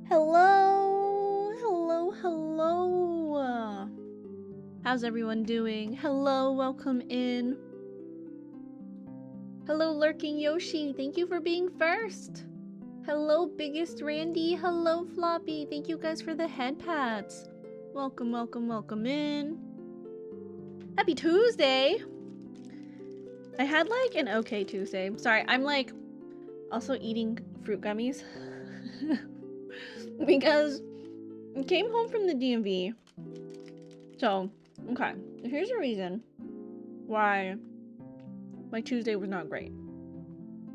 Hello, hello, hello. How's everyone doing? Hello, welcome in. Hello, Lurking Yoshi. Thank you for being first. Hello, Biggest Randy. Hello, Floppy. Thank you guys for the head pats. Welcome, welcome, welcome in. Happy Tuesday. I had like an okay Tuesday. Sorry, I'm like also eating fruit gummies. Because I came home from the DMV. So, okay. Here's a reason why my Tuesday was not great.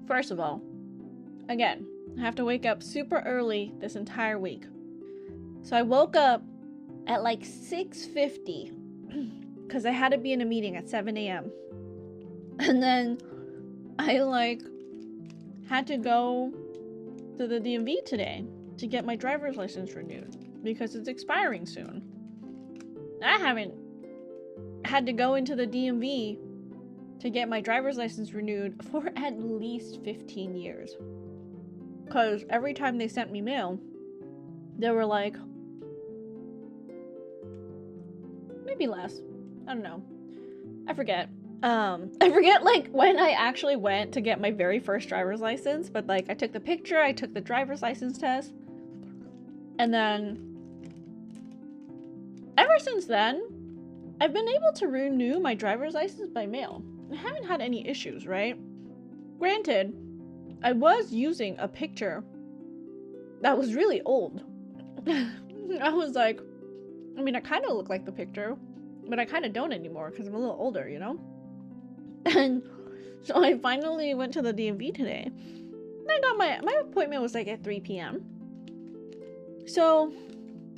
First of all, again, I have to wake up super early this entire week. So I woke up at like 6:50 because I had to be in a meeting at 7 a.m. And then I like had to go to the DMV today to get my driver's license renewed because it's expiring soon. I haven't had to go into the DMV to get my driver's license renewed for at least 15 years. Because every time they sent me mail, they were like, maybe less. I don't know. I forget. I forget like when I actually went to get my very first driver's license, but like I took the picture, I took the driver's license test, and then ever since then, I've been able to renew my driver's license by mail. I haven't had any issues, right? Granted, I was using a picture that was really old. I was like, I mean, I kind of look like the picture, but I kind of don't anymore because I'm a little older, you know? And so I finally went to the DMV today. And I got my appointment was like at 3 p.m. So,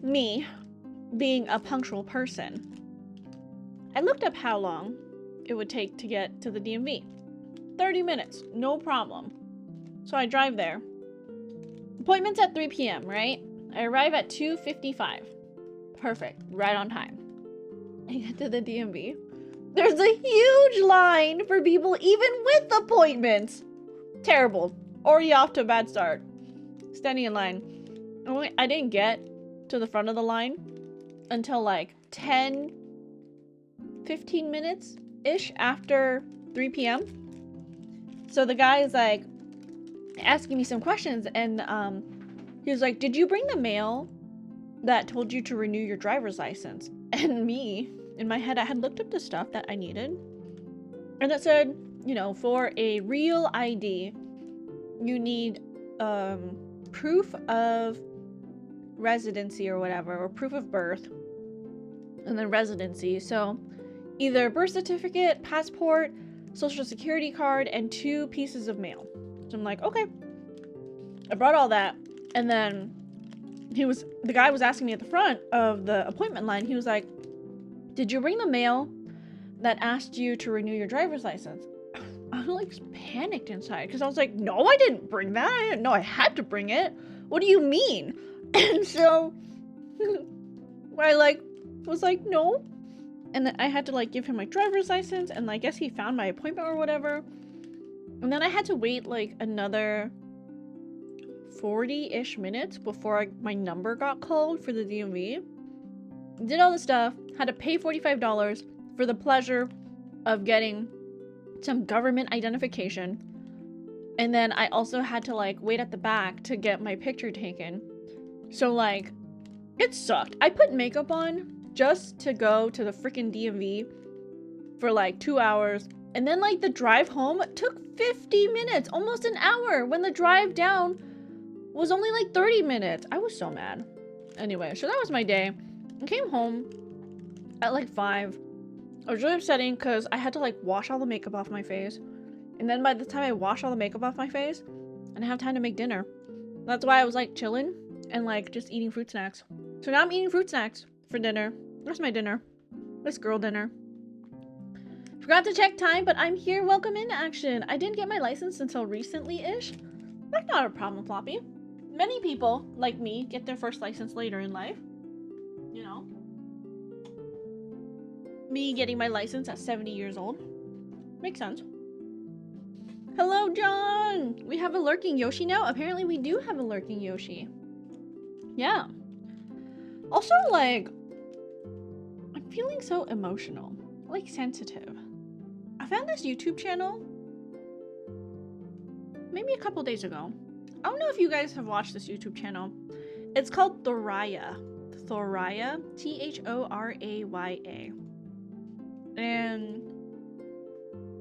me, being a punctual person, I looked up how long it would take to get to the DMV. 30 minutes, no problem. So I drive there. Appointment's at 3 p.m., right? I arrive at 2:55. Perfect, right on time. I get to the DMV. There's a huge line for people even with appointments. Terrible. Already off to a bad start. Standing in line. I didn't get to the front of the line until like 15 minutes-ish after 3 p.m. So the guy is like asking me some questions, and he was like, did you bring the mail that told you to renew your driver's license? And me, in my head, I had looked up the stuff that I needed, and it said, you know, for a real ID, you need proof of residency or whatever, or proof of birth, and then residency. So either birth certificate, passport, social security card, and 2 pieces of mail. So I'm like, okay. I brought all that, and then the guy was asking me at the front of the appointment line, he was like, did you bring the mail that asked you to renew your driver's license? I was like panicked inside because I was like, no, I didn't bring that. I didn't know I had to bring it. What do you mean? And so I like was like, no. And then I had to like give him my driver's license, and I guess he found my appointment or whatever. And then I had to wait like another 40-ish minutes before my number got called for the DMV. Did all the stuff, had to pay $45 for the pleasure of getting some government identification. And then I also had to like wait at the back to get my picture taken. So like, it sucked. I put makeup on just to go to the freaking DMV for like 2 hours. And then like the drive home took 50 minutes, almost an hour, when the drive down was only like 30 minutes. I was so mad. Anyway, so that was my day. I came home at like 5. I was really upsetting because I had to like wash all the makeup off my face. And then by the time I washed all the makeup off my face, I didn't have time to make dinner. That's why I was like chilling and like just eating fruit snacks. So now I'm eating fruit snacks for dinner. Where's my dinner? This girl dinner. Forgot to check time, but I'm here. Welcome in action. I didn't get my license until recently-ish. That's not a problem, Floppy. Many people, like me, get their first license later in life. You know? Me getting my license at 70 years old. Makes sense. Hello, John! We have a lurking Yoshi now? Apparently we do have a lurking Yoshi. Yeah. Also, like, I'm feeling so emotional, like sensitive. I found this YouTube channel maybe a couple days ago. I don't know if you guys have watched this YouTube channel. It's called Thoraya. Thoraya, Thoraya. And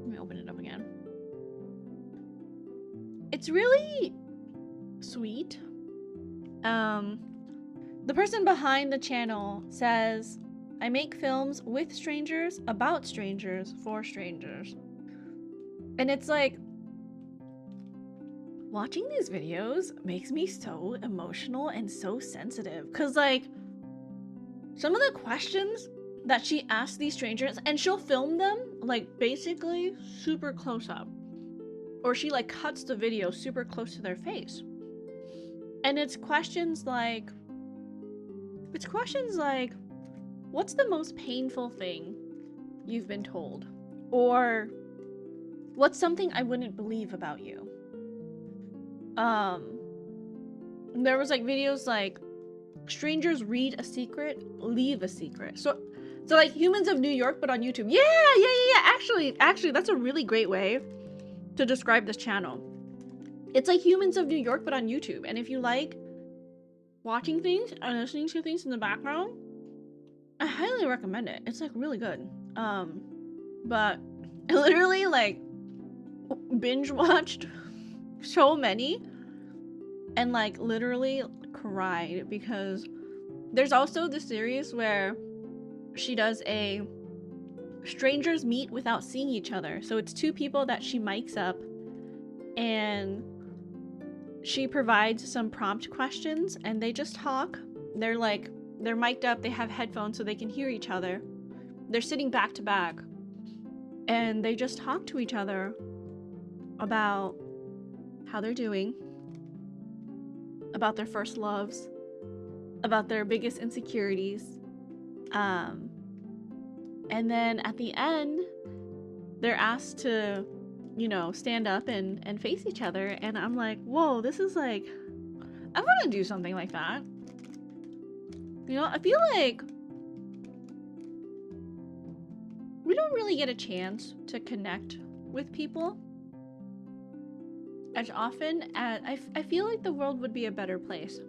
let me open it up again. It's really sweet. The person behind the channel says, I make films with strangers, about strangers, for strangers. And it's like, watching these videos makes me so emotional and so sensitive. Cause like, some of the questions that she asks these strangers, and she'll film them like basically super close up. Or she like cuts the video super close to their face. And it's questions like, what's the most painful thing you've been told? Or what's something I wouldn't believe about you? There was like videos like, strangers read a secret, leave a secret. So like Humans of New York, but on YouTube. Yeah. Actually, that's a really great way to describe this channel. It's like Humans of New York, but on YouTube. And if you like watching things and listening to things in the background, I highly recommend it. It's like really good. But I literally like binge watched so many and like literally cried, because there's also this series where she does a strangers meet without seeing each other. So it's two people that she mics up and she provides some prompt questions and they just talk. They're mic'd up, they have headphones so they can hear each other. They're sitting back to back and they just talk to each other about how they're doing, about their first loves, about their biggest insecurities. And then at the end, they're asked to, you know, stand up and face each other. And I'm like, whoa, this is like, I want to do something like that. You know, I feel like we don't really get a chance to connect with people as often as I feel like the world would be a better place.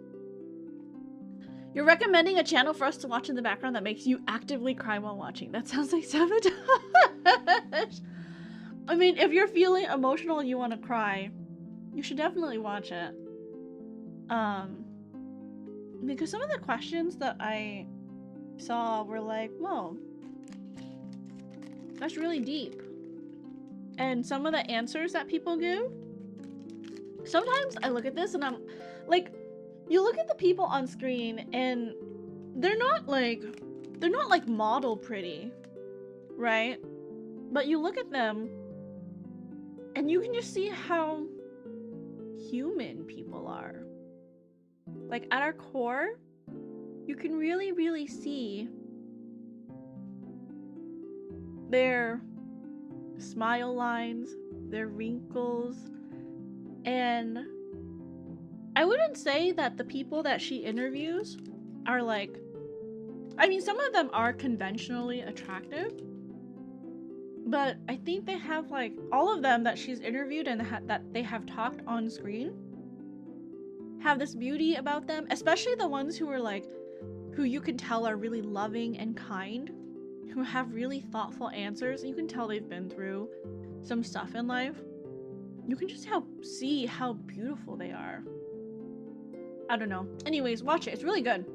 You're recommending a channel for us to watch in the background that makes you actively cry while watching. That sounds like sabotage. I mean, if you're feeling emotional and you want to cry, you should definitely watch it. Because some of the questions that I saw were like, whoa, that's really deep. And some of the answers that people give, sometimes I look at this and I'm like, you look at the people on screen and they're not like model pretty, right? But you look at them and you can just see how human people are. Like at our core, you can really, really see their smile lines, their wrinkles, and I wouldn't say that the people that she interviews are like, I mean, some of them are conventionally attractive, but I think they have like, all of them that she's interviewed and that they have talked on screen have this beauty about them, especially the ones who are like, who you can tell are really loving and kind, who have really thoughtful answers. You can tell they've been through some stuff in life. You can just see how beautiful they are. I don't know. Anyways, watch it. It's really good.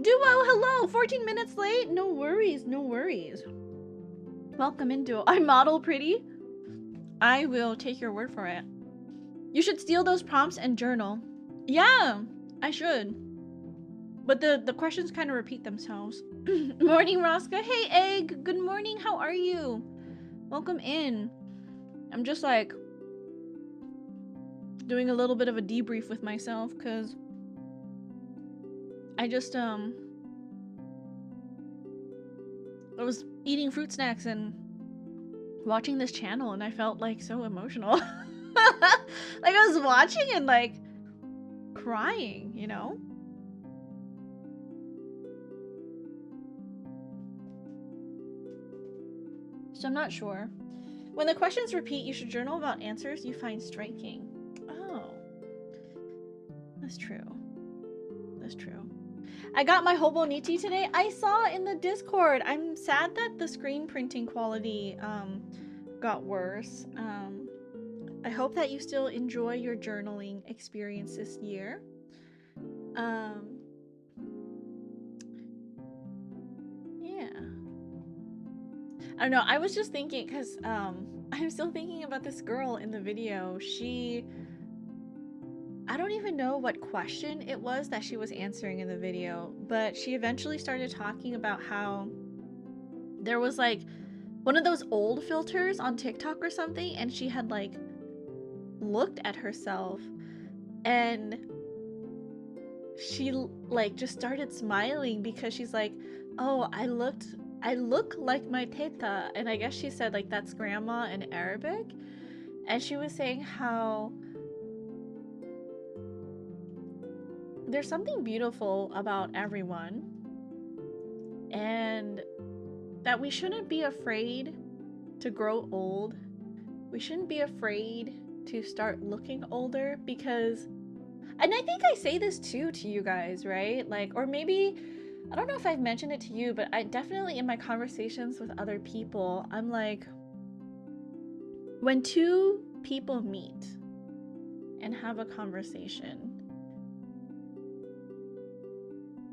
Duo, hello! 14 minutes late? No worries, no worries. Welcome in, Duo. I model pretty. I will take your word for it. You should steal those prompts and journal. Yeah, I should. But the questions kind of repeat themselves. Morning, Rosca. Hey, Egg. Good morning. How are you? Welcome in. I'm just like doing a little bit of a debrief with myself because I just I was eating fruit snacks and watching this channel and I felt like so emotional. Like I was watching and like crying, you know? So I'm not sure. When the questions repeat, you should journal about answers you find striking. Oh. That's true. That's true. I got my Hobonichi today. I saw in the Discord. I'm sad that the screen printing quality got worse. I hope that you still enjoy your journaling experience this year. Yeah. I don't know. I was just thinking, because I'm still thinking about this girl in the video. I don't even know what question it was that she was answering in the video, but she eventually started talking about how there was like one of those old filters on TikTok or something, and she had like looked at herself and she like just started smiling because she's like, oh, I look like my teta. And I guess she said like that's grandma in Arabic. And she was saying how there's something beautiful about everyone, and that we shouldn't be afraid to grow old. We shouldn't be afraid to start looking older, because, and I think I say this too to you guys, right? Like, or maybe, I don't know if I've mentioned it to you, but I definitely in my conversations with other people, I'm like, when two people meet and have a conversation,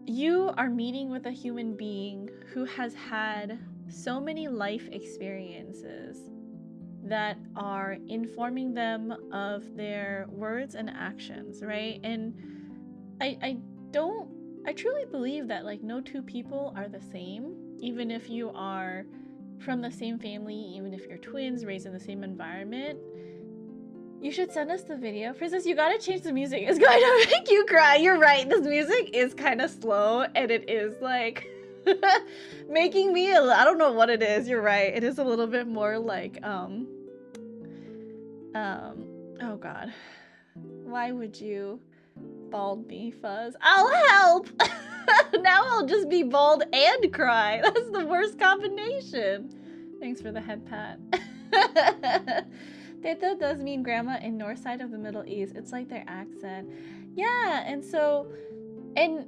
you are meeting with a human being who has had so many life experiences that are informing them of their words and actions, right? And I truly believe that like no two people are the same, even if you are from the same family, even if you're twins raised in the same environment. You should send us the video. Princess, you gotta change the music. It's going to make you cry. You're right. This music is kind of slow, and it is like making me I don't know what it is. You're right. It is a little bit more like oh god. Why would you bald me, Fuzz? I'll help. Now I'll just be bald and cry. That's the worst combination. Thanks for the head pat. Teta does mean grandma in north side of the Middle East. It's like their accent. Yeah, and so, and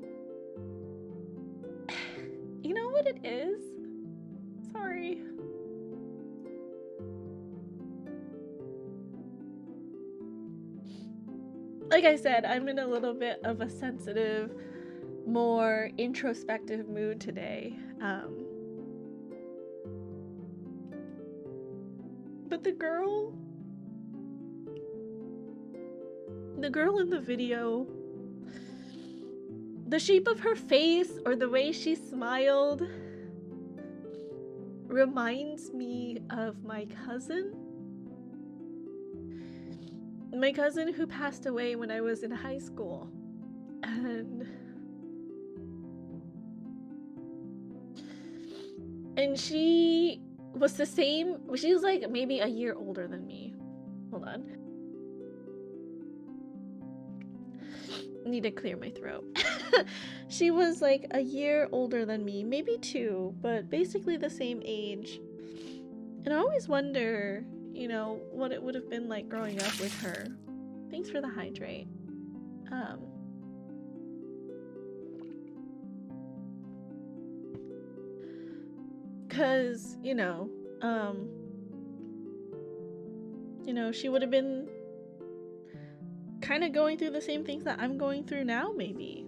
you know what it is? Sorry. Like I said, I'm in a little bit of a sensitive, more introspective mood today. But the girl in the video, the shape of her face or the way she smiled reminds me of my cousin. My cousin who passed away when I was in high school. And she was the same. She was like maybe a year older than me. Hold on. I need to clear my throat. She was like a year older than me, maybe 2, but basically the same age. And I always wonder, you know, what it would have been like growing up with her. Thanks for the hydrate. Cause, you know, she would have been kind of going through the same things that I'm going through now, maybe,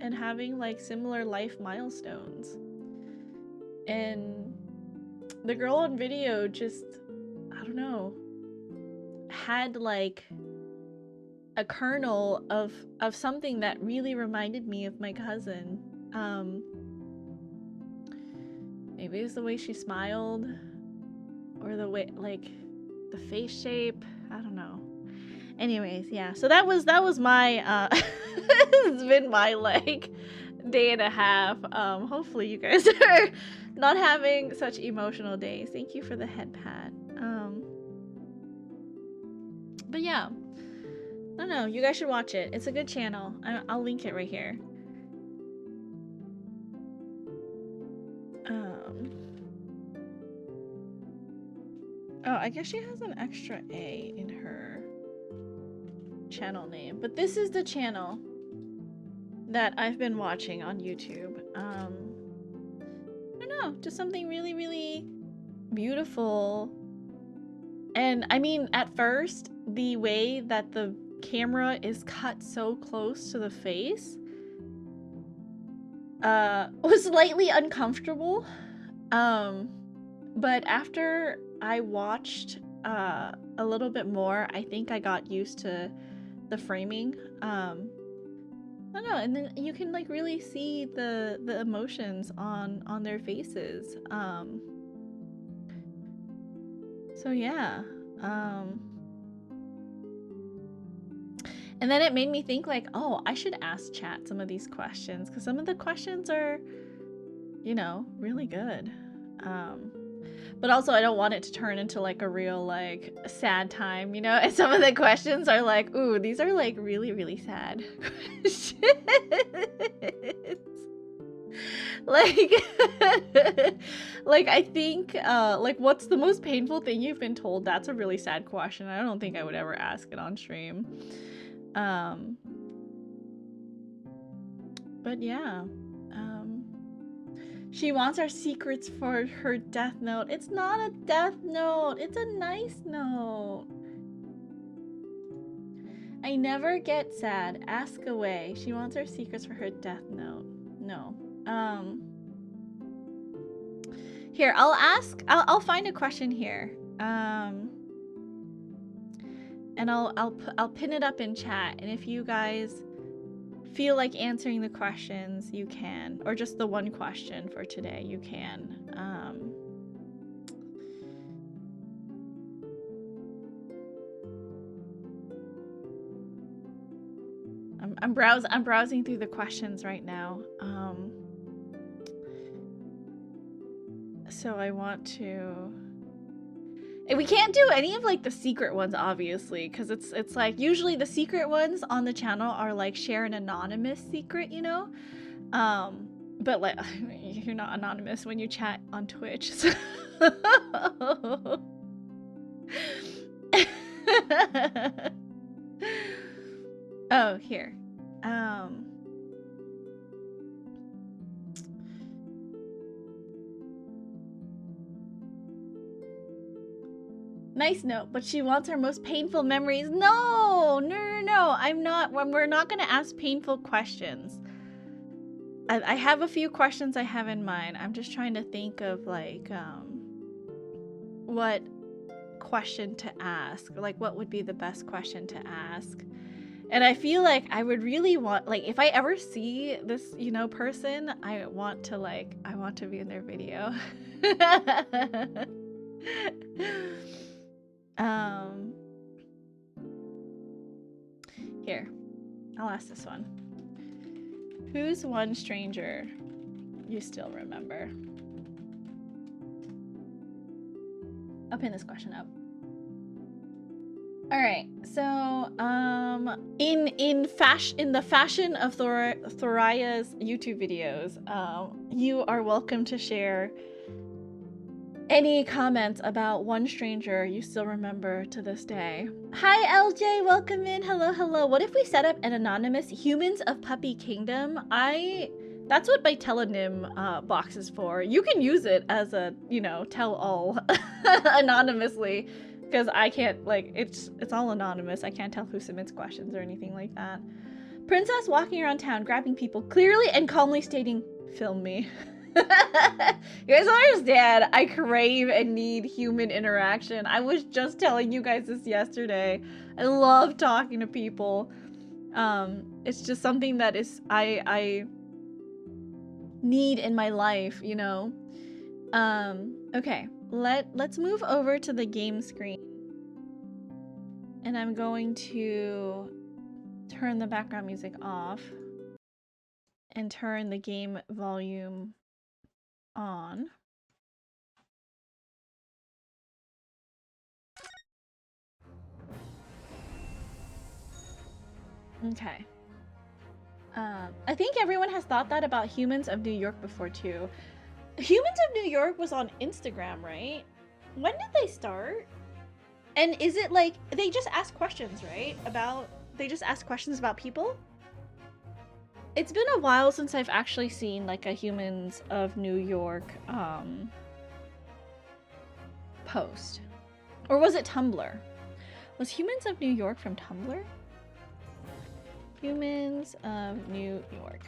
and having like similar life milestones. And the girl on video just, I don't know, had like a kernel of something that really reminded me of my cousin. Maybe it's the way she smiled, or the way, like, the face shape. I don't know. Anyways, yeah. So that was my it's been my like day and a half. Hopefully you guys are not having such emotional days. Thank you for the head pat. But yeah, I don't know. You guys should watch it. It's a good channel. I'll link it right here. I guess she has an extra A in her channel name, but this is the channel that I've been watching on YouTube. I don't know, just something really, really beautiful. And I mean, at first, the way that the camera is cut so close to the face was slightly uncomfortable. But after I watched a little bit more, I think I got used to the framing. I don't know, and then you can like really see the emotions on their faces. So yeah. And then it made me think like, oh, I should ask chat some of these questions, because some of the questions are, you know, really good. But also I don't want it to turn into like a real like sad time, you know? And some of the questions are like, ooh, these are like really, really sad questions. Like, like I think, like, what's the most painful thing you've been told? That's a really sad question. I don't think I would ever ask it on stream. But yeah, she wants our secrets for her death note. It's not a death note. It's a nice note. I never get sad. Ask away. She wants our secrets for her death note. No. Here, I'll ask. I'll find a question here. And I'll pin it up in chat. And if you guys feel like answering the questions, you can, or just the one question for today, you can. I'm browsing through the questions right now. So I want to. We can't do any of like the secret ones, obviously, because it's like usually the secret ones on the channel are like share an anonymous secret, you know. But like you're not anonymous when you chat on Twitch. So. Oh, here. Nice note, but she wants her most painful memories. No. I'm not. We're not gonna ask painful questions. I have a few questions I have in mind. I'm just trying to think of like what question to ask, or like what would be the best question to ask. And I feel like I would really want, like, if I ever see this, you know, person, I want to be in their video. Here, I'll ask this one. Who's one stranger you still remember? I'll pin this question up. All right, so in the fashion of Thoraya's YouTube videos, you are welcome to share any comments about one stranger you still remember to this day. Hi LJ, welcome in. Hello. What if we set up an anonymous Humans of Puppy Kingdom? That's what my telenym box is for. You can use it as a, you know, tell all anonymously. Because I can't, like, it's all anonymous. I can't tell who submits questions or anything like that. Princess walking around town, grabbing people, clearly and calmly stating, film me. You guys don't understand. I crave and need human interaction. I was just telling you guys this yesterday. I love talking to people. It's just something that is, I need in my life, you know? Okay. Let's move over to the game screen, and I'm going to turn the background music off and turn the game volume on. Okay. I think everyone has thought that about Humans of New York before too. Humans of New York was on Instagram, right? When did they start? And is it like, they just ask questions, right? They just ask questions about people? It's been a while since I've actually seen like a Humans of New York post. Or was it Tumblr? Was Humans of New York from Tumblr? Humans of New York.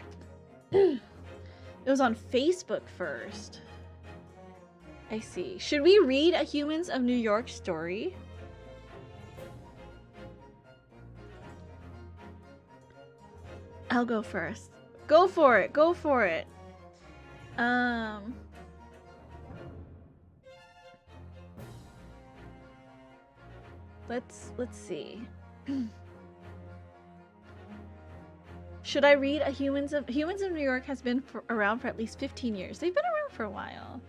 It was on Facebook first. I see. Should we read a Humans of New York story? I'll go first. Go for it. Go for it. Let's see. Should I read a Humans of New York has been around for at least 15 years. They've been around for a while.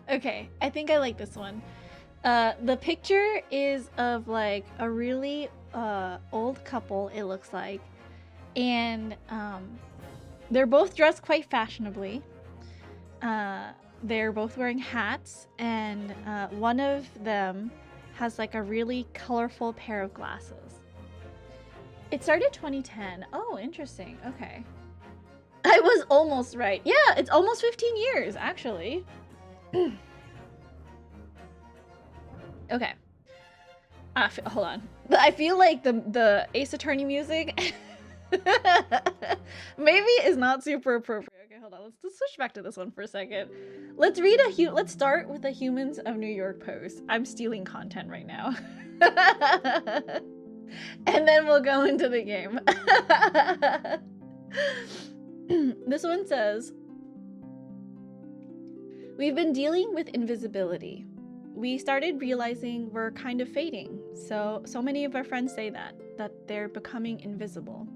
Okay, I think I like this one. The picture is of like a really old couple, it looks like. And they're both dressed quite fashionably. They're both wearing hats, and one of them has like a really colorful pair of glasses. It started 2010. Oh, interesting. Okay. I was almost right. Yeah, it's almost 15 years, actually. Okay. Hold on. I feel like the Ace Attorney music maybe is not super appropriate. Okay, hold on. Let's switch back to this one for a second. Let's read let's start with the Humans of New York post. I'm stealing content right now. And then we'll go into the game. This one says, we've been dealing with invisibility. We started realizing we're kind of fading. So many of our friends say that they're becoming invisible.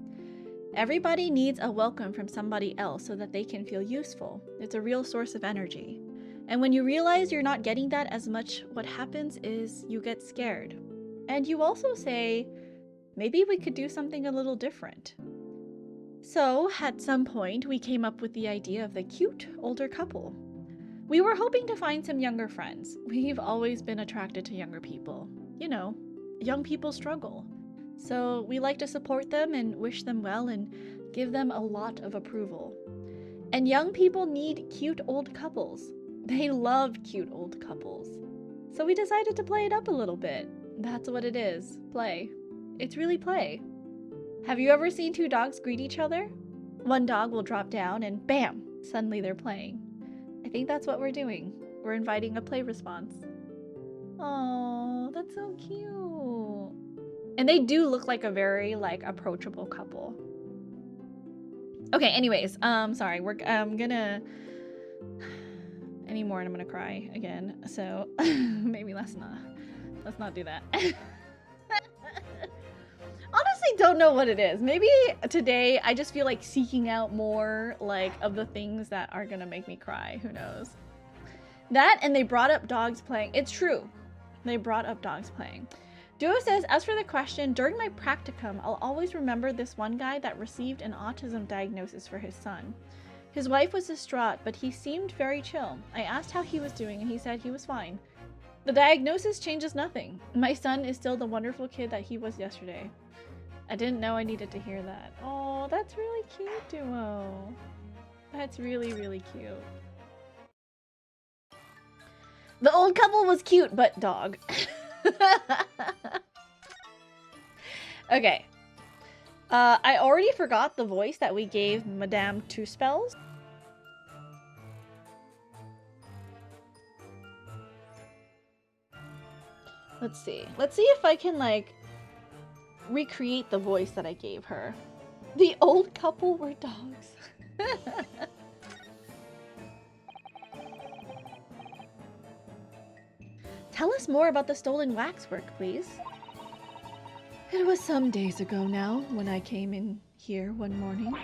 Everybody needs a welcome from somebody else so that they can feel useful. It's a real source of energy. And when you realize you're not getting that as much, what happens is you get scared. And you also say, maybe we could do something a little different. So, at some point, we came up with the idea of the cute older couple. We were hoping to find some younger friends. We've always been attracted to younger people. You know, young people struggle. So we like to support them and wish them well and give them a lot of approval. And young people need cute old couples. They love cute old couples. So we decided to play it up a little bit. That's what it is. Play. It's really play. Have you ever seen two dogs greet each other? One dog will drop down and bam, suddenly they're playing. I think that's what we're doing. We're inviting a play response. Oh, that's so cute. And they do look like a very like approachable couple. Okay, anyways, sorry, I'm gonna anymore and I'm gonna cry again. So maybe let's not do that. Honestly, don't know what it is. Maybe today I just feel like seeking out more like of the things that are gonna make me cry. Who knows? That and they brought up dogs playing. It's true. They brought up dogs playing. Duo says, as for the question, during my practicum, I'll always remember this one guy that received an autism diagnosis for his son. His wife was distraught, but he seemed very chill. I asked how he was doing and he said he was fine. The diagnosis changes nothing. My son is still the wonderful kid that he was yesterday. I didn't know I needed to hear that. Oh, that's really cute, Duo. That's really, really cute. The old couple was cute, but dog. Okay. I already forgot the voice that we gave Madame Two Spells. Let's see. Let's see if I can, like, recreate the voice that I gave her. The old couple were dogs. Tell us more about the stolen waxwork, please. It was some days ago now when I came in here one morning.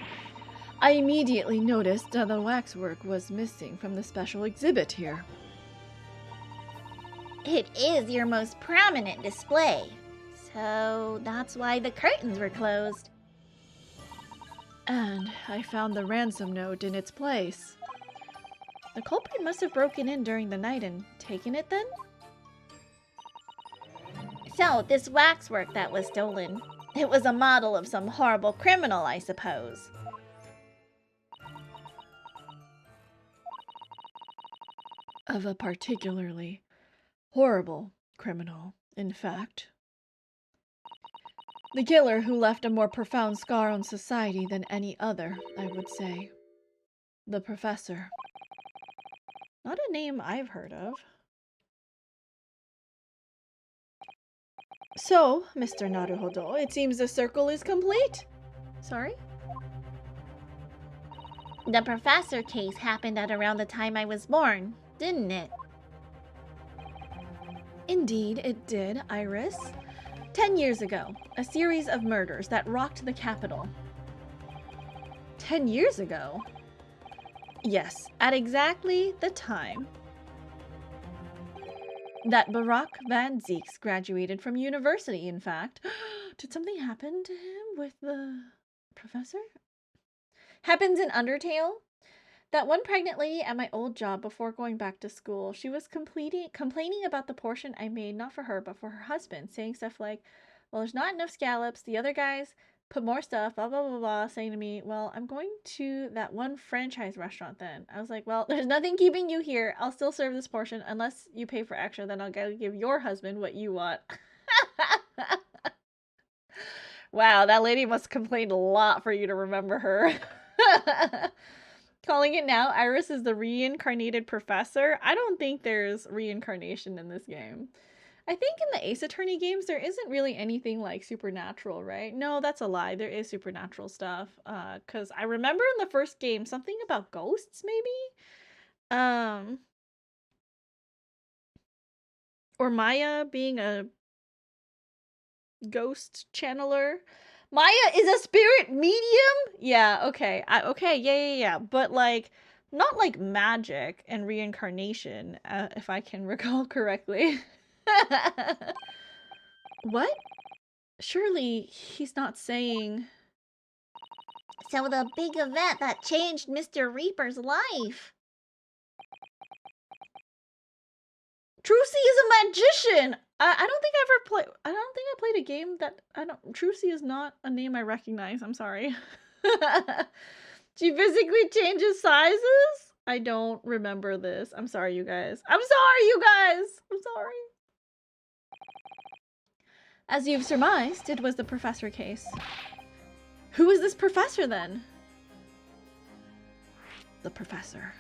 I immediately noticed that the waxwork was missing from the special exhibit here. It is your most prominent display, so that's why the curtains were closed. And I found the ransom note in its place. The culprit must have broken in during the night and taken it then? So, this waxwork that was stolen, it was a model of some horrible criminal, I suppose. Of a particularly horrible criminal, in fact. The killer who left a more profound scar on society than any other, I would say. The Professor. Not a name I've heard of. So, Mr. Naruhodo, it seems the circle is complete. Sorry? The Professor case happened at around the time I was born, didn't it? Indeed, it did, Iris. 10 years ago, a series of murders that rocked the capital. 10 years ago? Yes, at exactly the time that Barack Van Zieks graduated from university, in fact. Did something happen to him with the professor? Happens in Undertale. That one pregnant lady at my old job before going back to school, she was complaining about the portion I made, not for her, but for her husband, saying stuff like, well, there's not enough scallops, the other guys put more stuff, blah, blah, blah, blah, saying to me, well, I'm going to that one franchise restaurant then. I was like, well, there's nothing keeping you here. I'll still serve this portion unless you pay for extra, then I'll gotta give your husband what you want. Wow, that lady must have complained a lot for you to remember her. Calling it now, Iris is the reincarnated professor. I don't think there's reincarnation in this game. I think in the Ace Attorney games, there isn't really anything like supernatural, right? No, that's a lie. There is supernatural stuff. Because I remember in the first game, something about ghosts, maybe? Or Maya being a ghost channeler. Maya is a spirit medium? Yeah, okay. Okay, yeah. But, like, not like magic and reincarnation, if I can recall correctly. What? Surely he's not saying... So the big event that changed Mr. Reaper's life. Trucy is a magician! I don't think I ever played... I don't think I played a game that... Trucy is not a name I recognize. I'm sorry. She physically changes sizes? I don't remember this. I'm sorry, you guys. I'm sorry! As you've surmised, it was the professor case. Who is this professor, then? The professor.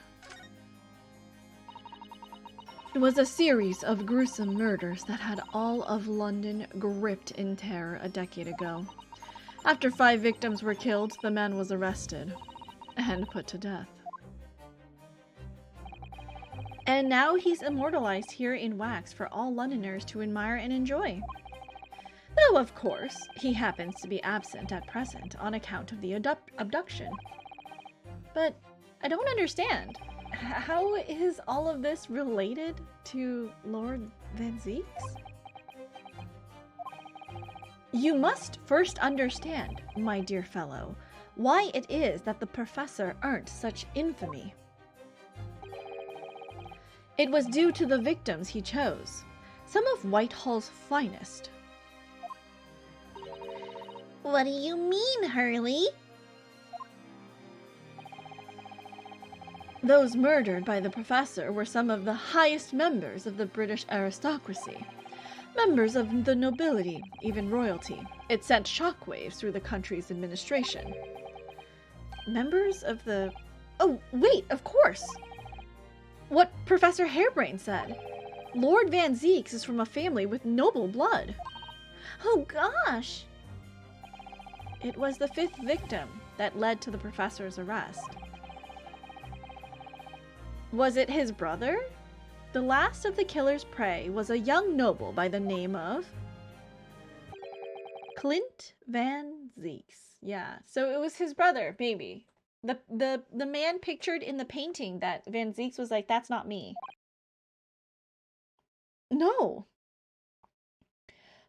It was a series of gruesome murders that had all of London gripped in terror a decade ago. After 5 victims were killed, the man was arrested and put to death. And now he's immortalized here in wax for all Londoners to admire and enjoy. Though, of course, he happens to be absent at present on account of the abduction. But I don't understand. How is all of this related to Lord Van Zieks? You must first understand, my dear fellow, why it is that the professor earned such infamy. It was due to the victims he chose, some of Whitehall's finest. What do you mean, Hurley? Those murdered by the professor were some of the highest members of the British aristocracy. Members of the nobility, even royalty. It sent shockwaves through the country's administration. Members of the... Oh, wait, of course! What Professor Harebrain said. Lord Van Zieks is from a family with noble blood. Oh, gosh! It was the 5th victim that led to the professor's arrest. Was it his brother? The last of the killer's prey was a young noble by the name of Clint Van Zieks. Yeah, so it was his brother, maybe. The man pictured in the painting that Van Zieks was like, that's not me. No.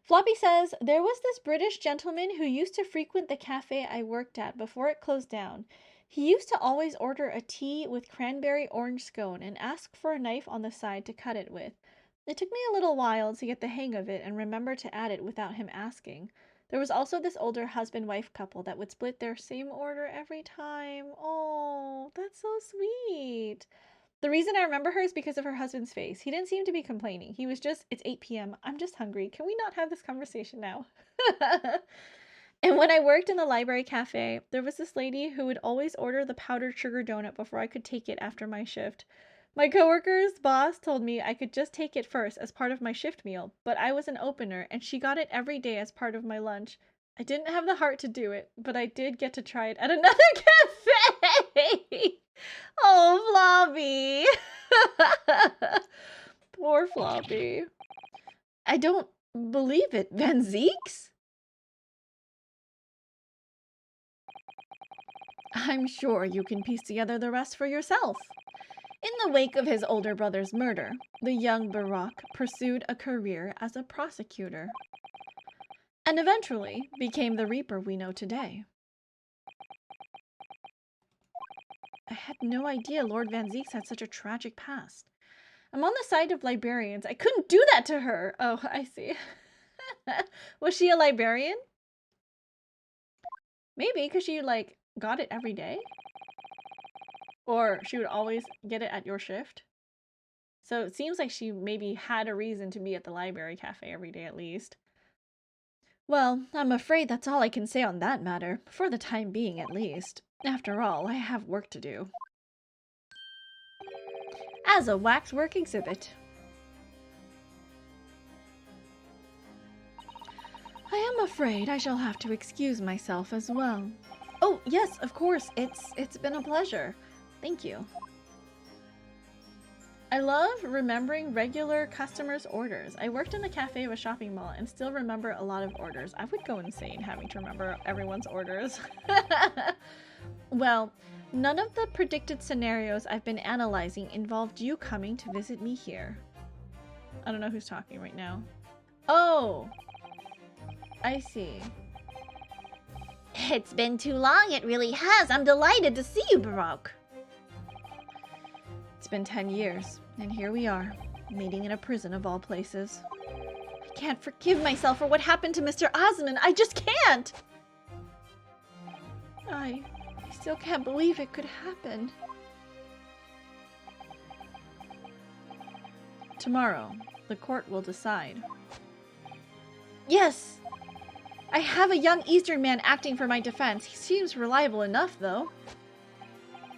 Floppy says, there was this British gentleman who used to frequent the cafe I worked at before it closed down. He used to always order a tea with cranberry orange scone and ask for a knife on the side to cut it with. It took me a little while to get the hang of it and remember to add it without him asking. There was also this older husband-wife couple that would split their same order every time. Oh, that's so sweet. The reason I remember her is because of her husband's face. He didn't seem to be complaining. He was just, it's 8 p.m. I'm just hungry. Can we not have this conversation now? And when I worked in the library cafe, there was this lady who would always order the powdered sugar donut before I could take it after my shift. My coworker's boss told me I could just take it first as part of my shift meal, but I was an opener and she got it every day as part of my lunch. I didn't have the heart to do it, but I did get to try it at another cafe. Oh, Floppy. Poor Floppy. I don't believe it. Van Zeeks? I'm sure you can piece together the rest for yourself. In the wake of his older brother's murder, the young Barak pursued a career as a prosecutor, and eventually became the Reaper we know today. I had no idea Lord Van Zeeks had such a tragic past. I'm on the side of librarians. I couldn't do that to her. Oh, I see. Was she a librarian? Maybe, because she, like, got it every day? Or she would always get it at your shift? So it seems like she maybe had a reason to be at the library cafe every day at least. Well, I'm afraid that's all I can say on that matter, for the time being at least. After all, I have work to do. As a waxwork exhibit. I am afraid I shall have to excuse myself as well. Oh, yes, of course. It's been a pleasure. Thank you. I love remembering regular customers' orders. I worked in the cafe of a shopping mall and still remember a lot of orders. I would go insane having to remember everyone's orders. Well, none of the predicted scenarios I've been analyzing involved you coming to visit me here. I don't know who's talking right now. Oh! I see. It's been too long, it really has. I'm delighted to see you, Barak. It's been 10 years, and here we are, meeting in a prison of all places. I can't forgive myself for what happened to Mr. Osman. I just can't! I still can't believe it could happen. Tomorrow, the court will decide. Yes! I have a young Eastern man acting for my defense. He seems reliable enough, though.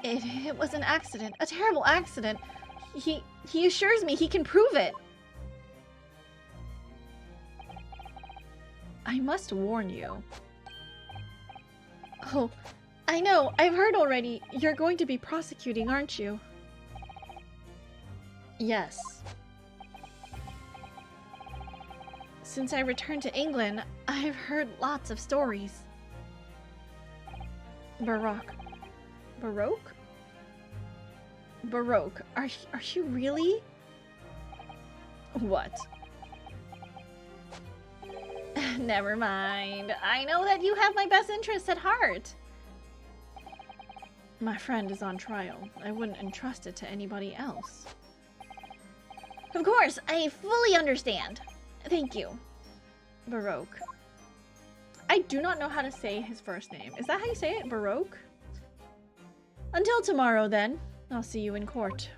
It was an accident. A terrible accident. He assures me he can prove it. I must warn you. Oh, I know. I've heard already. You're going to be prosecuting, aren't you? Yes. Since I returned to England, I've heard lots of stories. Barak. Baroque? Baroque. Are you really? What? Never mind. I know that you have my best interests at heart. My friend is on trial. I wouldn't entrust it to anybody else. Of course, I fully understand. Thank you. Baroque. I do not know how to say his first name. Is that how you say it? Baroque? Until tomorrow, then. I'll see you in court.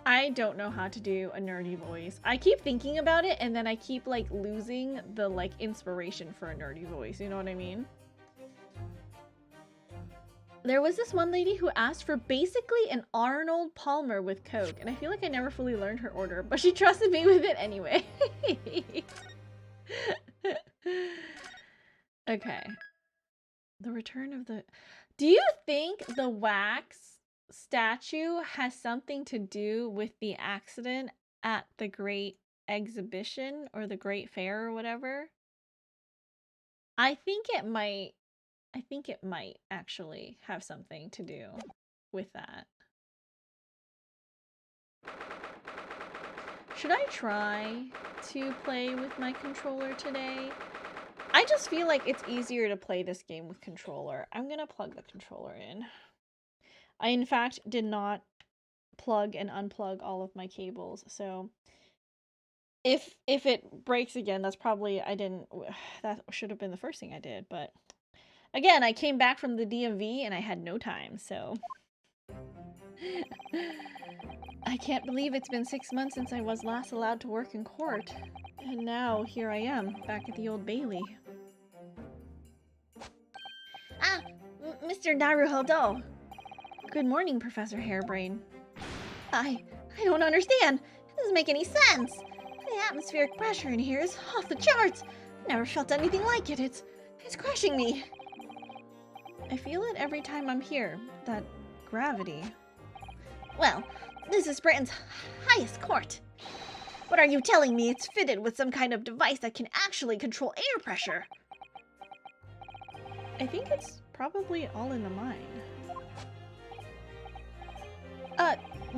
I don't know how to do a nerdy voice. I keep thinking about it, and then I keep, like, losing the, like, inspiration for a nerdy voice. You know what I mean? There was this one lady who asked for basically an Arnold Palmer with Coke, and I feel like I never fully learned her order, but she trusted me with it anyway. Okay. The return of the... Do you think the wax statue has something to do with the accident at the Great Exhibition or the Great Fair or whatever? I think it might actually have something to do with that. Should I try to play with my controller today? I just feel like it's easier to play this game with controller. I'm gonna plug the controller in. I, in fact, did not plug and unplug all of my cables, so if it breaks again, that's probably, that should have been the first thing I did, but again, I came back from the DMV and I had no time, so I can't believe it's been 6 months since I was last allowed to work in court, and now here I am, back at the Old Bailey. Ah, Mr. Naruhodo. Good morning, Professor Hairbrain. I don't understand. It doesn't make any sense. The atmospheric pressure in here is off the charts. Never felt anything like it. It's crushing me. I feel it every time I'm here. That gravity. Well, this is Britain's highest court. What are you telling me? It's fitted with some kind of device that can actually control air pressure. I think it's probably all in the mind.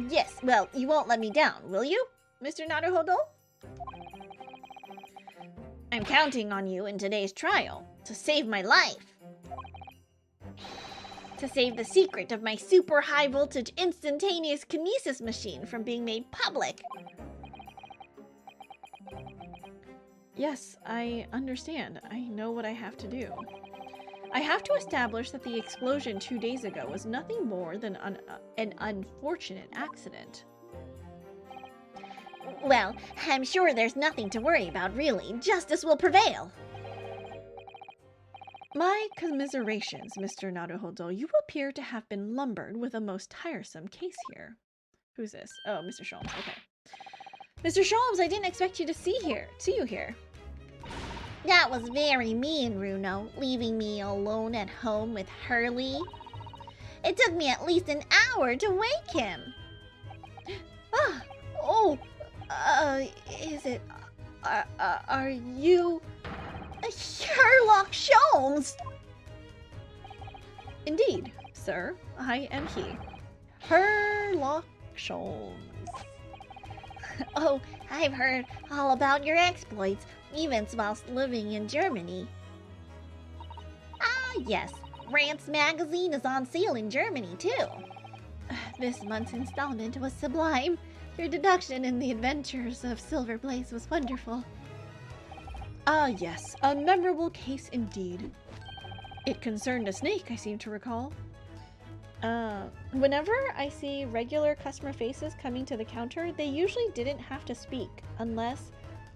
Yes, well, you won't let me down, will you, Mr. Naruhodo? I'm counting on you in today's trial to save my life. To save the secret of my super high voltage instantaneous kinesis machine from being made public. Yes, I understand. I know what I have to do. I have to establish that the explosion 2 days ago was nothing more than an unfortunate accident. Well, I'm sure there's nothing to worry about, really. Justice will prevail. My commiserations, Mr. Naruhodo. You appear to have been lumbered with a most tiresome case here. Who's this? Oh, Mr. Sholmes. Okay. Mr. Sholmes, I didn't expect you to see you here. That was very mean, Runo, leaving me alone at home with Hurley. It took me at least an hour to wake him. Is it... Are you... Sherlock Sholmes? Indeed, sir, I am he. Sherlock Sholmes. Oh, I've heard all about your exploits, even whilst living in Germany. Ah, yes. Rant's magazine is on sale in Germany, too. This month's installment was sublime. Your deduction in the adventures of Silver Blaze was wonderful. Ah, yes. A memorable case indeed. It concerned a snake, I seem to recall. Whenever I see regular customer faces coming to the counter, they usually didn't have to speak unless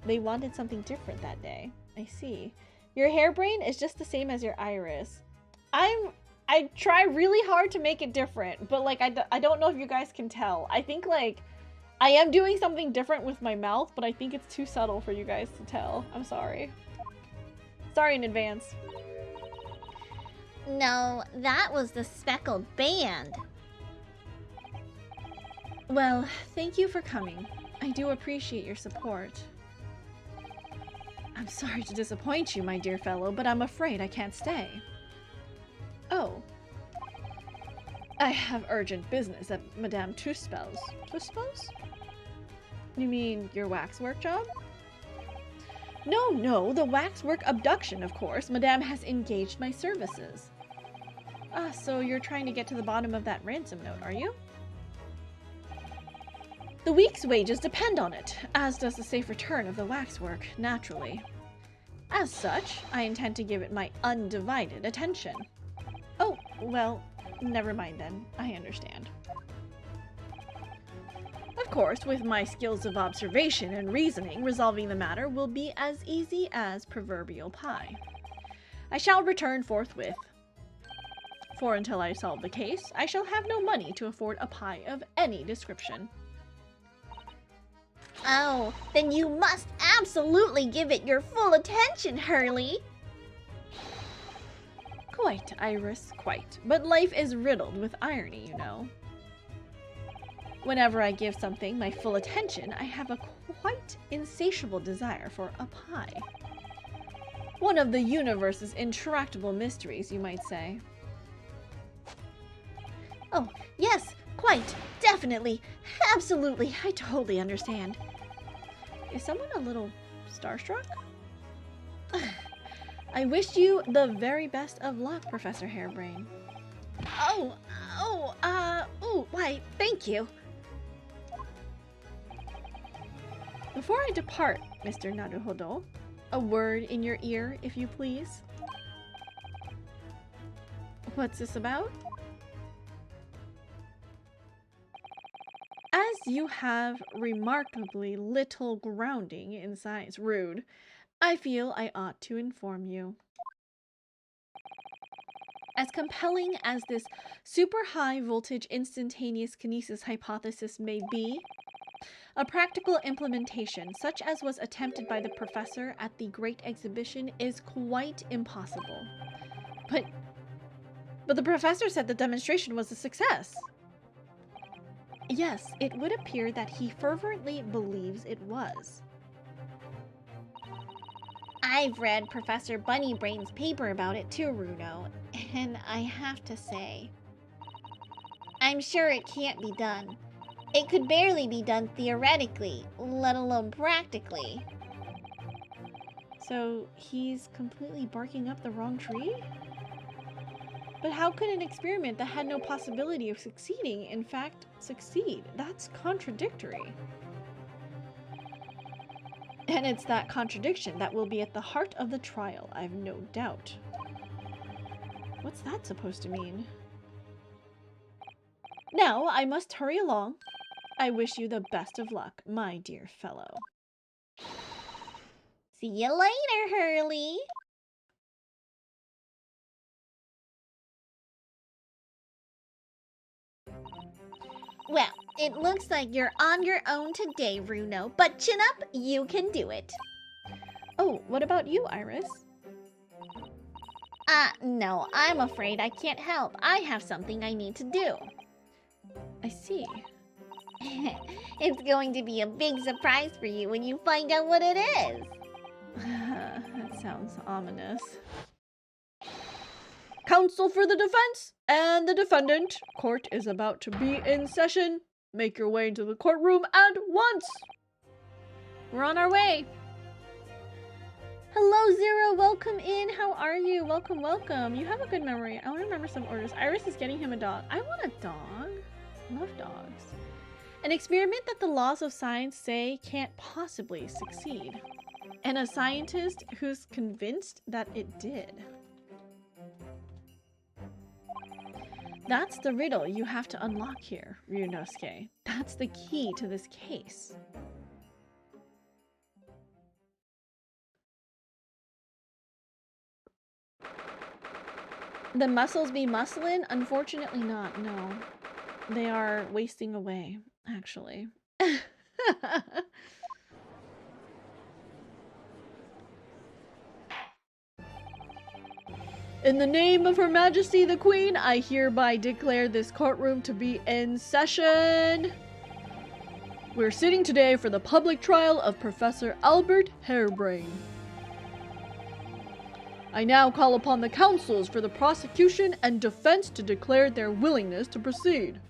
they wanted something different that day. I see. Your hairbrain is just the same as your iris. I try really hard to make it different, but like I don't know if you guys can tell. I think like I am doing something different with my mouth, but I think it's too subtle for you guys to tell. I'm sorry. Sorry in advance. No, that was the speckled band. Well, thank you for coming. I do appreciate your support. I'm sorry to disappoint you, my dear fellow, but I'm afraid I can't stay. Oh. I have urgent business at Madame Tuspel's. Tuspel's? You mean your waxwork job? No, the waxwork abduction, of course. Madame has engaged my services. Ah, so you're trying to get to the bottom of that ransom note, are you? The week's wages depend on it, as does the safe return of the waxwork, naturally. As such, I intend to give it my undivided attention. Oh, well, never mind then. I understand. Of course, with my skills of observation and reasoning, resolving the matter will be as easy as proverbial pie. I shall return forthwith. For until I solve the case, I shall have no money to afford a pie of any description. Oh, then you must absolutely give it your full attention, Hurley. Quite, Iris, quite. But life is riddled with irony, you know. Whenever I give something my full attention, I have a quite insatiable desire for a pie. One of the universe's intractable mysteries, you might say. Oh, yes, quite, definitely, absolutely, I totally understand. Is someone a little starstruck? I wish you the very best of luck, Professor Harebrain. Why, thank you. Before I depart, Mr. Naruhodo, a word in your ear, if you please. What's this about? As you have remarkably little grounding in science, rude, I feel I ought to inform you. As compelling as this super high voltage instantaneous kinesis hypothesis may be, a practical implementation, such as was attempted by the professor at the Great Exhibition, is quite impossible. But the professor said the demonstration was a success. Yes, it would appear that he fervently believes it was. I've read Professor Bunnybrain's paper about it too, Runo, and I have to say, I'm sure it can't be done. It could barely be done theoretically, let alone practically. So he's completely barking up the wrong tree? But how could an experiment that had no possibility of succeeding, in fact, succeed? That's contradictory. And it's that contradiction that will be at the heart of the trial, I've no doubt. What's that supposed to mean? Now, I must hurry along. I wish you the best of luck, my dear fellow. See you later, Hurley. Well, it looks like you're on your own today, Runo, but chin up, you can do it. Oh, what about you, Iris? No, I'm afraid I can't help. I have something I need to do. I see. It's going to be a big surprise for you when you find out what it is. That sounds ominous. Counsel for the defense and the defendant. Court is about to be in session. Make your way into the courtroom at once. We're on our way. Hello, Zero. Welcome in. How are you? Welcome, welcome. You have a good memory. I want to remember some orders. Iris is getting him a dog. I want a dog. I love dogs. An experiment that the laws of science say can't possibly succeed. And a scientist who's convinced that it did. That's the riddle you have to unlock here, Ryunosuke. That's the key to this case. The muscles be musclin'? Unfortunately not, no. They are wasting away, actually. In the name of Her Majesty the Queen, I hereby declare this courtroom to be in session. We're sitting today for the public trial of Professor Albert Harebrain. I now call upon the counsels for the prosecution and defense to declare their willingness to proceed.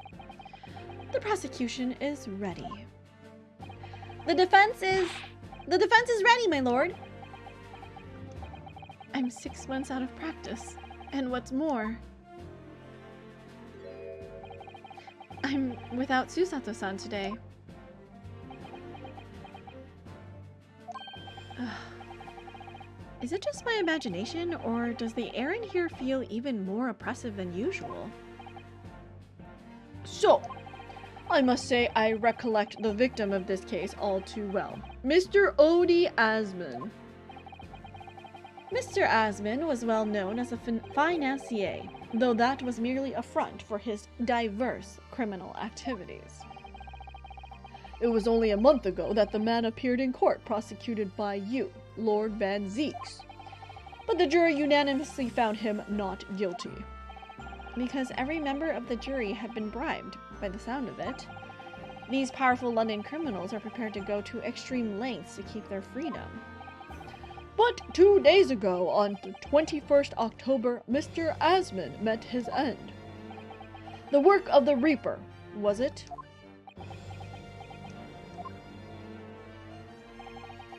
The prosecution is ready. The defense is ready, my lord. I'm 6 months out of practice, and what's more, I'm without Susato-san today. Is it just my imagination, or does the air in here feel even more oppressive than usual? So, I must say I recollect the victim of this case all too well. Mr. Odie Asman. Mr. Asman was well known as a financier, though that was merely a front for his diverse criminal activities. It was only a month ago that the man appeared in court prosecuted by you, Lord Van Zeeks. But the jury unanimously found him not guilty. Because every member of the jury had been bribed, by the sound of it. These powerful London criminals are prepared to go to extreme lengths to keep their freedom. But 2 days ago, on the 21st October, Mr. Asman met his end. The work of the Reaper, was it?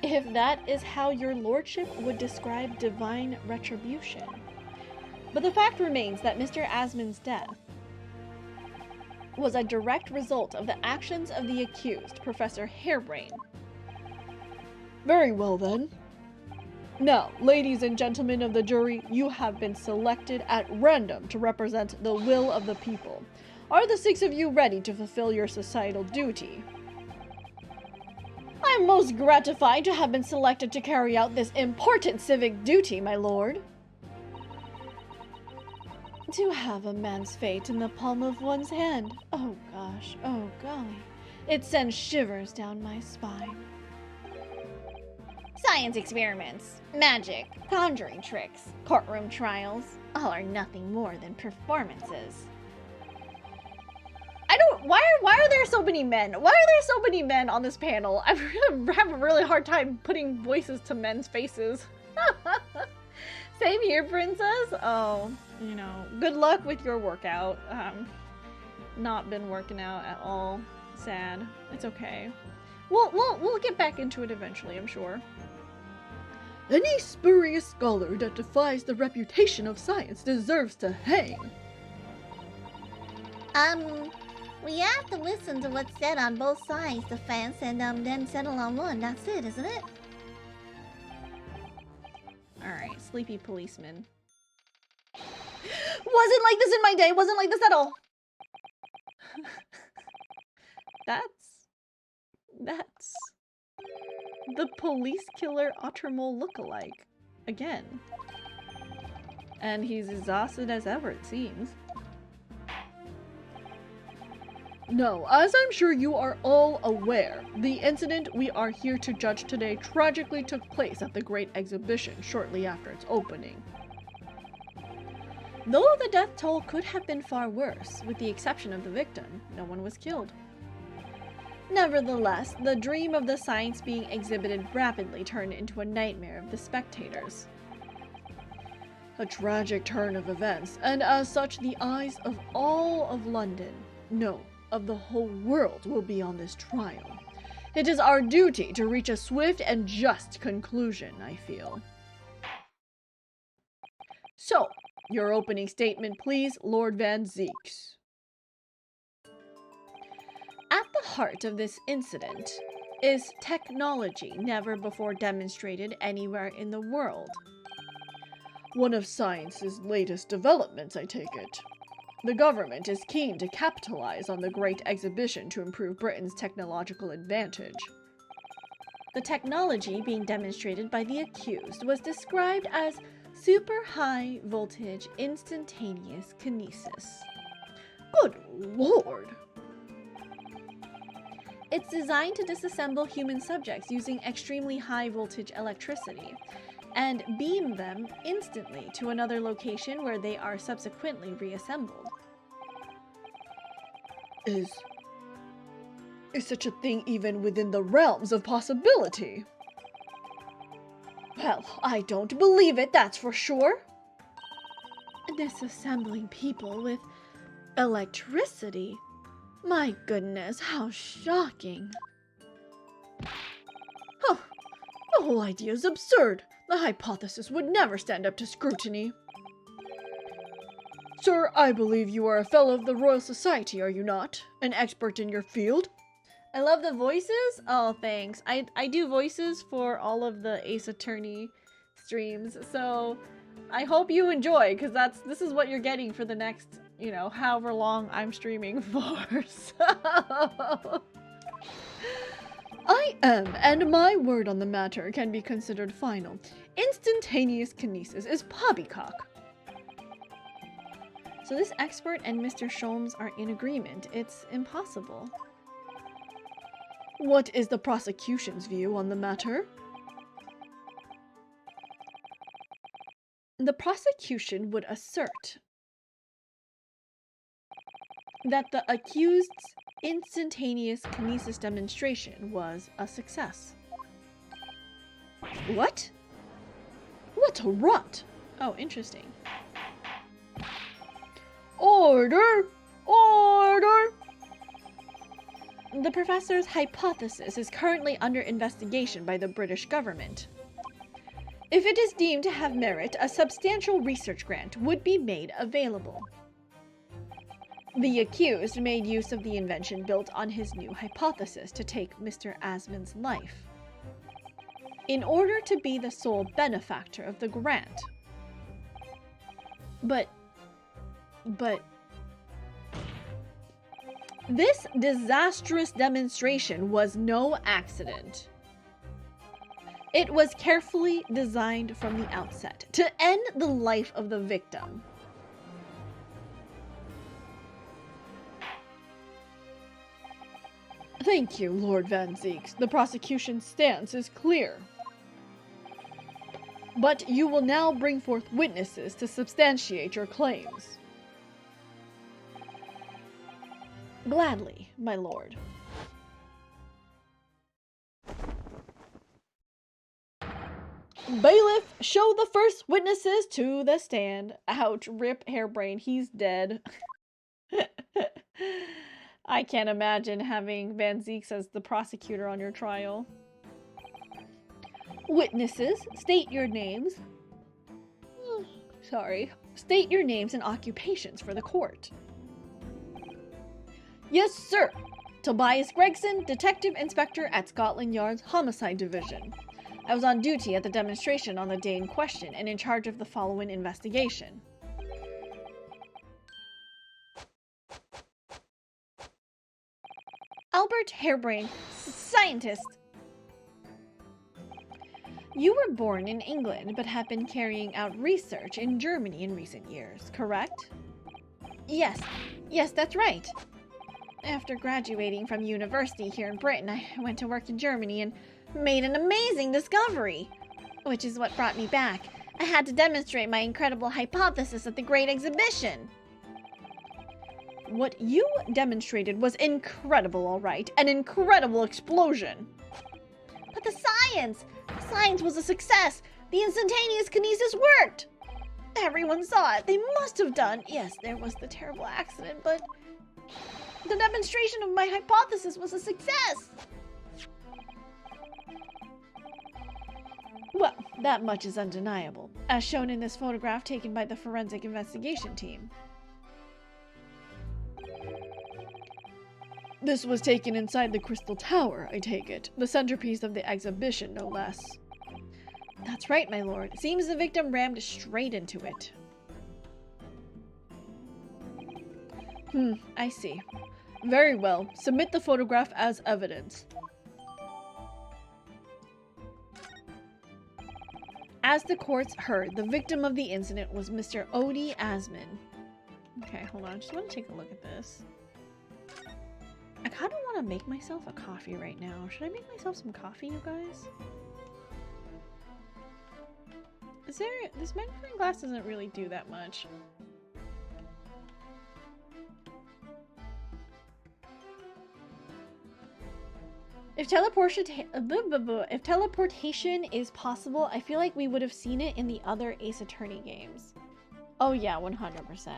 If that is how your lordship would describe divine retribution. But the fact remains that Mr. Asmon's death was a direct result of the actions of the accused, Professor Harebrain. Very well then. Now, ladies and gentlemen of the jury, you have been selected at random to represent the will of the people. Are the 6 of you ready to fulfill your societal duty? I am most gratified to have been selected to carry out this important civic duty, my lord. To have a man's fate in the palm of one's hand. Oh gosh, oh golly. It sends shivers down my spine. Science experiments, magic, conjuring tricks, courtroom trials, all are nothing more than performances. Why are there so many men? Why are there so many men on this panel? I have a really hard time putting voices to men's faces. Same here, princess. Oh, you know, good luck with your workout. Not been working out at all. Sad. It's okay. We'll get back into it eventually, I'm sure. Any spurious scholar that defies the reputation of science deserves to hang. We have to listen to what's said on both sides, defense, and then settle on one. That's it, isn't it? Alright, sleepy policeman. Wasn't like this in my day, wasn't like this at all. That's the police killer Ottermole lookalike. Again. And he's exhausted as ever, it seems. No, as I'm sure you are all aware, the incident we are here to judge today tragically took place at the Great Exhibition shortly after its opening. Though the death toll could have been far worse, with the exception of the victim, no one was killed. Nevertheless, the dream of the science being exhibited rapidly turned into a nightmare of the spectators. A tragic turn of events, and as such the eyes of all of London, no, of the whole world, will be on this trial. It is our duty to reach a swift and just conclusion, I feel. So, your opening statement, please, Lord Van Zeeks. At the heart of this incident is technology never before demonstrated anywhere in the world. One of science's latest developments, I take it. The government is keen to capitalize on the Great Exhibition to improve Britain's technological advantage. The technology being demonstrated by the accused was described as super high voltage instantaneous kinesis. Good lord! It's designed to disassemble human subjects using extremely high voltage electricity and beam them instantly to another location where they are subsequently reassembled. Is such a thing even within the realms of possibility? Well, I don't believe it, that's for sure. Disassembling people with electricity? My goodness, how shocking. Huh, the whole idea is absurd. The hypothesis would never stand up to scrutiny. Sir, I believe you are a fellow of the Royal Society, are you not? An expert in your field? I love the voices. Oh, thanks. I do voices for all of the Ace Attorney streams, so I hope you enjoy, because this is what you're getting for the next, you know, however long I'm streaming for. So I am, and my word on the matter can be considered final. Instantaneous kinesis is poppycock. So this expert and Mr. Sholmes are in agreement. It's impossible. What is the prosecution's view on the matter? The prosecution would assert that the accused's instantaneous kinesis demonstration was a success. What? What a rot! Oh, interesting. Order! Order! The professor's hypothesis is currently under investigation by the British government. If it is deemed to have merit, a substantial research grant would be made available. The accused made use of the invention built on his new hypothesis to take Mr. Asman's life, in order to be the sole benefactor of the grant. But this disastrous demonstration was no accident. It was carefully designed from the outset to end the life of the victim. Thank you, Lord Van Zieks. The prosecution's stance is clear. But you will now bring forth witnesses to substantiate your claims. Gladly, my lord. Bailiff, show the first witnesses to the stand. Ouch, rip Hairbrain, he's dead. I can't imagine having Van Zieks as the prosecutor on your trial. Witnesses, state your names. Sorry. State your names and occupations for the court. Yes, sir. Tobias Gregson, Detective Inspector at Scotland Yard's Homicide Division. I was on duty at the demonstration on the day in question and in charge of the following investigation. Albert Hairbrain, scientist. You were born in England, but have been carrying out research in Germany in recent years, correct? Yes, that's right. After graduating from university here in Britain, I went to work in Germany and made an amazing discovery, which is what brought me back. I had to demonstrate my incredible hypothesis at the Great Exhibition. What you demonstrated was incredible, all right. An incredible explosion. But the science! The science was a success! The instantaneous kinesis worked! Everyone saw it. They must have done. Yes, there was the terrible accident, but the demonstration of my hypothesis was a success! Well, that much is undeniable, as shown in this photograph taken by the forensic investigation team. This was taken inside the Crystal Tower, I take it. The centerpiece of the exhibition, no less. That's right, my lord. It seems the victim rammed straight into it. I see. Very well. Submit the photograph as evidence. As the courts heard, the victim of the incident was Mr. Odie Asman. Okay, hold on. I just want to take a look at this. I kind of want to make myself a coffee right now. Should I make myself some coffee, you guys? This magnifying glass doesn't really do that much. If teleportation is possible, I feel like we would have seen it in the other Ace Attorney games. Oh yeah, 100%.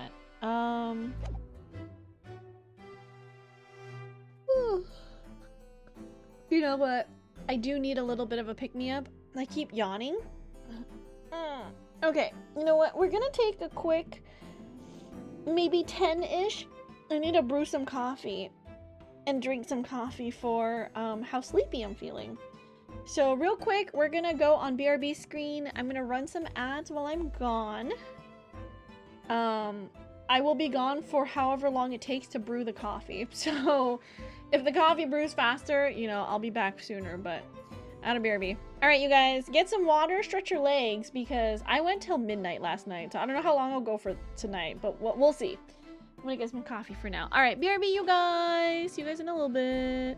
You know what? I do need a little bit of a pick-me-up. I keep yawning. Okay, you know what? We're gonna take a quick, maybe 10-ish. I need to brew some coffee and drink some coffee for how sleepy I'm feeling. So real quick, we're gonna go on BRB's screen. I'm gonna run some ads while I'm gone. I will be gone for however long it takes to brew the coffee. So if the coffee brews faster, you know, I'll be back sooner, but out of BRB. All right, you guys, get some water, stretch your legs, because I went till midnight last night. So I don't know how long I'll go for tonight, but we'll see. I'm gonna get some coffee for now. All right, BRB, you guys. See you guys in a little bit.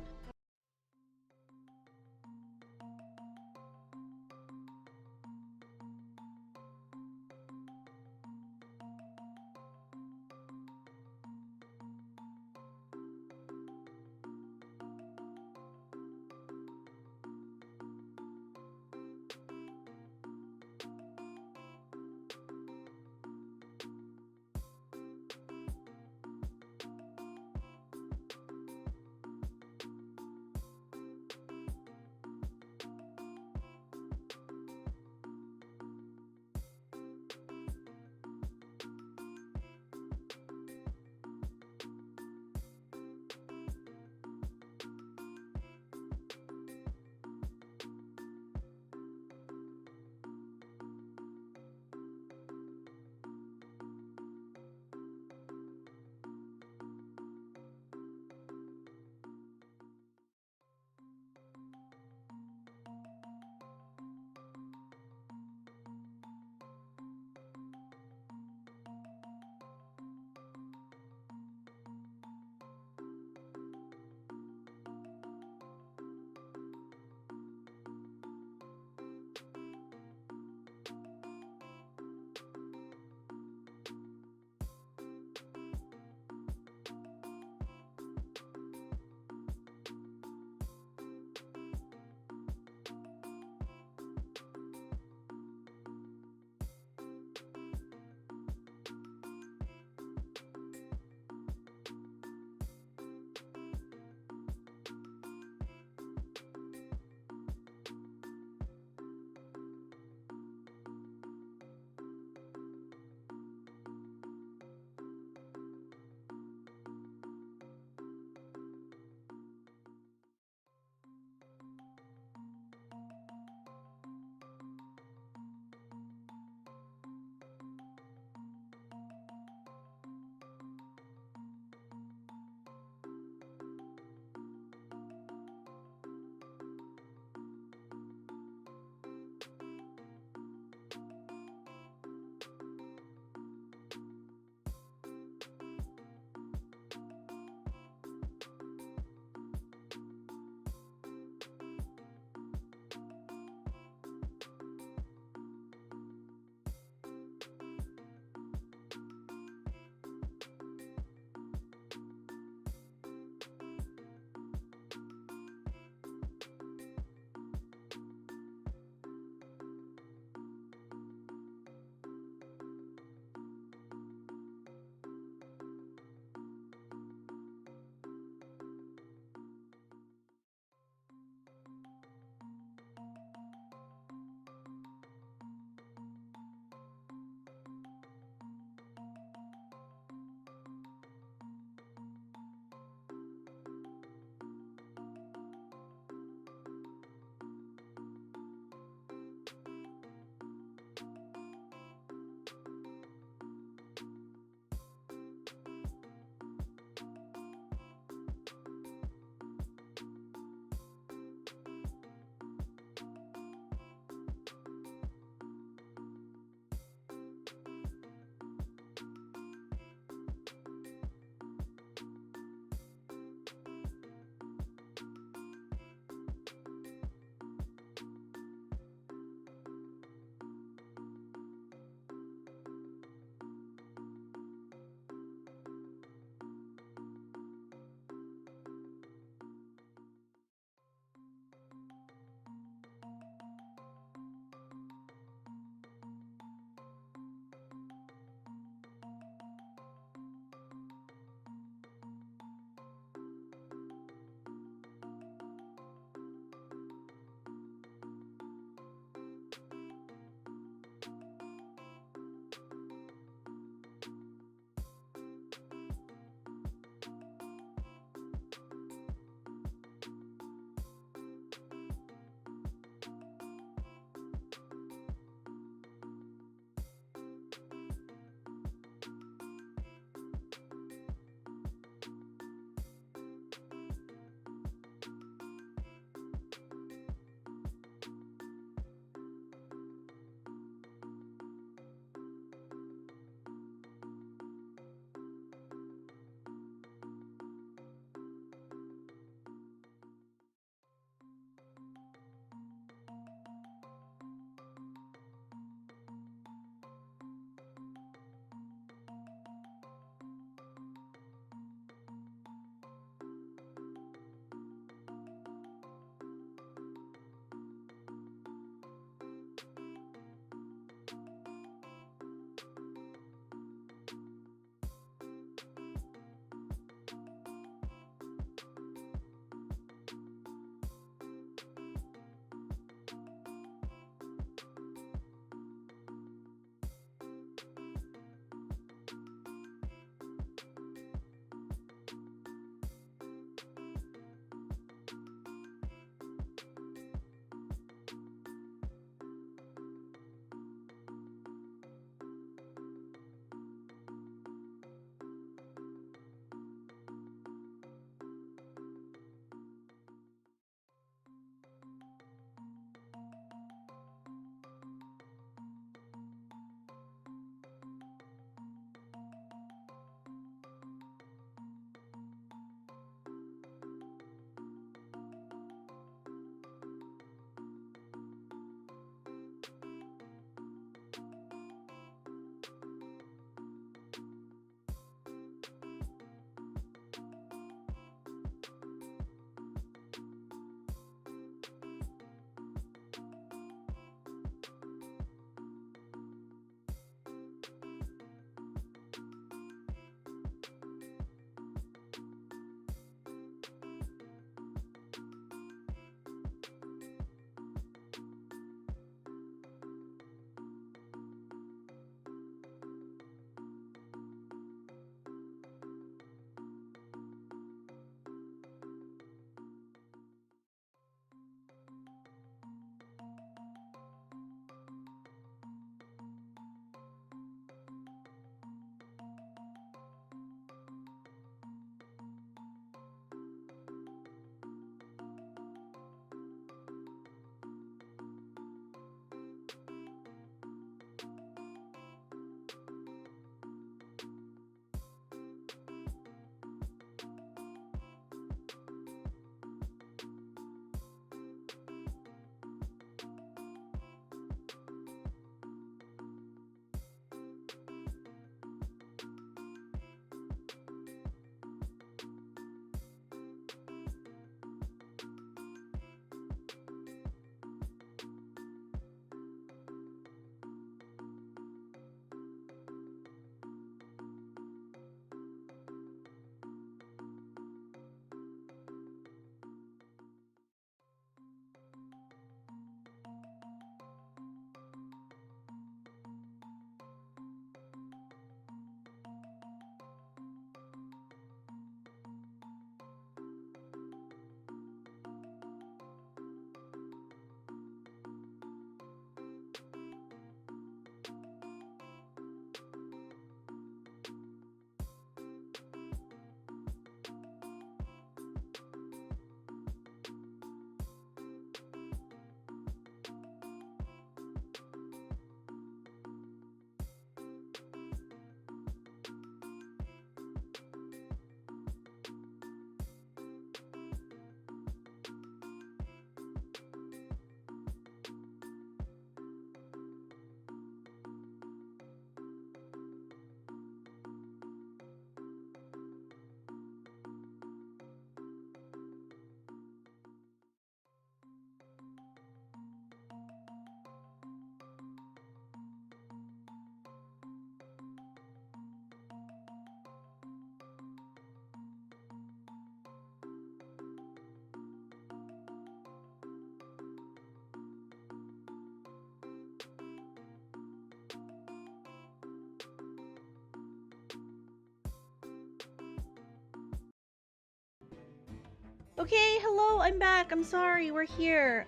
Okay, hello, I'm back. I'm sorry, we're here.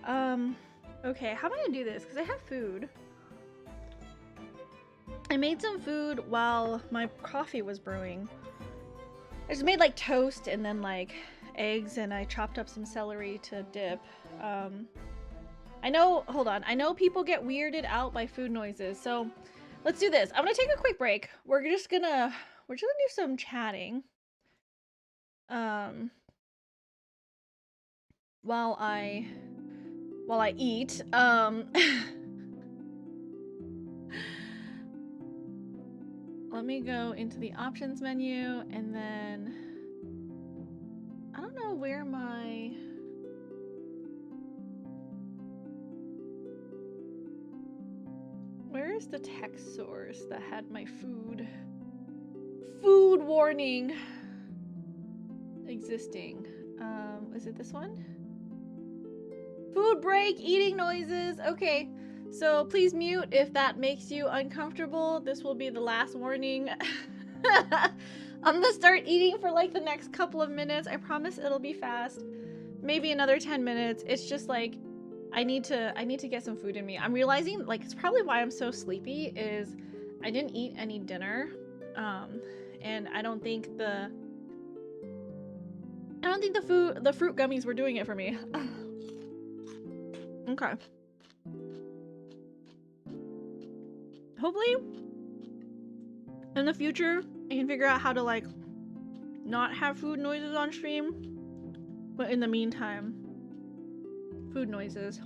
Okay, how am I gonna do this? Because I have food. I made some food while my coffee was brewing. I just made like toast and then like eggs, and I chopped up some celery to dip. I know, hold on. I know people get weirded out by food noises, so let's do this. I'm gonna take a quick break. We're just gonna do some chatting. While I eat. Let me go into the options menu, and then I don't know where where is the text source that had my food warning existing. Is it this one? Food break, eating noises. Okay, so please mute if that makes you uncomfortable. This will be the last warning. I'm gonna start eating for like the next couple of minutes. I promise it'll be fast. Maybe another 10 minutes. It's just like I need to get some food in me. I'm realizing like it's probably why I'm so sleepy is I didn't eat any dinner. And I don't think the fruit gummies were doing it for me. Okay. Hopefully in the future I can figure out how to like not have food noises on stream. But in the meantime, food noises.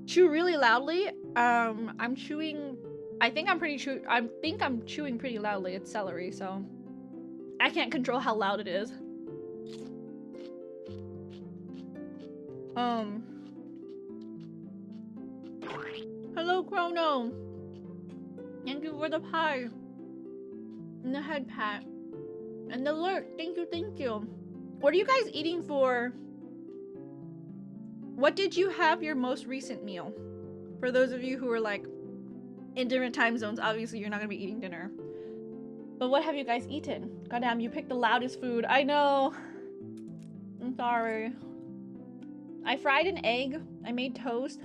Chew really loudly. I'm chewing. I think I'm chewing pretty loudly. It's celery, so I can't control how loud it is. Hello, Chrono. Thank you for the pie and the head pat and the alert. Thank you. What are you guys eating for? What did you have your most recent meal? For those of you who are like in different time zones, obviously you're not gonna be eating dinner. But what have you guys eaten? Goddamn, you picked the loudest food. I know. I'm sorry. I fried an egg. I made toast.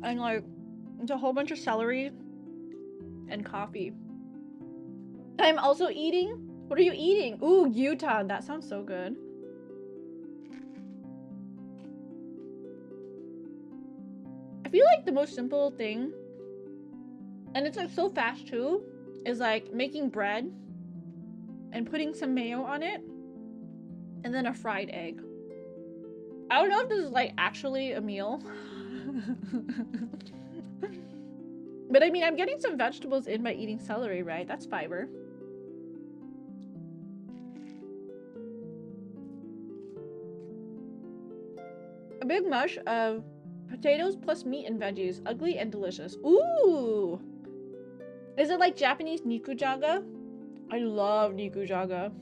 And like, it's a whole bunch of celery and coffee. I'm also eating. What are you eating? Ooh, Utah. That sounds so good. I feel like the most simple thing, and it's like so fast too, is like making bread and putting some mayo on it and then a fried egg. I don't know if this is like actually a meal. But I mean, I'm getting some vegetables in by eating celery, right? That's fiber. A big mush of potatoes plus meat and veggies. Ugly and delicious. Ooh! Is it like Japanese nikujaga? I love nikujaga.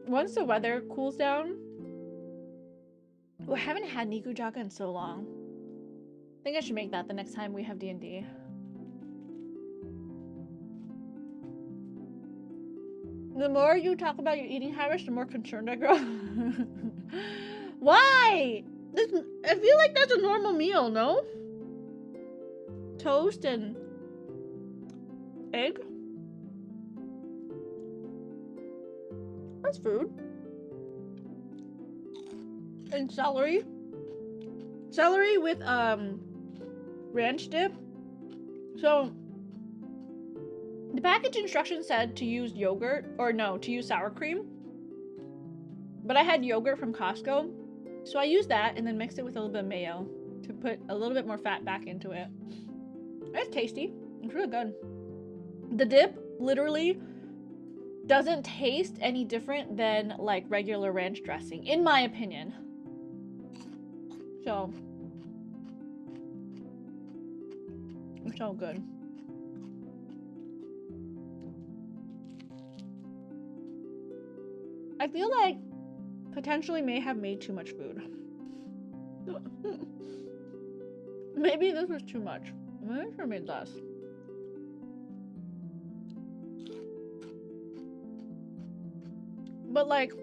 Once the weather cools down... Oh, I haven't had nikujaga in so long. I think I should make that the next time we have D&D. The more you talk about your eating habits, the more concerned I grow. Why? I feel like that's a normal meal, no? Toast and egg? That's food. And celery. Celery with ranch dip. So the package instruction said to use yogurt, or no, to use sour cream. But I had yogurt from Costco, so I used that and then mixed it with a little bit of mayo to put a little bit more fat back into it. It's tasty. It's really good. The dip literally doesn't taste any different than like regular ranch dressing, in my opinion. So it's so good. I feel like potentially may have made too much food. Maybe this was too much. Maybe I should have made less. But like,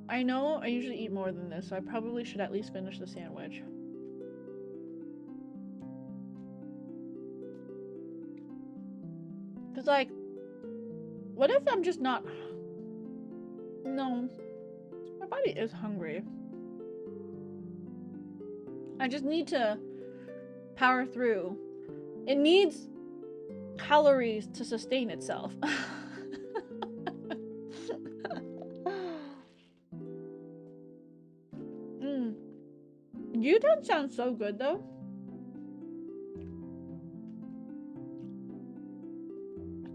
I know I usually eat more than this, so I probably should at least finish the sandwich. Cause like, what if I'm just not... No, my body is hungry. I just need to power through. It needs calories to sustain itself. Gyudon sounds so good though.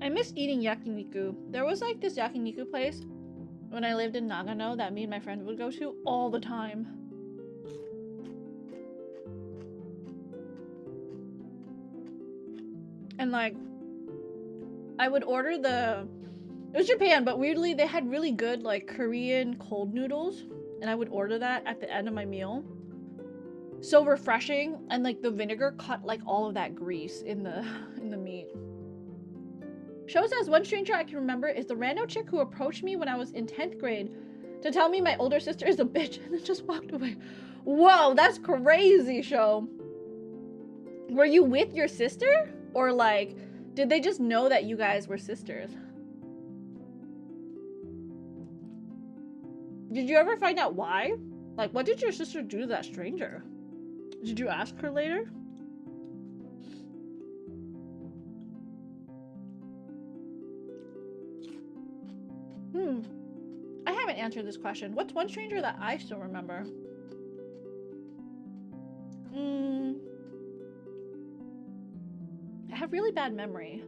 I miss eating yakiniku. There was like this yakiniku place when I lived in Nagano that me and my friend would go to all the time. And like, I would order the... It was Japan, but weirdly they had really good like Korean cold noodles. And I would order that at the end of my meal. So refreshing, and like the vinegar cut like all of that grease in the meat. Show says one stranger I can remember is the rando chick who approached me when I was in 10th grade to tell me my older sister is a bitch and then just walked away. Whoa, that's crazy, Show. Were you with your sister? Or like, did they just know that you guys were sisters? Did you ever find out why? Like, what did your sister do to that stranger? Did you ask her later? I haven't answered this question. What's one stranger that I still remember? I have really bad memory.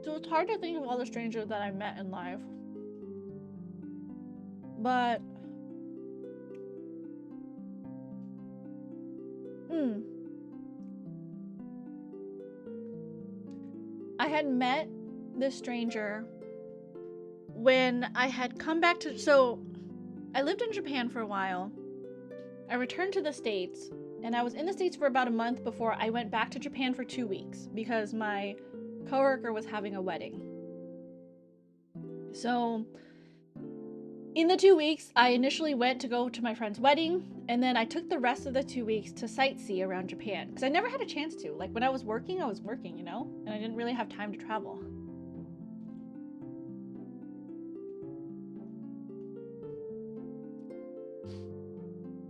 So it's hard to think of all the strangers that I met in life. But... I had met this stranger when I had come back to... So, I lived in Japan for a while. I returned to the States, and I was in the States for about a month before I went back to Japan for 2 weeks because my coworker was having a wedding. So, in the 2 weeks, I initially went to go to my friend's wedding, and then I took the rest of the 2 weeks to sightsee around Japan because I never had a chance to. Like, when I was working, you know? And I didn't really have time to travel.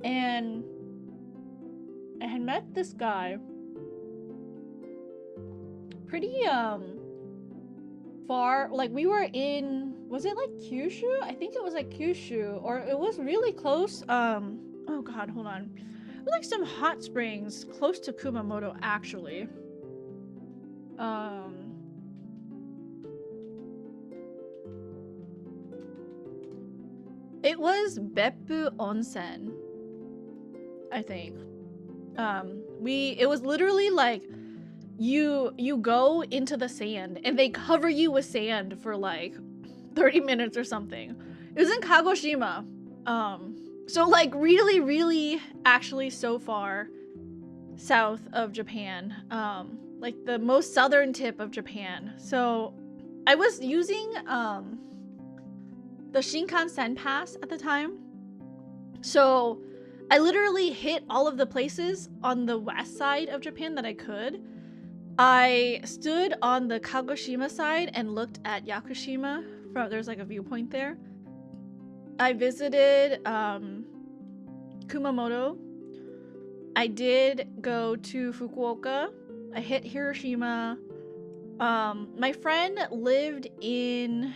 And I had met this guy pretty far. Like, we were in, was it like Kyushu? I think it was like Kyushu, or it was really close. Oh god, hold on. It was like some hot springs close to Kumamoto, actually. It was Beppu Onsen, I think. It was literally like you go into the sand and they cover you with sand for like 30 minutes or something. It was in Kagoshima. So like really actually so far south of Japan. Like the most southern tip of Japan. So I was using the Shinkansen pass at the time. So I literally hit all of the places on the west side of Japan that I could. I stood on the Kagoshima side and looked at Yakushima. There's like a viewpoint there. I visited Kumamoto. I did go to Fukuoka. I hit Hiroshima. My friend lived in...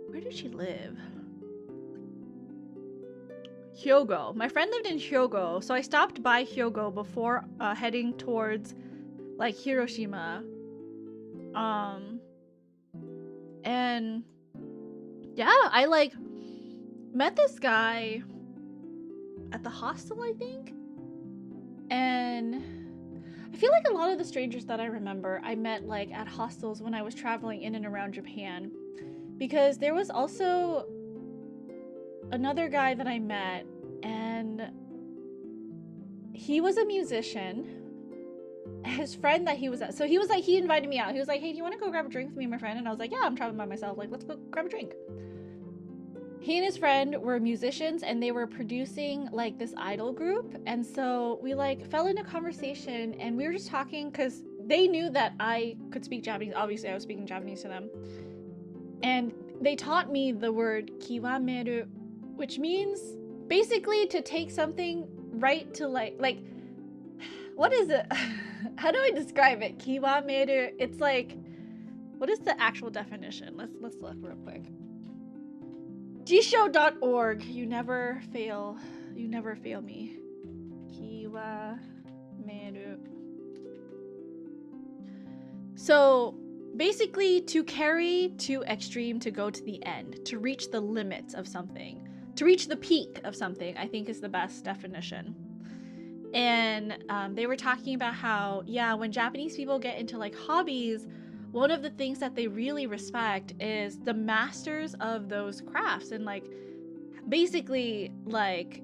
Where did she live? Hyogo. My friend lived in Hyogo, so I stopped by Hyogo before heading towards like Hiroshima. And yeah, I like met this guy at the hostel, I think. And I feel like a lot of the strangers that I remember I met like at hostels when I was traveling in and around Japan, because there was also another guy that I met, and he was a musician, his friend that he was at, so he was like, he invited me out. He was like, hey, do you want to go grab a drink with me and my friend? And I was like, yeah, I'm traveling by myself. Like, let's go grab a drink. He and his friend were musicians and they were producing like this idol group. And so we like fell into conversation and we were just talking because they knew that I could speak Japanese. Obviously, I was speaking Japanese to them. And they taught me the word kiwameru, which means basically to take something right to like, what is it? How do I describe it? Kiwameru, it's like, what is the actual definition? Let's look real quick. Jisho.org. You never fail me. Kiwameru. So basically to carry to extreme, to go to the end, to reach the limits of something, to reach the peak of something, I think is the best definition. And they were talking about how, yeah, when Japanese people get into like hobbies, one of the things that they really respect is the masters of those crafts and like basically like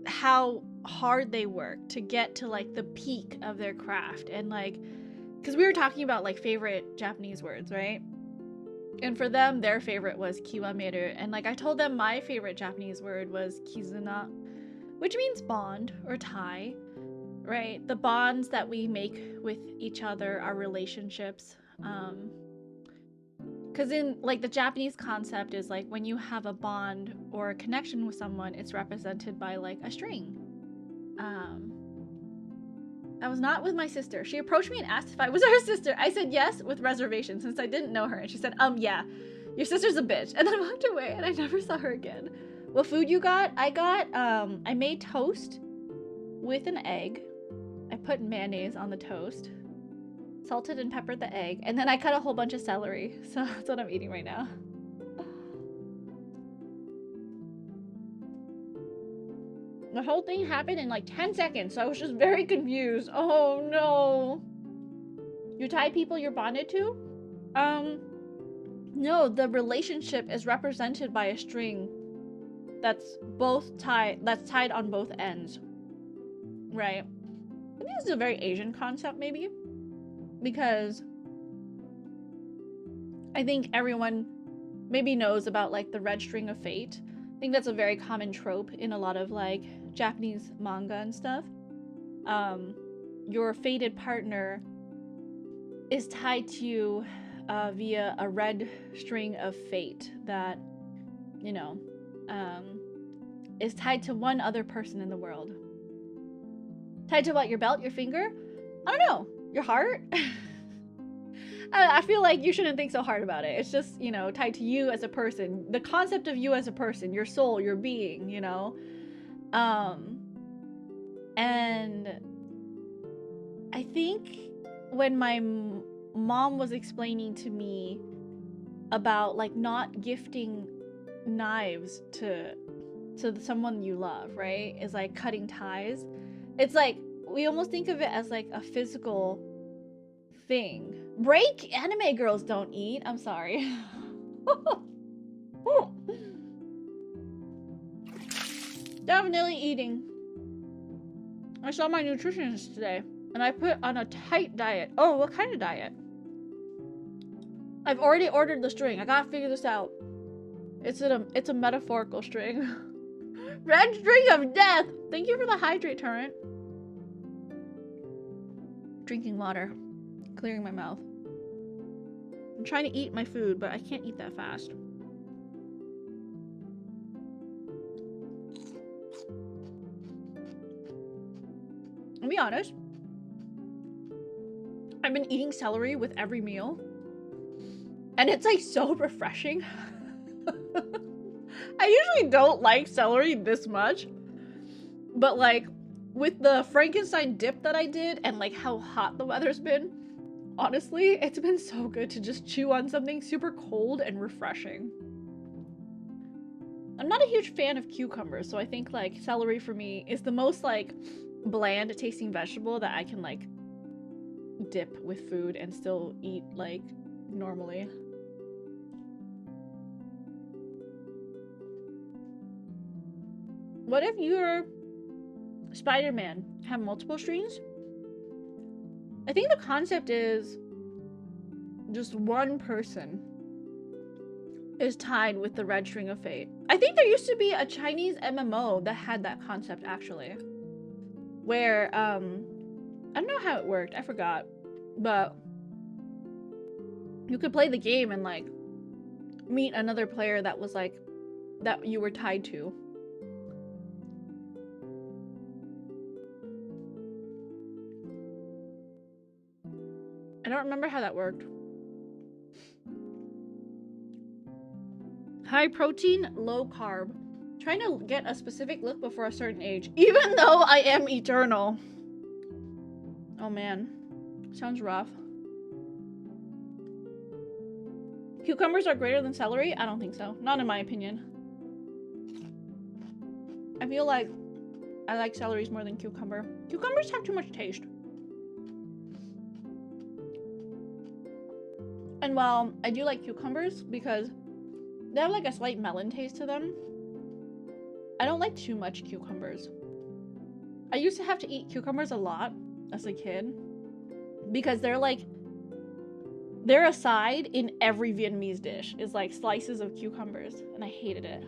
how hard they work to get to like the peak of their craft. And like, because we were talking about like favorite Japanese words, right? And for them, their favorite was kiwameru. And like I told them my favorite Japanese word was kizuna, which means bond or tie, right? The bonds that we make with each other, our relationships. Because in like the Japanese concept is like when you have a bond or a connection with someone, it's represented by like a string. I was not with my sister. She approached me and asked if I was her sister. I said yes with reservation since I didn't know her. And she said, yeah, your sister's a bitch. And then I walked away and I never saw her again. What food you got? I made toast with an egg. I put mayonnaise on the toast, salted and peppered the egg, and then I cut a whole bunch of celery. So that's what I'm eating right now. The whole thing happened in like 10 seconds, so I was just very confused. Oh no. You tie people you're bonded to? No, the relationship is represented by a string that's tied on both ends. Right. I think this is a very Asian concept maybe. Because I think everyone maybe knows about like the red string of fate. I think that's a very common trope in a lot of like Japanese manga and stuff. Your fated partner is tied to you via a red string of fate that, you know, is tied to one other person in the world. Tied to what? Your belt? Your finger? I don't know. Your heart? I feel like you shouldn't think so hard about it. It's just, you know, tied to you as a person. The concept of you as a person, your soul, your being, you know? And I think when my mom was explaining to me about like not gifting knives to someone you love, right? Is like cutting ties. It's like we almost think of it as like a physical thing. Break? Anime girls don't eat. I'm sorry. Definitely eating. I saw my nutritionist today and I put on a tight diet. Oh, what kind of diet? I've already ordered the string. I gotta figure this out. It's a metaphorical string. Red string of death. Thank you for the hydrate, Torrent. Drinking water. Clearing my mouth. I'm trying to eat my food, but I can't eat that fast. I'll be honest. I've been eating celery with every meal. And it's like so refreshing. I usually don't like celery this much. But like with the Frankenstein dip that I did and like how hot the weather's been, honestly, it's been so good to just chew on something super cold and refreshing. I'm not a huge fan of cucumbers, so I think like celery for me is the most like bland tasting vegetable that I can like dip with food and still eat like normally. What if you're Spider-Man have multiple strings? I think the concept is just one person is tied with the red string of fate. I think there used to be a Chinese MMO that had that concept actually. Where, I don't know how it worked, I forgot. But you could play the game and like meet another player that was like, that you were tied to. I don't remember how that worked. High protein, low carb. Trying to get a specific look before a certain age, even though I am eternal. Oh man, sounds rough. Cucumbers are greater than celery? I don't think so. Not in my opinion. I feel like I like celeries more than cucumber. Cucumbers have too much taste. And while I do like cucumbers because they have like a slight melon taste to them, I don't like too much cucumbers. I used to have to eat cucumbers a lot as a kid because they're a side in every Vietnamese dish. It's like slices of cucumbers and I hated it.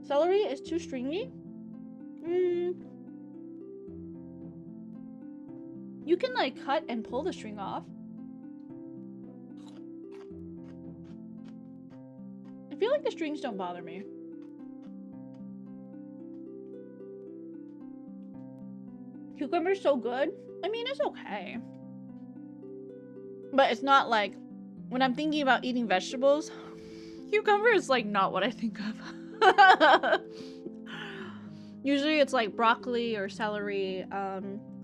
Celery is too stringy. You can like cut and pull the string off. I feel like the strings don't bother me. Cucumber's so good. I mean, it's okay. But it's not like, when I'm thinking about eating vegetables, cucumber is like not what I think of. Usually it's like broccoli or celery.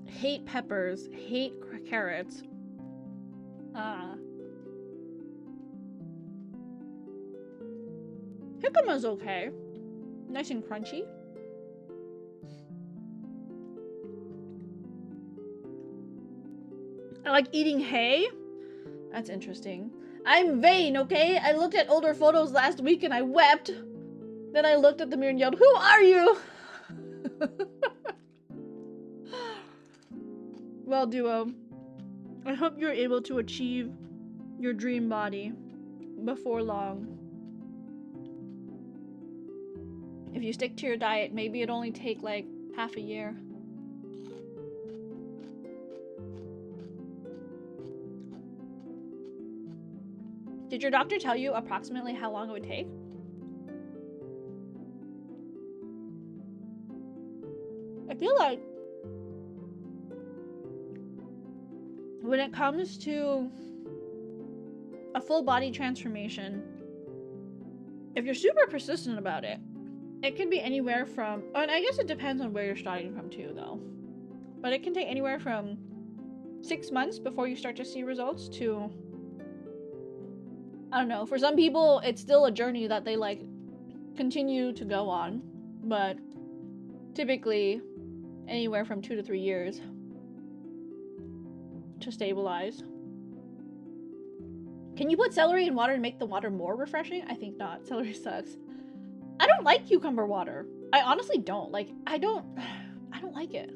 Hate peppers, hate carrots. Jicama's okay. Nice and crunchy. I like eating hay. That's interesting. I'm vain, okay? I looked at older photos last week and I wept. Then I looked at the mirror and yelled, "Who are you?" Well, Duo, I hope you're able to achieve your dream body before long. If you stick to your diet, maybe it'll only take like half a year. Did your doctor tell you approximately how long it would take? I feel like when it comes to a full body transformation, if you're super persistent about it, it can be anywhere from, and I guess it depends on where you're starting from too though, but it can take anywhere from 6 months before you start to see results to, I don't know, for some people it's still a journey that they like continue to go on, but typically anywhere from 2 to 3 years to stabilize. Can you put celery in water and make the water more refreshing? I think not. Celery sucks. I don't like cucumber water. I honestly don't. Like, I don't like it.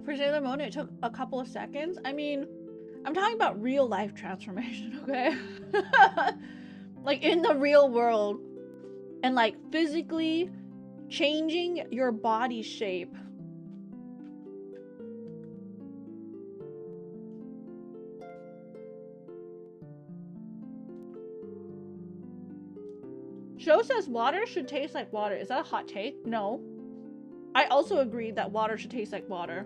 For Sailor Moon, it took a couple of seconds. I mean, I'm talking about real life transformation, okay? Like in the real world. And like physically changing your body shape. Joe says water should taste like water. Is that a hot take? No. I also agree that water should taste like water.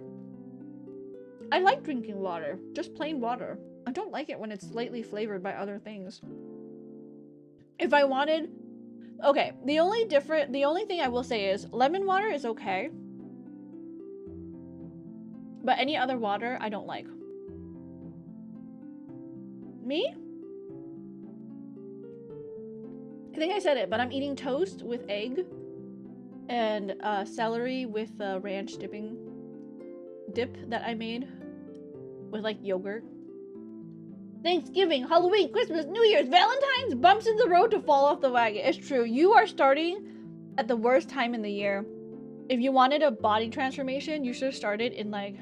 I like drinking water. Just plain water. I don't like it when it's slightly flavored by other things. If I wanted... Okay, the only thing I will say is lemon water is okay. But any other water, I don't like. Me? I think I said it, but I'm eating toast with egg and celery with ranch dip that I made with like yogurt. Thanksgiving, Halloween, Christmas, New Year's, Valentine's, bumps in the road to fall off the wagon. It's true. You are starting at the worst time in the year. If you wanted a body transformation, you should have started in like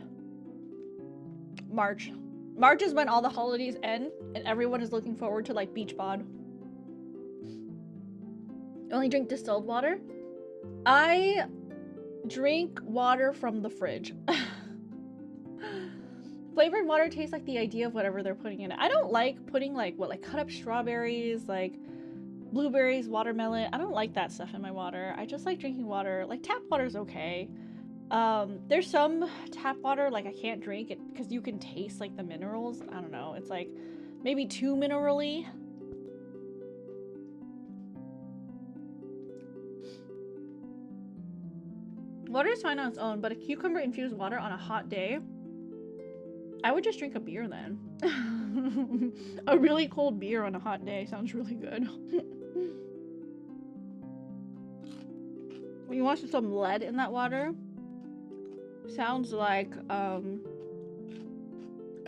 March. March is when all the holidays end and everyone is looking forward to like beach bod. Only drink distilled water? I drink water from the fridge. Flavored water tastes like the idea of whatever they're putting in it. I don't like putting like cut up strawberries, like blueberries, watermelon. I don't like that stuff in my water. I just like drinking water. Like tap water is okay. There's some tap water like I can't drink it because you can taste like the minerals. I don't know. It's like maybe too minerally. Water is fine on its own, but a cucumber infused water on a hot day, I would just drink a beer then. A really cold beer on a hot day sounds really good. When you want some lead in that water, sounds like a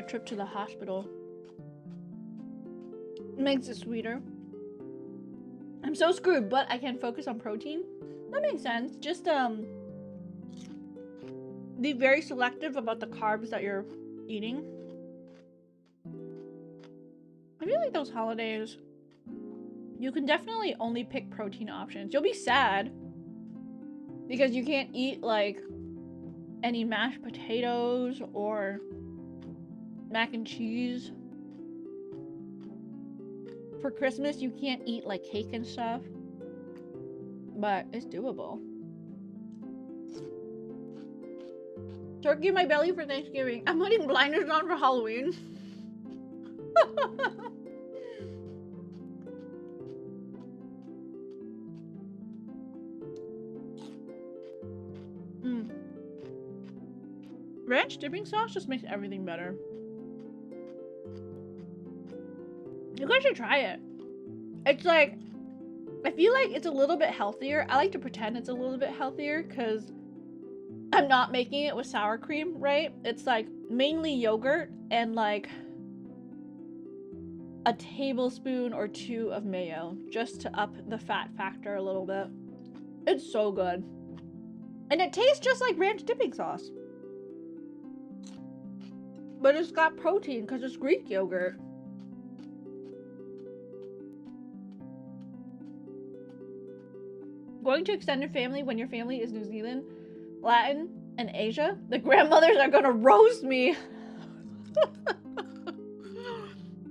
trip to the hospital. Makes it sweeter. I'm so screwed, but I can focus on protein. That makes sense. Just be very selective about the carbs that you're eating. I feel like those holidays, you can definitely only pick protein options. You'll be sad because you can't eat like any mashed potatoes or mac and cheese. For Christmas, you can't eat like cake and stuff, but it's doable. Turkey in my belly for Thanksgiving. I'm putting blinders on for Halloween. Ranch dipping sauce just makes everything better. You guys should try it. It's like, I feel like it's a little bit healthier. I like to pretend it's a little bit healthier because I'm not making it with sour cream, right? It's like mainly yogurt and like a tablespoon or 2 of mayo just to up the fat factor a little bit. It's so good. And it tastes just like ranch dipping sauce. But it's got protein because it's Greek yogurt. Going to extended family when your family is New Zealand, Latin, and Asia, the grandmothers are gonna roast me.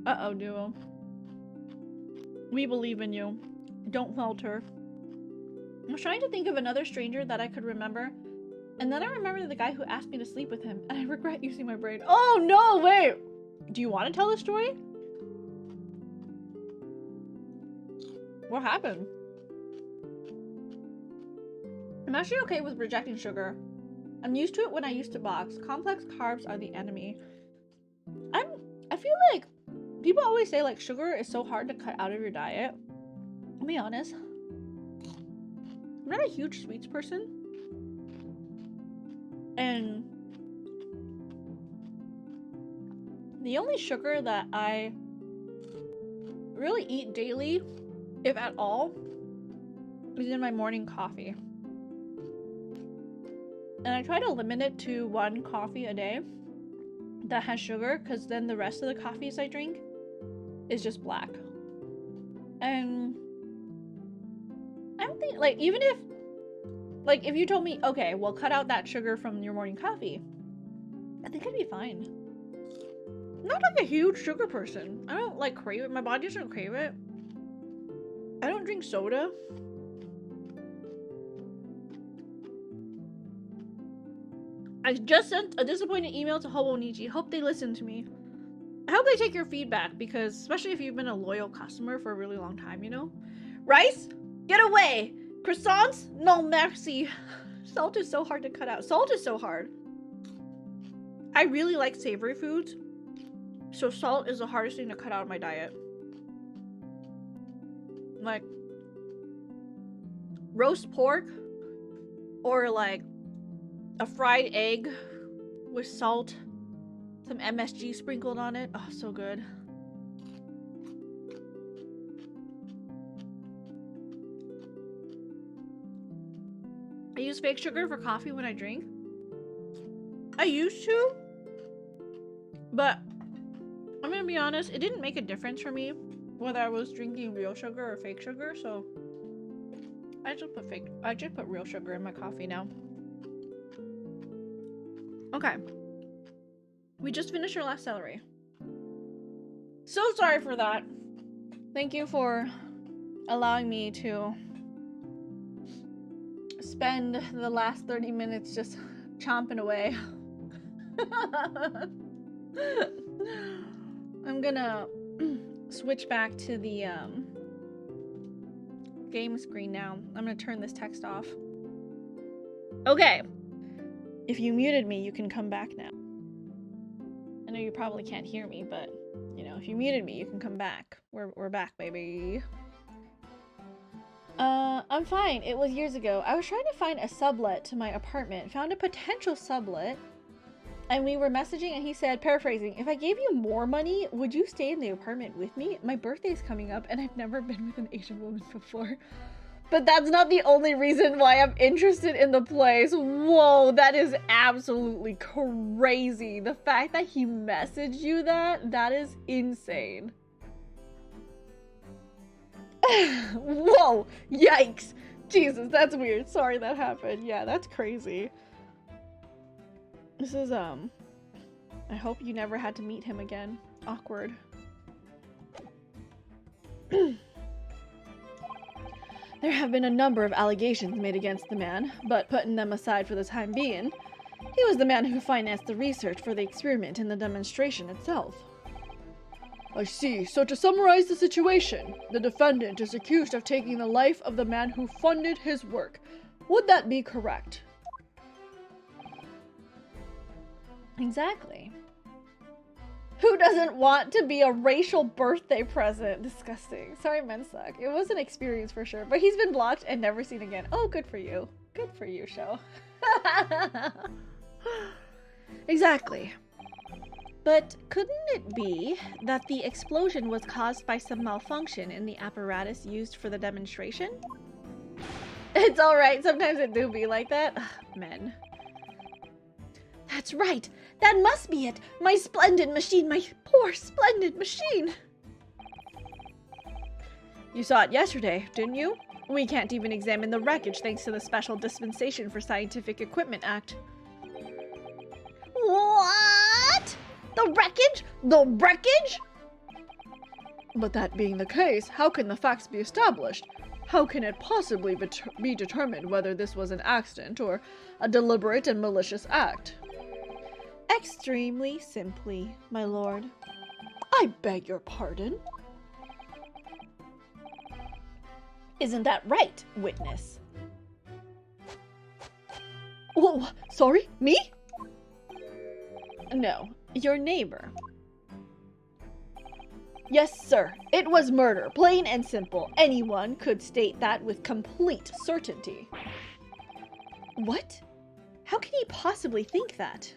Uh-oh, duo. We believe in you. Don't falter. I was trying to think of another stranger that I could remember, and then I remembered the guy who asked me to sleep with him, and I regret using my brain. Oh no, wait! Do you want to tell the story? What happened? I'm actually okay with rejecting sugar. I'm used to it when I used to box. Complex carbs are the enemy. I feel like people always say like sugar is so hard to cut out of your diet. I'll be honest. I'm not a huge sweets person. And the only sugar that I really eat daily, if at all, is in my morning coffee. And I try to limit it to 1 coffee a day that has sugar, because then the rest of the coffees I drink is just black. And I don't think, like, even if, like, if you told me, okay, well, cut out that sugar from your morning coffee, I think I'd be fine. I'm not like a huge sugar person. I don't like crave it. My body doesn't crave it. I don't drink soda. I just sent a disappointed email to Hobonichi. Hope they listen to me. I hope they take your feedback, because especially if you've been a loyal customer for a really long time, you know? Rice? Get away! Croissants? No merci. Salt is so hard to cut out. Salt is so hard. I really like savory foods, so salt is the hardest thing to cut out of my diet. Like roast pork or like a fried egg with salt, some MSG sprinkled on it. Oh, so good. I use fake sugar for coffee when I drink. I used to, but I'm gonna be honest, it didn't make a difference for me whether I was drinking real sugar or fake sugar, so I just put real sugar in my coffee now. Okay. We just finished our last celery. So sorry for that. Thank you for allowing me to spend the last 30 minutes just chomping away. I'm gonna switch back to the game screen now. I'm gonna turn this text off. Okay. If you muted me, you can come back now. I know you probably can't hear me, but you know, if you muted me, you can come back. We're back, baby. I'm fine. It was years ago. I was trying to find a sublet to my apartment. Found a potential sublet. And we were messaging and he said, paraphrasing, if I gave you more money, would you stay in the apartment with me? My birthday's coming up and I've never been with an Asian woman before. But that's not the only reason why I'm interested in the place. Whoa, that is absolutely crazy. The fact that he messaged you that is insane. Whoa, yikes. Jesus, that's weird. Sorry that happened. Yeah, that's crazy. This is, I hope you never had to meet him again. Awkward. There have been a number of allegations made against the man, but putting them aside for the time being, he was the man who financed the research for the experiment and the demonstration itself. I see. So to summarize the situation, the defendant is accused of taking the life of the man who funded his work. Would that be correct? Exactly. Who doesn't want to be a racial birthday present? Disgusting. Sorry, men suck. It was an experience for sure, but he's been blocked and never seen again. Oh, good for you. Good for you, show. Exactly. But couldn't it be that the explosion was caused by some malfunction in the apparatus used for the demonstration? It's alright. Sometimes it do be like that. Ugh, men. That's right. That must be it. My splendid machine. My poor splendid machine. You saw it yesterday, didn't you? We can't even examine the wreckage thanks to the Special Dispensation for Scientific Equipment Act. What? The wreckage? The wreckage? But that being the case, how can the facts be established? How can it possibly be determined whether this was an accident or a deliberate and malicious act? Extremely simply, my lord. I beg your pardon? Isn't that right, witness? Whoa, sorry, me? No, your neighbor. Yes, sir. It was murder, plain and simple. Anyone could state that with complete certainty. What? How can he possibly think that?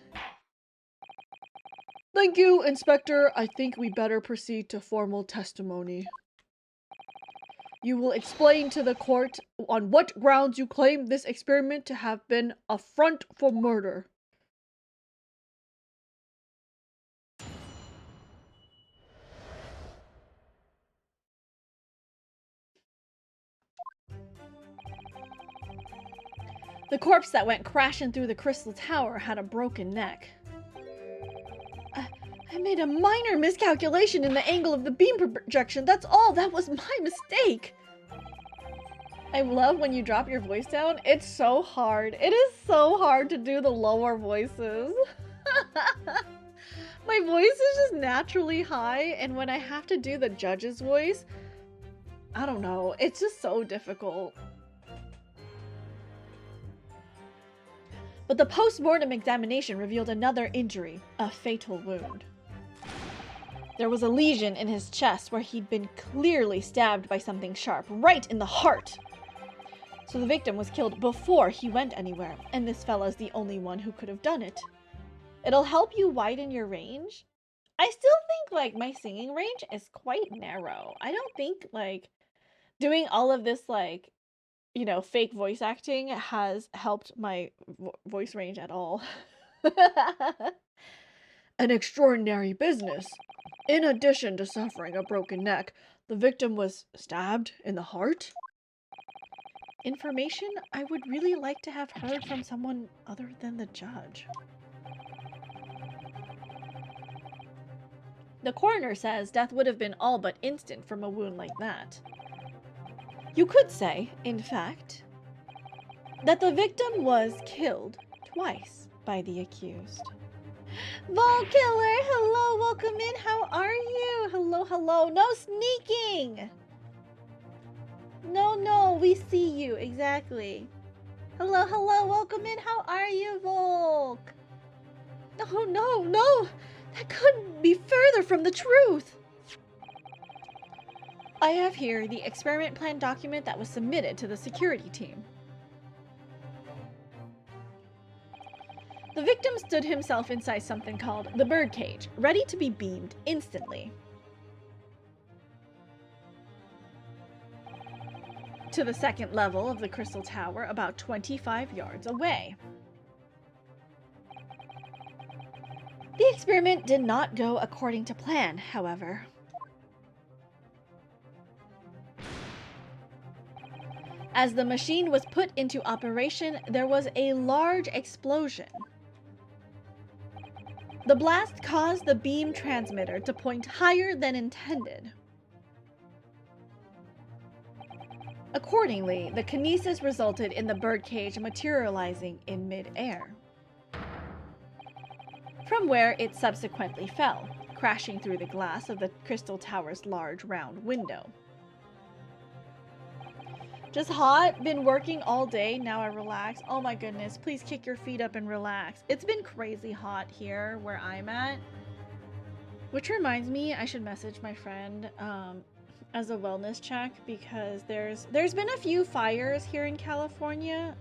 Thank you, Inspector. I think we better proceed to formal testimony. You will explain to the court on what grounds you claim this experiment to have been a front for murder. The corpse that went crashing through the crystal tower had a broken neck. I made a minor miscalculation in the angle of the beam projection. That's all. That was my mistake. I love when you drop your voice down. It's so hard. It is so hard to do the lower voices. My voice is just naturally high, and when I have to do the judge's voice, I don't know. It's just so difficult. But the post-mortem examination revealed another injury, a fatal wound. There was a lesion in his chest where he'd been clearly stabbed by something sharp, right in the heart. So the victim was killed before he went anywhere, and this fella's the only one who could have done it. It'll help you widen your range. I still think, like, my singing range is quite narrow. I don't think, like, doing all of this, like, you know, fake voice acting has helped my voice range at all. An extraordinary business. In addition to suffering a broken neck, the victim was stabbed in the heart. Information I would really like to have heard from someone other than the judge. The coroner says death would have been all but instant from a wound like that. You could say, in fact, that the victim was killed twice by the accused. Vol Killer, hello, welcome in. How are you? Hello, hello. No sneaking. No, we see you. Exactly. Hello, hello, welcome in. How are you, Volk? No. That couldn't be further from the truth. I have here the experiment plan document that was submitted to the security team. The victim stood himself inside something called the birdcage, ready to be beamed instantly to the second level of the crystal tower about 25 yards away. The experiment did not go according to plan, however. As the machine was put into operation, there was a large explosion. The blast caused the beam transmitter to point higher than intended. Accordingly, the kinesis resulted in the birdcage materializing in mid-air, from where it subsequently fell, crashing through the glass of the crystal tower's large round window. Just hot, been working all day, now I relax. Oh my goodness, please kick your feet up and relax. It's been crazy hot here where I'm at. Which reminds me, I should message my friend as a wellness check, because there's been a few fires here in California.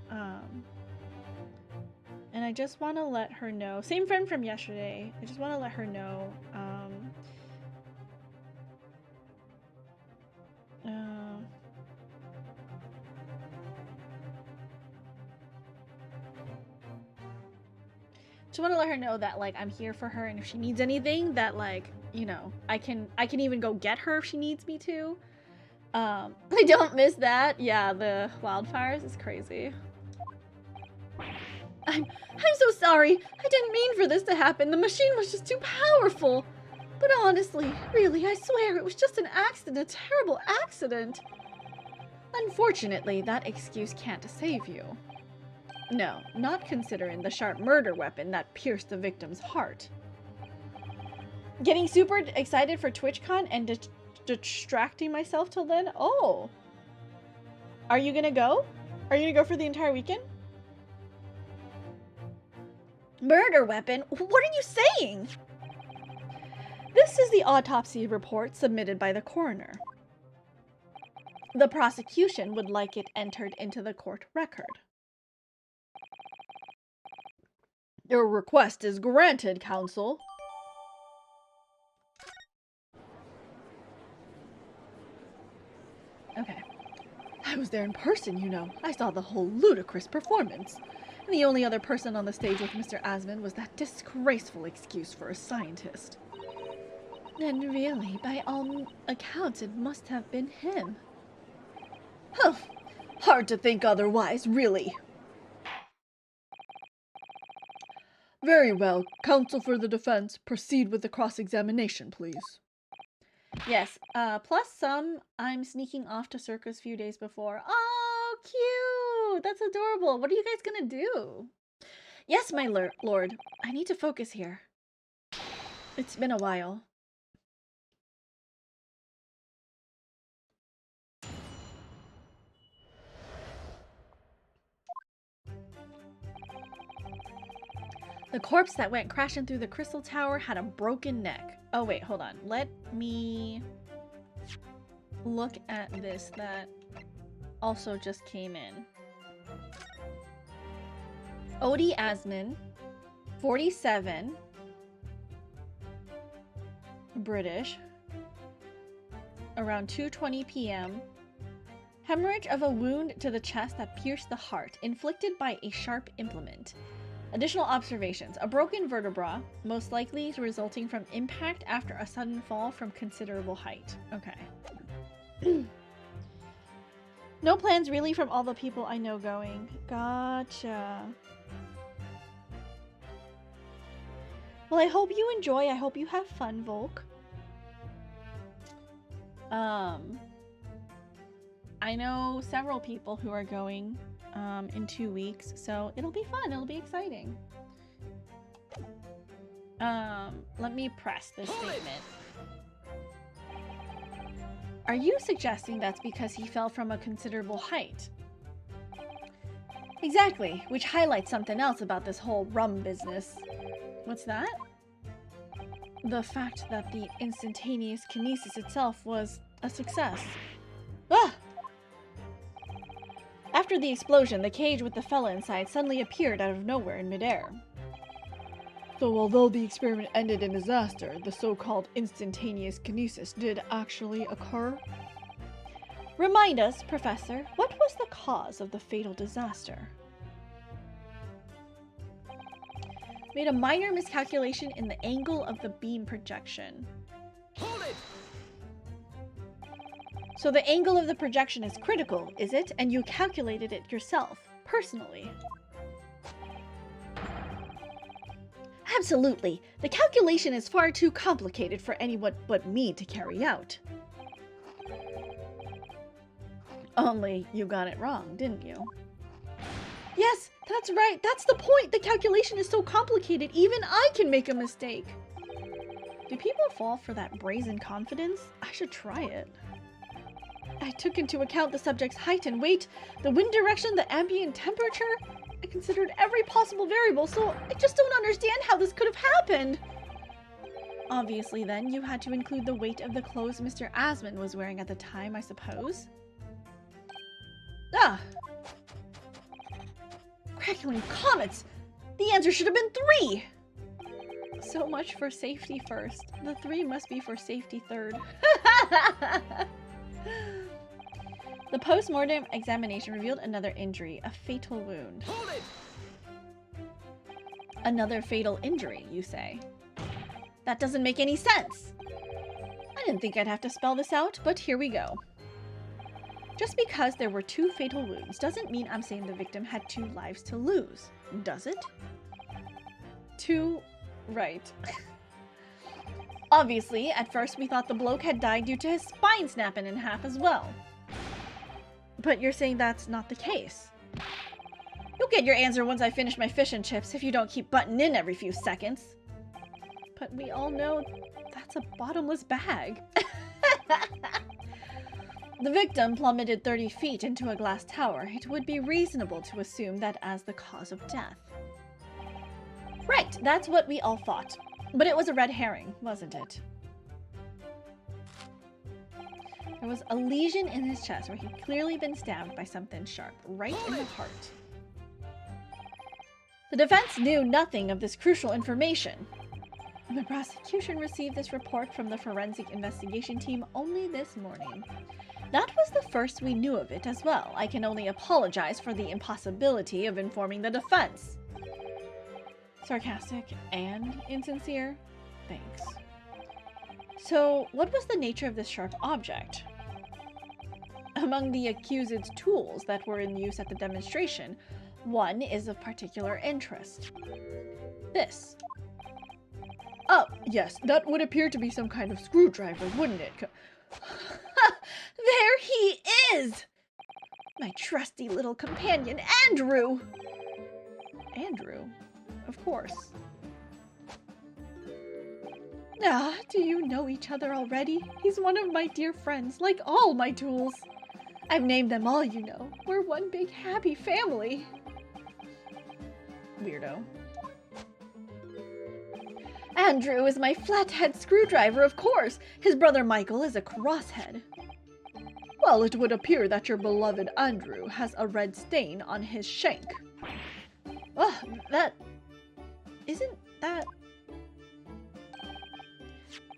And I just want to let her know. Same friend from yesterday. I just want to let her know. Just want to let her know that, like, I'm here for her, and if she needs anything, that, like, you know, I can even go get her if she needs me to. I don't miss that. Yeah, the wildfires is crazy. I'm so sorry. I didn't mean for this to happen. The machine was just too powerful. But honestly, really, I swear it was just an accident, a terrible accident. Unfortunately, that excuse can't save you. No, not considering the sharp murder weapon that pierced the victim's heart. Getting super excited for TwitchCon and distracting myself till then? Oh. Are you gonna go? Are you gonna go for the entire weekend? Murder weapon? What are you saying? This is the autopsy report submitted by the coroner. The prosecution would like it entered into the court record. Your request is granted, counsel. Okay. I was there in person, you know. I saw the whole ludicrous performance. And the only other person on the stage with Mr. Asman was that disgraceful excuse for a scientist. And really, by all accounts, it must have been him. Huh. Hard to think otherwise, really. Very well. Counsel for the defense, proceed with the cross-examination, please. Yes, plus some, I'm sneaking off to Circus a few days before. Oh, cute! That's adorable. What are you guys gonna do? Yes, my lord. I need to focus here. It's been a while. The corpse that went crashing through the crystal tower had a broken neck. Oh, wait, hold on. Let me look at this that also just came in. Odie Asman, 47, British, around 2:20 p.m., Hemorrhage of a wound to the chest that pierced the heart, inflicted by a sharp implement. Additional observations. A broken vertebra, most likely resulting from impact after a sudden fall from considerable height. Okay. No plans really from all the people I know going. Gotcha. Well, I hope you enjoy. I hope you have fun, Volk. I know several people who are going in 2 weeks, so it'll be fun. It'll be exciting. Let me press this statement. Are you suggesting that's because he fell from a considerable height? Exactly, which highlights something else about this whole rum business. What's that? The fact that the Instantaneous Kinesis itself was a success. Ah! After the explosion, the cage with the fella inside suddenly appeared out of nowhere in midair. So although the experiment ended in disaster, the so-called Instantaneous Kinesis did actually occur? Remind us, Professor, what was the cause of the fatal disaster? Made a minor miscalculation in the angle of the beam projection. Hold it! So the angle of the projection is critical, is it? And you calculated it yourself, personally. Absolutely. The calculation is far too complicated for anyone but me to carry out. Only you got it wrong, didn't you? Yes, that's right. That's the point. The calculation is so complicated, even I can make a mistake. Do people fall for that brazen confidence? I should try it. I took into account the subject's height and weight, the wind direction, the ambient temperature. I considered every possible variable, so I just don't understand how this could have happened. Obviously, then, you had to include the weight of the clothes Mr. Asman was wearing at the time, I suppose. Ah! Crackling comets! The answer should have been 3! So much for safety first. The 3 must be for safety third. The post-mortem examination revealed another injury, a fatal wound. Hold it! Another fatal injury, you say? That doesn't make any sense! I didn't think I'd have to spell this out, but here we go. Just because there were 2 fatal wounds doesn't mean I'm saying the victim had 2 lives to lose, does it? 2... right. Obviously, at first we thought the bloke had died due to his spine snapping in half as well. But you're saying that's not the case. You'll get your answer once I finish my fish and chips if you don't keep butting in every few seconds. But we all know that's a bottomless bag. The victim plummeted 30 feet into a glass tower. It would be reasonable to assume that as the cause of death. Right, that's what we all thought. But it was a red herring, wasn't it? There was a lesion in his chest where he'd clearly been stabbed by something sharp, right in the heart. The defense knew nothing of this crucial information. The prosecution received this report from the forensic investigation team only this morning. That was the first we knew of it as well. I can only apologize for the impossibility of informing the defense. Sarcastic and insincere? Thanks. So, what was the nature of this sharp object? Among the accused's tools that were in use at the demonstration, one is of particular interest. This. Oh, yes, that would appear to be some kind of screwdriver, wouldn't it? There he is! My trusty little companion, Andrew! Andrew? Of course. Ah, do you know each other already? He's one of my dear friends, like all my tools. I've named them all, you know. We're one big happy family. Weirdo. Andrew is my flathead screwdriver, of course. His brother Michael is a crosshead. Well, it would appear that your beloved Andrew has a red stain on his shank. Oh, that... isn't that...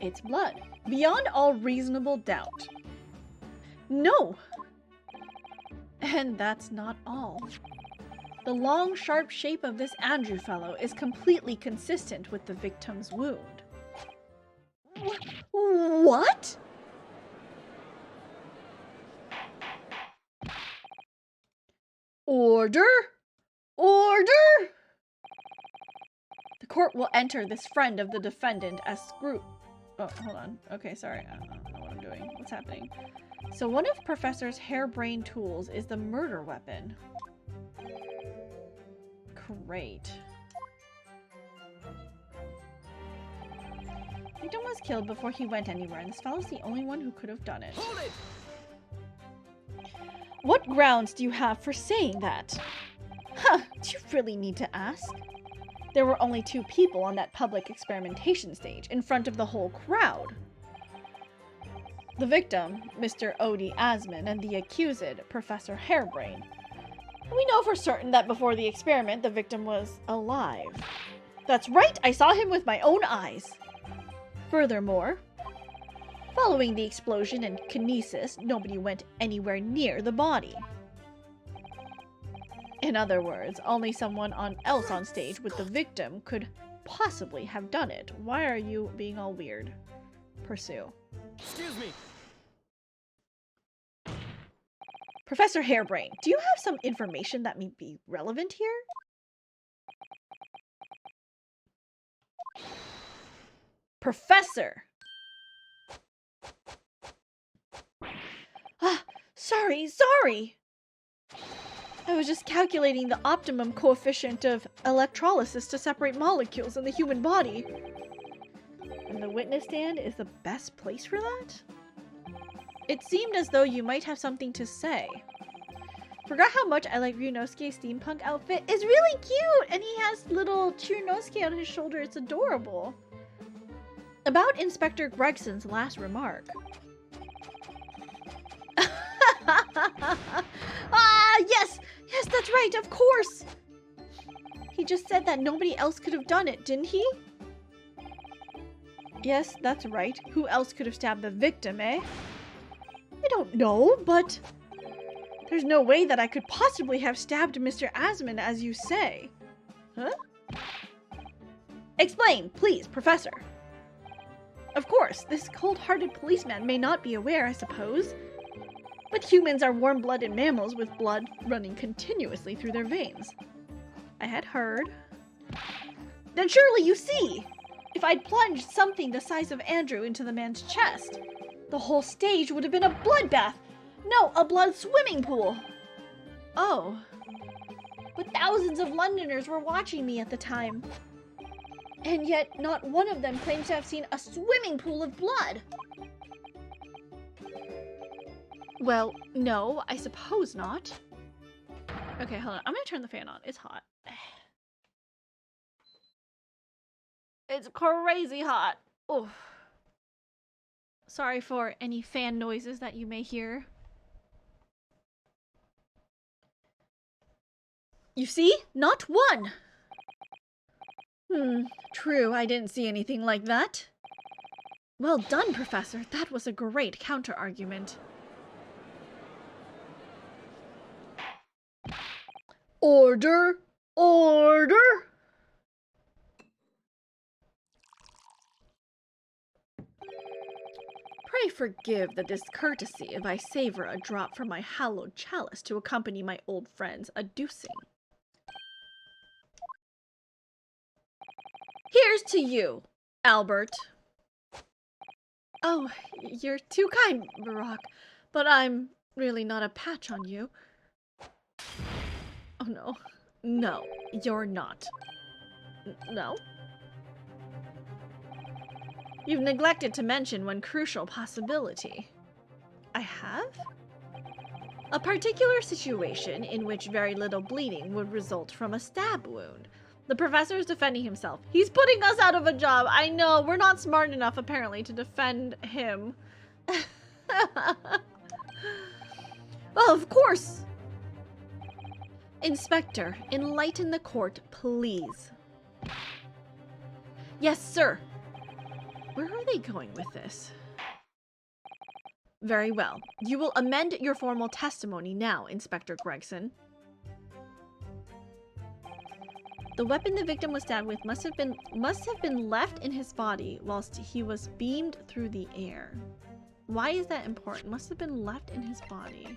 It's blood. Beyond all reasonable doubt. No! And that's not all. The long, sharp shape of this Andrew fellow is completely consistent with the victim's wound. What? Order! Order! The court will enter this friend of the defendant as Oh, hold on. Okay, sorry. I don't know what I'm doing. What's happening? So one of Professor's harebrained tools is the murder weapon. Great. Victim was killed before he went anywhere, and this fellow's the only one who could have done it. Hold it! What grounds do you have for saying that? Huh, do you really need to ask? There were only 2 people on that public experimentation stage, in front of the whole crowd. The victim, Mr. Odie Asman, and the accused, Professor Harebrain. We know for certain that before the experiment, the victim was alive. That's right, I saw him with my own eyes. Furthermore, following the explosion and kinesis, nobody went anywhere near the body. In other words, only someone else on stage with the victim could possibly have done it. Why are you being all weird? Pursue. Excuse me. Professor Harebrain, do you have some information that may be relevant here? Professor! Sorry! I was just calculating the optimum coefficient of electrolysis to separate molecules in the human body. And the witness stand is the best place for that? It seemed as though you might have something to say. Forgot how much I like Ryunosuke's steampunk outfit. It's really cute! And he has little Ryunosuke on his shoulder. It's adorable. About Inspector Gregson's last remark. Yes! Yes, that's right, of course! He just said that nobody else could have done it, didn't he? Yes, that's right. Who else could have stabbed the victim, eh? I don't know, but there's no way that I could possibly have stabbed Mr. Asman, as you say. Huh? Explain, please, Professor. Of course, this cold-hearted policeman may not be aware, I suppose. But humans are warm-blooded mammals with blood running continuously through their veins. I had heard. Then surely you see! If I'd plunged something the size of Andrew into the man's chest, the whole stage would have been a bloodbath! No, a blood swimming pool! Oh. But thousands of Londoners were watching me at the time. And yet, not one of them claims to have seen a swimming pool of blood. Well, no, I suppose not. Okay, hold on. I'm gonna turn the fan on. It's hot. It's crazy hot. Oh. Sorry for any fan noises that you may hear. You see? Not one! True, I didn't see anything like that. Well done, Professor. That was a great counter-argument. Order! Order! Pray forgive the discourtesy if I savor a drop from my hallowed chalice to accompany my old friend's adducing. Here's to you, Albert. Oh, you're too kind, Barack, but I'm really not a patch on you. Oh no. No, you're not. No? You've neglected to mention one crucial possibility. I have? A particular situation in which very little bleeding would result from a stab wound. The professor is defending himself. He's putting us out of a job. I know, we're not smart enough, apparently, to defend him. Well, of course. Inspector, enlighten the court, please. Yes, sir. Where are they going with this? Very well. You will amend your formal testimony now, Inspector Gregson. The weapon the victim was stabbed with must have been left in his body whilst he was beamed through the air. Why is that important? Must have been left in his body.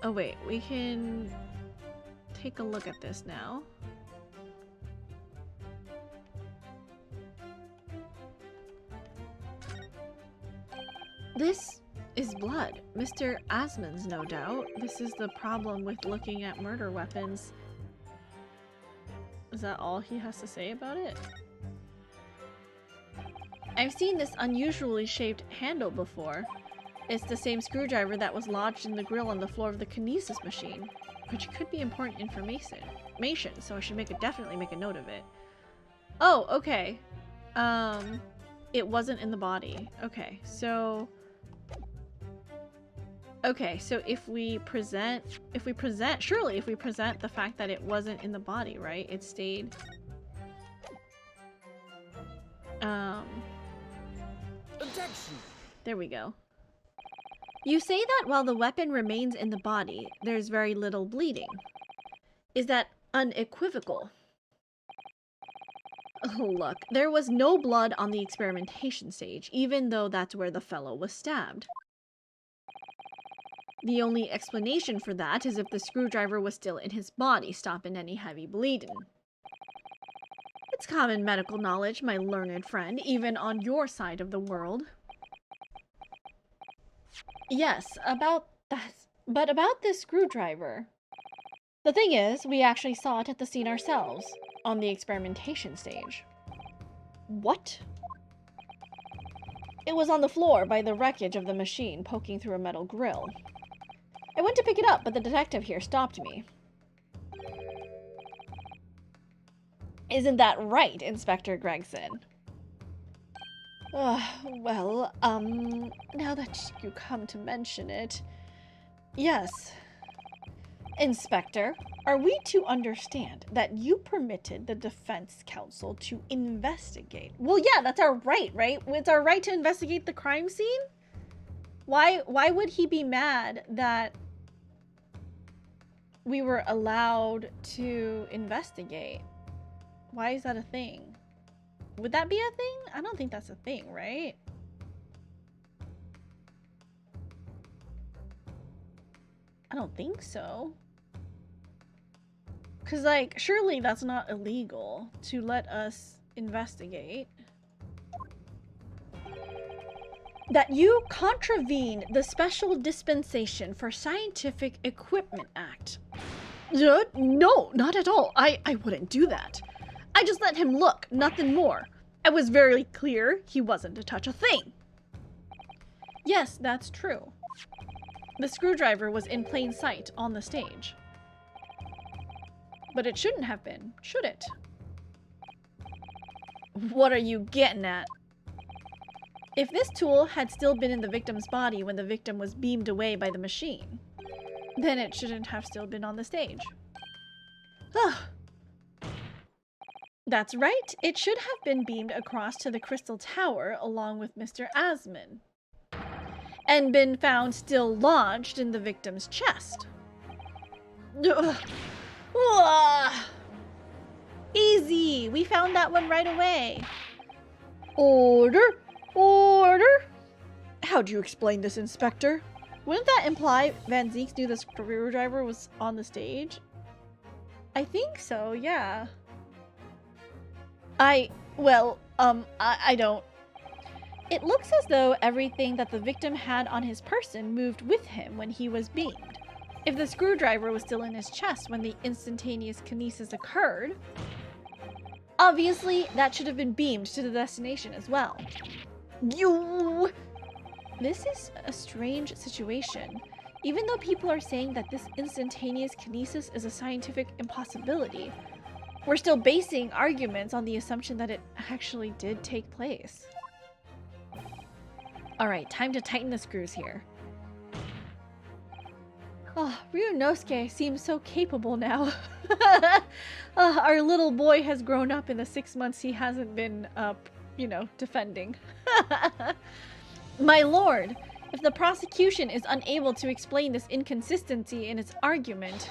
Oh wait, we can take a look at this now. This is blood. Mr. Asmon's, no doubt. This is the problem with looking at murder weapons. Is that all he has to say about it? I've seen this unusually shaped handle before. It's the same screwdriver that was lodged in the grill on the floor of the Kinesis machine, which could be important information, so I should definitely make a note of it. Oh, okay. It wasn't in the body. Okay, so if we present the fact that it wasn't in the body, right? It stayed. Objection. There we go. You say that while the weapon remains in the body, there's very little bleeding. Is that unequivocal? Oh, look, there was no blood on the experimentation stage, even though that's where the fellow was stabbed. The only explanation for that is if the screwdriver was still in his body, stopping any heavy bleeding. It's common medical knowledge, my learned friend, even on your side of the world. Yes, about that. But about this screwdriver. The thing is, we actually saw it at the scene ourselves, on the experimentation stage. What? It was on the floor by the wreckage of the machine, poking through a metal grill. I went to pick it up, but the detective here stopped me. Isn't that right, Inspector Gregson? Well, now that you come to mention it... Yes. Inspector, are we to understand that you permitted the defense counsel to investigate? Well, yeah, that's our right, right? It's our right to investigate the crime scene? Why would he be mad that we were allowed to investigate? Why is that a thing? Would that be a thing? I don't think that's a thing, right? I don't think so. Because, like, surely that's not illegal to let us investigate. That you contravened the Special Dispensation for Scientific Equipment Act. No, not at all. I wouldn't do that. I just let him look, nothing more. I was very clear he wasn't to touch a thing. Yes, that's true. The screwdriver was in plain sight on the stage. But it shouldn't have been, should it? What are you getting at? If this tool had still been in the victim's body when the victim was beamed away by the machine, then it shouldn't have still been on the stage. Ugh. That's right, it should have been beamed across to the Crystal Tower along with Mr. Asmon, and been found still lodged in the victim's chest. Ugh. Ugh. Easy, we found that one right away. Order! Order! How do you explain this, Inspector? Wouldn't that imply Van Zieks knew the screwdriver was on the stage? I think so, yeah. I don't. It looks as though everything that the victim had on his person moved with him when he was beamed. If the screwdriver was still in his chest when the instantaneous kinesis occurred, obviously that should have been beamed to the destination as well. This is a strange situation. Even though people are saying that this instantaneous kinesis is a scientific impossibility, we're still basing arguments on the assumption that it actually did take place. Alright, time to tighten the screws here. Oh, Ryunosuke seems so capable now. Our little boy has grown up in the 6 months he hasn't been, defending. My lord, If the prosecution is unable to explain this inconsistency in its argument,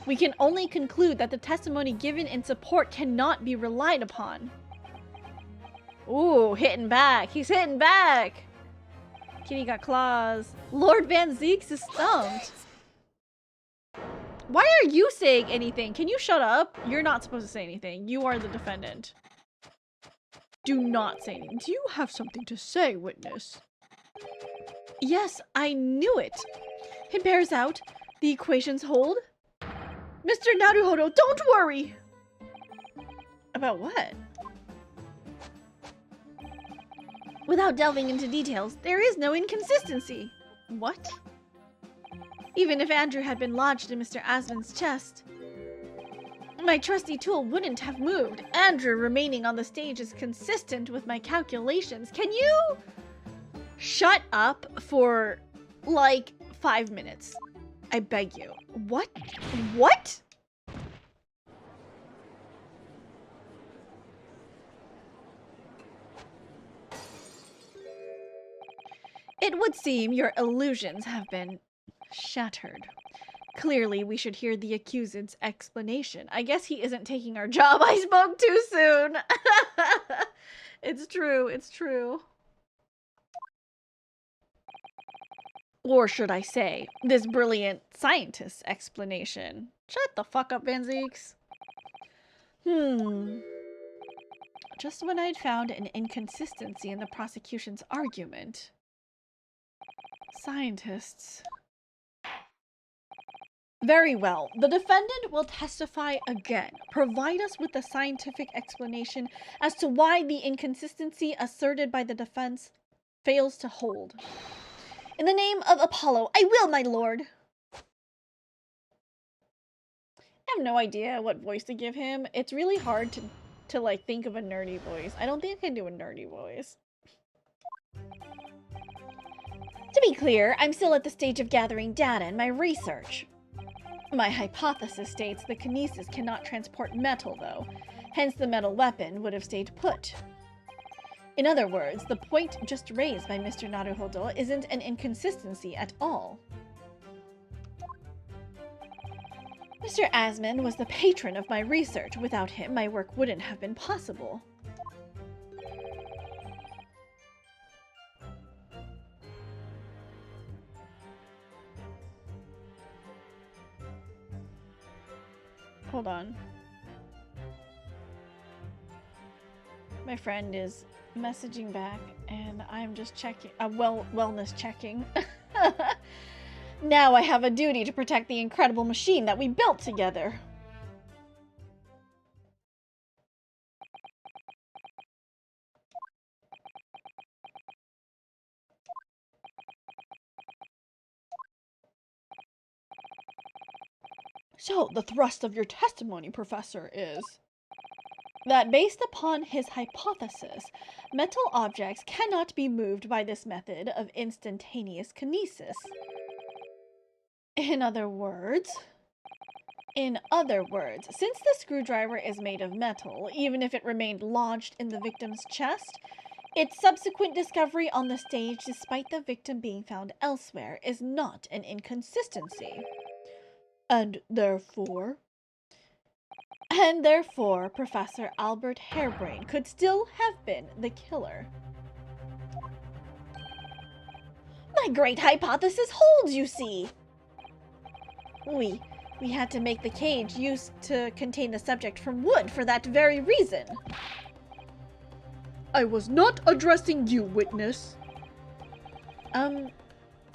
we can only conclude that the testimony given in support cannot be relied upon. Ooh, hitting back. He's hitting back. Kitty got claws. Lord Van Zeeks is stumped. Why are you saying anything? Can you shut up? You're not supposed to say anything. You are the defendant. Do not say anything. Do you have something to say, witness? Yes, I knew it. It bears out. The equations hold. Mr. Naruhodo, don't worry! About what? Without delving into details, there is no inconsistency. What? Even if Andrew had been lodged in Mr. Asman's chest, my trusty tool wouldn't have moved. Andrew remaining on the stage is consistent with my calculations. Can you shut up for, like, 5 minutes? I beg you. What? What? It would seem your illusions have been shattered. Clearly, we should hear the accused's explanation. I guess he isn't taking our job. I spoke too soon. It's true. It's true. Or should I say, this brilliant scientist's explanation. Shut the fuck up, Van Zeeks. Just when I'd found an inconsistency in the prosecution's argument. Scientists. Very well. The defendant will testify again. Provide us with a scientific explanation as to why the inconsistency asserted by the defense fails to hold. In the name of Apollo, I will, my lord. I have no idea what voice to give him. It's really hard to like think of a nerdy voice. I don't think I can do a nerdy voice. To be clear, I'm still at the stage of gathering data in my research. My hypothesis states the kinesis cannot transport metal, though. Hence, the metal weapon would have stayed put. In other words, the point just raised by Mr. Naruhodo isn't an inconsistency at all. Mr. Asman was the patron of my research. Without him, my work wouldn't have been possible. Hold on. My friend is messaging back and I'm just checking, wellness checking. Now I have a duty to protect the incredible machine that we built together. So, the thrust of your testimony, Professor, is that based upon his hypothesis, metal objects cannot be moved by this method of instantaneous kinesis. In other words, since the screwdriver is made of metal, even if it remained lodged in the victim's chest, its subsequent discovery on the stage, despite the victim being found elsewhere, is not an inconsistency. And therefore, Professor Albert Harebrain could still have been the killer. My great hypothesis holds, you see. We had to make the cage used to contain the subject from wood for that very reason. I was not addressing you, witness.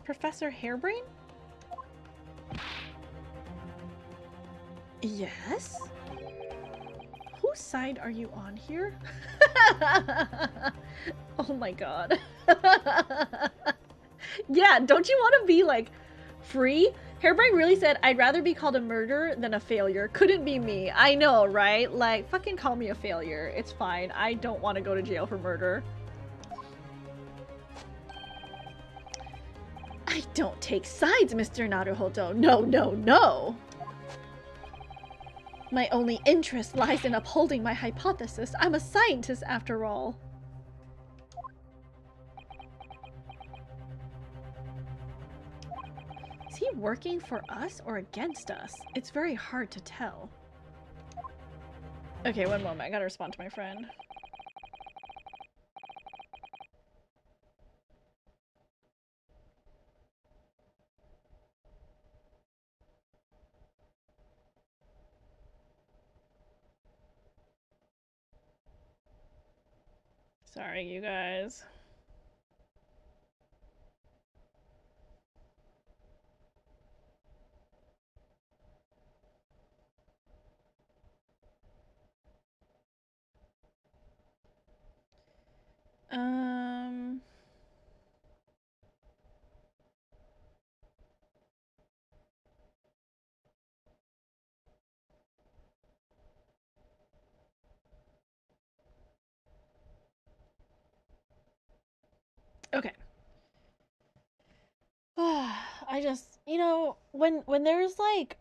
Professor Harebrain? Yes? Whose side are you on here? Oh my god. Yeah, don't you want to be, like, free? Harebrain really said, I'd rather be called a murderer than a failure. Couldn't be me. I know, right? Like, fucking call me a failure. It's fine. I don't want to go to jail for murder. I don't take sides, Mr. Naruhodo. No, no, no. My only interest lies in upholding my hypothesis. I'm a scientist, after all. he working for us or against us? It's very hard to tell. Okay, one moment. I gotta respond to my friend. Sorry, you guys. Okay. I just, you know, when there's like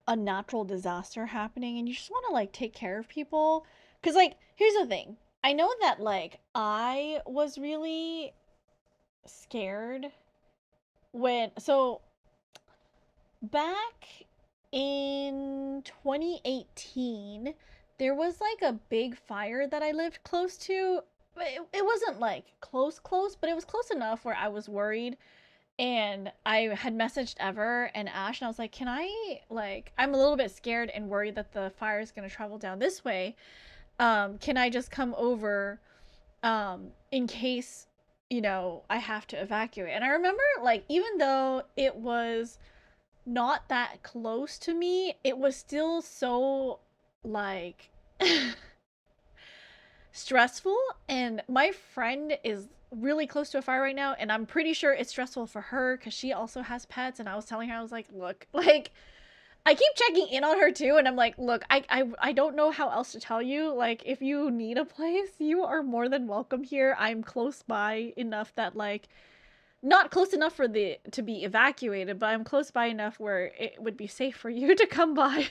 a natural disaster happening and you just want to like take care of people, because like here's the thing. I know that like I was really scared when back in 2018 there was like a big fire that I lived close to. It wasn't like close, but it was close enough where I was worried. And I had messaged Ever and Ash, and I was like, can I, like, I'm a little bit scared and worried that the fire is going to travel down this way. Can I just come over in case, you know, I have to evacuate? And I remember, like, even though it was not that close to me, it was still so, like, stressful. And my friend is really close to a fire right now, and I'm pretty sure it's stressful for her because she also has pets. And I was telling her, I was like, look, like, I keep checking in on her too, and I'm like, look, I don't know how else to tell you. Like, if you need a place, you are more than welcome here. I'm close by enough that, like, not close enough for the to be evacuated, but I'm close by enough where it would be safe for you to come by.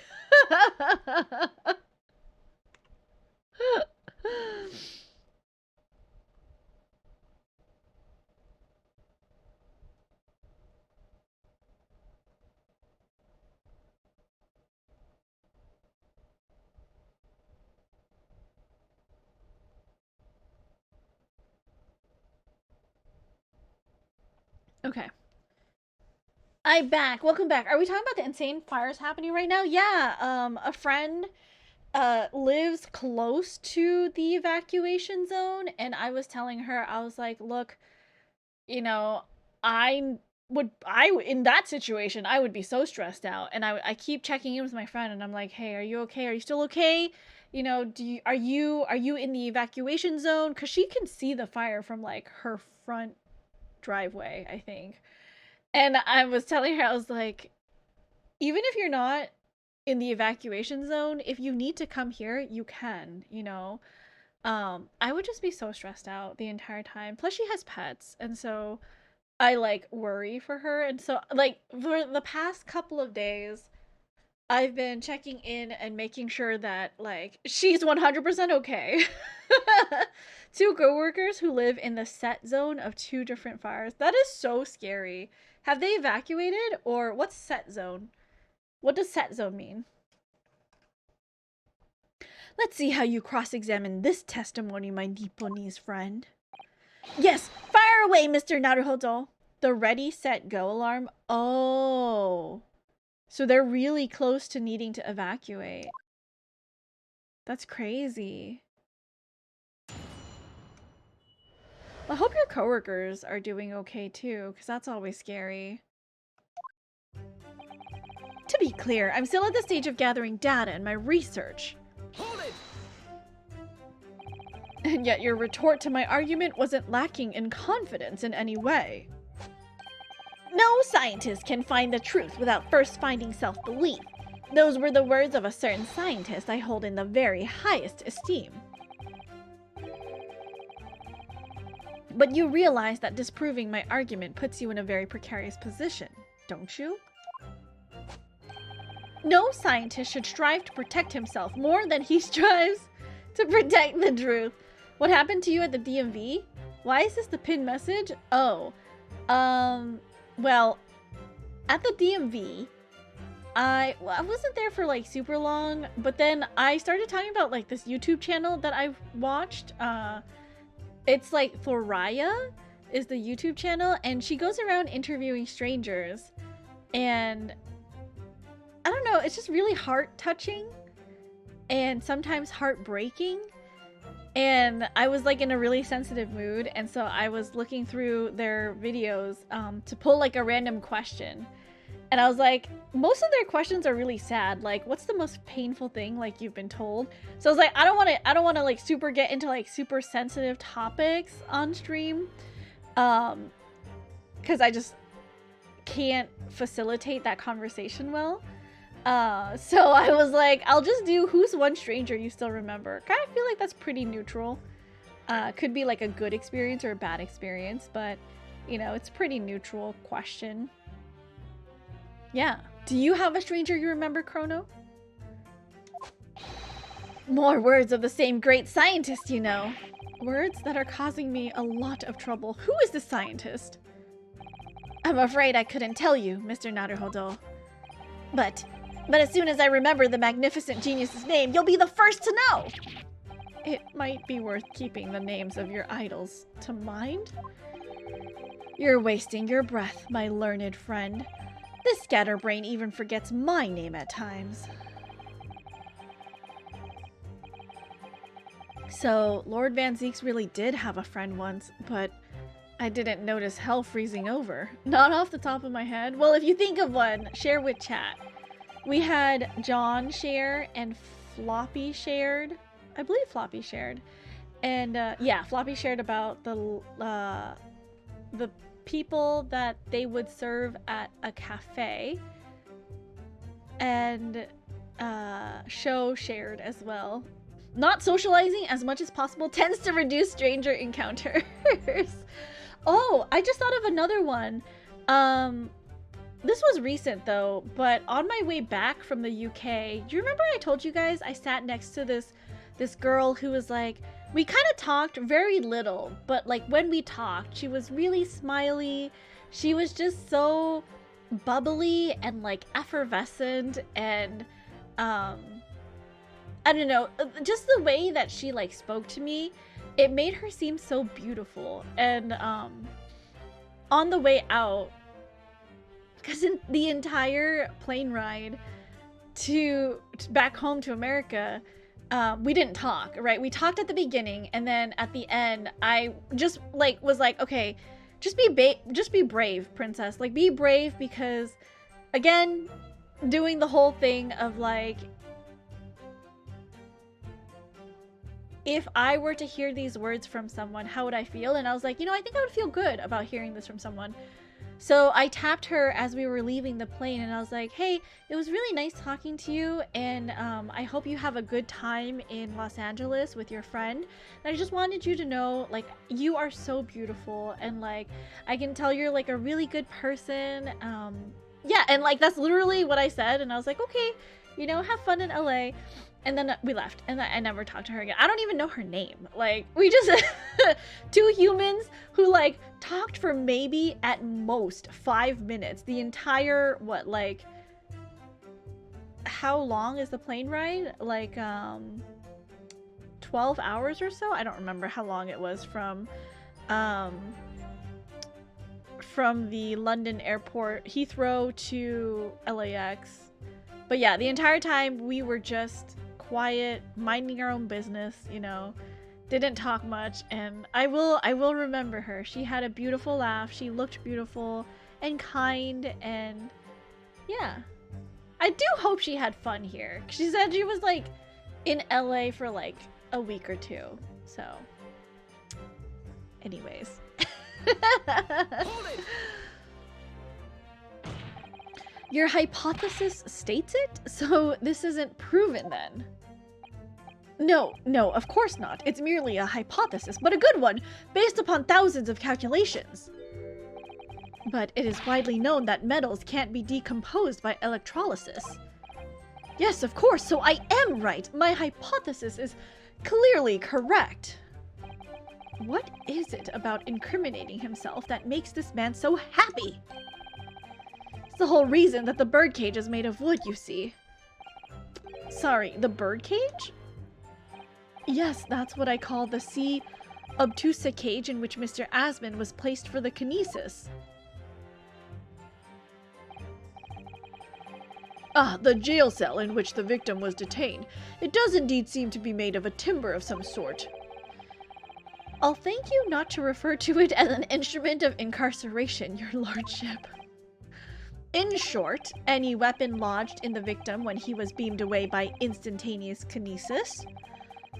Okay. I'm back. Welcome back. Are we talking about the insane fires happening right now? Yeah. A friend lives close to the evacuation zone, and I was telling her, I was like, look, you know, I in that situation, I would be so stressed out. And I keep checking in with my friend, and I'm like, hey, are you okay? Are you still okay? You know, are you in the evacuation zone? Because she can see the fire from like her front driveway, I think. And I was telling her, I was like, even if you're not in the evacuation zone, if you need to come here, you can, you know. I would just be so stressed out the entire time. Plus she has pets, and so I like worry for her. And so like for the past couple of days, I've been checking in and making sure that like she's 100% okay. Two coworkers who live in the set zone of two different fires. That is so scary. Have they evacuated, or what's set zone? What does set zone mean? Let's see how you cross-examine this testimony, my Nipponese friend. Yes, fire away, Mr. Naruhodo. The ready, set, go alarm. Oh. So they're really close to needing to evacuate. That's crazy. I hope your coworkers are doing okay too, because that's always scary. To be clear, I'm still at the stage of gathering data in my research. Hold it! And yet your retort to my argument wasn't lacking in confidence in any way. No scientist can find the truth without first finding self-belief. Those were the words of a certain scientist I hold in the very highest esteem. But you realize that disproving my argument puts you in a very precarious position, don't you? No scientist should strive to protect himself more than he strives to protect the truth. What happened to you at the DMV? Why is this the pinned message? Oh, well, at the DMV, I wasn't there for like super long, but then I started talking about like this YouTube channel that I've watched. It's like Thoraya is the YouTube channel, and she goes around interviewing strangers, and I don't know, it's just really heart-touching and sometimes heartbreaking. And I was like in a really sensitive mood, and so I was looking through their videos to pull like a random question. And I was like, most of their questions are really sad. Like, what's the most painful thing like you've been told? So I was like, I don't want to like super get into like super sensitive topics on stream, because I just can't facilitate that conversation well. So I was like, I'll just do who's one stranger you still remember. Kind of feel like that's pretty neutral. Could be like a good experience or a bad experience, but you know, it's pretty neutral question. Yeah. Do you have a stranger you remember, Chrono? More words of the same great scientist, you know. Words that are causing me a lot of trouble. Who is this scientist? I'm afraid I couldn't tell you, Mr. Naruhodo. But as soon as I remember the magnificent genius's name, you'll be the first to know! It might be worth keeping the names of your idols to mind. You're wasting your breath, my learned friend. This scatterbrain even forgets my name at times. So, Lord Van Zeeks really did have a friend once, but I didn't notice hell freezing over. Not off the top of my head. Well, if you think of one, share with chat. We had John share and Floppy shared. I believe Floppy shared. And yeah, Floppy shared about the people that they would serve at a cafe. And Show shared as well. Not socializing as much as possible tends to reduce stranger encounters. Oh, I just thought of another one. This was recent though, but on my way back from the UK, do you remember I told you guys I sat next to this girl who was like, we kind of talked very little, but like when we talked, she was really smiley. She was just so bubbly and like effervescent, and I don't know, just the way that she like spoke to me, it made her seem so beautiful. And on the way out, because in the entire plane ride to back home to America, we didn't talk, right? We talked at the beginning, and then at the end, I just like was like, okay, just be brave, princess. Like, be brave, because again, doing the whole thing of like, if I were to hear these words from someone, how would I feel? And I was like, you know, I think I would feel good about hearing this from someone. So I tapped her as we were leaving the plane, and I was like, hey, it was really nice talking to you, and I hope you have a good time in Los Angeles with your friend. And I just wanted you to know, like, you are so beautiful, and like, I can tell you're like a really good person. Yeah, and like, that's literally what I said, and I was like, okay, you know, have fun in LA. And then we left, and I never talked to her again. I don't even know her name. Like, we just two humans who like talked for maybe at most 5 minutes. The entire, what, like, how long is the plane ride? Like 12 hours or so? I don't remember how long it was from the London airport, Heathrow, to LAX. But yeah, the entire time we were just quiet, minding our own business, you know, didn't talk much. And I will remember her. She had a beautiful laugh. She looked beautiful and kind, and yeah, I do hope she had fun here. She said she was like in LA for like a week or two. So anyways. Your hypothesis states it? So this isn't proven then? No, of course not. It's merely a hypothesis, but a good one, based upon thousands of calculations. But it is widely known that metals can't be decomposed by electrolysis. Yes, of course, so I am right. My hypothesis is clearly correct. What is it about incriminating himself that makes this man so happy? It's the whole reason that the birdcage is made of wood, you see. Sorry, the birdcage? Yes, that's what I call the C. obtusa cage in which Mr. Asmund was placed for the kinesis. Ah, the jail cell in which the victim was detained. It does indeed seem to be made of a timber of some sort. I'll thank you not to refer to it as an instrument of incarceration, your lordship. In short, any weapon lodged in the victim when he was beamed away by instantaneous kinesis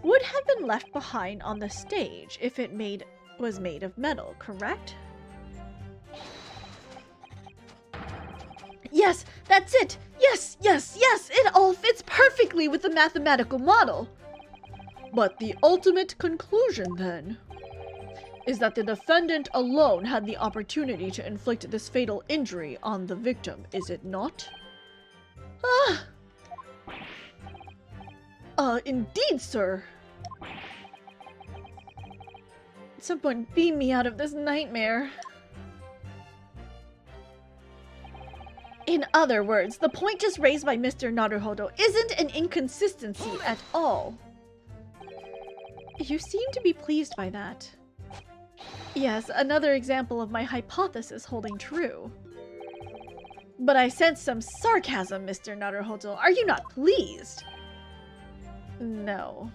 would have been left behind on the stage if it was made of metal, correct? Yes, that's it! Yes, yes, yes! It all fits perfectly with the mathematical model! But the ultimate conclusion, then, is that the defendant alone had the opportunity to inflict this fatal injury on the victim, is it not? Indeed, sir. Someone beam me out of this nightmare. In other words, the point just raised by Mr. Naruhodo isn't an inconsistency at all. You seem to be pleased by that. Yes, another example of my hypothesis holding true. But I sense some sarcasm, Mr. Naruhodo. Are you not pleased? No.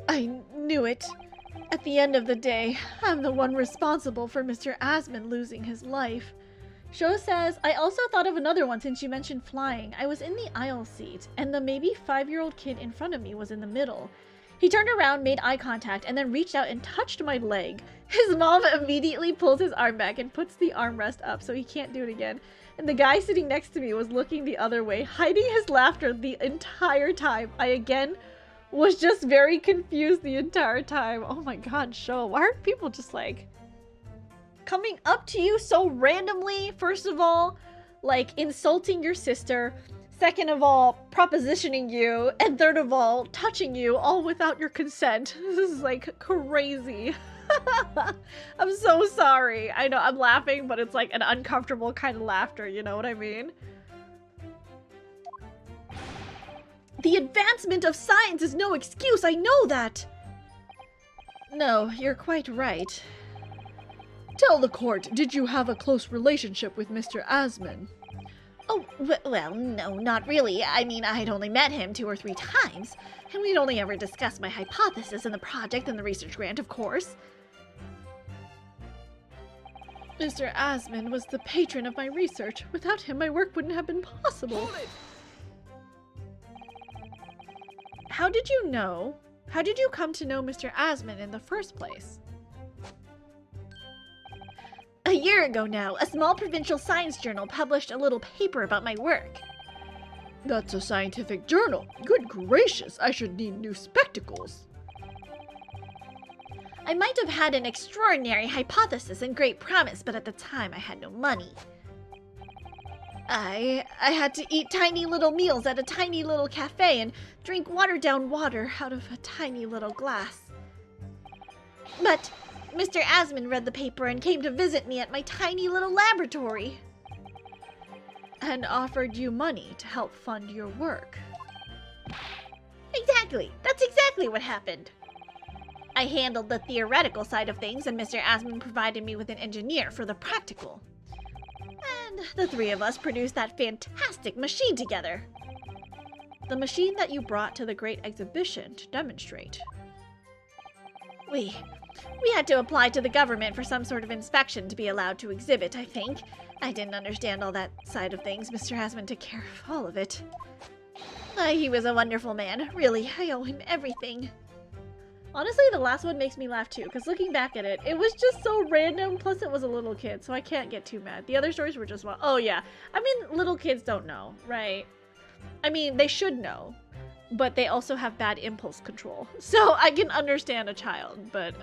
I knew it. At the end of the day, I'm the one responsible for Mr. Asmund losing his life. Sho says, I also thought of another one since you mentioned flying. I was in the aisle seat, and the maybe 5-year-old kid in front of me was in the middle. He turned around, made eye contact, and then reached out and touched my leg. His mom immediately pulls his arm back and puts the armrest up so he can't do it again. And the guy sitting next to me was looking the other way, hiding his laughter the entire time. I again was just very confused the entire time. Oh my god, Sho, why aren't people just like coming up to you so randomly? First of all, like insulting your sister. Second of all, propositioning you. And third of all, touching you all without your consent. This is like crazy. I'm so sorry. I know I'm laughing, but it's like an uncomfortable kind of laughter, you know what I mean? The advancement of science is no excuse, I know that! No, you're quite right. Tell the court, did you have a close relationship with Mr. Asmund? Oh, well, no, not really. I mean, I'd only met him 2 or 3 times, and we'd only ever discussed my hypothesis and the project and the research grant, of course. Mr. Asmund was the patron of my research. Without him, my work wouldn't have been possible. How did you know? How did you come to know Mr. Asmund in the first place? A year ago now, a small provincial science journal published a little paper about my work. That's a scientific journal. Good gracious, I should need new spectacles. I might have had an extraordinary hypothesis and great promise, but at the time I had no money. I had to eat tiny little meals at a tiny little cafe and drink watered-down water out of a tiny little glass. But Mr. Asmund read the paper and came to visit me at my tiny little laboratory. And offered you money to help fund your work. Exactly! That's exactly what happened! I handled the theoretical side of things, and Mr. Asmund provided me with an engineer for the practical. And the 3 of us produced that fantastic machine together. The machine that you brought to the great exhibition to demonstrate. We had to apply to the government for some sort of inspection to be allowed to exhibit, I think. I didn't understand all that side of things. Mr. Asmund took care of all of it. He was a wonderful man. Really, I owe him everything. Honestly, the last one makes me laugh too, because looking back at it, it was just so random, plus it was a little kid, so I can't get too mad. The other stories were just, well, oh yeah. I mean, little kids don't know, right? I mean, they should know, but they also have bad impulse control. So I can understand a child, but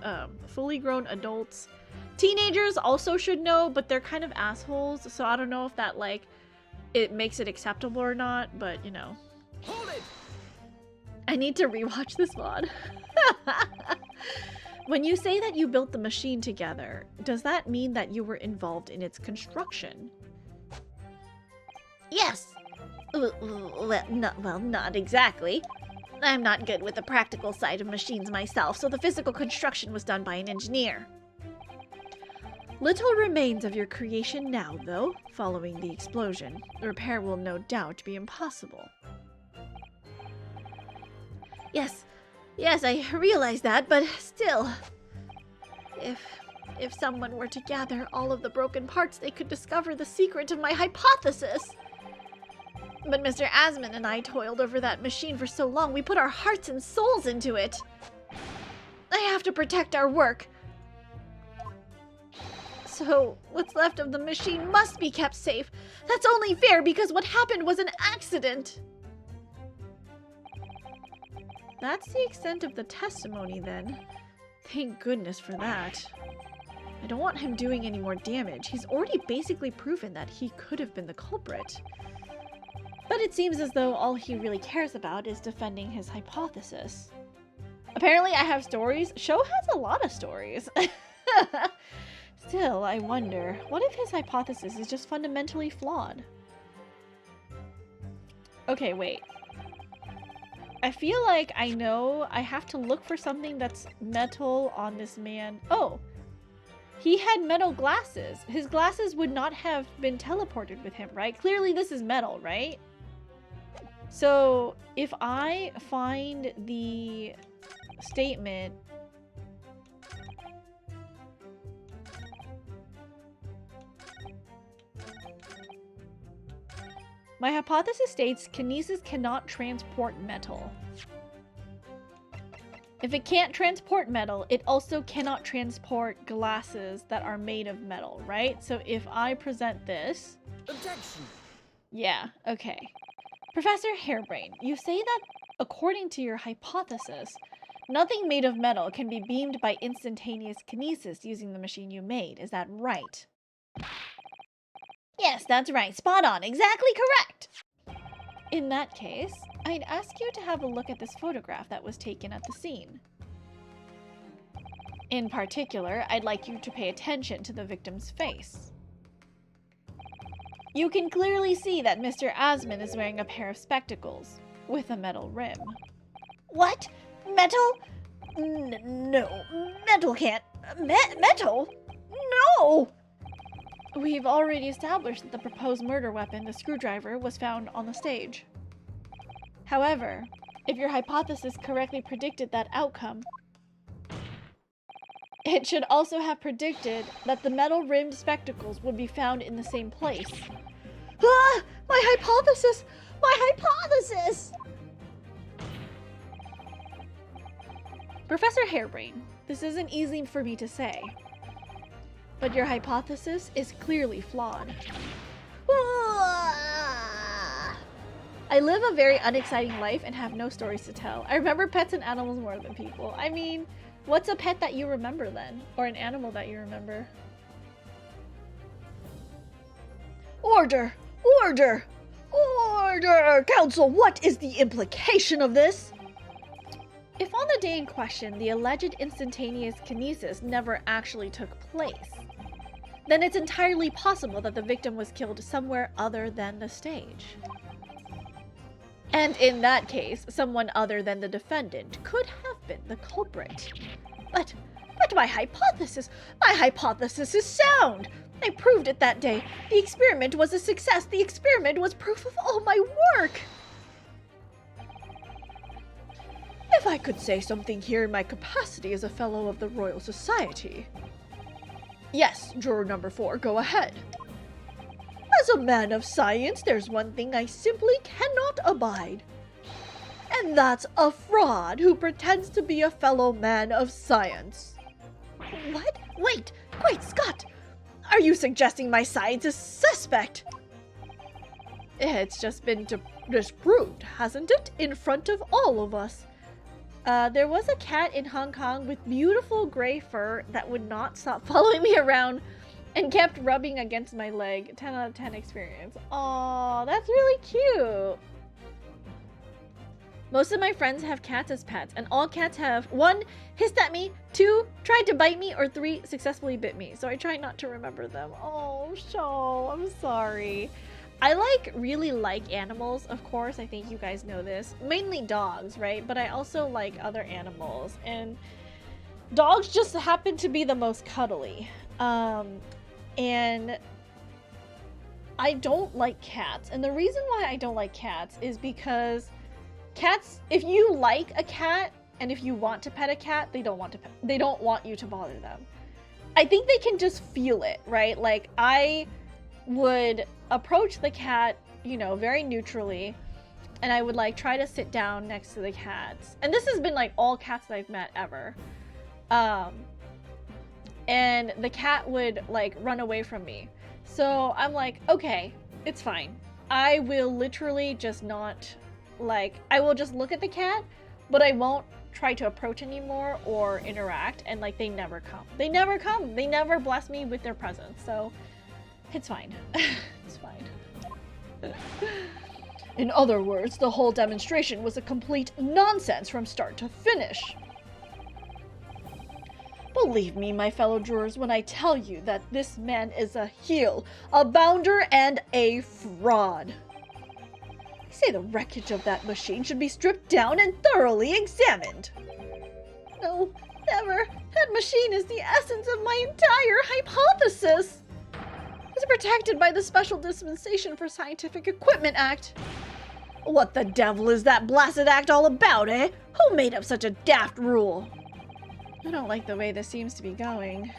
fully grown adults, teenagers also should know, but they're kind of assholes, so I don't know if that, like, it makes it acceptable or not, but, you know. Hold it! I need to rewatch this VOD. When you say that you built the machine together, does that mean that you were involved in its construction? Yes. Not exactly. I'm not good with the practical side of machines myself, so the physical construction was done by an engineer. Little remains of your creation now, though, following the explosion. The repair will no doubt be impossible. Yes, I realize that, but still. If someone were to gather all of the broken parts, they could discover the secret of my hypothesis. But Mr. Asman and I toiled over that machine for so long, we put our hearts and souls into it. I have to protect our work. So, what's left of the machine must be kept safe. That's only fair because what happened was an accident. That's the extent of the testimony, then. Thank goodness for that. I don't want him doing any more damage. He's already basically proven that he could have been the culprit. But it seems as though all he really cares about is defending his hypothesis. Apparently I have stories. Sho has a lot of stories. Still, I wonder, what if his hypothesis is just fundamentally flawed? Okay, wait. I feel like I know I have to look for something that's metal on this man. Oh! He had metal glasses. His glasses would not have been teleported with him, right? Clearly this is metal, right? So, if I find the statement... My hypothesis states kinesis cannot transport metal. If it can't transport metal, it also cannot transport glasses that are made of metal, right? So if I present this... Objection! Yeah, okay. Professor Hairbrain, you say that according to your hypothesis, nothing made of metal can be beamed by instantaneous kinesis using the machine you made. Is that right? Yes, that's right. Spot on. Exactly correct. In that case, I'd ask you to have a look at this photograph that was taken at the scene. In particular, I'd like you to pay attention to the victim's face. You can clearly see that Mr. Asman is wearing a pair of spectacles with a metal rim. What? Metal? No. Metal can't. Metal? No! We've already established that the proposed murder weapon, the screwdriver, was found on the stage. However, if your hypothesis correctly predicted that outcome, it should also have predicted that the metal-rimmed spectacles would be found in the same place. Ah! My hypothesis! My hypothesis! Professor Hairbrain, this isn't easy for me to say, but your hypothesis is clearly flawed. I live a very unexciting life and have no stories to tell. I remember pets and animals more than people. I mean, what's a pet that you remember then? Or an animal that you remember? Order! Order! Order! Council, what is the implication of this? If on the day in question, the alleged instantaneous kinesis never actually took place, then it's entirely possible that the victim was killed somewhere other than the stage. And in that case, someone other than the defendant could have been the culprit. But my hypothesis is sound! I proved it that day. The experiment was a success. The experiment was proof of all my work. If I could say something here in my capacity as a fellow of the Royal Society. Yes, juror number 4, go ahead. As a man of science, there's one thing I simply cannot abide. And that's a fraud who pretends to be a fellow man of science. What? Wait, great Scott! Are you suggesting my science is suspect? It's just been disproved, hasn't it? In front of all of us. There was a cat in Hong Kong with beautiful gray fur that would not stop following me around and kept rubbing against my leg. 10 out of 10 experience. Aw, that's really cute. Most of my friends have cats as pets, and all cats have 1, hissed at me, 2, tried to bite me, or 3, successfully bit me. So I try not to remember them. Oh, I'm sorry. I really like animals, of course. I think you guys know this. Mainly dogs, right? But I also like other animals. And dogs just happen to be the most cuddly. And I don't like cats. And the reason why I don't like cats is because cats, if you like a cat and if you want to pet a cat, they don't want you to bother them. I think they can just feel it, right? Like, I would approach the cat, you know, very neutrally, and I would like try to sit down next to the cats. And this has been like all cats that I've met ever. And the cat would like run away from me. So I'm like, okay, it's fine. I will literally just not, like, I will just look at the cat, but I won't try to approach anymore or interact. And like, they never come. They never bless me with their presence. So it's fine. It's fine. In other words, the whole demonstration was a complete nonsense from start to finish. Believe me, my fellow jurors, when I tell you that this man is a heel, a bounder, and a fraud. I say the wreckage of that machine should be stripped down and thoroughly examined. No, never. That machine is the essence of my entire hypothesis. It's protected by the Special Dispensation for Scientific Equipment Act. What the devil is that blasted act all about, eh? Who made up such a daft rule? I don't like the way this seems to be going.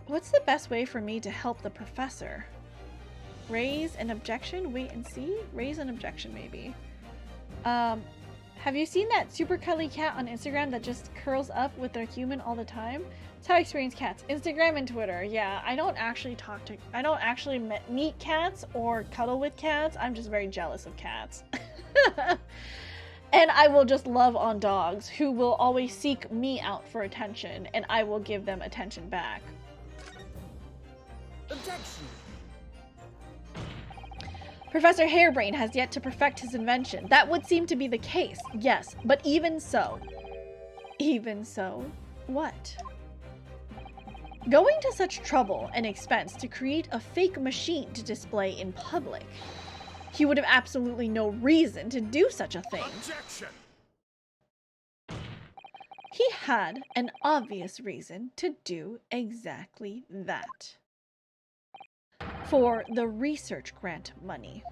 What's the best way for me to help the professor? Raise an objection? Wait and see? Raise an objection, maybe. Have you seen that super cuddly cat on Instagram that just curls up with their human all the time? That's how I experience cats. Instagram and Twitter. Yeah, I don't actually meet cats or cuddle with cats. I'm just very jealous of cats. And I will just love on dogs who will always seek me out for attention, and I will give them attention back. Objection. Professor Harebrain has yet to perfect his invention. That would seem to be the case, yes, but even so. Even so, what? Going to such trouble and expense to create a fake machine to display in public. He would have absolutely no reason to do such a thing. Objection. He had an obvious reason to do exactly that. For the research grant money.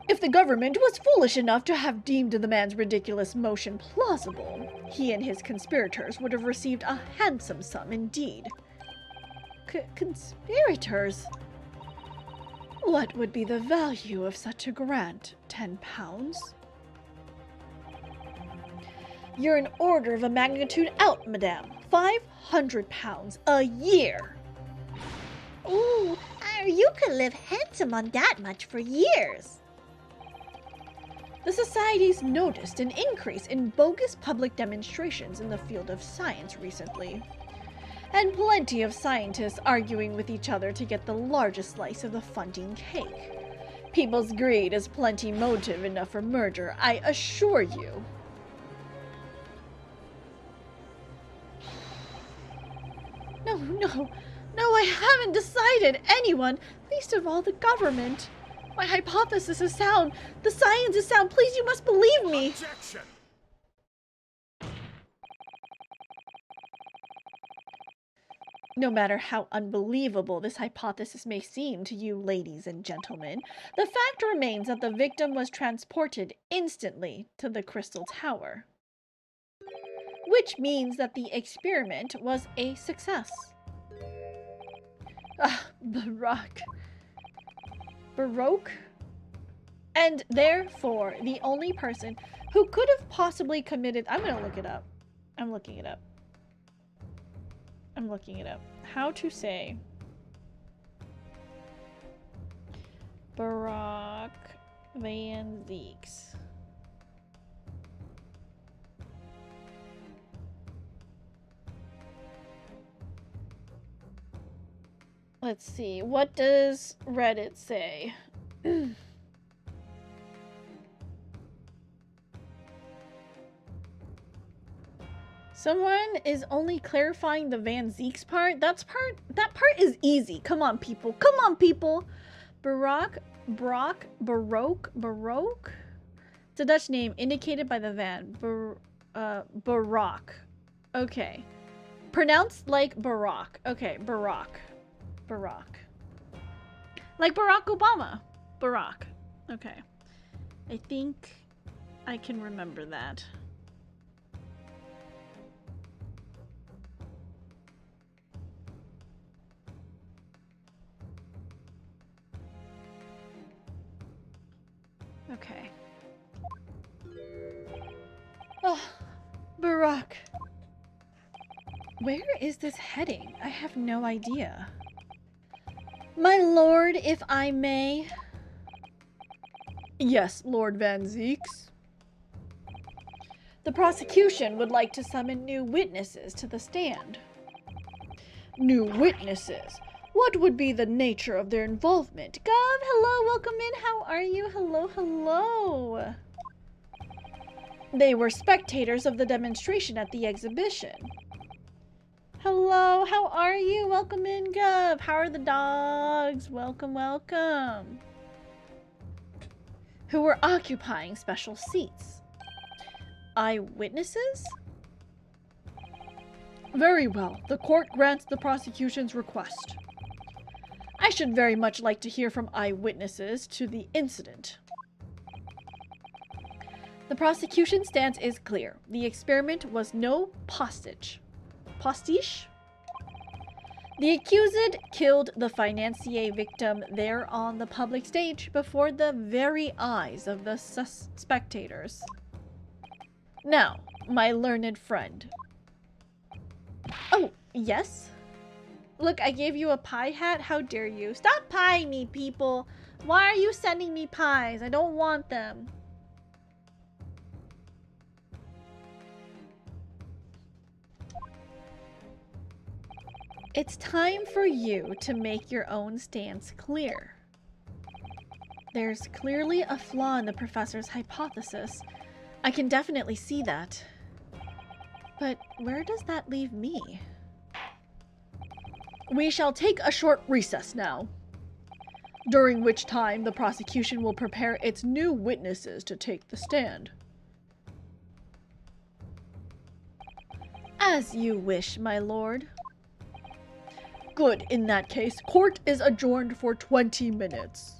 If the government was foolish enough to have deemed the man's ridiculous motion plausible, he and his conspirators would have received a handsome sum indeed. Conspirators? What would be the value of such a grant? 10 pounds? You're an order of a magnitude out, madame. 500 pounds a year. Ooh, you could live handsome on that much for years. The Society's noticed an increase in bogus public demonstrations in the field of science recently. And plenty of scientists arguing with each other to get the largest slice of the funding cake. People's greed is plenty motive enough for murder, I assure you. No, I haven't decided. Anyone, least of all the government. My hypothesis is sound. The science is sound. Please, you must believe me. Objection. No matter how unbelievable this hypothesis may seem to you, ladies and gentlemen, the fact remains that the victim was transported instantly to the Crystal Tower. Which means that the experiment was a success. Baroque? And therefore, the only person who could have possibly committed... I'm gonna look it up. I'm looking it up. How to say Baroque Van Zieks. Let's see. What does Reddit say? Someone is only clarifying the Van Zeeks part. That part is easy. Come on, people. Come on, people. Baroque. It's a Dutch name indicated by the van. Baroque. Okay. Pronounced like Barack. Okay, Barack. Like Barack Obama. Barack. Okay. I think I can remember that. Okay. Oh, Barack. Where is this heading? I have no idea. My lord, if I may. Yes, Lord Van Zeeks. The prosecution would like to summon new witnesses to the stand. New witnesses? What would be the nature of their involvement? Gov, hello, welcome in. How are you? Hello, hello. They were spectators of the demonstration at the exhibition. Hello, how are you? Welcome in, Gov. How are the dogs? Welcome, welcome. Who were occupying special seats. Eyewitnesses? Very well. The court grants the prosecution's request. I should very much like to hear from eyewitnesses to the incident. The prosecution's stance is clear. The experiment was no postage. Postiche? The accused killed the financier victim there on the public stage before the very eyes of the spectators. Now, my learned friend. Oh, yes? Look, I gave you a pie hat. How dare you? Stop pieing me, people. Why are you sending me pies? I don't want them. It's time for you to make your own stance clear. There's clearly a flaw in the professor's hypothesis. I can definitely see that. But where does that leave me? We shall take a short recess now, during which time the prosecution will prepare its new witnesses to take the stand. As you wish, my lord. Good, in that case, court is adjourned for 20 minutes.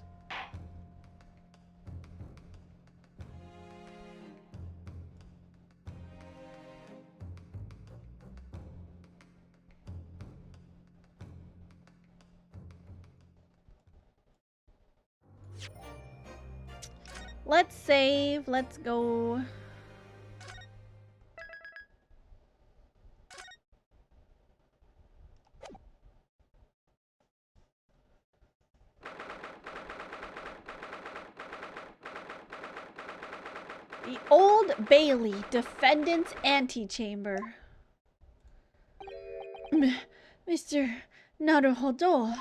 Let's save, let's go. The Old Bailey Defendant's Antechamber. Mr. Naruhodo.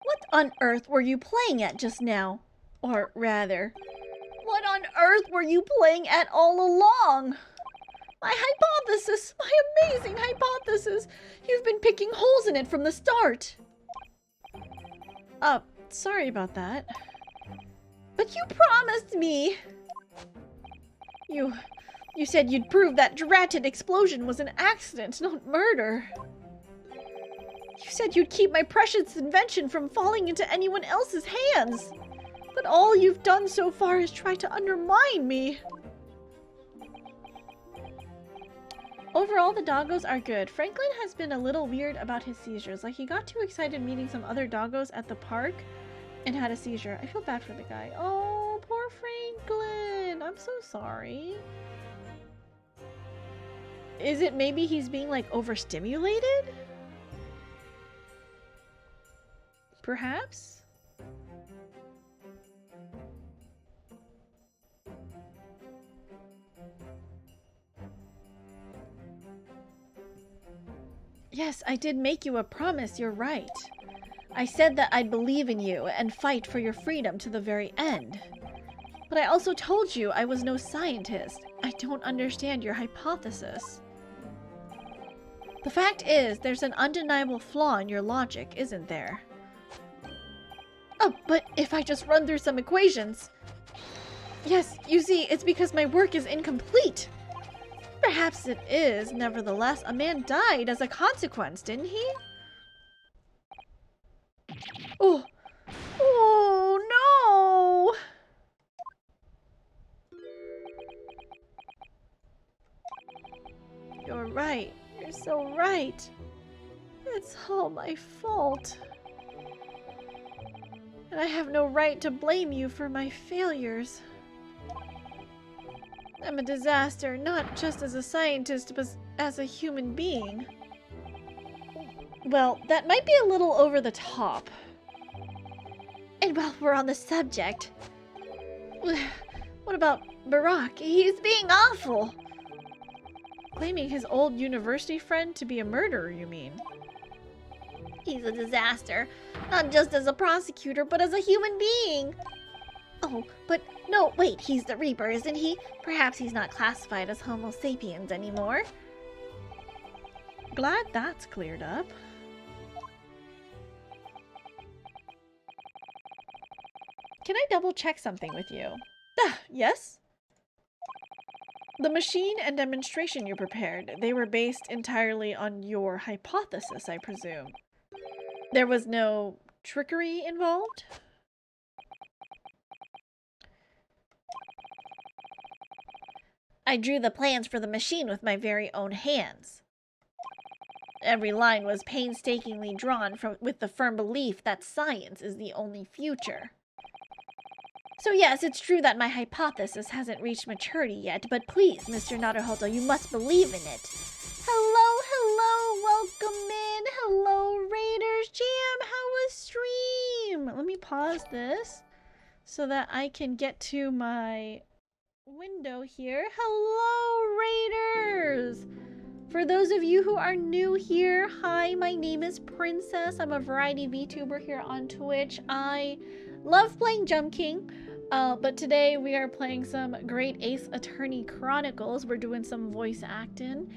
What on earth were you playing at just now? Or rather, what on earth were you playing at all along? My hypothesis! My amazing hypothesis! You've been picking holes in it from the start! Sorry about that. But you promised me! You said you'd prove that dratted explosion was an accident, not murder. You said you'd keep my precious invention from falling into anyone else's hands. But all you've done so far is try to undermine me. Overall, the doggos are good. Franklin has been a little weird about his seizures. Like, he got too excited meeting some other doggos at the park and had a seizure. I feel bad for the guy. Oh, poor Franklin. I'm so sorry. Is it maybe he's being, like, overstimulated? Perhaps? Yes, I did make you a promise, you're right. I said that I'd believe in you and fight for your freedom to the very end. But I also told you I was no scientist. I don't understand your hypothesis. The fact is, there's an undeniable flaw in your logic, isn't there? Oh, but if I just run through some equations... Yes, you see, it's because my work is incomplete. Perhaps it is, nevertheless. A man died as a consequence, didn't he? Oh! Oh, no! You're right. You're so right. It's all my fault. And I have no right to blame you for my failures. I'm a disaster, not just as a scientist, but as a human being. Well, that might be a little over the top. And while we're on the subject, what about Barack? He's being awful. Claiming his old university friend to be a murderer, you mean? He's a disaster, not just as a prosecutor, but as a human being. Oh, but no, wait, he's the Reaper, isn't he? Perhaps he's not classified as Homo sapiens anymore. Glad that's cleared up. Can I double check something with you? Yes? The machine and demonstration you prepared, they were based entirely on your hypothesis, I presume. There was no trickery involved? I drew the plans for the machine with my very own hands. Every line was painstakingly drawn with the firm belief that science is the only future. So yes, it's true that my hypothesis hasn't reached maturity yet, but please, Mr. Naruhodo, you must believe in it. Hello, welcome in. Hello, Raiders. Jam, how was stream? Let me pause this so that I can get to my window here. Hello, Raiders. For those of you who are new here, hi, my name is Princess. I'm a variety VTuber here on Twitch. I love playing Jump King, but today we are playing some Great Ace Attorney Chronicles. We're doing some voice acting.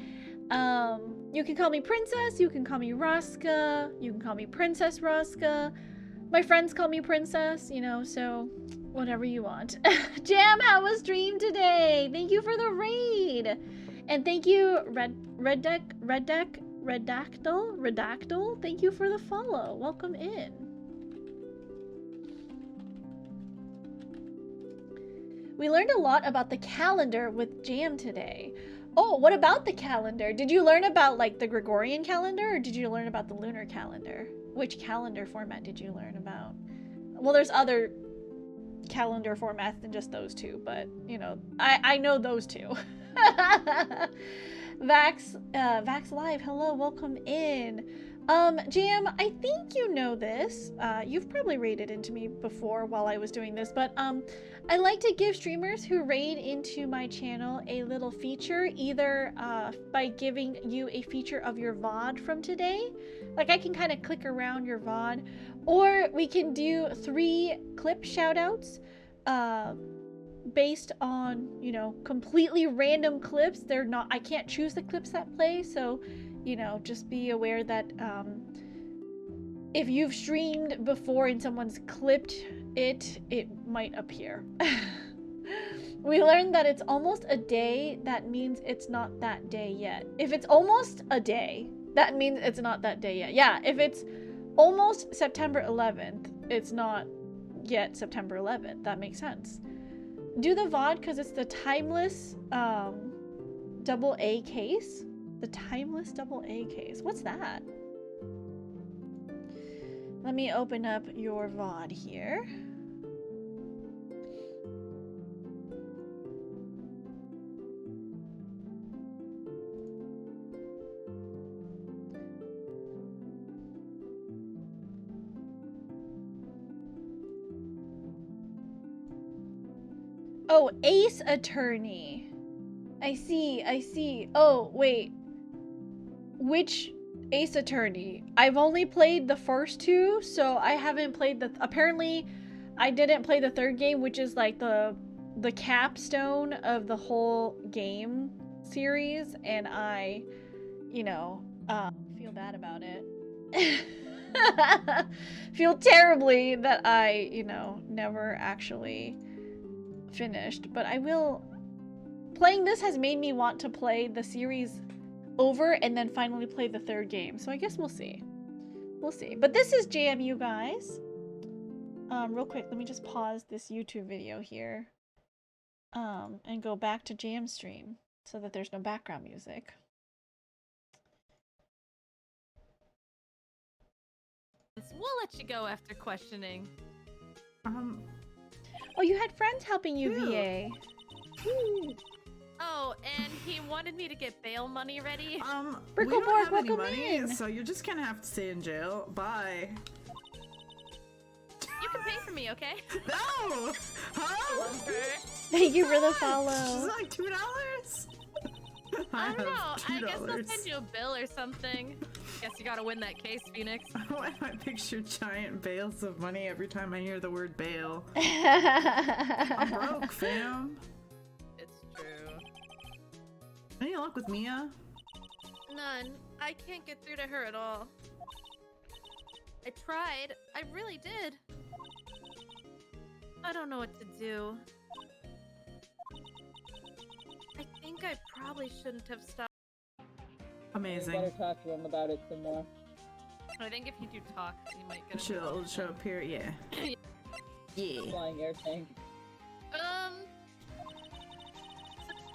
You can call me Princess, you can call me Roska, you can call me Princess Roska. My friends call me Princess, you know, so whatever you want. Jam, how was stream today? Thank you for the raid. And thank you, Redactyl. Thank you for the follow. Welcome in. We learned a lot about the calendar with Jam today. Oh, what about the calendar? Did you learn about like the Gregorian calendar, or did you learn about the lunar calendar? Which calendar format did you learn about? Well, there's other calendar formats than just those two, but you know, I know those two. Vax Live, hello, welcome in. Jam, I think you know this. You've probably raided into me before while I was doing this, but I like to give streamers who raid into my channel a little feature, either by giving you a feature of your VOD from today. Like I can kind of click around your VOD, or we can do 3 clip shoutouts based on, you know, completely random clips. They're not, I can't choose the clips that play, so you know, just be aware that if you've streamed before and someone's clipped it, it might appear. We learned that it's almost a day, that means it's not that day yet. If it's almost a day, that means it's not that day yet. Yeah, if it's almost September 11th, it's not yet September 11th. That makes sense. Do the VOD because it's the timeless double A case. The timeless double A case. What's that? Let me open up your VOD here. Oh, Ace Attorney. I see. Oh, wait. Which Ace Attorney. I've only played the first two, so I haven't played the... Apparently, I didn't play the third game, which is like the capstone of the whole game series, and I, you know, feel bad about it. Feel terribly that I, you know, never actually finished, but I will... Playing this has made me want to play the series over and then finally play the third game, so I guess we'll see. We'll see. But this is JMU, guys. Real quick, let me just pause this YouTube video here. And go back to Jam Stream so that there's no background music. We'll let you go after questioning. Oh, you had friends helping you, VA. Oh, and he wanted me to get bail money ready. We don't have any welcome money, in. so you're just gonna have to stay in jail. Bye. You can pay for me, okay? No! Huh? Thank you for the She's follow. like $2? I don't know. I guess $2. they'll send you a bill or something. Guess you gotta win that case, Phoenix. Why do I picture giant bales of money every time I hear the word bail? I'm I'm broke, fam. It's true. Any luck with Mia? None. I can't get through to her at all. I tried. I really did. I don't know what to do. I think I probably shouldn't have stopped. Amazing. You better talk to him about it some more. I think if you do talk, you might get a She'll show up here, yeah. Yeah. Flying air tank.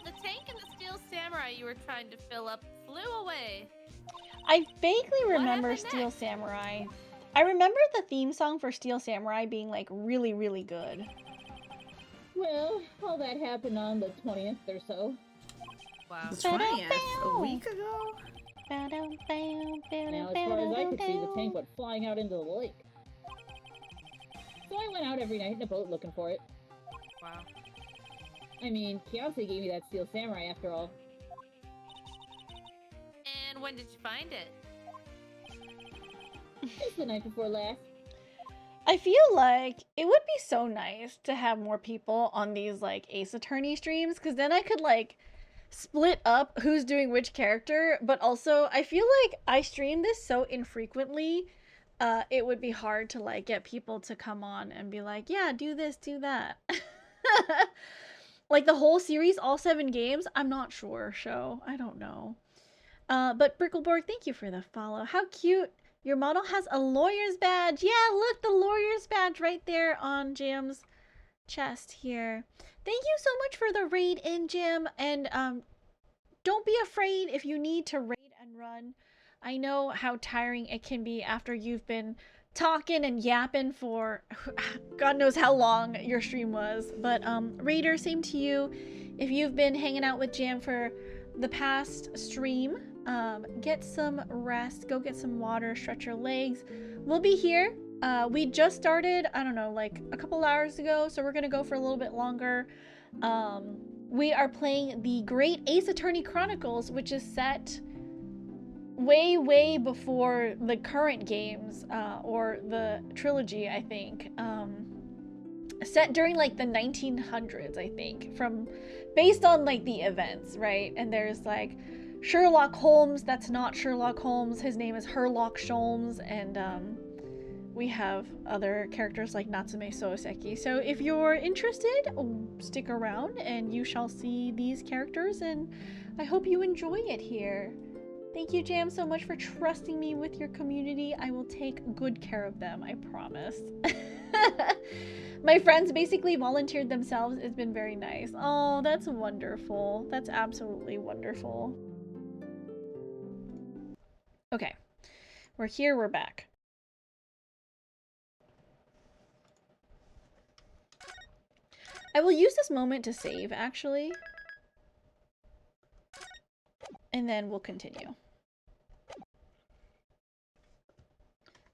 The tank and the steel samurai you were trying to fill up flew away. I vaguely remember happened Steel next? Samurai. I remember the theme song for Steel Samurai being like really, really good. Well, all that happened on the 20th or so. Wow. The 20th? A week ago? Now, as far as I could see, the tank went flying out into the lake. So I went out every night in a boat looking for it. Wow. I mean, Kiase gave me that steel samurai after all. And when did you find it? Just the night before last. I feel like it would be so nice to have more people on these like Ace Attorney streams, because then I could like split up who's doing which character, but also I feel like I stream this so infrequently, it would be hard to like get people to come on and be like, yeah, do this, do that. Like the whole series, all 7 games, I'm not sure, show. I don't know. But Brickleborg, thank you for the follow. How cute. Your model has a lawyer's badge. Yeah, look, the lawyer's badge right there on Jam's chest here. Thank you so much for the raid in, Jam. And don't be afraid if you need to raid and run. I know how tiring it can be after you've been talking and yapping for God knows how long your stream was. But Raider, same to you. If you've been hanging out with Jam for the past stream, get some rest, go get some water, stretch your legs. We'll be here. We just started, I don't know, like a couple hours ago, so we're gonna go for a little bit longer. We are playing the Great Ace Attorney Chronicles, which is set way before the current games, or the trilogy, I think. Set during like the 1900s, I think, based on like the events, right? And there's like Sherlock Holmes, that's not Sherlock Holmes, his name is Herlock Sholmes, and we have other characters like Natsume Sooseki. So if you're interested, stick around and you shall see these characters, and I hope you enjoy it here. Thank you, Jam, so much for trusting me with your community. I will take good care of them, I promise. My friends basically volunteered themselves. It's been very nice. Oh, that's wonderful. That's absolutely wonderful. Okay. We're here, we're back. I will use this moment to save, actually. And then we'll continue.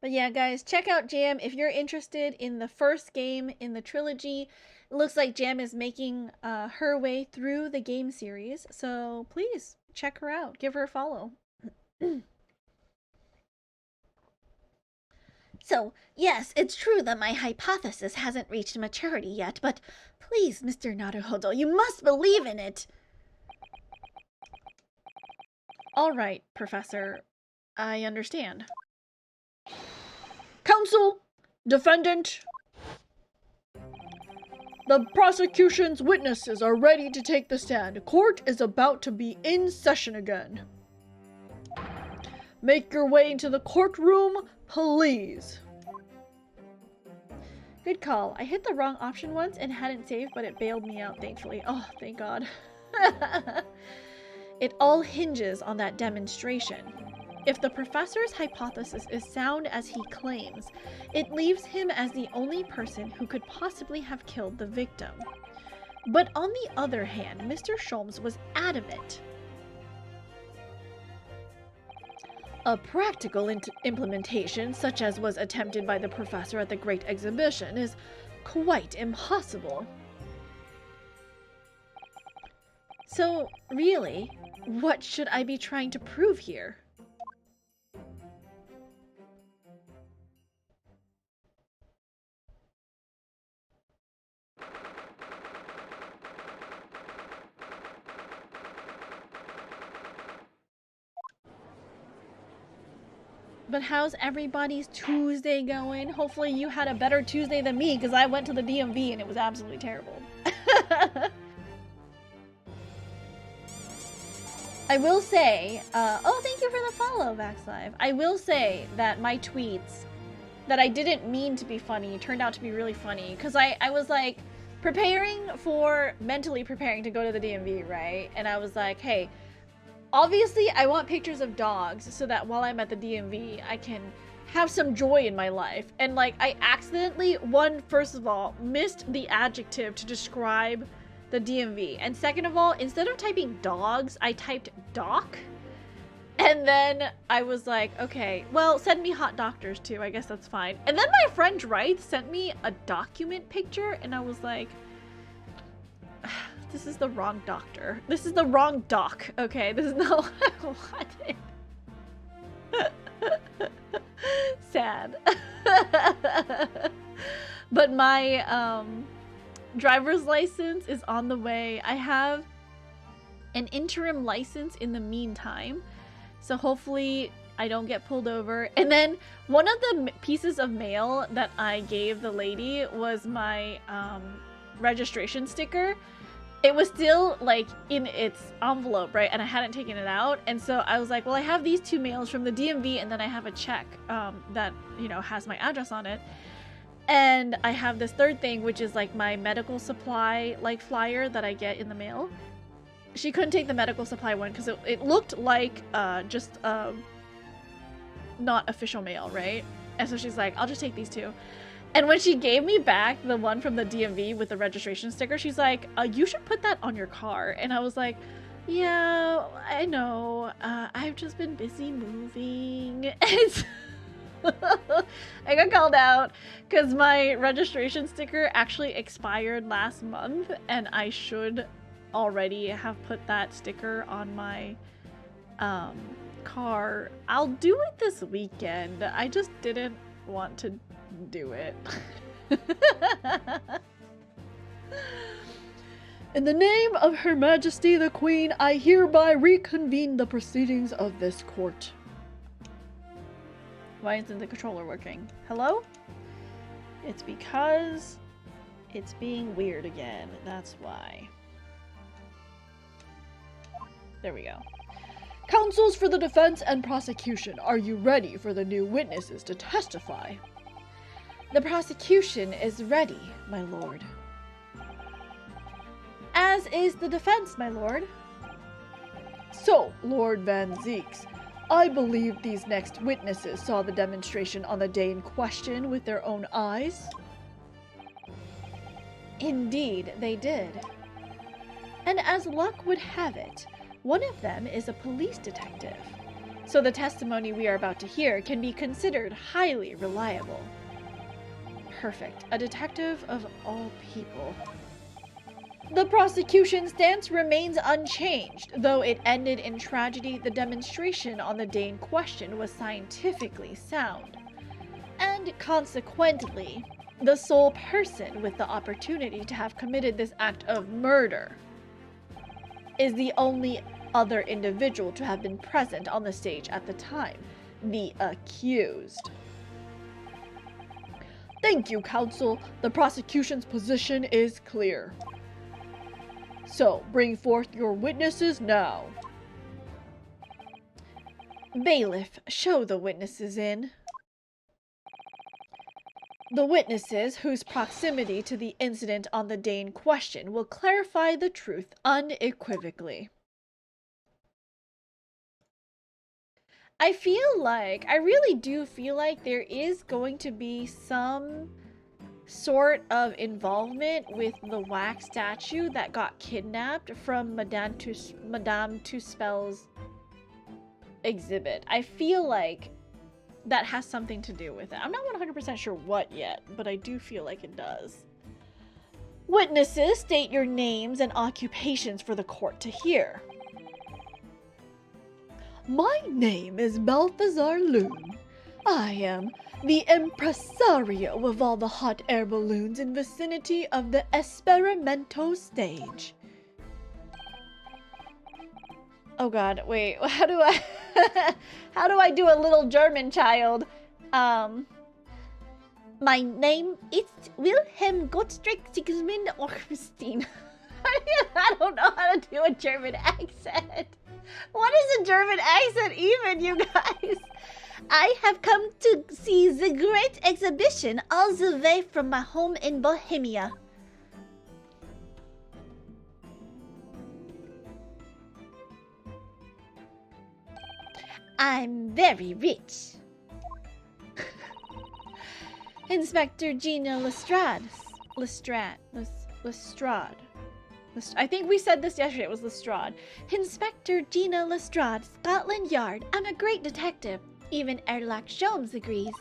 But yeah, guys, check out Jam if you're interested in the first game in the trilogy. It looks like Jam is making her way through the game series. So please check her out. Give her a follow. So, yes, it's true that my hypothesis hasn't reached maturity yet, but please, Mr. Naruhodo, you must believe in it! All right, Professor. I understand. Counsel! Defendant! The prosecution's witnesses are ready to take the stand. Court is about to be in session again. Make your way into the courtroom, please. Good call. I hit the wrong option once and hadn't saved, but it bailed me out, thankfully. Oh, thank God. It all hinges on that demonstration. If the professor's hypothesis is sound as he claims, it leaves him as the only person who could possibly have killed the victim. But on the other hand, Mr. Sholmes was adamant. A practical implementation, such as was attempted by the professor at the Great Exhibition, is quite impossible. So, really, what should I be trying to prove here? But how's everybody's Tuesday going? Hopefully you had a better Tuesday than me, because I went to the DMV and it was absolutely terrible. I will say, oh, thank you for the follow, Vaxlive. I will say that my tweets that I didn't mean to be funny turned out to be really funny, because I was like mentally preparing to go to the DMV, right? And I was like, hey, obviously, I want pictures of dogs so that while I'm at the DMV, I can have some joy in my life. And like, I accidentally, first of all, missed the adjective to describe the DMV. And second of all, instead of typing dogs, I typed doc. And then I was like, okay, well, send me hot doctors too. I guess that's fine. And then my friend Wright sent me a document picture, and I was like, this is the wrong doctor. This is the wrong doc. Okay, this is not what I wanted. Sad. But my driver's license is on the way. I have an interim license in the meantime, so hopefully I don't get pulled over. And then one of the pieces of mail that I gave the lady was my registration sticker. It was still like in its envelope, right? And I hadn't taken it out. And so I was like, well, I have these two mails from the DMV, and then I have a check that, you know, has my address on it. And I have this third thing, which is like my medical supply like flyer that I get in the mail. She couldn't take the medical supply one because it looked like just not official mail, right? And so she's like, I'll just take these two. And when she gave me back the one from the DMV with the registration sticker, she's like, you should put that on your car. And I was like, yeah, I know. I've just been busy moving. And I got called out because my registration sticker actually expired last month, and I should already have put that sticker on my car. I'll do it this weekend. I just didn't want to do it. In the name of Her Majesty the Queen, I hereby reconvene the proceedings of this court. Why isn't the controller working? Hello? It's because it's being weird again. That's why. There we go. Counsels for the defense and prosecution, are you ready for the new witnesses to testify? The prosecution is ready, my lord. As is the defense, my lord. So, Lord Van Zeeks, I believe these next witnesses saw the demonstration on the day in question with their own eyes. Indeed, they did. And as luck would have it, one of them is a police detective. So the testimony we are about to hear can be considered highly reliable. Perfect. A detective of all people. The prosecution's stance remains unchanged. Though it ended in tragedy, the demonstration on the day in question was scientifically sound. and consequently, the sole person with the opportunity to have committed this act of murder is the only other individual to have been present on the stage at the time, the accused. Thank you, counsel. The prosecution's position is clear. So, bring forth your witnesses now. Bailiff, show the witnesses in. The witnesses, whose proximity to the incident on the day in question will clarify the truth unequivocally. I really do feel like there is going to be some sort of involvement with the wax statue that got kidnapped from Madame Tuspel's exhibit. I feel like that has something to do with it. I'm not 100% sure what yet, but I do feel like it does. Witnesses, state your names and occupations for the court to hear. My name is Balthazar Loon. I am the impresario of all the hot air balloons in vicinity of the Esperimento stage. Oh god, wait, how do I how do I do a little German child? My name is Wilhelm Gottschalk Sigismund Augustin. I don't know how to do a German accent. What is a German accent even, you guys? I have come to see the great exhibition all the way from my home in Bohemia. I'm very rich. Inspector Gina Lestrade. I think we said this yesterday, it was Lestrade. Inspector Gina Lestrade, Scotland Yard. I'm a great detective. Even Erlach Sholmes agrees.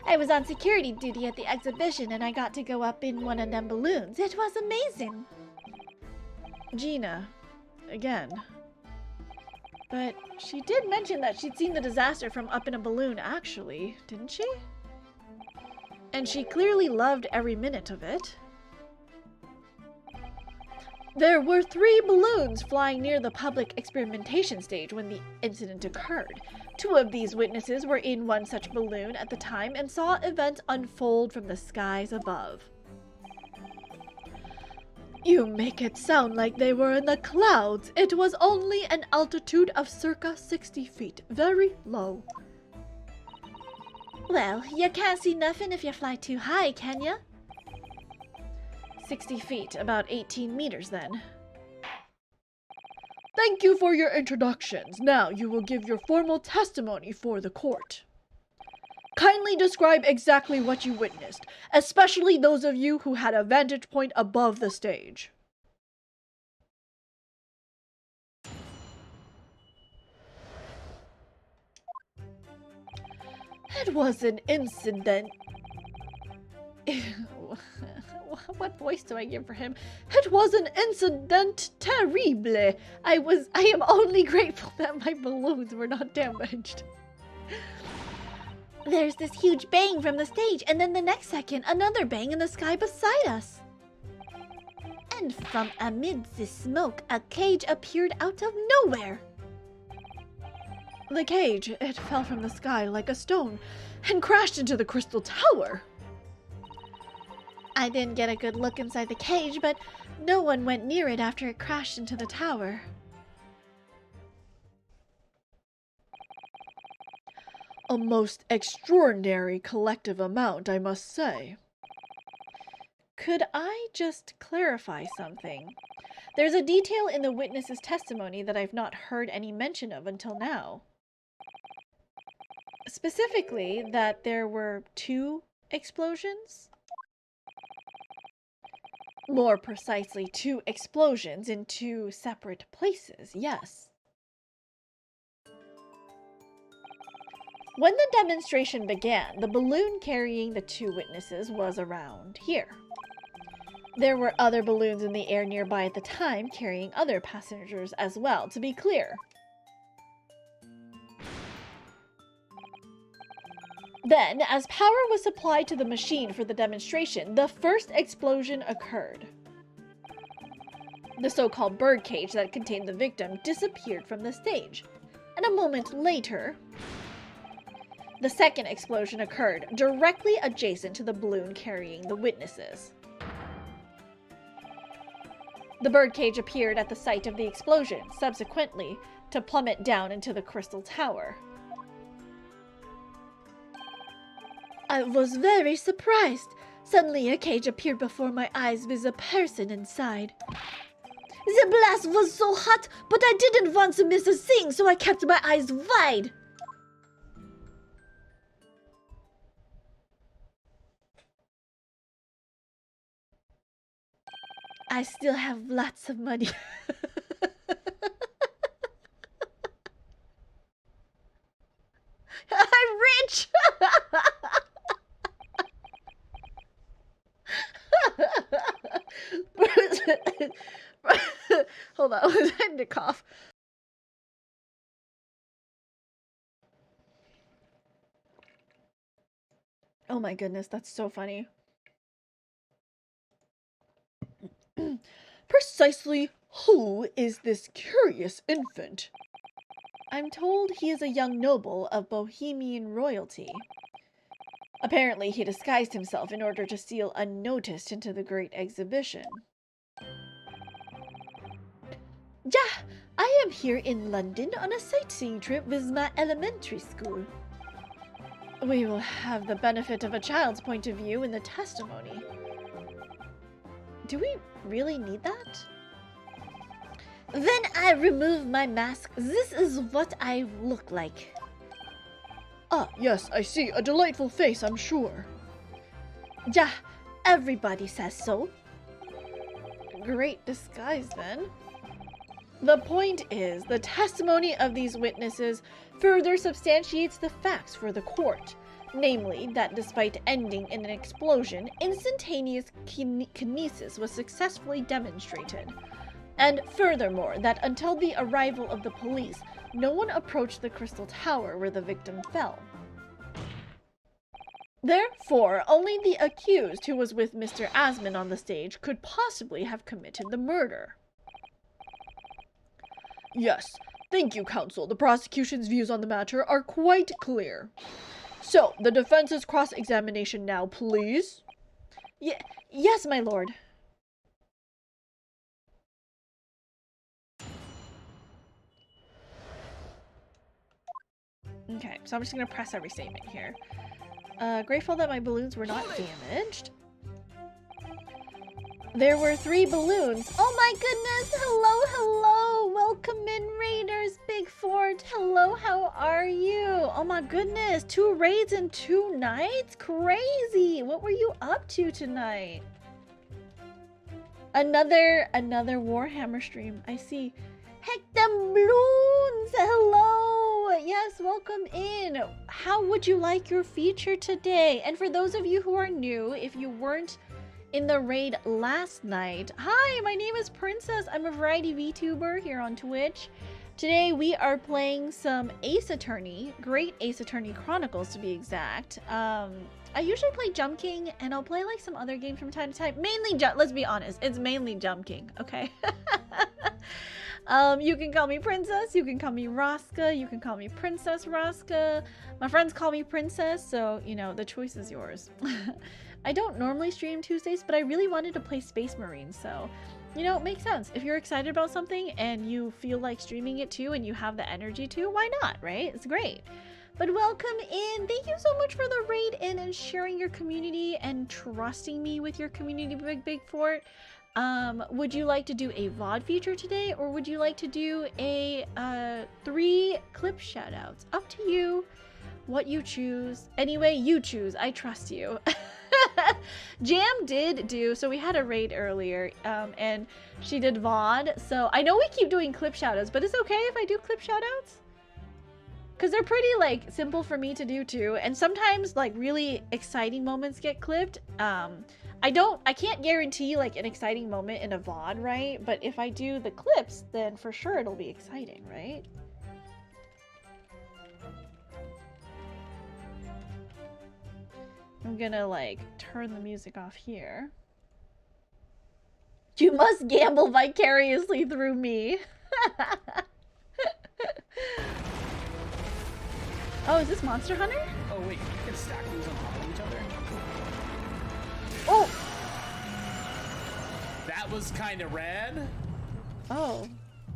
I was on security duty at the exhibition and I got to go up in one of them balloons. It was amazing. Gina. Again. But she did mention that she'd seen the disaster from up in a balloon, actually, didn't she? And she clearly loved every minute of it. There were 3 balloons flying near the public experimentation stage when the incident occurred. 2 of these witnesses were in one such balloon at the time and saw events unfold from the skies above. You make it sound like they were in the clouds. It was only an altitude of circa 60 feet, very low. Well, you can't see nothing if you fly too high, can you? 60 feet, about 18 meters then. Thank you for your introductions. Now you will give your formal testimony for the court. Kindly describe exactly what you witnessed, especially those of you who had a vantage point above the stage. It was an incident. What voice do I give for him? It was an incident terrible. I am only grateful that my balloons were not damaged. There's this huge bang from the stage, and then the next second, another bang in the sky beside us. And from amidst the smoke, a cage appeared out of nowhere. The cage, it fell from the sky like a stone and crashed into the crystal tower. I didn't get a good look inside the cage, but no one went near it after it crashed into the tower. A most extraordinary collective amount, I must say. Could I just clarify something? There's a detail in the witness's testimony that I've not heard any mention of until now. Specifically, that there were 2 explosions? More precisely, 2 explosions in 2 separate places, yes. When the demonstration began, the balloon carrying the 2 witnesses was around here. There were other balloons in the air nearby at the time carrying other passengers as well, to be clear. Then, as power was supplied to the machine for the demonstration, the first explosion occurred. The so-called birdcage that contained the victim disappeared from the stage, and a moment later, the second explosion occurred directly adjacent to the balloon carrying the witnesses. The birdcage appeared at the site of the explosion, subsequently to plummet down into the crystal tower. I was very surprised. Suddenly a cage appeared before my eyes with a person inside. The blast was so hot, but I didn't want to miss a thing, so I kept my eyes wide. I still have lots of money. I'm rich! Hold on, I was having to cough. Oh my goodness, that's so funny. Precisely who is this curious infant? I'm told he is a young noble of Bohemian royalty. Apparently, he disguised himself in order to steal unnoticed into the great exhibition. Yeah, I am here in London on a sightseeing trip with my elementary school. We will have the benefit of a child's point of view in the testimony. Do we really need that? Then I remove my mask. This is what I look like. Ah, yes, I see. A delightful face, I'm sure. Yeah, everybody says so. Great disguise, then. The point is, the testimony of these witnesses further substantiates the facts for the court. Namely, that despite ending in an explosion, instantaneous kinesis was successfully demonstrated. And furthermore, that until the arrival of the police, no one approached the crystal tower where the victim fell. Therefore, only the accused who was with Mr. Asman on the stage could possibly have committed the murder. Yes, thank you, counsel. The prosecution's views on the matter are quite clear. So, the defense's cross-examination now, please. Yes, my lord. Okay, so I'm just gonna press every statement here. Grateful that my balloons were not damaged. There were 3 balloons. Oh my goodness! Hello! Welcome in, Raiders! Big Fort! Hello, how are you? Oh my goodness! 2 raids in 2 nights? Crazy! What were you up to tonight? Another Warhammer stream. I see. Heck, them balloons! Hello! Yes, welcome in. How would you like your feature today? And for those of you who are new, if you weren't in the raid last night, hi, my name is Princess. I'm a variety VTuber here on Twitch. Today we are playing some Ace Attorney, Great Ace Attorney Chronicles to be exact. I usually play Jump King, and I'll play like some other games from time to time. Mainly, let's be honest, it's mainly Jump King, okay? You can call me Princess, you can call me Raska, you can call me Princess Raska. My friends call me Princess, so, you know, the choice is yours. I don't normally stream Tuesdays, but I really wanted to play Space Marine, so, you know, it makes sense. If you're excited about something and you feel like streaming it too and you have the energy to, why not, right? It's great. But welcome in. Thank you so much for the raid in and sharing your community and trusting me with your community, Big Fort. Would you like to do a VOD feature today, or would you like to do a 3 clip shoutouts? Up to you. What you choose. Anyway, you choose. I trust you. Jam did do, so we had a raid earlier, and she did VOD, so I know we keep doing clip shoutouts, but it's okay if I do clip shoutouts? Because they're pretty, like, simple for me to do, too, and sometimes, like, really exciting moments get clipped. I can't guarantee, like, an exciting moment in a VOD, right? But if I do the clips, then for sure it'll be exciting, right? I'm gonna like turn the music off here. You must gamble vicariously through me. Oh, is this Monster Hunter? Oh wait, you can stack these on top of each other. Oh! That was kind of rad. Oh.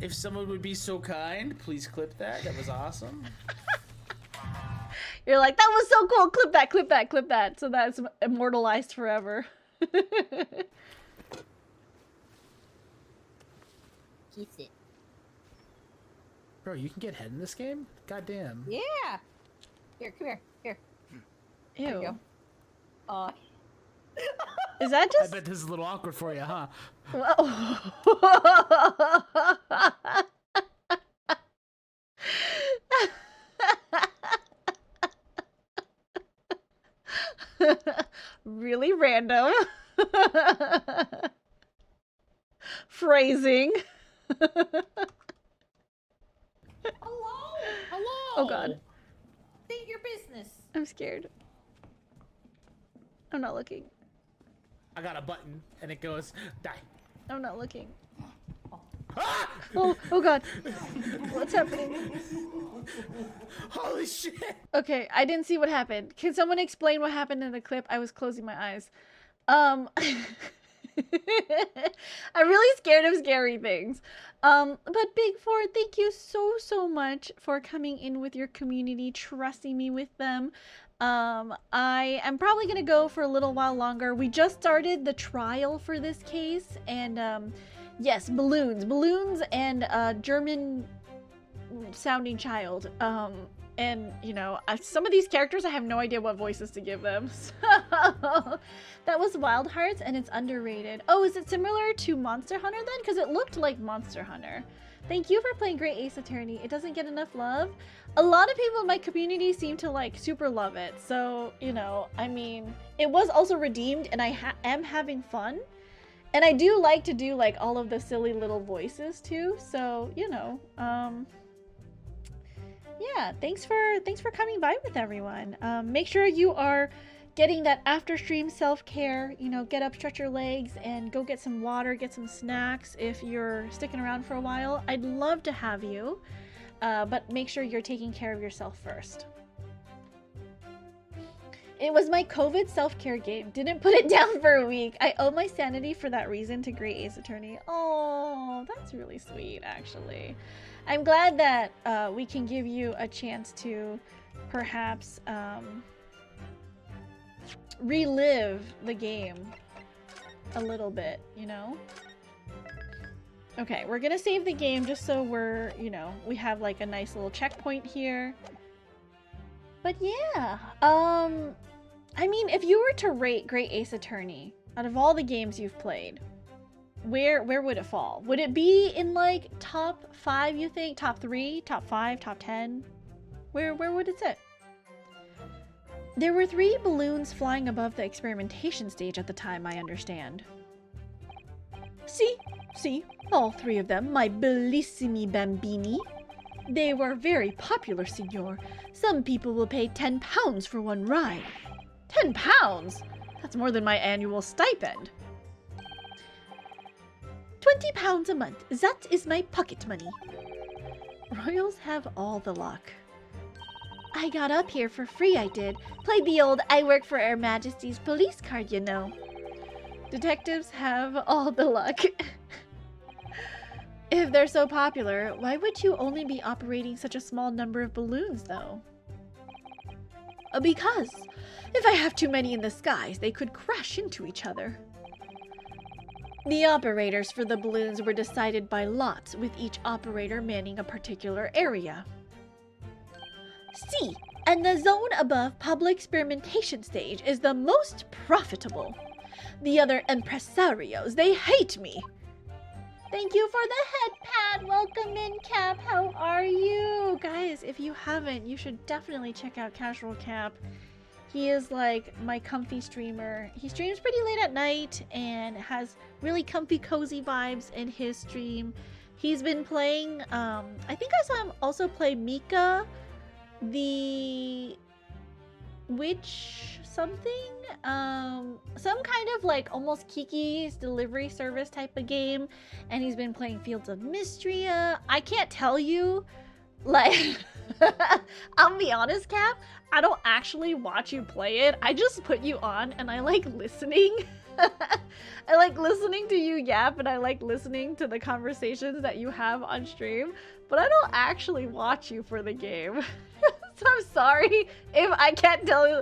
If someone would be so kind, please clip that. That was awesome. You're like, that was so cool. Clip that, clip that, clip that. So that's immortalized forever. Kiss it. Bro, you can get head in this game? Goddamn. Yeah. Here, come here. Here. Ew. There you go. Aw. Is that I just... bet this is a little awkward for you, huh? Really random. Phrasing. Hello. Hello. Oh god. State your business. I'm scared. I'm not looking. I got a button, and it goes, die. I'm not looking. Ah! Oh god. What's happening? Holy shit! Okay, I didn't see what happened. Can someone explain what happened in the clip? I was closing my eyes. I'm really scared of scary things. But Big Four, thank you so much for coming in with your community, trusting me with them. I am probably gonna go for a little while longer. We just started the trial for this case, and yes, balloons and a German sounding child. And you know, some of these characters I have no idea what voices to give them. So that was Wild Hearts, and it's underrated. Oh, is it similar to Monster Hunter then? Because it looked like Monster Hunter. Thank you for playing Great Ace Attorney. It doesn't get enough love. A lot of people in my community seem to like super love it. So, you know, I mean, it was also redeemed, and I am having fun. And I do like to do like all of the silly little voices too. So, you know, yeah, thanks for coming by with everyone. Make sure you are getting that after stream self-care. You know, get up, stretch your legs, and go get some water, get some snacks if you're sticking around for a while. I'd love to have you, but make sure you're taking care of yourself first. It was my COVID self-care game. Didn't put it down for a week. I owe my sanity for that reason to Great Ace Attorney. Oh, that's really sweet, actually. I'm glad that we can give you a chance to perhaps relive the game a little bit, you know? Okay, we're gonna save the game just so we're, you know, we have like a nice little checkpoint here. But yeah, I mean, if you were to rate Great Ace Attorney out of all the games you've played, where would it fall? Would it be in like top 5, you think? Top 3, top 5, top 10? Where would it sit? There were 3 balloons flying above the experimentation stage at the time, I understand. See, all 3 of them, my bellissimi bambini. They were very popular, signor. Some people will pay 10 pounds for one ride. 10 pounds? That's more than my annual stipend. 20 pounds a month. That is my pocket money. Royals have all the luck. I got up here for free, I did. Played the old I work for Her Majesty's police card, you know. Detectives have all the luck. If they're so popular, why would you only be operating such a small number of balloons, though? Because if I have too many in the skies, they could crash into each other. The operators for the balloons were decided by lots, with each operator manning a particular area. See, and the zone above public experimentation stage is the most profitable. The other impresarios, they hate me. Thank you for the head pad. Welcome in, Cap. How are you? Guys, if you haven't, you should definitely check out Casual Cap. He is like my comfy streamer. He streams pretty late at night and has really comfy, cozy vibes in his stream. He's been playing, I think I saw him also play Mika, the Witch something, some kind of like almost Kiki's delivery service type of game, and he's been playing Fields of Mystria. I can't tell you, like, I'll be honest, Cap, I don't actually watch you play it. I just put you on and I like listening. I like listening to you yap, and I like listening to the conversations that you have on stream, but I don't actually watch you for the game. So I'm sorry if I can't tell you.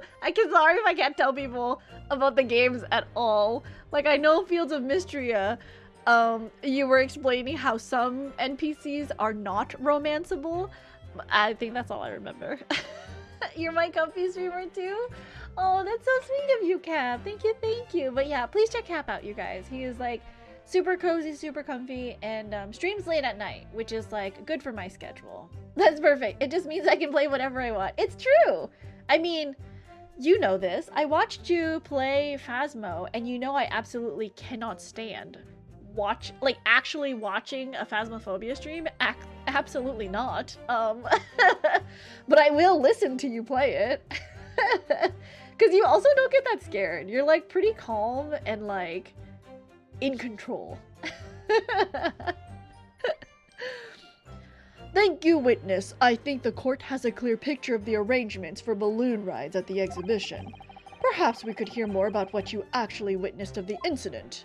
Sorry if I can't tell people about the games at all. Like, I know Fields of Mystria, you were explaining how some NPCs are not romanceable. I think that's all I remember. You're my comfy streamer too? Oh, that's so sweet of you, Cap. Thank you, thank you. But yeah, please check Cap out, you guys. He is like super cozy, super comfy, and streams late at night, which is like good for my schedule. That's perfect. It just means I can play whatever I want. It's true. I mean, you know this. I watched you play Phasmo, and you know I absolutely cannot stand actually watching a Phasmophobia stream. Absolutely not. But I will listen to you play it. Because you also don't get that scared. You're like pretty calm and like in control. Thank you, witness. I think the court has a clear picture of the arrangements for balloon rides at the exhibition. Perhaps we could hear more about what you actually witnessed of the incident.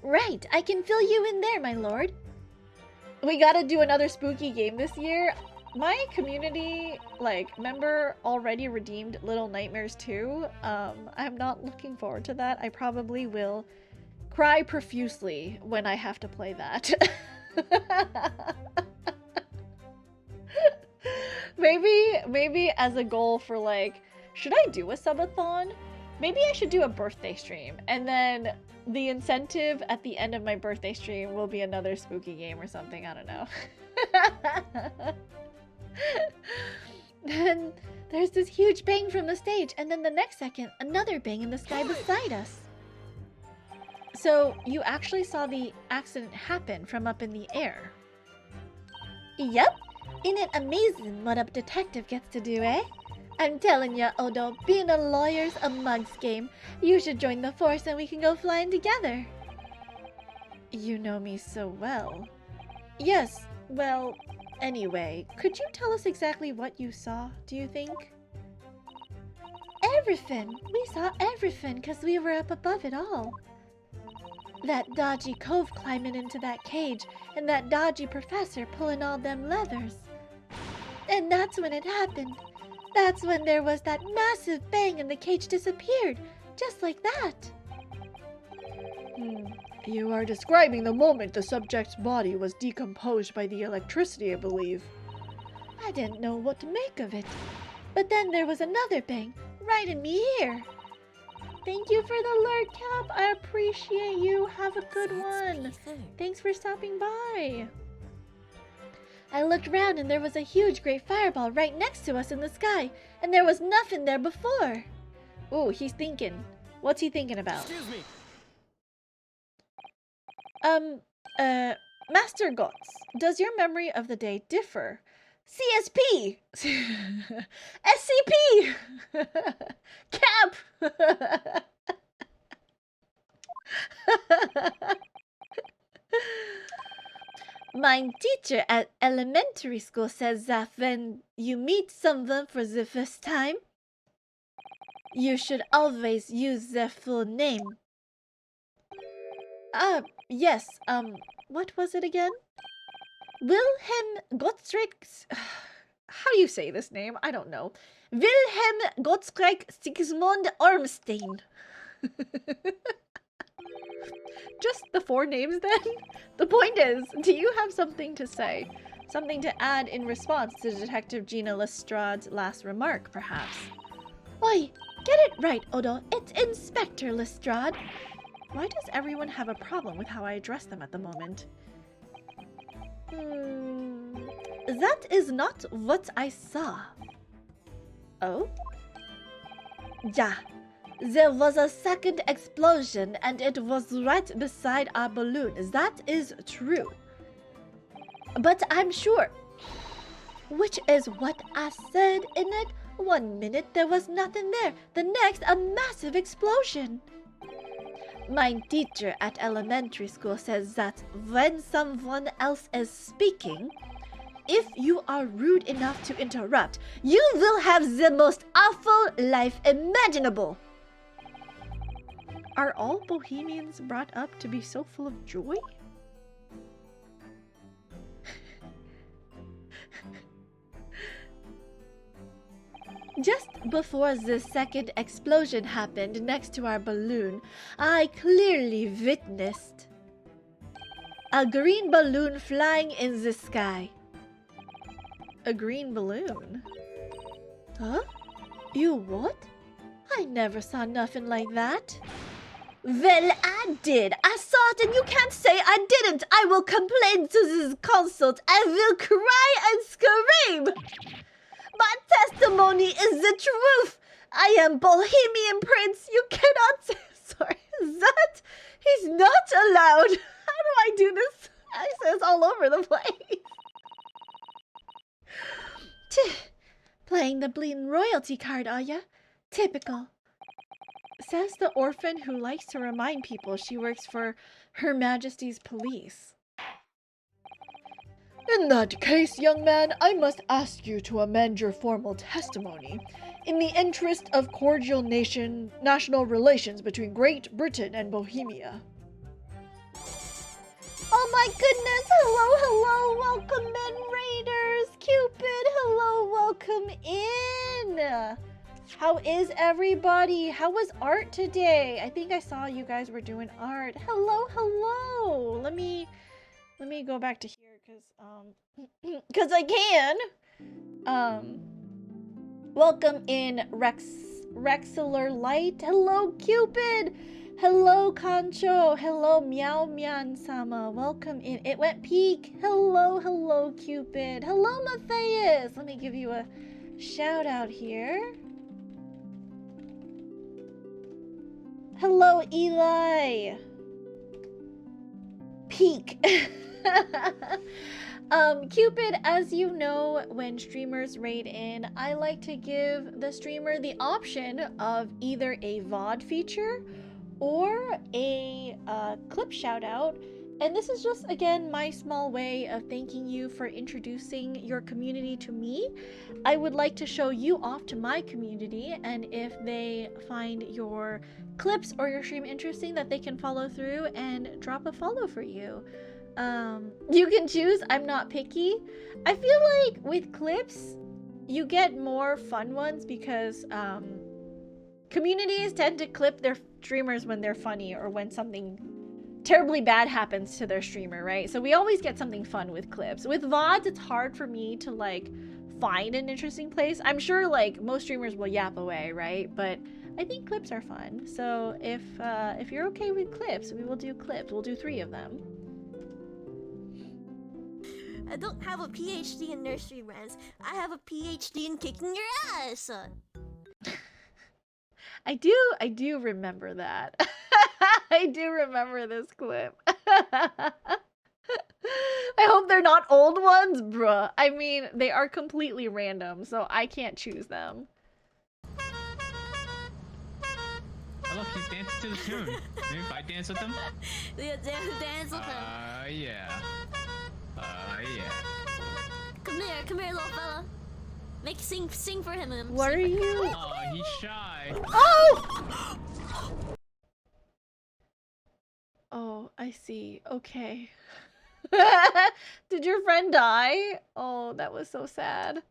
Right, I can fill you in there, my lord. We gotta do another spooky game this year. My community, like, member already redeemed Little Nightmares 2. I'm not looking forward to that. I probably will cry profusely when I have to play that. Maybe as a goal for like, should I do a subathon? Maybe I should do a birthday stream, and then the incentive at the end of my birthday stream will be another spooky game or something. I don't know. Then there's this huge bang from the stage, and then the next second, another bang in the sky beside us. So you actually saw the accident happen from up in the air? Yep. Ain't it amazing what a detective gets to do, eh? I'm telling ya, Odo, being a lawyer's a mug's game. You should join the force and we can go flying together. You know me so well. Yes, well, anyway, could you tell us exactly what you saw, do you think? Everything. We saw everything because we were up above it all. That dodgy cove climbing into that cage, and that dodgy professor pulling all them levers. And that's when it happened. That's when there was that massive bang and the cage disappeared, just like that. You are describing the moment the subject's body was decomposed by the electricity, I believe. I didn't know what to make of it. But then there was another bang, right in me ear. Thank you for the alert, Cap. I appreciate you. Have a good one. Thanks for stopping by. I looked around and there was a huge great fireball right next to us in the sky, and there was nothing there before. Ooh, he's thinking. What's he thinking about? Excuse me. Master Gots, does your memory of the day differ? CSP! SCP! Cap! My teacher at elementary school says that when you meet someone for the first time, you should always use their full name. Yes, what was it again? Wilhelm Gottschalk... How do you say this name? I don't know. Wilhelm Gottschalk Sigismund Ormstein. Just the 4 names then? The point is, do you have something to say? Something to add in response to Detective Gina Lestrade's last remark, perhaps? Oi, get it right, Odo. It's Inspector Lestrade. Why does everyone have a problem with how I address them at the moment? That is not what I saw. Oh? Yeah. There was a second explosion and it was right beside our balloon. That is true. But I'm sure. Which is what I said in it One minute there was nothing there, the next a massive explosion. My teacher at elementary school says that when someone else is speaking, if you are rude enough to interrupt, you will have the most awful life imaginable. Are all Bohemians brought up to be so full of joy? Just before the second explosion happened next to our balloon, I clearly witnessed a green balloon flying in the sky. A green balloon? Huh? You what? I never saw nothing like that. Well, I did. I saw it and you can't say I didn't. I will complain to this consult. I will cry and scream. My testimony is the truth. I am Bohemian Prince. You cannot say... Sorry, is that... He's not allowed. How do I do this? Access all over the place. Playing the bleeding royalty card, are ya? Typical. Says the orphan who likes to remind people she works for Her Majesty's police. In that case, young man, I must ask you to amend your formal testimony in the interest of cordial national relations between Great Britain and Bohemia. Oh my goodness! Hello, welcome in, Raiders! Cupid, hello, welcome in! How is everybody? How was art today? I think I saw you guys were doing art. Hello! Let me go back to here, cause I can! Welcome in, Rexler Light. Hello, Cupid! Hello, Concho. Hello, Meow Mian-sama. Welcome in. It went peak. Hello, Cupid. Hello, Matthias. Let me give you a shout out here. Hello, Eli. Peak. Cupid, as you know, when streamers raid in, I like to give the streamer the option of either a VOD feature or a clip shout out. And this is just, again, my small way of thanking you for introducing your community to me. I would like to show you off to my community, and if they find your clips or your stream interesting, that they can follow through and drop a follow for you. You can choose. I'm not picky. I feel like with clips, you get more fun ones because communities tend to clip their streamers when they're funny or when something terribly bad happens to their streamer, right? So we always get something fun with clips. With VODs, it's hard for me to like find an interesting place. I'm sure like most streamers will yap away, right? But I think clips are fun. So if you're okay with clips, we will do clips. We'll do 3 of them. I don't have a PhD in nursery rhymes. I have a PhD in kicking your ass. I do remember that. I do remember this clip. I hope they're not old ones, bruh. I mean, they are completely random, so I can't choose them. Oh look, he's dancing to the tune. Maybe if I dance with him? Yeah, dance with him. Yeah. Yeah. Come here, little fella. Sing for him. What are you? Oh, he's shy. Oh! Oh, I see. Okay. Did your friend die? Oh, that was so sad.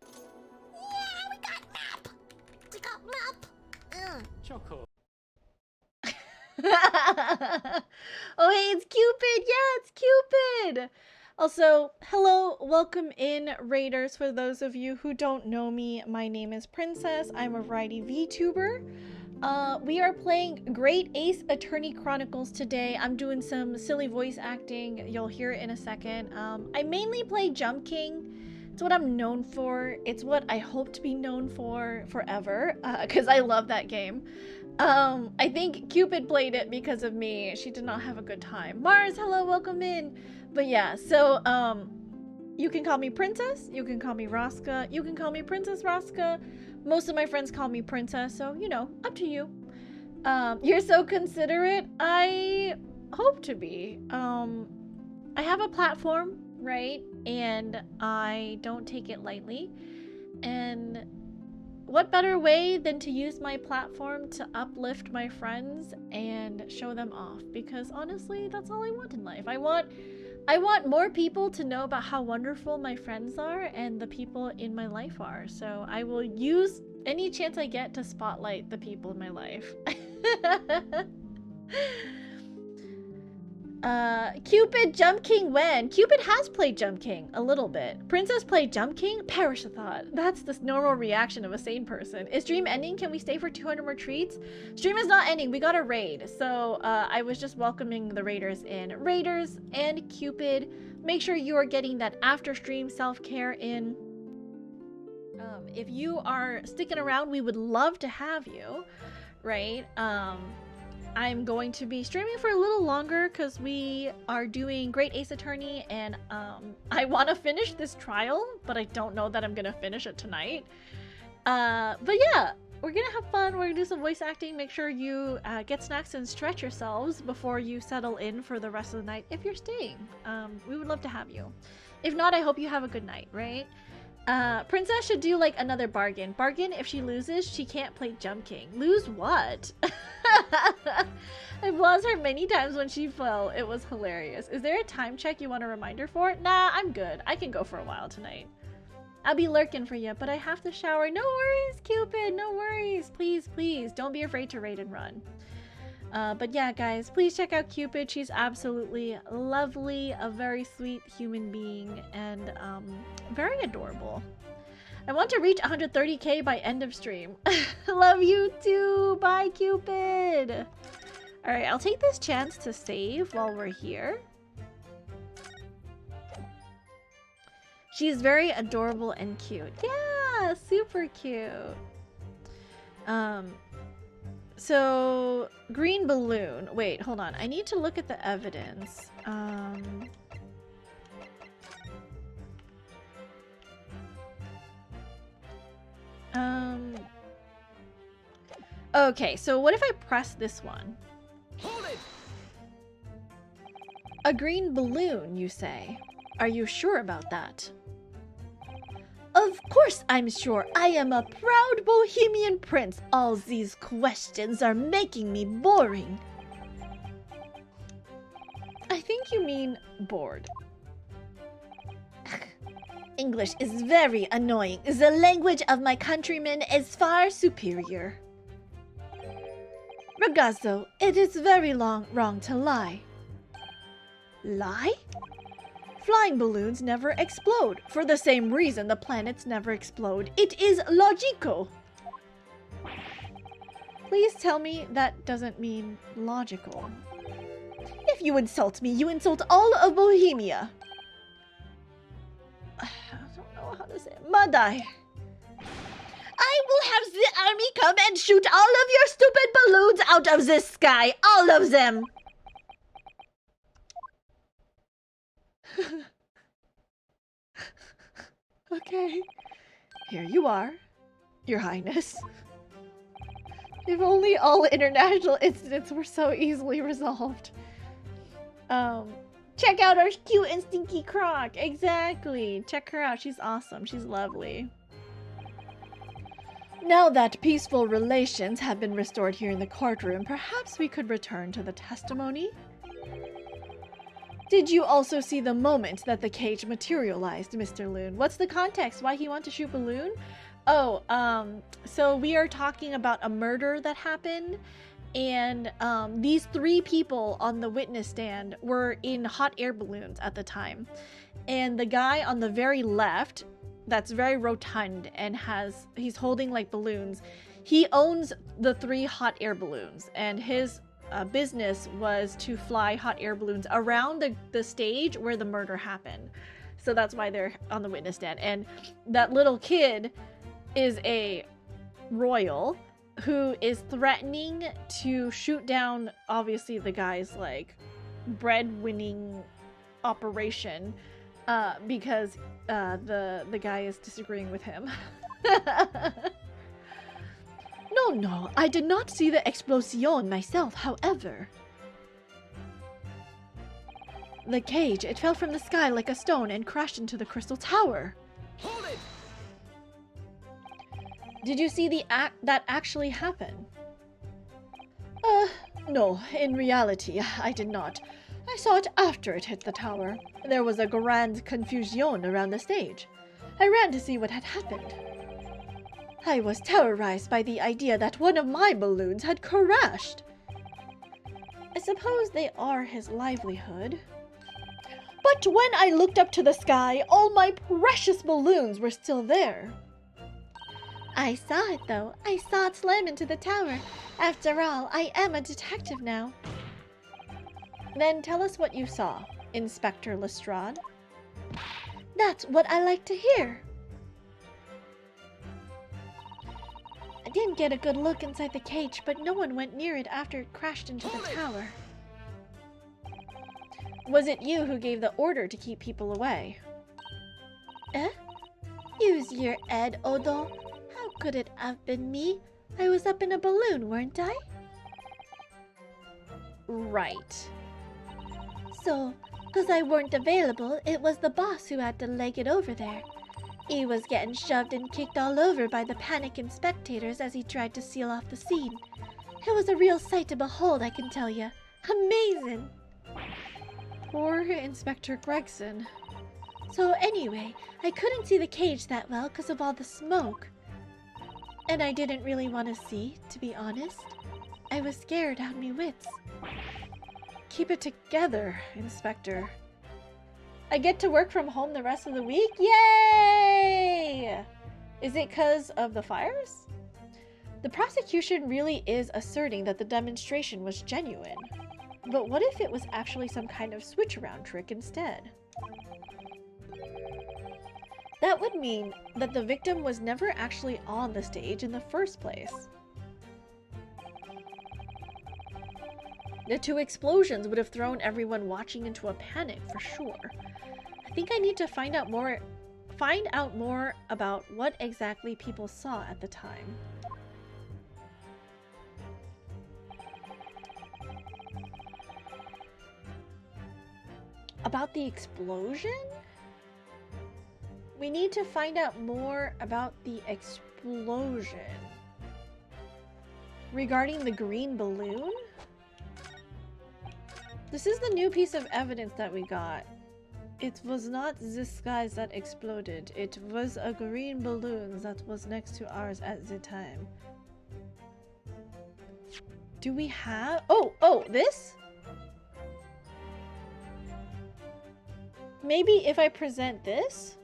Yeah, we got map. Choco. Oh, hey, it's Cupid. Yeah, it's Cupid. Also, hello, welcome in, Raiders. For those of you who don't know me, my name is Princess. I'm a variety VTuber. We are playing Great Ace Attorney Chronicles today. I'm doing some silly voice acting. You'll hear it in a second. I mainly play Jump King. It's what I'm known for. It's what I hope to be known for forever, because I love that game. I think Cupid played it because of me. She did not have a good time. Mars, hello, welcome in. But yeah, so, You can call me Princess, you can call me Roska, you can call me Princess Roska. Most of my friends call me Princess, so, you know, up to you. You're so considerate. I hope to be. I have a platform, right? And I don't take it lightly. And what better way than to use my platform to uplift my friends and show them off? Because honestly, that's all I want in life. I want more people to know about how wonderful my friends are and the people in my life are. So I will use any chance I get to spotlight the people in my life. Cupid Jump King when? Cupid has played Jump King a little bit. Princess played Jump King? Perish the thought. That's the normal reaction of a sane person. Is stream ending? Can we stay for 200 more treats? Stream is not ending. We got a raid. So I was just welcoming the raiders in. Raiders and Cupid, make sure you are getting that after stream self-care in. If you are sticking around, we would love to have you, right? I'm going to be streaming for a little longer because we are doing Great Ace Attorney, and I want to finish this trial, but I don't know that I'm gonna finish it tonight. But yeah, we're gonna have fun. We're gonna do some voice acting. Make sure you get snacks and stretch yourselves before you settle in for the rest of the night if you're staying. We would love to have you. If not, I hope you have a good night, right? Princess should do like another bargain. Bargain, if she loses, she can't play Jump King. Lose what? I've lost her many times when she fell. It was hilarious. Is there a time check you want a reminder for? Nah, I'm good. I can go for a while tonight. I'll be lurking for you, but I have to shower. No worries, Cupid. No worries. Please, please, don't be afraid to raid and run. But yeah, guys, please check out Cupid. She's absolutely lovely, a very sweet human being, and very adorable. I want to reach 130k by end of stream. Love you too. Bye, Cupid. All right, I'll take this chance to save while we're here. She's very adorable and cute. Yeah, super cute. So, green balloon. Wait, hold on. I need to look at the evidence. Okay, so what if I press this one? Hold it! A green balloon, you say? Are you sure about that? Of course I'm sure. I am a proud Bohemian prince. All these questions are making me boring. I think you mean bored. English is very annoying. The language of my countrymen is far superior. Ragazzo, it is very wrong to lie. Lie? Flying balloons never explode. For the same reason the planets never explode. It is logico. Please tell me that doesn't mean logical. If you insult me, you insult all of Bohemia. I don't know how to say it. Madai. I will have the army come and shoot all of your stupid balloons out of the sky. All of them. Okay. Here you are, Your Highness. If only all international incidents were so easily resolved. Check out our cute and stinky croc. Exactly. Check her out. She's awesome. She's lovely. Now that peaceful relations have been restored here in the courtroom, perhaps we could return to the testimony? Did you also see the moment that the cage materialized, Mr. Loon? What's the context? Why he want to shoot Balloon? Oh, so we are talking about a murder that happened, and these three people on the witness stand were in hot air balloons at the time. And the guy on the very left, that's very rotund and he's holding like balloons, he owns the 3 hot air balloons, and his business was to fly hot air balloons around the stage where the murder happened. So that's why they're on the witness stand. And that little kid is a royal who is threatening to shoot down, obviously, the guy's like bread-winning operation Because the guy is disagreeing with him. No, I did not see the explosion myself, however. The cage, it fell from the sky like a stone and crashed into the crystal tower. Hold it! Did you see that actually happen? No, in reality, I did not. I saw it after it hit the tower. There was a grand confusion around the stage. I ran to see what had happened. I was terrorized by the idea that one of my balloons had crashed. I suppose they are his livelihood. But when I looked up to the sky, all my precious balloons were still there. I saw it though. I saw it slam into the tower. After all, I am a detective now. Then tell us what you saw, Inspector Lestrade. That's what I like to hear. I didn't get a good look inside the cage, but no one went near it after it crashed into the tower. Was it you who gave the order to keep people away? Use your head, Odo. How could it have been me? I was up in a balloon, weren't I? Right. So, because I weren't available, it was the boss who had to leg it over there. He was getting shoved and kicked all over by the panicking spectators as he tried to seal off the scene. It was a real sight to behold, I can tell you. Amazing! Poor Inspector Gregson. So anyway, I couldn't see the cage that well because of all the smoke. And I didn't really want to see, to be honest. I was scared out of me wits. Keep it together, Inspector. I get to work from home the rest of the week? Yay! Is it because of the fires? The prosecution really is asserting that the demonstration was genuine. But what if it was actually some kind of switch-around trick instead? That would mean that the victim was never actually on the stage in the first place. The two explosions would have thrown everyone watching into a panic for sure. I think I need to find out more about what exactly people saw at the time. About the explosion? We need to find out more about the explosion. Regarding the green balloon? This is the new piece of evidence that we got. It was not this guy's that exploded. It was a green balloon that was next to ours at the time. Do we have... Oh, this? Maybe if I present this?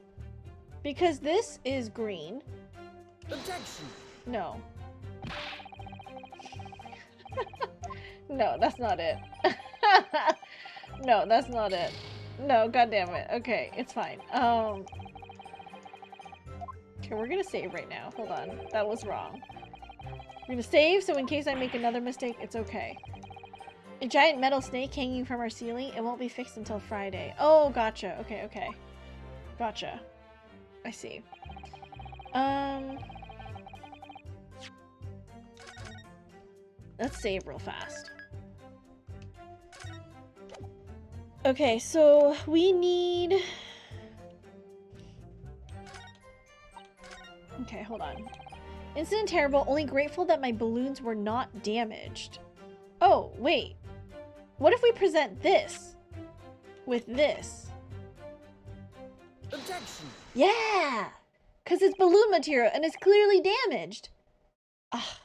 Because this is green. Objection! No. No, that's not it. No, that's not it. No, goddammit. Okay, it's fine. Okay, we're gonna save right now. Hold on. That was wrong. We're gonna save, so in case I make another mistake, it's okay. A giant metal snake hanging from our ceiling. It won't be fixed until Friday. Oh, gotcha. Okay. Gotcha. I see. Let's save real fast. Okay, so we need... Okay, hold on. Incident terrible, only grateful that my balloons were not damaged. Oh, wait. What if we present this with this? Objection! Yeah! Because it's balloon material and it's clearly damaged. Ah.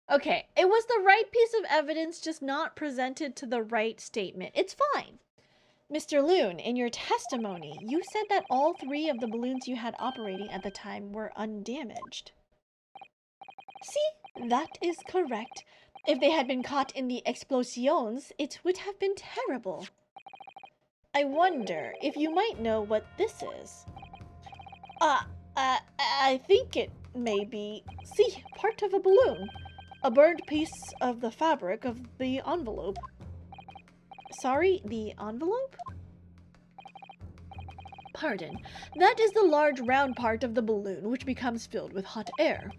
Okay, it was the right piece of evidence, just not presented to the right statement. It's fine. Mr. Loon, in your testimony, you said that all 3 of the balloons you had operating at the time were undamaged. See, that is correct. If they had been caught in the explosions, it would have been terrible. I wonder if you might know what this is. I think it may be, see, part of a balloon. A burned piece of the fabric of the envelope. Sorry, the envelope? pardon. That is the large round part of the balloon which becomes filled with hot air.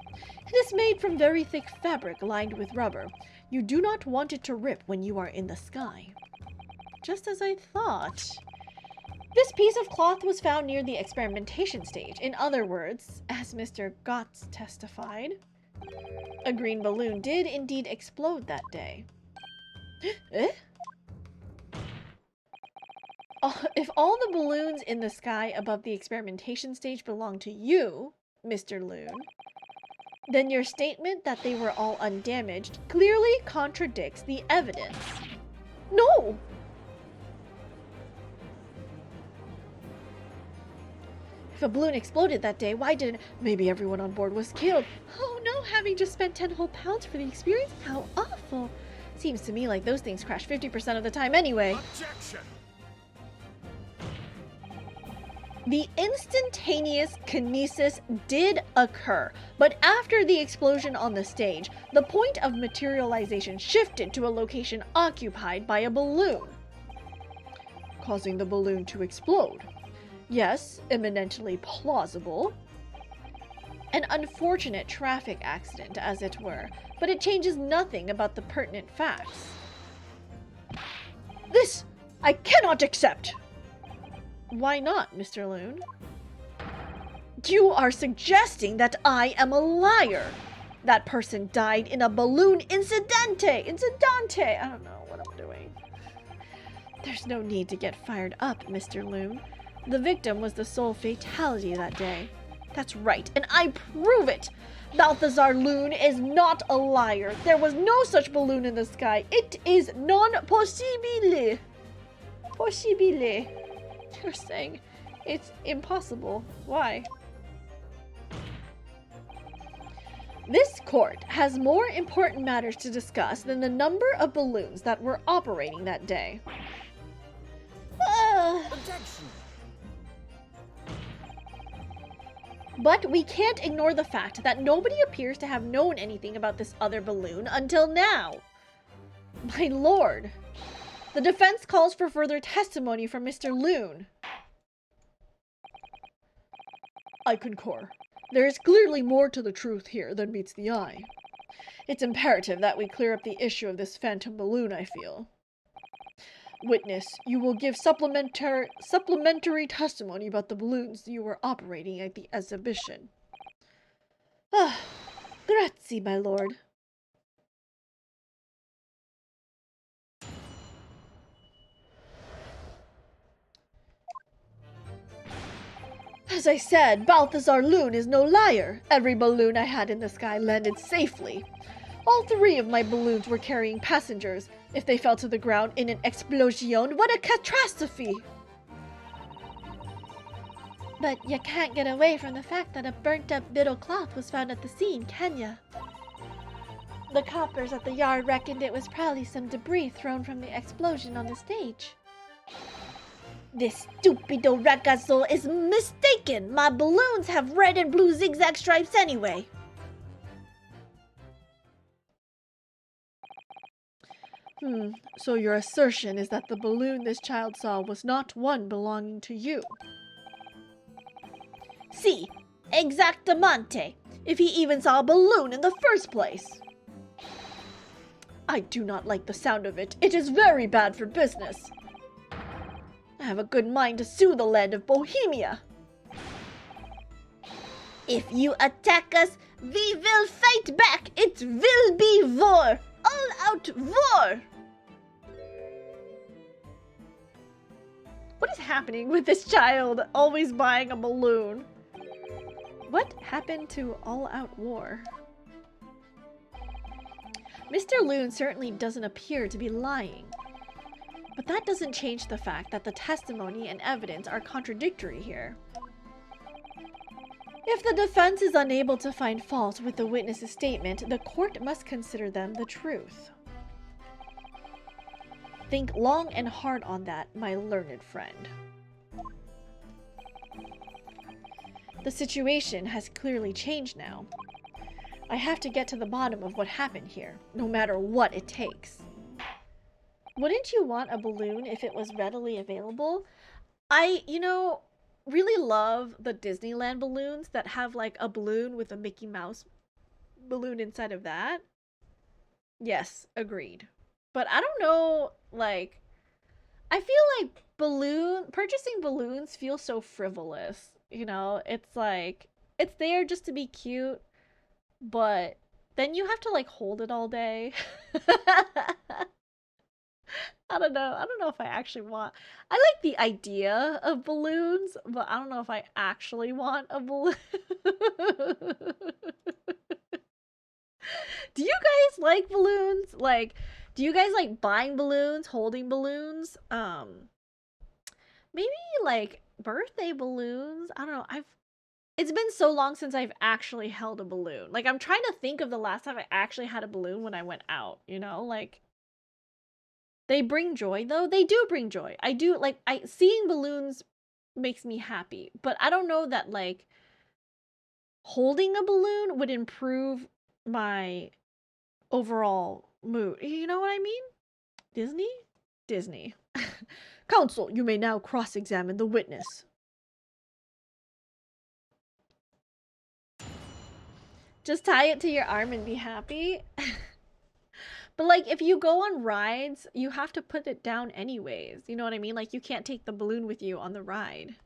It is made from very thick fabric lined with rubber. You do not want it to rip when you are in the sky. Just as I thought. This piece of cloth was found near the experimentation stage. In other words, as Mr. Gotts testified, a green balloon did indeed explode that day. Eh? If all the balloons in the sky above the experimentation stage belong to you, Mr. Loon, then your statement that they were all undamaged clearly contradicts the evidence. No! If a balloon exploded that day, why didn't... Maybe everyone on board was killed. Oh no, having just spent 10 whole pounds for the experience? How awful. Seems to me like those things crash 50% of the time anyway. Objection! The instantaneous kinesis did occur, but after the explosion on the stage, the point of materialization shifted to a location occupied by a balloon, causing the balloon to explode. Yes, eminently plausible. An unfortunate traffic accident, as it were, but it changes nothing about the pertinent facts. This I cannot accept! Why not, Mr. Loon? You are suggesting that I am a liar. That person died in a balloon incidente. I don't know what I'm doing. There's no need to get fired up, Mr. Loon. The victim was the sole fatality that day. That's right, and I prove it! Balthazar Loon is not a liar. There was no such balloon in the sky. It is non possibile. Possibile. You're saying it's impossible. Why? This court has more important matters to discuss than the number of balloons that were operating that day. Objection! But we can't ignore the fact that nobody appears to have known anything about this other balloon until now. My lord, the defense calls for further testimony from Mr. Loon. I concur. There is clearly more to the truth here than meets the eye. It's imperative that we clear up the issue of this phantom balloon, I feel. Witness, you will give supplementary testimony about the balloons you were operating at the exhibition. Ah, grazie, my lord. As I said, Balthazar Loon is no liar. Every balloon I had in the sky landed safely. All 3 of my balloons were carrying passengers. If they fell to the ground in an explosion, what a catastrophe! But you can't get away from the fact that a burnt-up bit of cloth was found at the scene, can ya? The coppers at the yard reckoned it was probably some debris thrown from the explosion on the stage. This stupido ragazzo is mistaken. My balloons have red and blue zigzag stripes anyway. So your assertion is that the balloon this child saw was not one belonging to you? Si, exactamente. If he even saw a balloon in the first place. I do not like the sound of it. It is very bad for business. I have a good mind to sue the land of Bohemia. If you attack us, we will fight back. It will be war. All-out war. What is happening with this child always buying a balloon? What happened to all-out war? Mr. Loon certainly doesn't appear to be lying. But that doesn't change the fact that the testimony and evidence are contradictory here. If the defense is unable to find fault with the witness's statement, the court must consider them the truth. Think long and hard on that, my learned friend. The situation has clearly changed now. I have to get to the bottom of what happened here, no matter what it takes. Wouldn't you want a balloon if it was readily available? You know, really love the Disneyland balloons that have like a balloon with a Mickey Mouse balloon inside of that. Yes, agreed. But I don't know, like, I feel like purchasing balloons feels so frivolous. You know, it's like it's there just to be cute, but then you have to like hold it all day. I don't know. I don't know if I actually want. I like the idea of balloons, but I don't know if I actually want a balloon. Do you guys like balloons? Like, do you guys like buying balloons, holding balloons? Maybe like birthday balloons. I don't know. It's been so long since I've actually held a balloon. Like, I'm trying to think of the last time I actually had a balloon when I went out, you know? Like, they bring joy though. They do bring joy. I do like seeing balloons makes me happy, but I don't know that like holding a balloon would improve my overall mood. You know what I mean? Disney. Counsel, you may now cross-examine the witness. Just tie it to your arm and be happy. But like if you go on rides, you have to put it down anyways. You know what I mean? Like you can't take the balloon with you on the ride.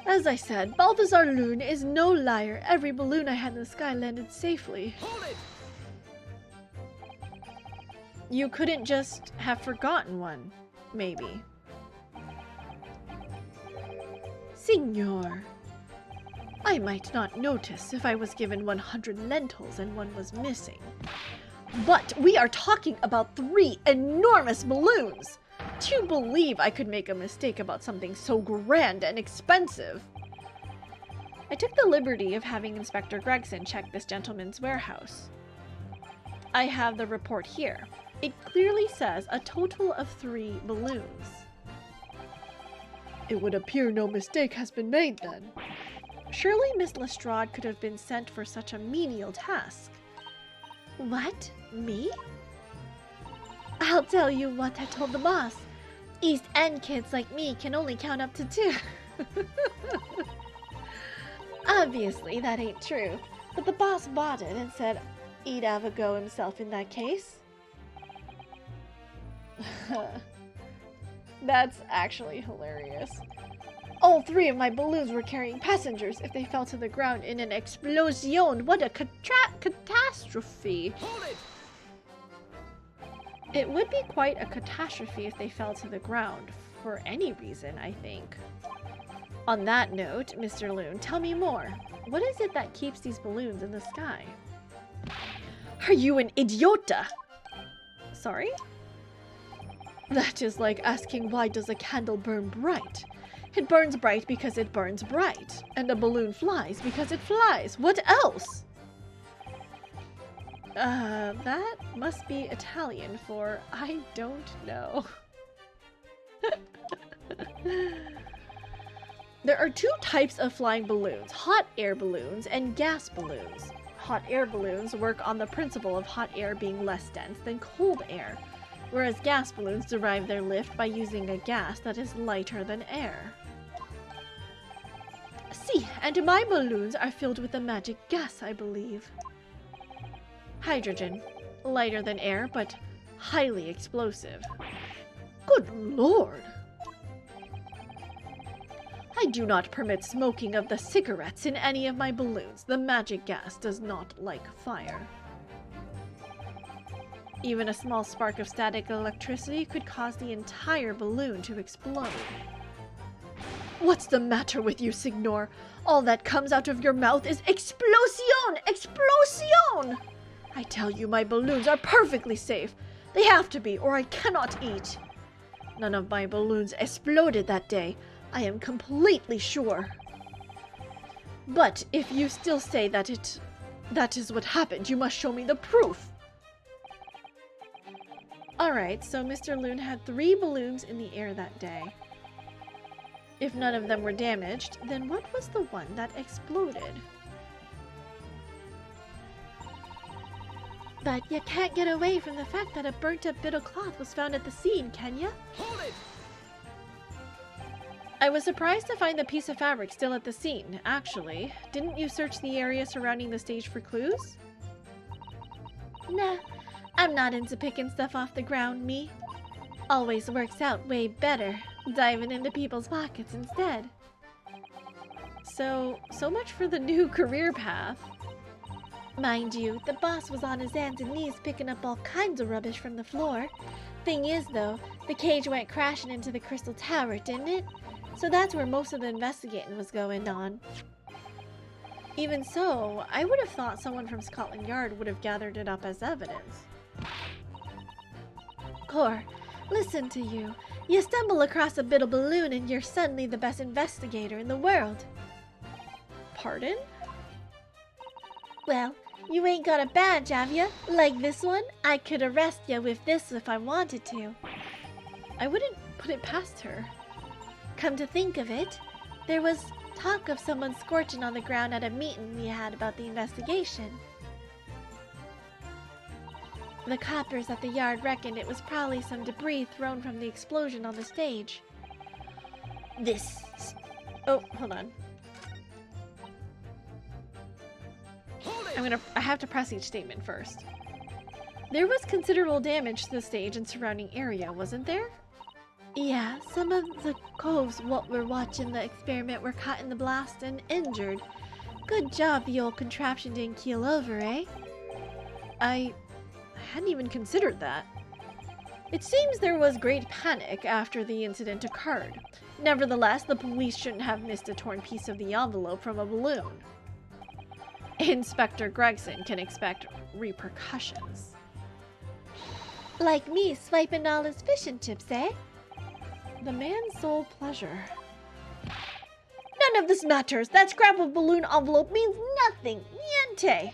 As I said, Balthazar Loon is no liar. Every balloon I had in the sky landed safely. Hold it! You couldn't just have forgotten one, maybe. Signor, I might not notice if I was given 100 lentils and one was missing. But we are talking about 3 enormous balloons! Do you believe I could make a mistake about something so grand and expensive? I took the liberty of having Inspector Gregson check this gentleman's warehouse. I have the report here. It clearly says a total of 3 balloons. It would appear no mistake has been made then. Surely Miss Lestrade could have been sent for such a menial task. What? Me? I'll tell you what I told the boss. East End kids like me can only count up to 2. Obviously, that ain't true. But the boss bought it and said he'd have a go himself in that case. That's actually hilarious. All 3 of my balloons were carrying passengers. If they fell to the ground in an explosion, what a catastrophe! Hold it! It would be quite a catastrophe if they fell to the ground, for any reason, I think. On that note, Mr. Loon, tell me more. What is it that keeps these balloons in the sky? Are you an idiota? Sorry? That is like asking why does a candle burn bright? It burns bright because it burns bright, and a balloon flies because it flies. What else? That must be Italian for I don't know. There are 2 types of flying balloons, hot air balloons and gas balloons. Hot air balloons work on the principle of hot air being less dense than cold air, whereas gas balloons derive their lift by using a gas that is lighter than air. See, and my balloons are filled with a magic gas, I believe. Hydrogen. Lighter than air, but highly explosive. Good lord! I do not permit smoking of the cigarettes in any of my balloons. The magic gas does not like fire. Even a small spark of static electricity could cause the entire balloon to explode. What's the matter with you, Signor? All that comes out of your mouth is explosion! Explosion! I tell you, my balloons are perfectly safe. They have to be, or I cannot eat. None of my balloons exploded that day. I am completely sure. But if you still say that is what happened, you must show me the proof. Alright, so Mr. Loon had 3 balloons in the air that day. If none of them were damaged, then what was the one that exploded? But you can't get away from the fact that a burnt-up bit of cloth was found at the scene, can ya? Hold it! I was surprised to find the piece of fabric still at the scene, actually. Didn't you search the area surrounding the stage for clues? Nah, I'm not into picking stuff off the ground, me. Always works out way better, diving into people's pockets instead. So much for the new career path. Mind you, the boss was on his hands and knees picking up all kinds of rubbish from the floor. Thing is, though, the cage went crashing into the crystal tower, didn't it? So that's where most of the investigating was going on. Even so, I would have thought someone from Scotland Yard would have gathered it up as evidence. Cor, listen to you. You stumble across a bit of balloon and you're suddenly the best investigator in the world. Pardon? Well, you ain't got a badge, have ya? Like this one? I could arrest ya with this if I wanted to. I wouldn't put it past her. Come to think of it, there was talk of someone scorching on the ground at a meeting we had about the investigation. The coppers at the yard reckoned it was probably some debris thrown from the explosion on the stage. Oh, hold on. I have to press each statement first. There was considerable damage to the stage and surrounding area, wasn't there? Yeah, some of the coves what were watching the experiment were caught in the blast and injured. Good job the old contraption didn't keel over, eh? I hadn't even considered that. It seems there was great panic after the incident occurred. Nevertheless, the police shouldn't have missed a torn piece of the envelope from a balloon. Inspector Gregson can expect repercussions. Like me swiping all his fish and chips, eh? The man's sole pleasure. None of this matters. That scrap of balloon envelope means nothing. Niente.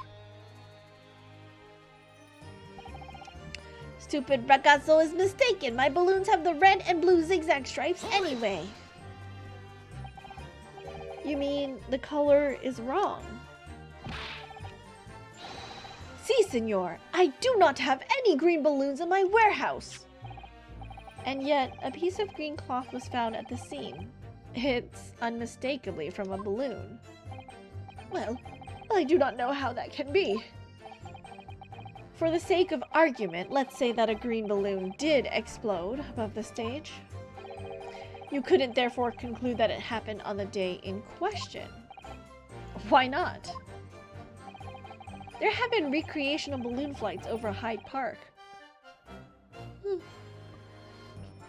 Stupid ragazzo is mistaken. My balloons have the red and blue zigzag stripes anyway. You mean the color is wrong? Si, senor. I do not have any green balloons in my warehouse. And yet, a piece of green cloth was found at the scene. It's unmistakably from a balloon. Well, I do not know how that can be. For the sake of argument, let's say that a green balloon did explode above the stage. You couldn't therefore conclude that it happened on the day in question. Why not? There have been recreational balloon flights over Hyde Park.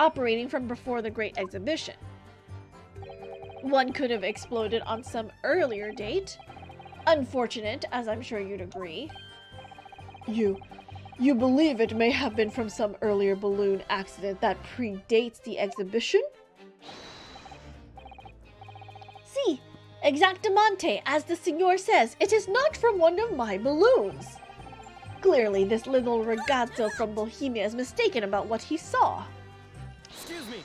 Operating from before the Great Exhibition. One could have exploded on some earlier date. Unfortunate, as I'm sure you'd agree. You believe it may have been from some earlier balloon accident that predates the exhibition? Si, exactamente, as the senor says, it is not from one of my balloons. Clearly, this little ragazzo from Bohemia is mistaken about what he saw. Excuse me.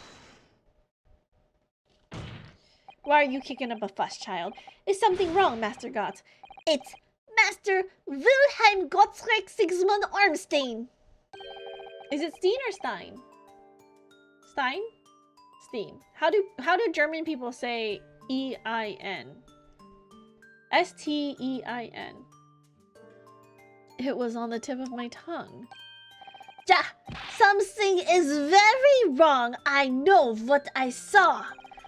Why are you kicking up a fuss, child? Is something wrong, Master Gotts? It's Master Wilhelm Gottschalk Sigismund Armstein. Is it Steen or Stein? Stein? Steen. How do German people say E-I-N? S-T-E-I-N. It was on the tip of my tongue. Ja, something is very wrong. I know what I saw.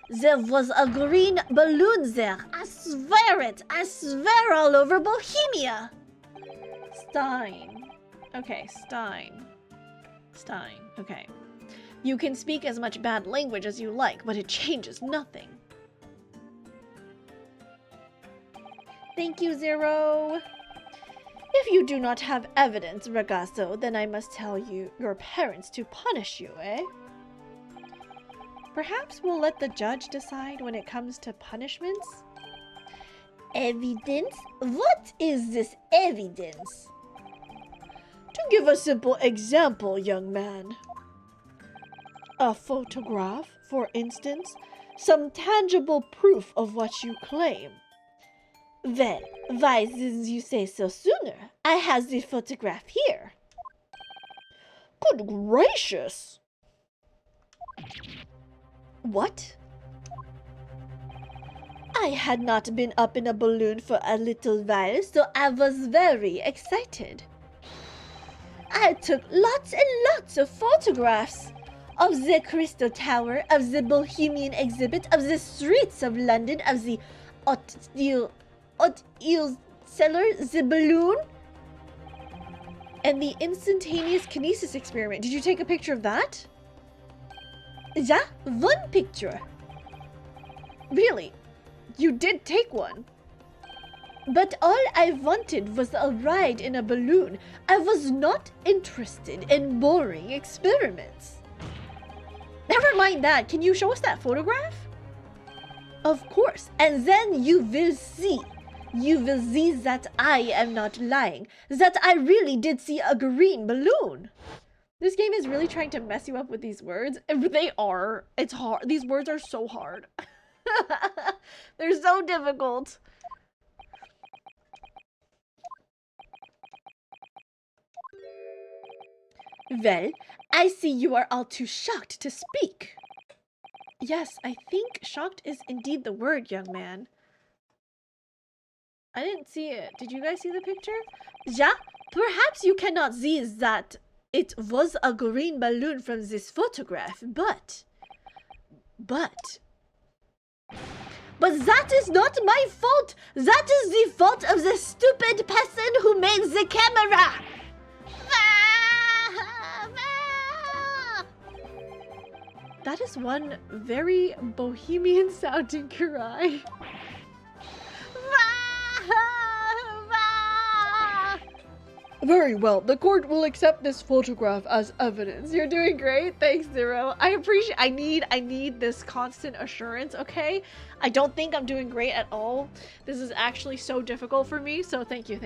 There was a green balloon there. I swear it. I swear all over Bohemia. Stein. Okay, Stein. Stein. Okay. You can speak as much bad language as you like, but it changes nothing. Thank you, Zero. If you do not have evidence, ragazzo, then I must tell your parents to punish you, eh? Perhaps we'll let the judge decide when it comes to punishments? Evidence? What is this evidence? To give a simple example, young man. A photograph, for instance, some tangible proof of what you claim. Well, why didn't you say so sooner? I have the photograph here. Good gracious! What? I had not been up in a balloon for a little while, so I was very excited. I took lots and lots of photographs of the Crystal Tower, of the Bohemian exhibit, of the streets of London, of the Haute cellar, the balloon, and the Instantaneous Kinesis experiment. Did you take a picture of that? Yeah, one picture. Really? You did take one. But all I wanted was a ride in a balloon. I was not interested in boring experiments. Never mind that. Can you show us that photograph? Of course, and then you will see. You will see that I am not lying. That I really did see a green balloon. This game is really trying to mess you up with these words. They are. It's hard. These words are so hard. They're so difficult. Well, I see you are all too shocked to speak. Yes, I think shocked is indeed the word, young man. I didn't see it. Did you guys see the picture? Yeah, perhaps you cannot see that it was a green balloon from this photograph, but that is not my fault. That is the fault of the stupid person who made the camera. That is one very bohemian sounding cry. Very well. The court will accept this photograph as evidence. You're doing great. Thanks, Zero. I appreciate. I need this constant assurance. Okay. I don't think I'm doing great at all. This is actually so difficult for me. So thank you.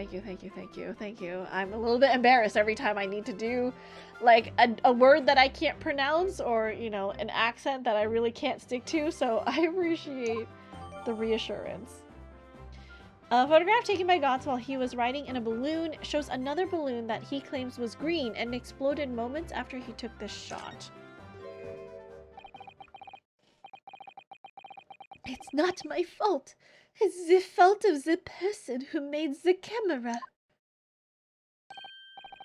I'm a little bit embarrassed every time I need to do like a word that I can't pronounce, or you know, an accent that I really can't stick to. So I appreciate the reassurance. A photograph taken by GAAC while he was riding in a balloon shows another balloon that he claims was green and exploded moments after he took this shot. It's not my fault. It's the fault of the person who made the camera.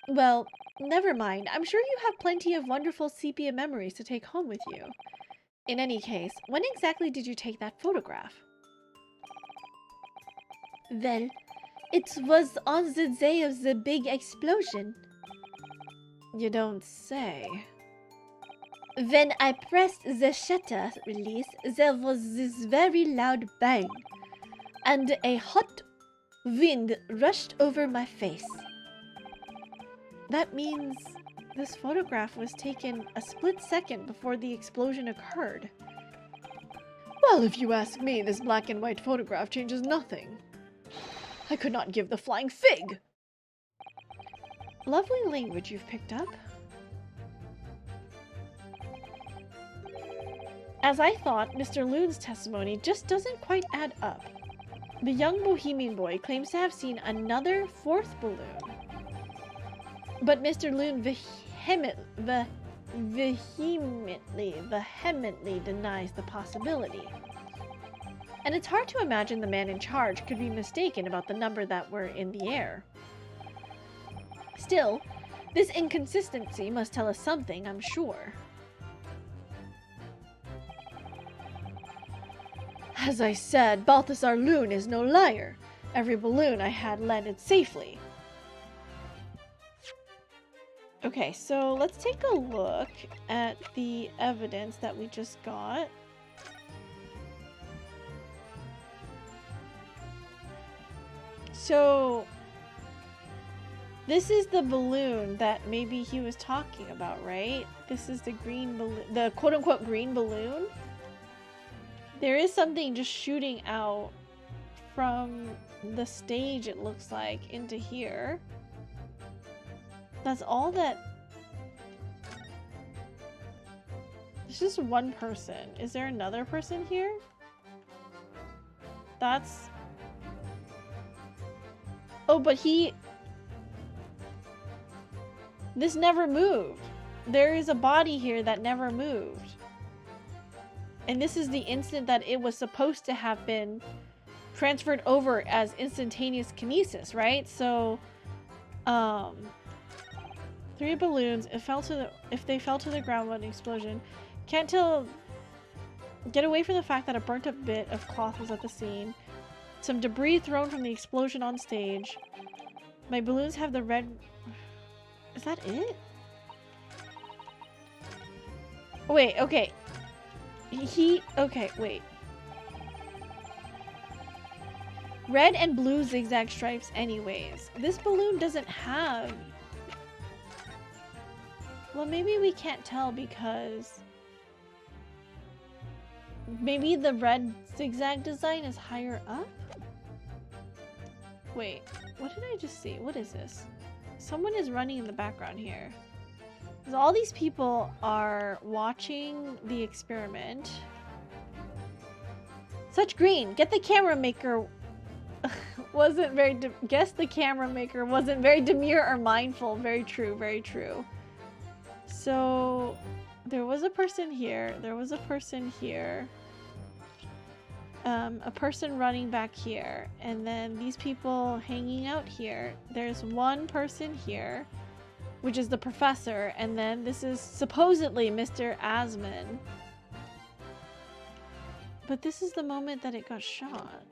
Well, never mind. I'm sure you have plenty of wonderful sepia memories to take home with you. In any case, when exactly did you take that photograph? Well, it was on the day of the big explosion. You don't say. When I pressed the shutter release, there was this very loud bang, and a hot wind rushed over my face. That means this photograph was taken a split second before the explosion occurred. Well, if you ask me, this black and white photograph changes nothing. I could not give the flying fig! Lovely language you've picked up. As I thought, Mr. Loon's testimony just doesn't quite add up. The young bohemian boy claims to have seen another fourth balloon. But Mr. Loon vehemently denies the possibility. And it's hard to imagine the man in charge could be mistaken about the number that were in the air. Still, this inconsistency must tell us something, I'm sure. As I said, Balthasar Loon is no liar. Every balloon I had landed safely. Okay, so let's take a look at the evidence that we just got. So, this is the balloon that maybe he was talking about, right? This is the green balloon, the quote-unquote green balloon. There is something just shooting out from the stage, it looks like, into here. That's all that... It's just one person. Is there another person here? That's... Oh, but he... This never moved. There is a body here that never moved. And this is the instant that it was supposed to have been transferred over as instantaneous kinesis, right? So, 3 balloons, if they fell to the ground when an explosion, can't tell, get away from the fact that a burnt up bit of cloth was at the scene. Some debris thrown from the explosion on stage. My balloons have the red... Is that it? Wait, okay. Okay, wait. Red and blue zigzag stripes anyways. This balloon doesn't have... Well, maybe we can't tell because... Maybe the red zigzag design is higher up? Wait, what did I just see? What is this? Someone is running in the background here. 'Cause all these people are watching the experiment. Such green! Get the camera maker wasn't very guess the camera maker wasn't very demure or mindful. Very true, very true. So there was a person here, there was a person here, a person running back here, and then these people hanging out here. There's one person here, which is the professor, and then this is supposedly Mr. Asman. But this is the moment that it got shot.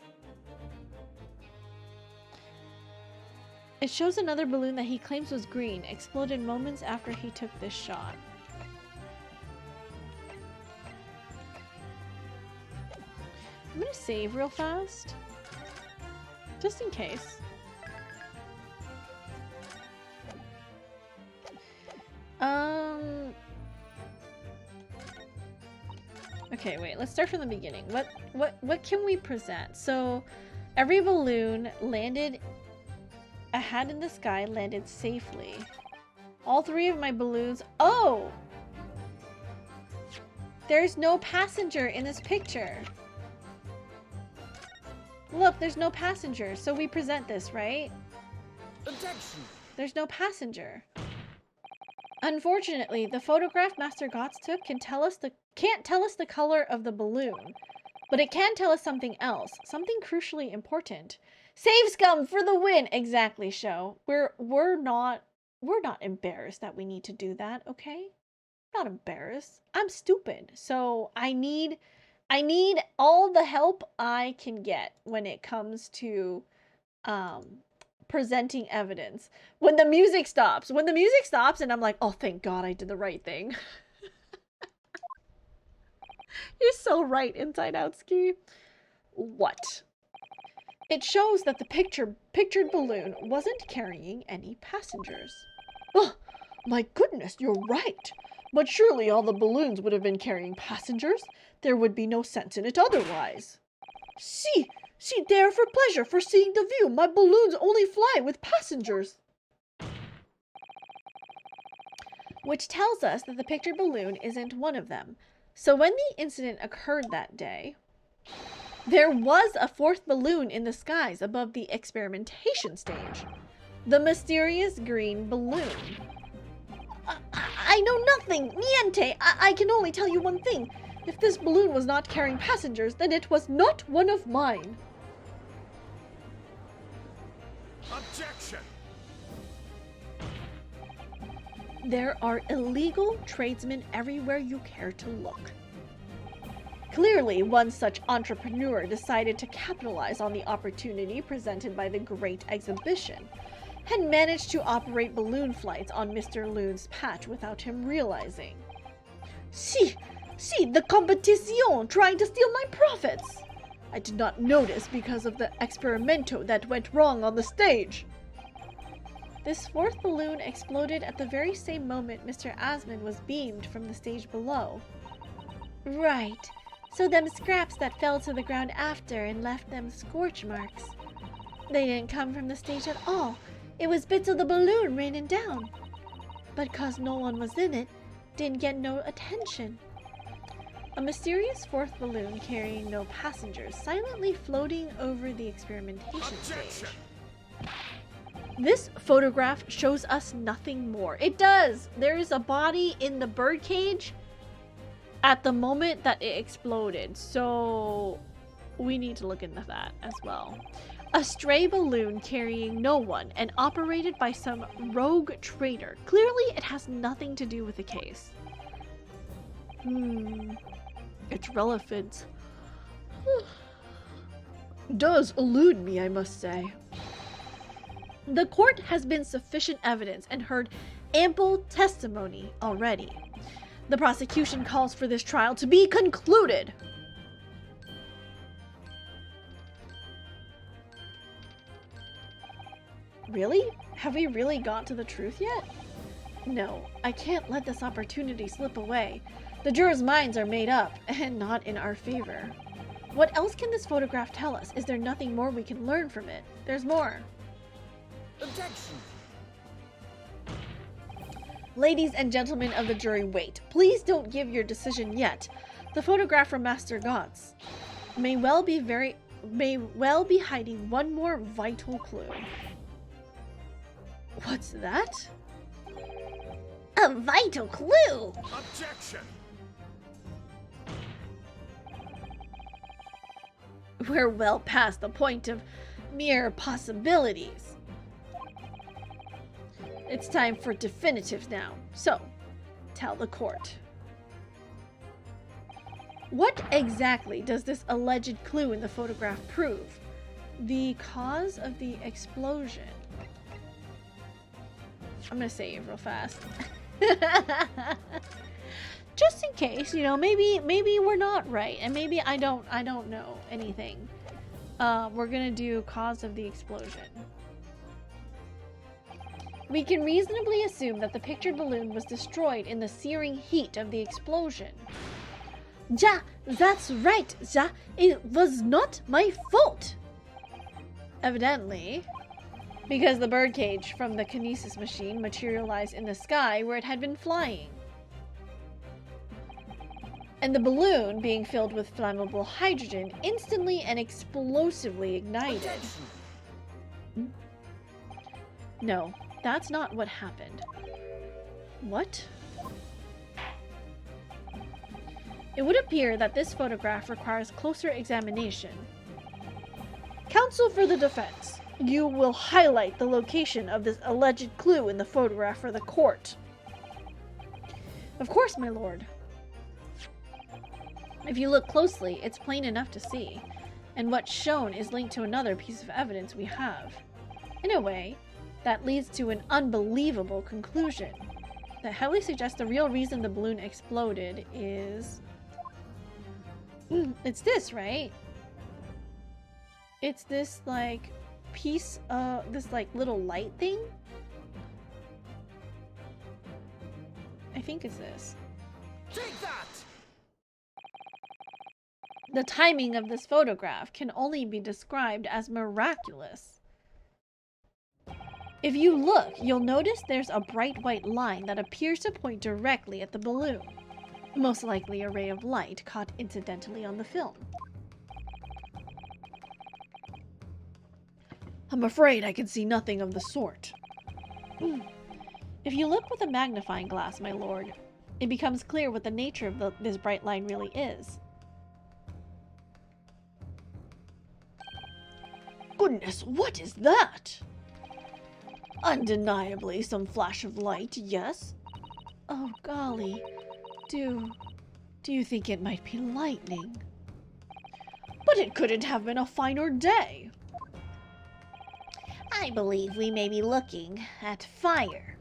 It shows another balloon that he claims was green, exploded moments after he took this shot. I'm gonna save real fast, just in case. Okay, wait, let's start from the beginning. What can we present? So, every balloon landed a hat in the sky, landed safely. All 3 of my balloons. Oh! There's no passenger in this picture. Look, there's no passenger, so we present this, right? Objection. There's no passenger. Unfortunately, the photograph Master GAAC took can't tell us the color of the balloon, but it can tell us something else, something crucially important. Save scum for the win! Exactly, show. We're not embarrassed that we need to do that, okay? Not embarrassed. I'm stupid, so I need all the help I can get when it comes to presenting evidence. When the music stops and I'm like, oh, thank God I did the right thing. You're so right, Inside Out Ski. What? It shows that the pictured balloon wasn't carrying any passengers. Oh, my goodness, you're right. But surely all the balloons would have been carrying passengers. There would be no sense in it otherwise. See there for pleasure, for seeing the view. My balloons only fly with passengers. Which tells us that the pictured balloon isn't one of them. So when the incident occurred that day, there was a 4th balloon in the skies above the experimentation stage. The mysterious green balloon. I know nothing! Niente! I can only tell you one thing. If this balloon was not carrying passengers, then it was not one of mine. Objection! There are illegal tradesmen everywhere you care to look. Clearly, one such entrepreneur decided to capitalize on the opportunity presented by the Great Exhibition, and managed to operate balloon flights on Mr. Loon's patch without him realizing. See, the competition trying to steal my profits! I did not notice because of the experimento that went wrong on the stage. This 4th balloon exploded at the very same moment Mr. Asman was beamed from the stage below. Right. So them scraps that fell to the ground after and left them scorch marks. They didn't come from the stage at all. It was bits of the balloon raining down. But 'cause no one was in it, didn't get no attention. A mysterious 4th balloon carrying no passengers silently floating over the experimentation stage. This photograph shows us nothing more. It does! There is a body in the birdcage at the moment that it exploded. So we need to look into that as well. A stray balloon carrying no one and operated by some rogue trader. Clearly, it has nothing to do with the case. Its relevance does elude me, I must say. The court has been sufficient evidence and heard ample testimony already. The prosecution calls for this trial to be concluded. Really? Have we really got to the truth yet? No, I can't let this opportunity slip away. The jurors' minds are made up, and not in our favor. What else can this photograph tell us? Is there nothing more we can learn from it? There's more. Objection! Ladies and gentlemen of the jury, wait. Please don't give your decision yet. The photograph from Master GAAC may well be hiding one more vital clue. What's that? A vital clue! Objection! We're well past the point of mere possibilities. It's time for definitives now. So, tell the court. What exactly does this alleged clue in the photograph prove? The cause of the explosion. I'm gonna say it real fast. Just in case, you know, maybe we're not right, and maybe I don't know anything. We're gonna do cause of the explosion. We can reasonably assume that the pictured balloon was destroyed in the searing heat of the explosion. Ja, that's right, Ja. It was not my fault. Evidently, because the birdcage from the Kinesis machine materialized in the sky where it had been flying. And the balloon, being filled with flammable hydrogen, instantly and explosively ignited. No, that's not what happened. What? It would appear that this photograph requires closer examination. Counsel for the defense, you will highlight the location of this alleged clue in the photograph for the court. Of course, my lord. If you look closely, it's plain enough to see, and what's shown is linked to another piece of evidence we have. In a way, that leads to an unbelievable conclusion that heavily suggests the real reason the balloon exploded is... it's this, right? It's this, like, piece of... this, like, little light thing? I think it's this. Take that! The timing of this photograph can only be described as miraculous. If you look, you'll notice there's a bright white line that appears to point directly at the balloon. Most likely a ray of light caught incidentally on the film. I'm afraid I can see nothing of the sort. If you look with a magnifying glass, my lord, it becomes clear what the nature of this bright line really is. Goodness, what is that? Undeniably some flash of light, yes? Oh, golly. Do you think it might be lightning? But it couldn't have been a finer day. I believe we may be looking at fire.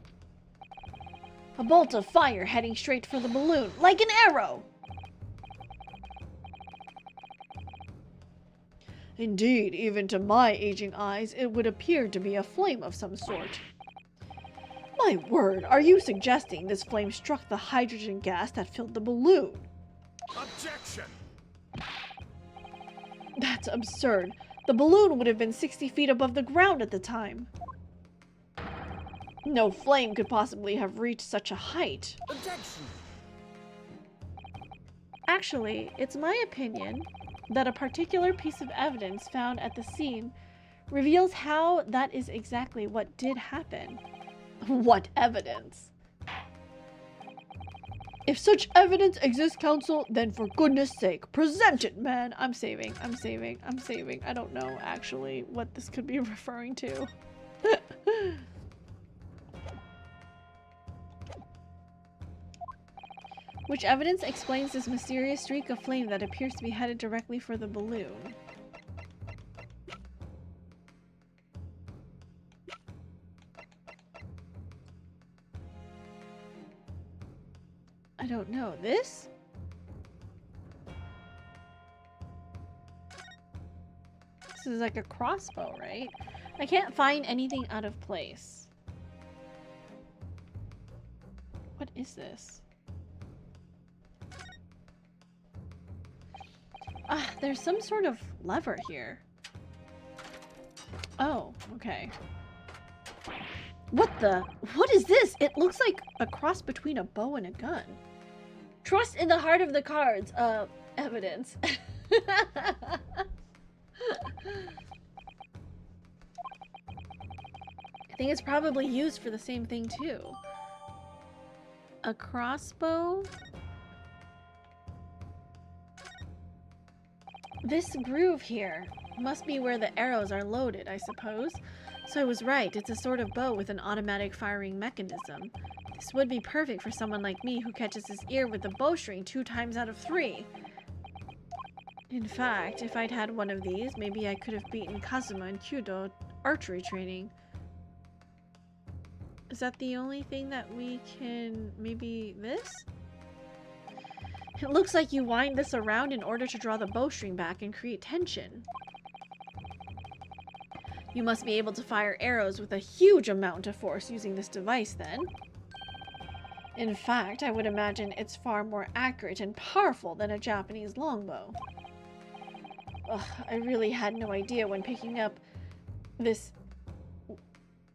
A bolt of fire heading straight for the balloon, like an arrow! Indeed, even to my aging eyes, it would appear to be a flame of some sort. My word, are you suggesting this flame struck the hydrogen gas that filled the balloon? Objection! That's absurd. The balloon would have been 60 feet above the ground at the time. No flame could possibly have reached such a height. Objection! Actually, it's my opinion that a particular piece of evidence found at the scene reveals how that is exactly what did happen. What evidence? If such evidence exists, Council, then for goodness sake, present it, man. I'm saving. I don't know, actually, what this could be referring to. Which evidence explains this mysterious streak of flame that appears to be headed directly for the balloon? I don't know. This? This is like a crossbow, right? I can't find anything out of place. What is this? Ah, there's some sort of lever here. Oh, okay. What the? What is this? It looks like a cross between a bow and a gun. Trust in the heart of the cards. Evidence. I think it's probably used for the same thing too. A crossbow. This groove here must be where the arrows are loaded, I suppose. So I was right, it's a sort of bow with an automatic firing mechanism. This would be perfect for someone like me who catches his ear with the bowstring 2 times out of 3. In fact, if I'd had one of these, maybe I could have beaten Kazuma in Kyudo archery training. Is that the only thing that we can... maybe this? It looks like you wind this around in order to draw the bowstring back and create tension. You must be able to fire arrows with a huge amount of force using this device then. In fact, I would imagine it's far more accurate and powerful than a Japanese longbow. Ugh, I really had no idea when picking up this...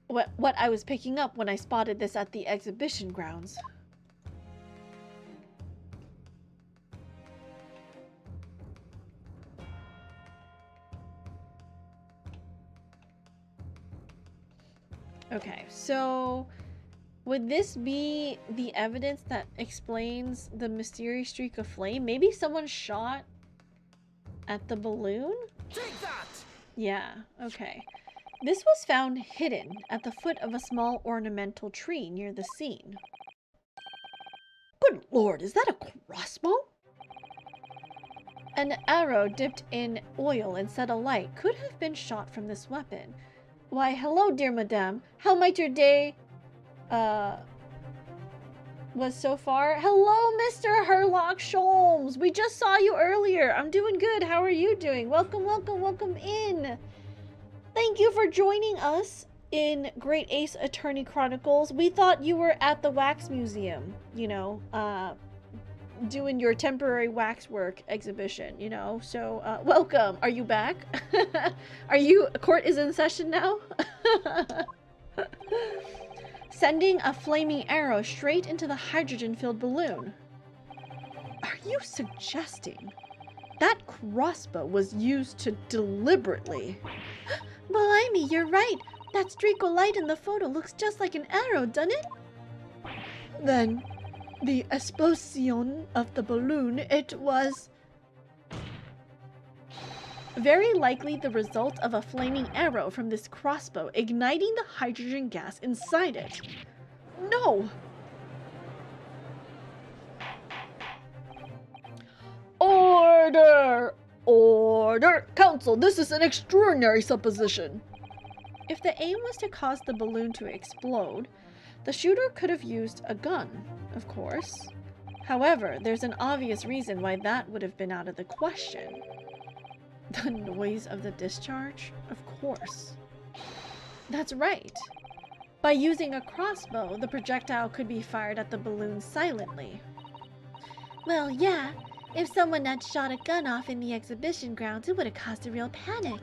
what I was picking up when I spotted this at the exhibition grounds. Okay, so would this be the evidence that explains the mysterious streak of flame? Maybe someone shot at the balloon? Take that! Yeah, okay. This was found hidden at the foot of a small ornamental tree near the scene. Good lord, is that a crossbow? An arrow dipped in oil and set alight could have been shot from this weapon. Why, hello, dear madame. How might your day, was so far? Hello, Mr. Herlock Sholmes. We just saw you earlier. I'm doing good. How are you doing? Welcome, welcome, welcome in. Thank you for joining us in Great Ace Attorney Chronicles. We thought you were at the Wax Museum, you know, doing your temporary waxwork exhibition, you know, so welcome. Are you back? Court is in session now? Sending a flaming arrow straight into the hydrogen-filled balloon. Are you suggesting that crossbow was used to deliberately... Blimey, you're right. That streak of light in the photo looks just like an arrow, doesn't it? Then the explosion of the balloon, it was very likely the result of a flaming arrow from this crossbow igniting the hydrogen gas inside it. No! Order! Order! Council, this is an extraordinary supposition. If the aim was to cause the balloon to explode, the shooter could have used a gun, of course. However, there's an obvious reason why that would have been out of the question. The noise of the discharge? Of course. That's right. By using a crossbow, the projectile could be fired at the balloon silently. Well, yeah. If someone had shot a gun off in the exhibition grounds, it would have caused a real panic.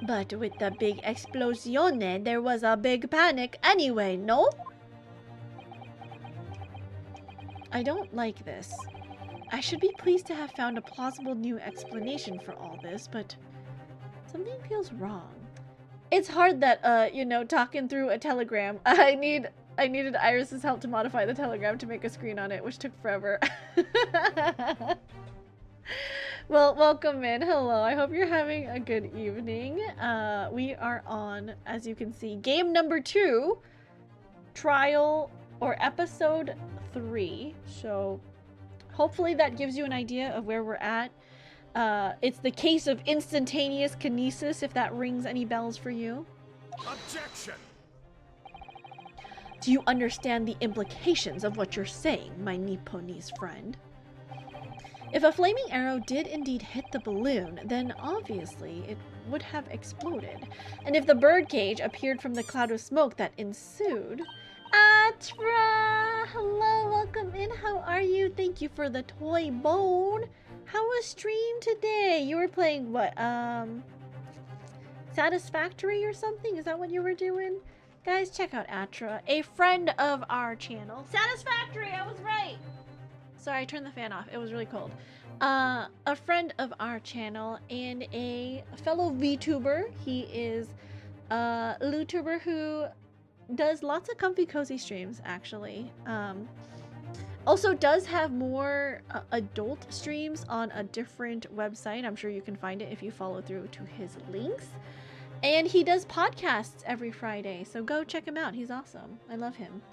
But with the big explosione, there was a big panic anyway, no? I don't like this. I should be pleased to have found a plausible new explanation for all this, but something feels wrong. It's hard that, you know, talking through a telegram, I need I needed Iris's help to modify the telegram to make a screen on it, which took forever. Well, welcome in. Hello. I hope you're having a good evening. We are on, as you can see, game number 2, trial or episode 3. So hopefully that gives you an idea of where we're at. It's the case of Instantaneous Kinesis, if that rings any bells for you. Objection! Do you understand the implications of what you're saying, my Nipponese friend? If a flaming arrow did indeed hit the balloon, then obviously it would have exploded. And if the birdcage appeared from the cloud of smoke that ensued... Atra! Hello, welcome in. How are you? Thank you for the toy bone. How was stream today? You were playing what? Satisfactory or something? Is that what you were doing? Guys, check out Atra, a friend of our channel. Satisfactory, I was right! Sorry, I turned the fan off. It was really cold. A friend of our channel and a fellow VTuber. He is a YouTuber who does lots of comfy cozy streams, actually. Also does have more adult streams on a different website. I'm sure you can find it if you follow through to his links. And he does podcasts every Friday, so go check him out. He's awesome. I love him.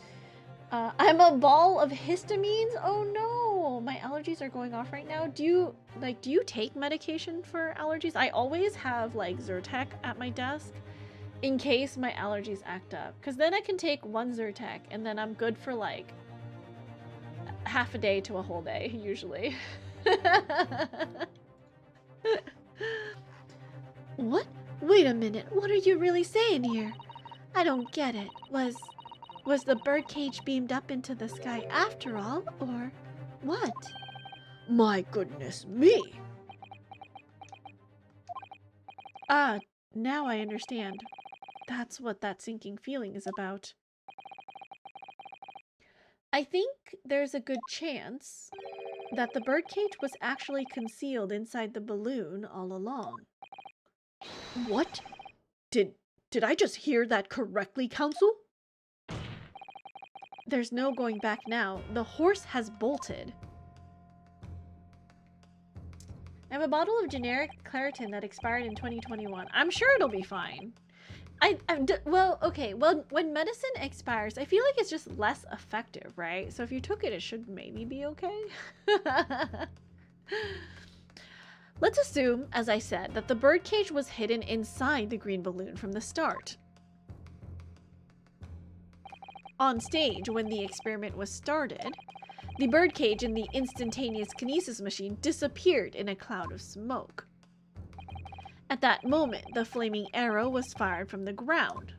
I'm a ball of histamines. Oh no, my allergies are going off right now. Do you take medication for allergies? I always have like Zyrtec at my desk in case my allergies act up, because then I can take one Zyrtec and then I'm good for like half a day to a whole day usually. What? Wait a minute, what are you really saying here? I don't get it. Was the birdcage beamed up into the sky after all, or what? My goodness me. Ah, now I understand. That's what that sinking feeling is about. I think there's a good chance that the birdcage was actually concealed inside the balloon all along. What? Did I just hear that correctly, Council? There's no going back now. The horse has bolted. I have a bottle of generic Claritin that expired in 2021. I'm sure it'll be fine. Well, okay. Well, when medicine expires, I feel like it's just less effective, right? So if you took it, it should maybe be okay. Let's assume, as I said, that the birdcage was hidden inside the green balloon from the start. On stage, when the experiment was started, the birdcage in the Instantaneous Kinesis machine disappeared in a cloud of smoke. At that moment, the flaming arrow was fired from the ground,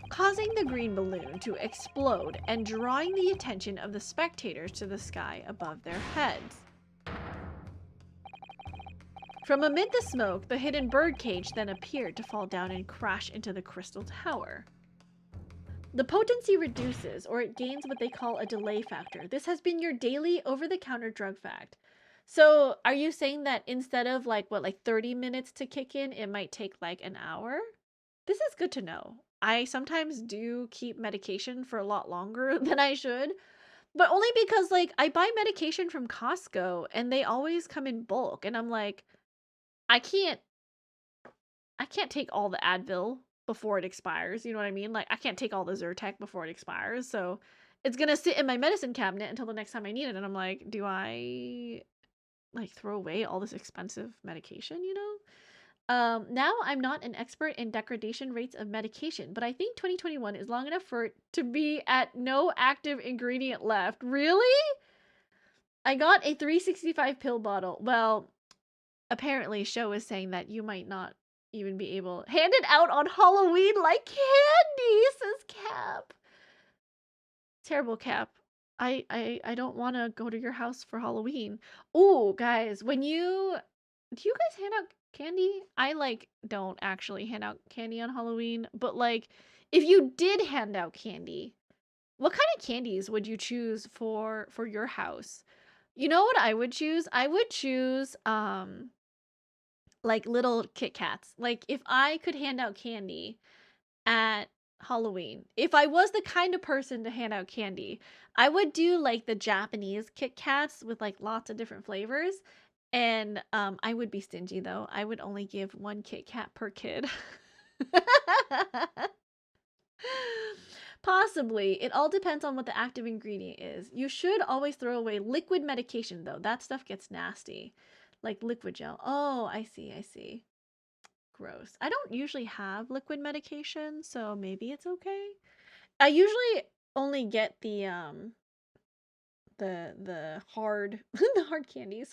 causing the green balloon to explode and drawing the attention of the spectators to the sky above their heads. From amid the smoke, the hidden birdcage then appeared to fall down and crash into the crystal tower. The potency reduces, or it gains what they call a delay factor. This has been your daily over-the-counter drug fact. So are you saying that instead of like 30 minutes to kick in, it might take like an hour? This is good to know. I sometimes do keep medication for a lot longer than I should, but only because like I buy medication from Costco and they always come in bulk, and I'm like, I can't take all the Advil before it expires, you know what I mean? Like, I can't take all the Zyrtec before it expires, so it's gonna sit in my medicine cabinet until the next time I need it, and I'm like, do I, like, throw away all this expensive medication, you know? Now I'm not an expert in degradation rates of medication, but I think 2021 is long enough for it to be at no active ingredient left. Really? I got a 365 pill bottle. Well, apparently Sho is saying that you might not even be able hand it out on Halloween like candy, says Cap. Terrible, Cap. I don't want to go to your house for Halloween. Ooh, guys, do you guys hand out candy? I like don't actually hand out candy on Halloween, but like if you did hand out candy, what kind of candies would you choose for your house? You know what I would choose? I would choose like little Kit Kats. Like if I could hand out candy at Halloween. If I was the kind of person to hand out candy, I would do like the Japanese Kit Kats with like lots of different flavors. And I would be stingy though. I would only give 1 Kit Kat per kid. Possibly. It all depends on what the active ingredient is. You should always throw away liquid medication though. That stuff gets nasty. Like liquid gel. Oh, I see, I see. Gross. I don't usually have liquid medication, so maybe it's okay. I usually only get the hard the hard candies.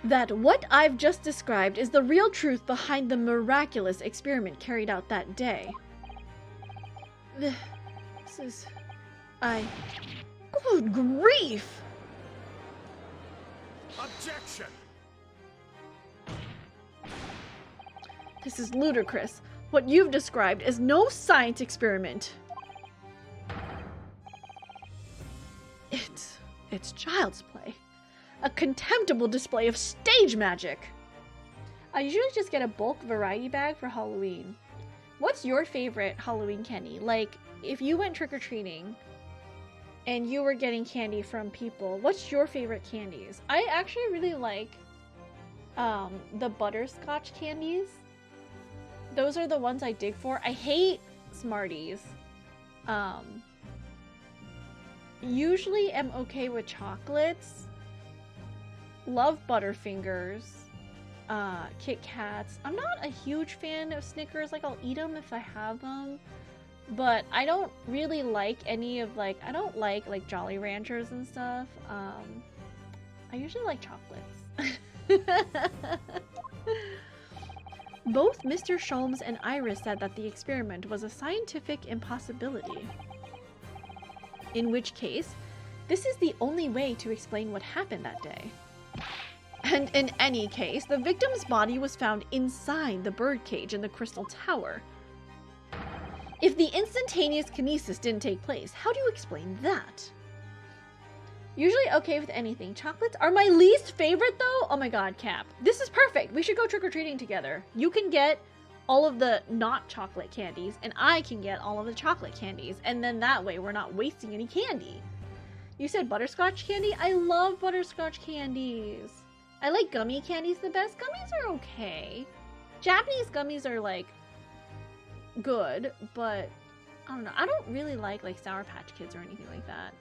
That what I've just described is the real truth behind the miraculous experiment carried out that day. This is... Good grief! Objection! This is ludicrous. What you've described is no science experiment. It's child's play. A contemptible display of stage magic. I usually just get a bulk variety bag for Halloween. What's your favorite Halloween candy? Like, if you went trick-or-treating and you were getting candy from people, what's your favorite candies? I actually really like the butterscotch candies. Those are the ones I dig for. I hate Smarties. Usually am okay with chocolates. Love Butterfingers. Kit Kats. I'm not a huge fan of Snickers. Like, I'll eat them if I have them. But I don't really like any of, like, I don't like Jolly Ranchers and stuff. I usually like chocolates. Both Mr. Sholmes and Iris said that the experiment was a scientific impossibility. In which case, this is the only way to explain what happened that day. And in any case, the victim's body was found inside the birdcage in the Crystal Tower. If the instantaneous kinesis didn't take place, how do you explain that? Usually okay with anything. Chocolates are my least favorite though. Oh my god, Cap. This is perfect. We should go trick-or-treating together. You can get all of the not chocolate candies and I can get all of the chocolate candies. And then that way we're not wasting any candy. You said butterscotch candy? I love butterscotch candies. I like gummy candies the best. Gummies are okay. Japanese gummies are like good, but I don't know. I don't really like Sour Patch Kids or anything like that.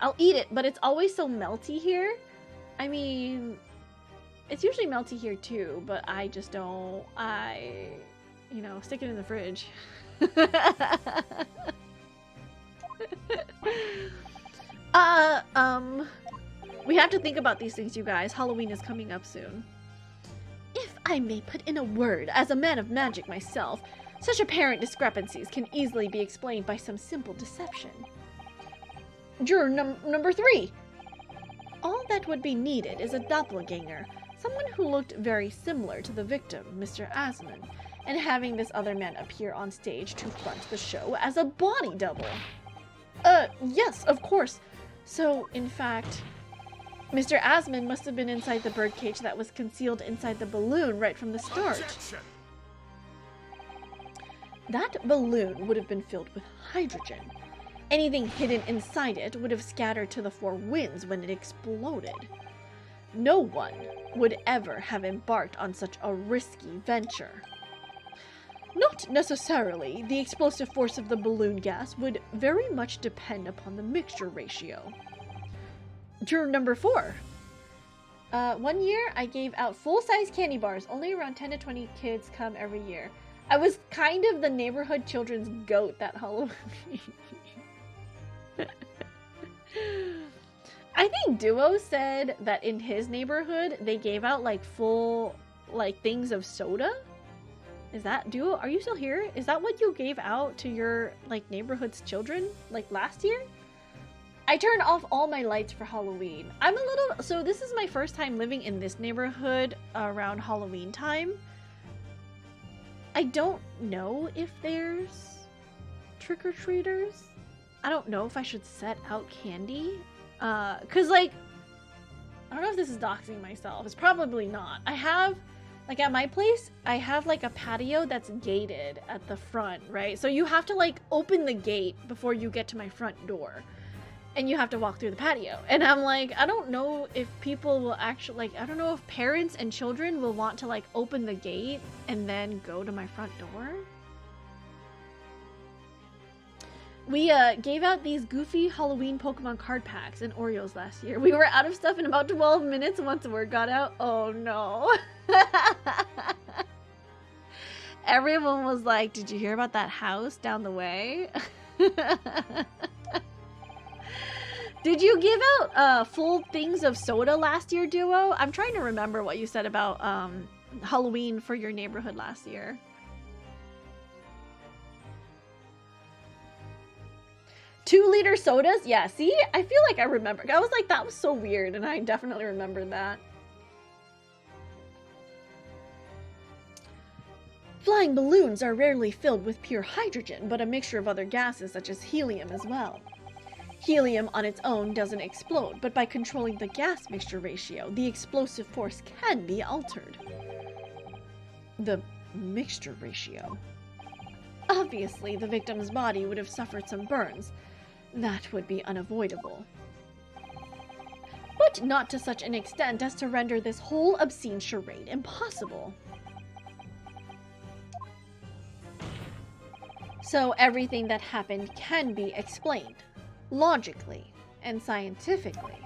I'll eat it, but it's always so melty here. I mean, it's usually melty here too, but I just don't. You know, stick it in the fridge. We have to think about these things, you guys. Halloween is coming up soon. If I may put in a word, as a man of magic myself, such apparent discrepancies can easily be explained by some simple deception. Juror number 3. All that would be needed is a doppelganger, someone who looked very similar to the victim, Mr. Asman, and having this other man appear on stage to front the show as a body double. Yes, of course. So, in fact, Mr. Asman must have been inside the birdcage that was concealed inside the balloon right from the start. Objection! That balloon would have been filled with hydrogen. Anything hidden inside it would have scattered to the 4 winds when it exploded. No one would ever have embarked on such a risky venture. Not necessarily. The explosive force of the balloon gas would very much depend upon the mixture ratio. Juror number 4. One year I gave out full-size candy bars. Only around 10 to 20 kids come every year. I was kind of the neighborhood children's goat that Halloween. I think Duo said that in his neighborhood they gave out full things of soda. Is that Duo? Are you still here? Is that what you gave out to your neighborhood's children last year? I turned off all my lights for Halloween. So this is my first time living in this neighborhood around Halloween time. I don't know if there's trick-or-treaters. I don't know if I should set out candy. Cause I don't know if this is doxing myself. It's probably not. I have Like at my place, I have like a patio that's gated at the front, right? So you have to like open the gate before you get to my front door. And you have to walk through the patio. And I'm like, I don't know if people will actually, like, I don't know if parents and children will want to like open the gate and then go to my front door. We gave out these goofy Halloween Pokemon card packs and Oreos last year. We were out of stuff in about 12 minutes once the word got out. Oh no. Everyone was like, did you hear about that house down the way? Did you give out full things of soda last year, Duo? I'm trying to remember what you said about Halloween for your neighborhood last year. Two-liter sodas? Yeah, see? I feel like I remember. I was like, that was so weird, and I definitely remembered that. Flying balloons are rarely filled with pure hydrogen, but a mixture of other gases such as helium as well. Helium on its own doesn't explode, but by controlling the gas mixture ratio, the explosive force can be altered. The mixture ratio. Obviously, the victim's body would have suffered some burns. That would be unavoidable. But not to such an extent as to render this whole obscene charade impossible. So everything that happened can be explained, logically and scientifically.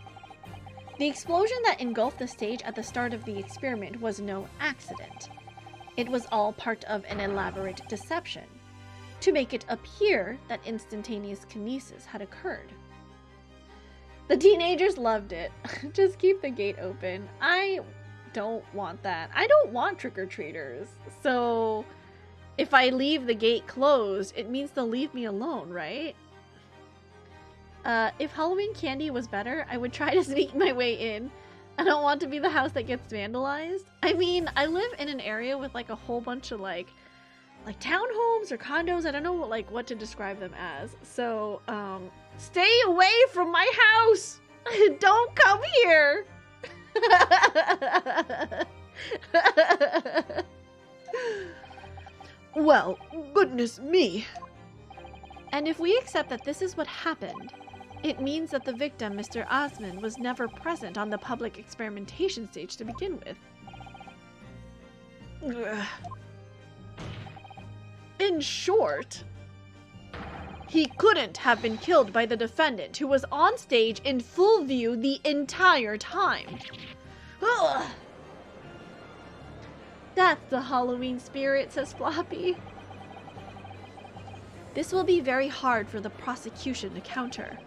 The explosion that engulfed the stage at the start of the experiment was no accident. It was all part of an elaborate deception, to make it appear that instantaneous kinesis had occurred. The teenagers loved it. Just keep the gate open. I don't want that. I don't want trick-or-treaters. So if I leave the gate closed, it means they'll leave me alone, right? If Halloween candy was better, I would try to sneak my way in. I don't want to be the house that gets vandalized. I mean, I live in an area with like a whole bunch of like townhomes or condos. I don't know what to describe them as. So, stay away from my house. Don't come here. Well, goodness me. And if we accept that this is what happened, it means that the victim, Mr. Osmond, was never present on the public experimentation stage to begin with. Ugh. In short, he couldn't have been killed by the defendant, who was on stage in full view the entire time. Ugh. That's the Halloween spirit, says Floppy. This will be very hard for the prosecution to counter.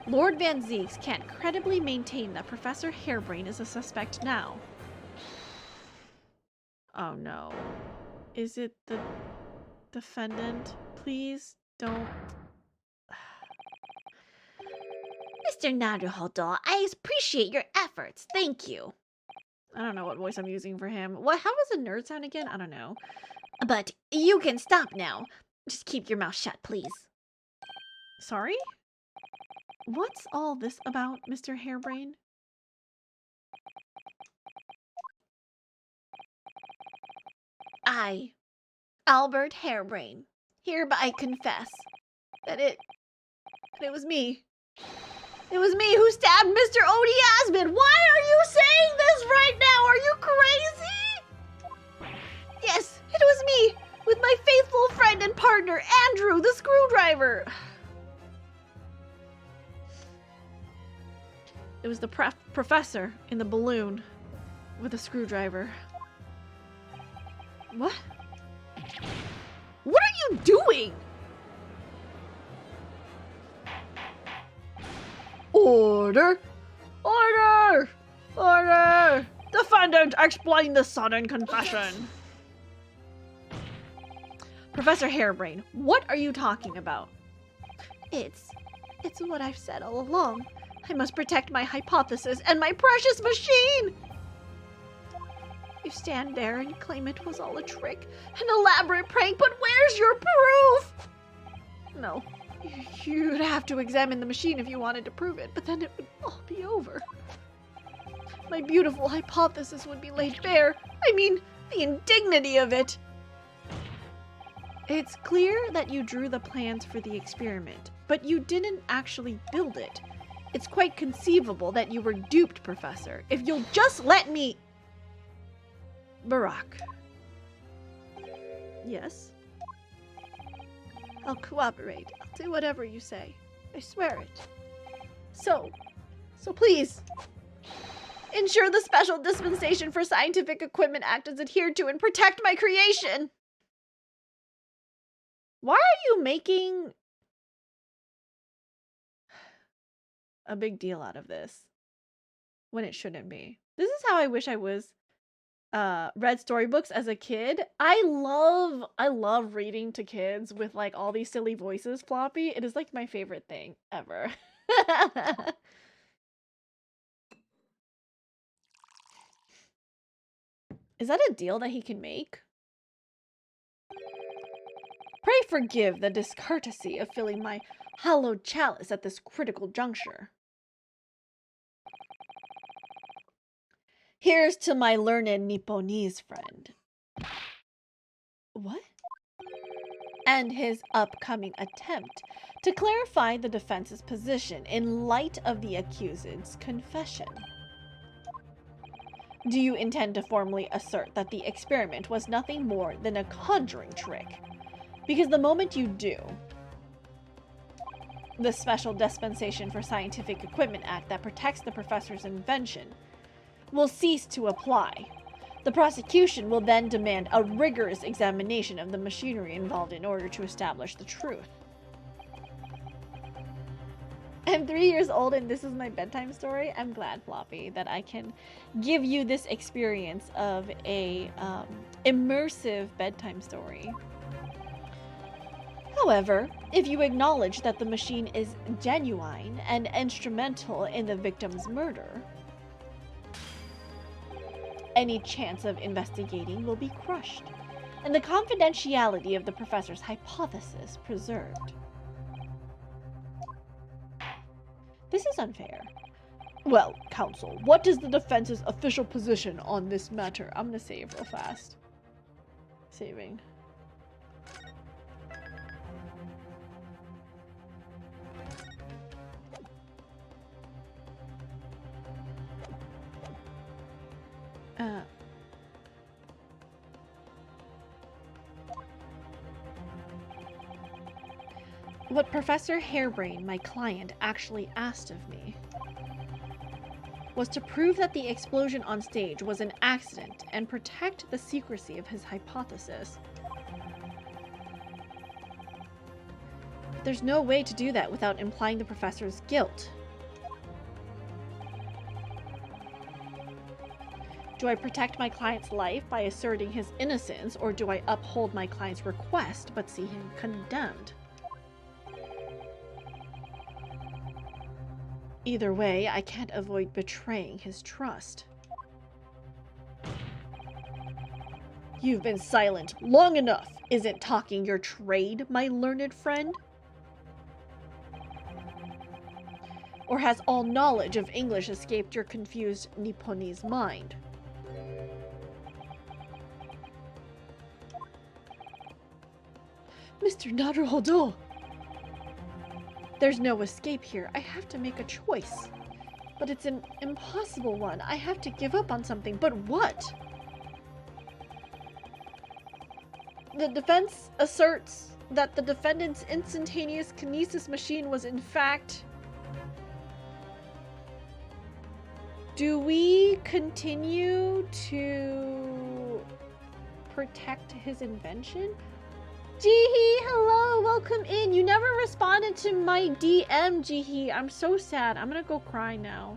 Lord Van Zieks can't credibly maintain that Professor Harebrain is a suspect now. Oh no. Is it the defendant? Please don't. Mr. Naruhodo, I appreciate your efforts. Thank you. I don't know what voice I'm using for him. What? How does a nerd sound again? I don't know. But you can stop now. Just keep your mouth shut, please. Sorry? What's all this about, Mr. Harebrain? I, Albert Harebrain, hereby confess that it was me. It was me who stabbed Mr. Odie Asmund. Why are you saying this right now? Are you crazy? Yes, it was me, with my faithful friend and partner, Andrew, the screwdriver. It was the professor in the balloon with a screwdriver. What? What are you doing? Order! Order! Order! Defendant, explain the sudden confession. Professor Harebrain, what are you talking about? It's what I've said all along. I must protect my hypothesis and my precious machine! You stand there and claim it was all a trick, an elaborate prank, but where's your proof? No. You'd have to examine the machine if you wanted to prove it, but then it would all be over. My beautiful hypothesis would be laid bare. I mean, The indignity of it! It's clear that you drew the plans for the experiment, but you didn't actually build it. It's quite conceivable that you were duped, Professor. If you'll just let me... Barack. Yes? I'll cooperate. I'll do whatever you say. I swear it. So please, ensure the Special Dispensation for Scientific Equipment Act is adhered to and protect my creation! Why are you making a big deal out of this when it shouldn't be? This is how I wish I was read storybooks as a kid. I love reading to kids with like all these silly voices, Floppy. It is like my favorite thing ever. Is that a deal that he can make? Pray forgive the discourtesy of filling my hallowed chalice at this critical juncture. Here's to my learned Nipponese friend. What? And his upcoming attempt to clarify the defense's position in light of the accused's confession. Do you intend to formally assert that the experiment was nothing more than a conjuring trick? Because the moment you do, the Special Dispensation for Scientific Equipment Act that protects the professor's invention will cease to apply. The prosecution will then demand a rigorous examination of the machinery involved in order to establish the truth. I'm 3 years old and this is my bedtime story. I'm glad, Floppy, that I can give you this experience of a immersive bedtime story. However, if you acknowledge that the machine is genuine and instrumental in the victim's murder, any chance of investigating will be crushed, and the confidentiality of the professor's hypothesis preserved. This is unfair. Well, counsel, what is the defense's official position on this matter? I'm gonna save real fast. Saving. What Professor Harebrain, my client, actually asked of me was to prove that the explosion on stage was an accident and protect the secrecy of his hypothesis. There's no way to do that without implying the professor's guilt. Do I protect my client's life by asserting his innocence, or do I uphold my client's request but see him condemned? Either way, I can't avoid betraying his trust. You've been silent long enough. Isn't talking your trade, my learned friend? Or has all knowledge of English escaped your confused Nipponese mind? Mr. Naruhodo! There's no escape here. I have to make a choice. But it's an impossible one. I have to give up on something. But what? The defense asserts that the defendant's instantaneous kinesis machine was in fact... Do we continue to protect his invention? Jihi, hello, welcome in. You never responded to my DM, Jihi. I'm so sad. I'm gonna go cry now.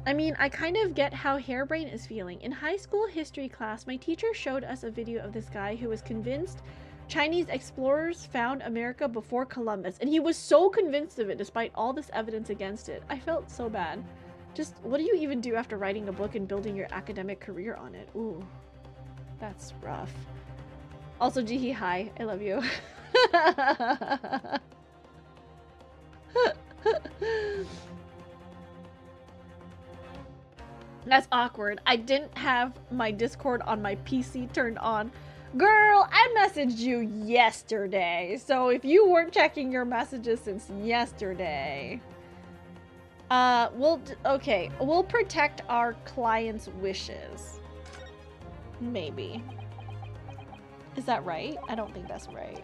I mean, I kind of get how Harebrain is feeling. In high school history class, my teacher showed us a video of this guy who was convinced Chinese explorers found America before Columbus, and he was so convinced of it despite all this evidence against it. I felt so bad. Just, what do you even do after writing a book and building your academic career on it? Ooh, that's rough. Also, Jihi, hi. I love you. That's awkward. I didn't have my Discord on my PC turned on. Girl, I messaged you yesterday. So if you weren't checking your messages since yesterday, okay, we'll protect our client's wishes. Maybe. Is that right? I don't think that's right.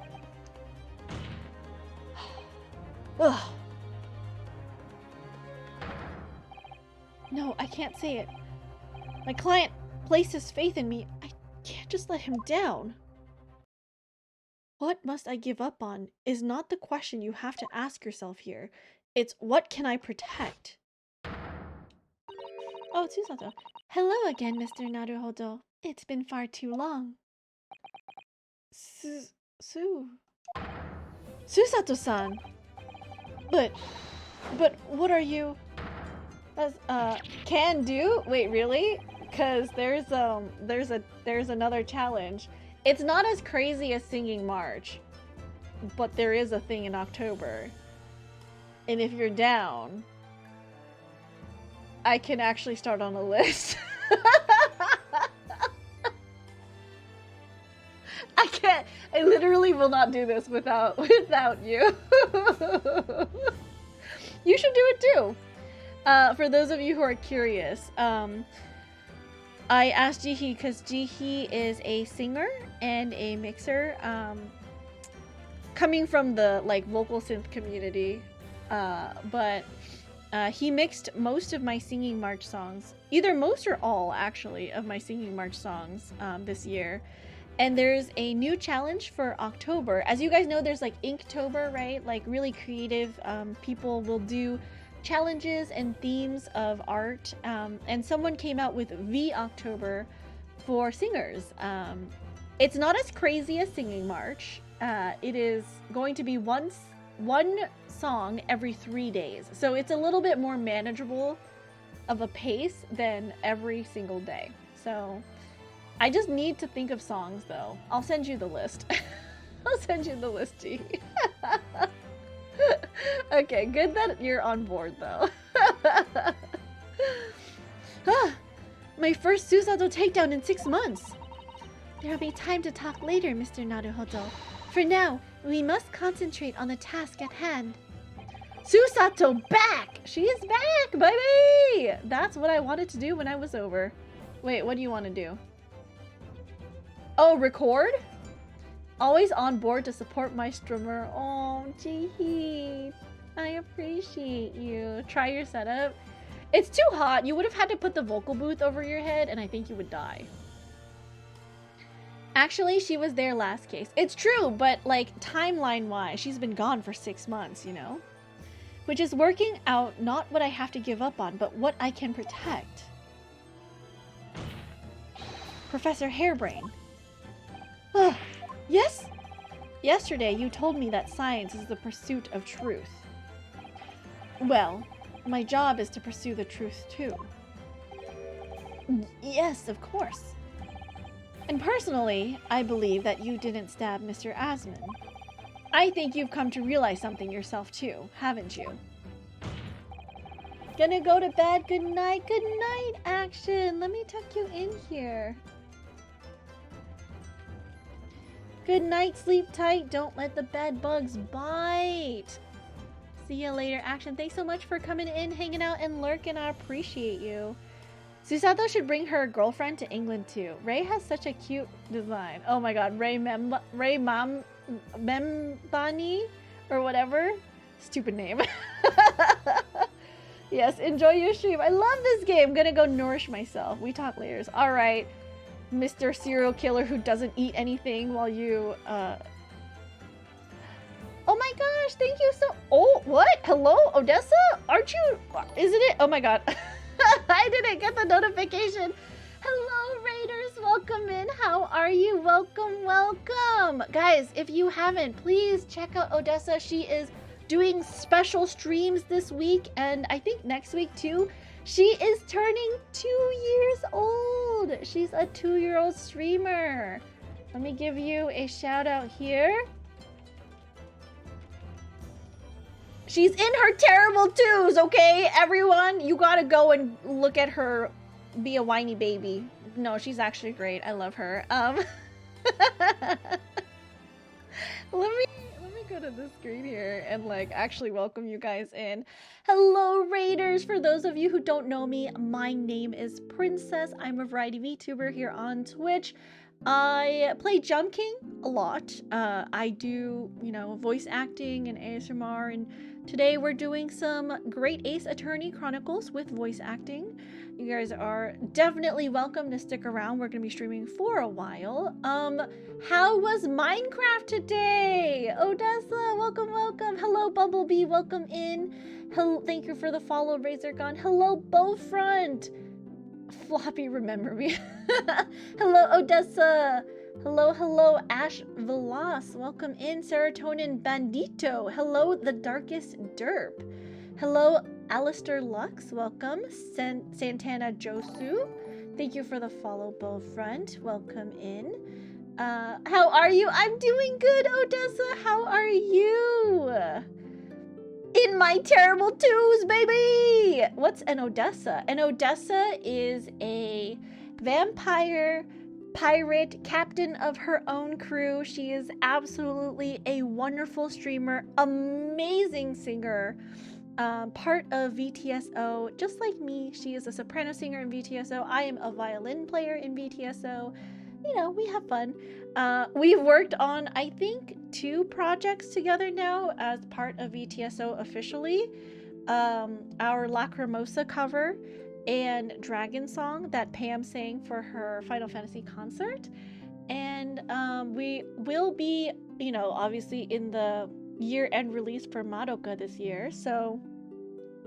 Ugh. No, I can't say it. My client placed his faith in me. I can't just let him down. What must I give up on is not the question you have to ask yourself here. It's what can I protect? Oh, Susato. Hello again, Mr. Naruhodo. It's been far too long. Susato-san. But what are you? Can do? Wait, really? Because there's another challenge. It's not as crazy as singing March, but there is a thing in October. And if you're down, I can actually start on a list. I can't. I literally will not do this without you. You should do it too. For those of you who are curious, I asked Jihi because Jihi is a singer and a mixer, coming from the like vocal synth community, but he mixed most of my singing March songs, either most or all actually of my singing March songs this year. And there's a new challenge for October. As you guys know, there's like Inktober, right? Like really creative people will do challenges and themes of art, and someone came out with V-October for singers. It's not as crazy as singing March. It is going to be one song every 3 days, so it's a little bit more manageable of a pace than every single day. So I just need to think of songs though. I'll send you the list. I'll send you the list, G. Okay, good that you're on board though. My first Susato takedown in 6 months. There'll be time to talk later, Mr. Naruhodo. For now, we must concentrate on the task at hand. Susato back! She is back, baby! That's what I wanted to do when I was over. Wait, what do you want to do? Oh, record? Always on board to support my streamer. Oh, gee, I appreciate you. Try your setup. It's too hot. You would have had to put the vocal booth over your head, and I think you would die. Actually, she was there last case. It's true, but like timeline-wise, she's been gone for 6 months, you know? Which is working out not what I have to give up on, but what I can protect. Professor Hairbrain. Ugh. Yes? Yesterday, you told me that science is the pursuit of truth. Well, my job is to pursue the truth too. Yes, of course. And personally, I believe that you didn't stab Mr. Asman. I think you've come to realize something yourself too, haven't you? Gonna go to bed. Good night, action. Let me tuck you in here. Good night, sleep tight. Don't let the bed bugs bite. See you later, action. Thanks so much for coming in, hanging out, and lurking. I appreciate you. Susato should bring her girlfriend to England too. Ray has such a cute design. Oh my god, Ray Membani or whatever. Stupid name. Yes, enjoy your stream. I love this game. Gonna go nourish myself. We talk later. All right. Mr. Serial Killer who doesn't eat anything while you, Oh my gosh, thank you so- Oh, what? Hello, Odessa? Aren't you- Isn't it? Oh my god. I didn't get the notification. Hello, Raiders. Welcome in. How are you? Welcome, welcome. Guys, if you haven't, please check out Odessa. She is doing special streams this week, and I think next week too. She is turning 2 years old. She's a 2-year-old streamer. Let me give you a shout out here. She's in her terrible twos, okay? Everyone, you gotta go and look at her be a whiny baby. No, she's actually great. I love her. Let me go to the screen here and like actually welcome you guys in. Hello Raiders! For those of you who don't know me, my name is Princess. I'm a variety VTuber here on Twitch. I play Jump King a lot. I do, you know, voice acting and ASMR, and today we're doing some Great Ace Attorney Chronicles with voice acting. You guys are definitely welcome to stick around. We're gonna be streaming for a while. How was Minecraft today? Odessa, welcome, welcome. Hello, Bumblebee, welcome in. Hello, thank you for the follow, Razorgun. Hello, Bowfront. Floppy, remember me. Hello, Odessa. Hello, hello, Ash Velas. Welcome in, Serotonin Bandito. Hello, The Darkest Derp. Hello, Alistair Lux. Welcome, Santana Josu. Thank you for the follow, Bowfront. Welcome in. How are you? I'm doing good, Odessa. How are you? In my terrible twos, baby! What's an Odessa? An Odessa is a vampire pirate captain of her own crew. She is absolutely a wonderful streamer, amazing singer, part of VTSO. Just like me, she is a soprano singer in VTSO. I am a violin player in VTSO. You know, we have fun. We've worked on, I think, 2 projects together now as part of VTSO officially. Our Lacrimosa cover and Dragon Song that Pam sang for her Final Fantasy concert. And we will be, you know, obviously in the year-end release for Madoka this year. So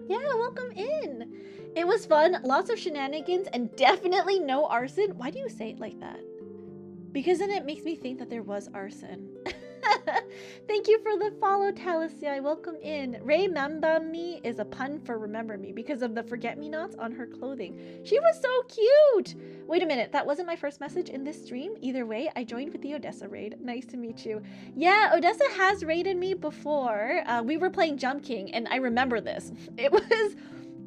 yeah, welcome in. It was fun, lots of shenanigans, and definitely no arson. Why do you say it like that? Because then it makes me think that there was arson. Thank you for the follow, Talisai. Welcome in. Remember me is a pun for remember me because of the forget-me-nots on her clothing. She was so cute. Wait a minute, that wasn't my first message in this stream. Either way, I joined with the Odessa raid. Nice to meet you. Yeah, Odessa has raided me before. We were playing Jump King, and I remember this. It was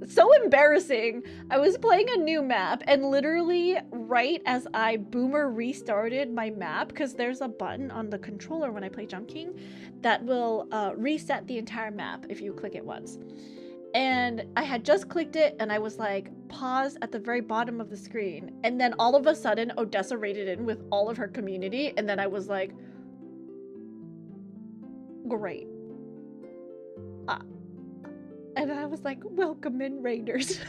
so embarrassing. I was playing a new map, and literally right as I boomer restarted my map, because there's a button on the controller when I play Jump King that will reset the entire map if you click it once. And I had just clicked it, and I was like, pause at the very bottom of the screen. And then all of a sudden, Odessa raided in with all of her community, and then I was like, great. And I was like, welcome in, Raiders.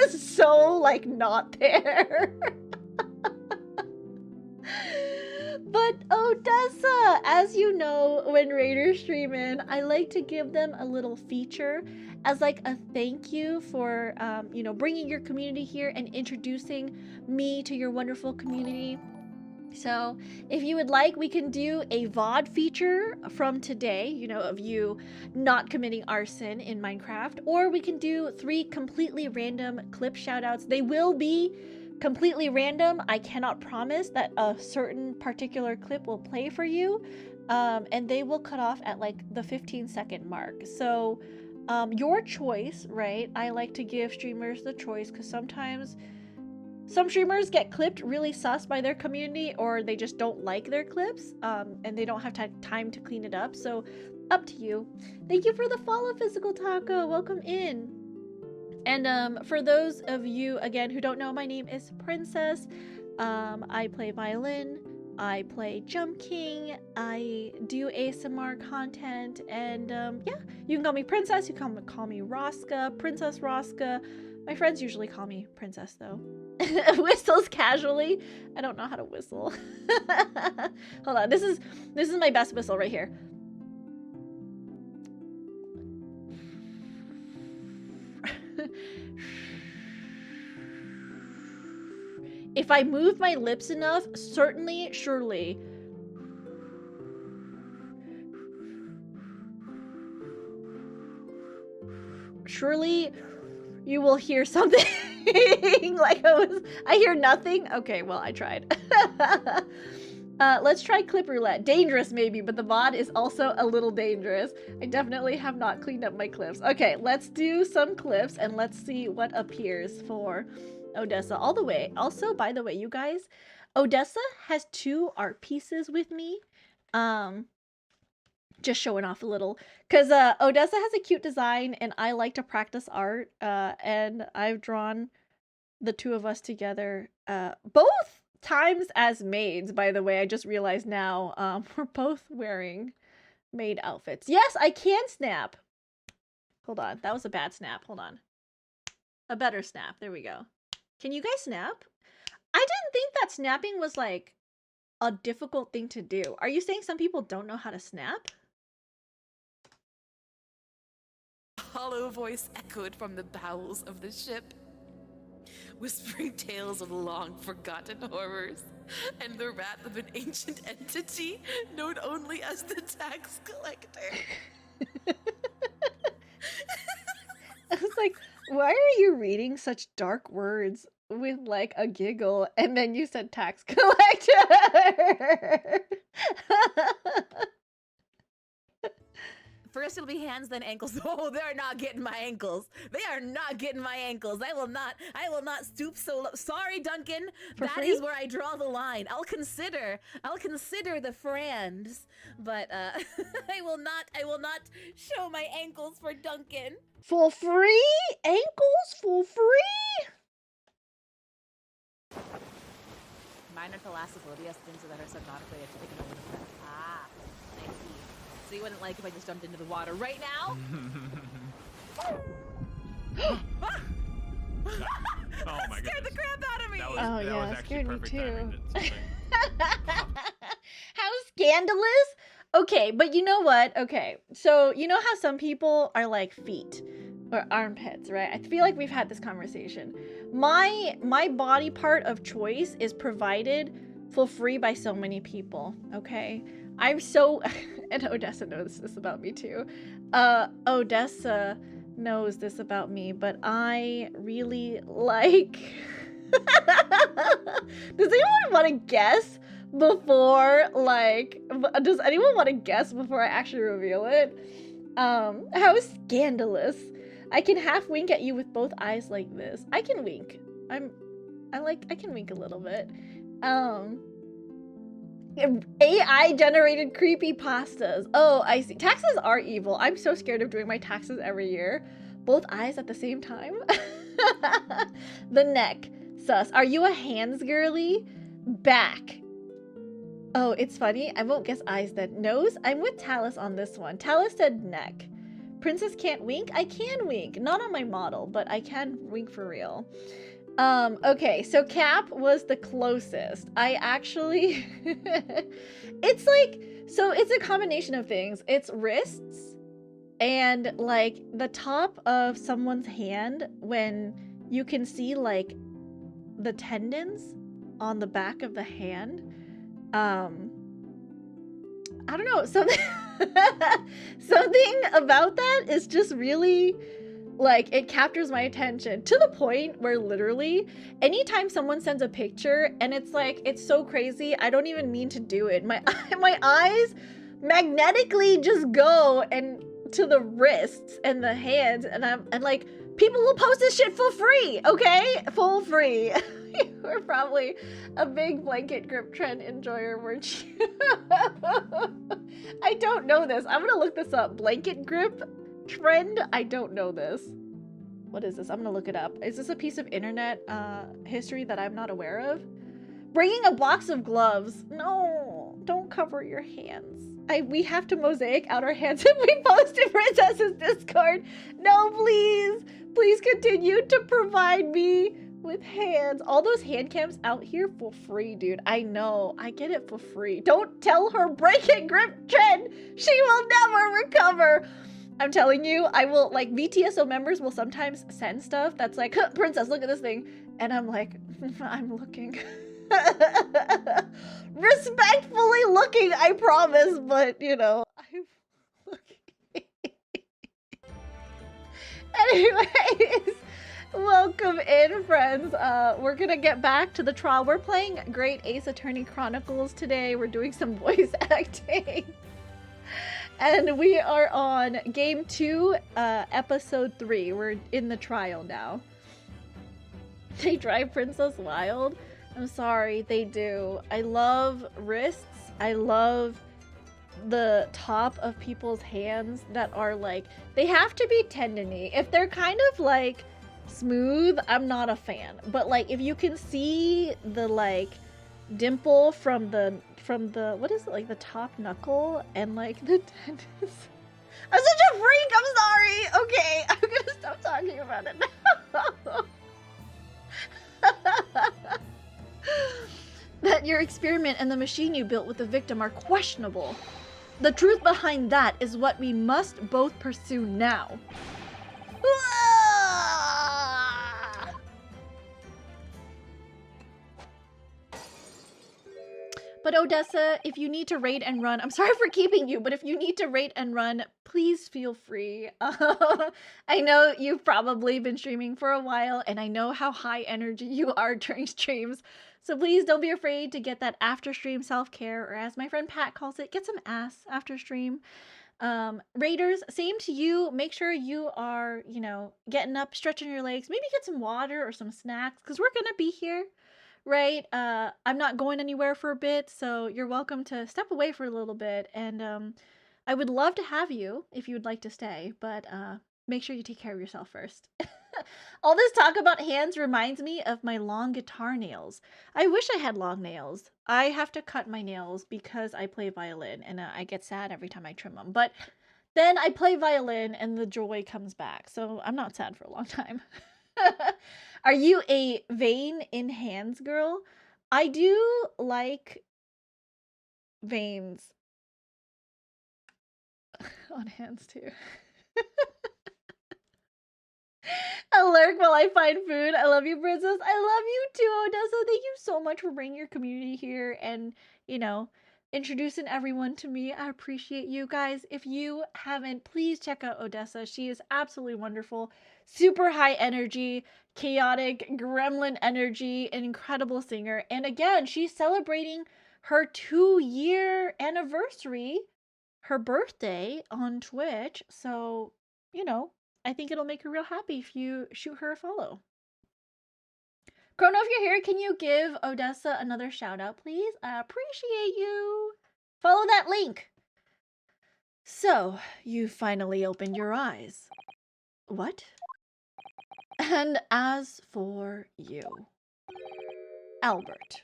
So, like, not there. But Odessa, as you know, when Raiders stream in, I like to give them a little feature as like a thank you for, you know, bringing your community here and introducing me to your wonderful community. So if you would like, we can do a VOD feature from today, you know, of you not committing arson in Minecraft, or we can do 3 completely random clip shoutouts. They will be completely random. I cannot promise that a certain particular clip will play for you, and they will cut off at like the 15-second mark. So your choice, right? I like to give streamers the choice because sometimes some streamers get clipped really sus by their community, or they just don't like their clips, and they don't have time to clean it up. So up to you. Thank you for the follow, Physical Taco. Welcome in. And for those of you, again, who don't know, my name is Princess. I play violin. I play Jump King. I do ASMR content. And yeah, you can call me Princess. You can call me Roska, Princess Roska. My friends usually call me Princess, though. Whistles casually. I don't know how to whistle. Hold on. This is my best whistle right here. If I move my lips enough, certainly, surely. Surely you will hear something. Like I hear nothing. Okay, well, I tried. Let's try clip roulette. Dangerous maybe, but the VOD is also a little dangerous. I definitely have not cleaned up my clips. Okay, let's do some clips and let's see what appears for Odessa, all the way. Also, by the way, you guys, Odessa has 2 art pieces with me. Just showing off a little. Because Odessa has a cute design, and I like to practice art. And I've drawn the 2 of us together. Both times as maids, by the way. I just realized now. We're both wearing maid outfits. Yes, I can snap. Hold on. That was a bad snap. Hold on. A better snap. There we go. Can you guys snap? I didn't think that snapping was like a difficult thing to do. Are you saying some people don't know how to snap? Hollow voice echoed from the bowels of the ship, whispering tales of long-forgotten horrors and the wrath of an ancient entity known only as the tax collector. I was like, why are you reading such dark words with like a giggle and then you said tax collector? First it'll be hands, then ankles. Oh, they're not getting my ankles. They are not getting my ankles. I will not stoop so low. Sorry, Duncan. That is where I draw the line. I'll consider the friends, but I will not show my ankles for Duncan. For free? Ankles for free? Mine are thalassophobia things that are subnautically taken over the breath. Ah, I see. So you wouldn't like if I just jumped into the water right now? Oh my Scared the goodness. crap out of me! That was, Oh, that yeah, was actually scared me perfect too. timing. It's How scandalous? Okay, but you know what? Okay, so you know how some people are like feet or armpits, right? I feel like we've had this conversation. My body part of choice is provided for free by so many people, okay? I'm so and Odessa knows this about me too. Odessa knows this about me, but I really like Does anyone want to guess before, like, does anyone want to guess before I actually reveal it? How scandalous. I can half wink at you with both eyes like this. I can wink. I can wink a little bit. AI generated creepy pastas. Oh, I see. Taxes are evil. I'm so scared of doing my taxes every year. Both eyes at the same time. The neck. Sus. Are you a hands girly? Back. Oh, it's funny. I won't guess eyes then. Nose? I'm with Talus on this one. Talus said neck. Princess can't wink? I can wink. Not on my model, but I can wink for real. Okay, so Cap was the closest. I actually... It's like... So it's a combination of things. It's wrists and, like, the top of someone's hand when you can see, like, the tendons on the back of the hand. I don't know. Something about that is just really... Like, it captures my attention to the point where literally anytime someone sends a picture and it's like, it's so crazy, I don't even mean to do it. My eyes magnetically just go and to the wrists and the hands, and like, people will post this shit for free, okay? For free. You were probably a big blanket grip trend enjoyer, weren't you? I don't know this. I'm gonna look this up. Blanket grip trend? I don't know this. What is this? I'm gonna look it up. Is this a piece of internet history that I'm not aware of? Bringing a box of gloves. No, don't cover your hands. We have to mosaic out our hands if we post in Princess's Discord. No, please. Please continue to provide me with hands. All those hand cams out here for free, dude. I know. I get it for free. Don't tell her break and grip trend. She will never recover. I'm telling you, I will, like, VTSO members will sometimes send stuff that's like, Princess, look at this thing. And I'm like, I'm looking. Respectfully looking, I promise, but, you know, I'm looking. Anyways, welcome in, friends. We're gonna get back to the trial. We're playing Great Ace Attorney Chronicles today. We're doing some voice acting. And we are on game 2, episode 3. We're in the trial now. They drive Princess wild. I'm sorry, they do. I love wrists. I love the top of people's hands that are like, they have to be tendony. If they're kind of like smooth, I'm not a fan. But like if you can see the like dimple from the what is it, like the top knuckle and like the tendons. I'm such a freak, I'm sorry. Okay, I'm gonna stop talking about it now. That your experiment and the machine you built with the victim are questionable. The truth behind that is what we must both pursue now. But Odessa, if you need to raid and run, I'm sorry for keeping you, but if you need to raid and run, please feel free. I know you've probably been streaming for a while, and I know how high energy you are during streams. So please don't be afraid to get that after stream self-care, or as my friend Pat calls it, get some ass after stream. Raiders, same to you. Make sure you are, you know, getting up, stretching your legs, maybe get some water or some snacks, because we're gonna be here. Right? I'm not going anywhere for a bit, so you're welcome to step away for a little bit. And I would love to have you if you would like to stay, but make sure you take care of yourself first. All this talk about hands reminds me of my long guitar nails. I wish I had long nails. I have to cut my nails because I play violin, and I get sad every time I trim them. But then I play violin and the joy comes back, so I'm not sad for a long time. Are you a vein in hands girl? I do like veins on hands too. I'll lurk while I find food. I love you, Princess. I love you too, Odessa. Thank you so much for bringing your community here and, you know, introducing everyone to me. I appreciate you guys. If you haven't, please check out Odessa. She is absolutely wonderful. Super high energy, chaotic, gremlin energy, an incredible singer. And again, she's celebrating her 2-year anniversary, her birthday on Twitch. So, you know, I think it'll make her real happy if you shoot her a follow. Chrono, if you're here, can you give Odessa another shout out, please? I appreciate you. Follow that link. So, you finally opened your eyes. What? And as for you, Albert,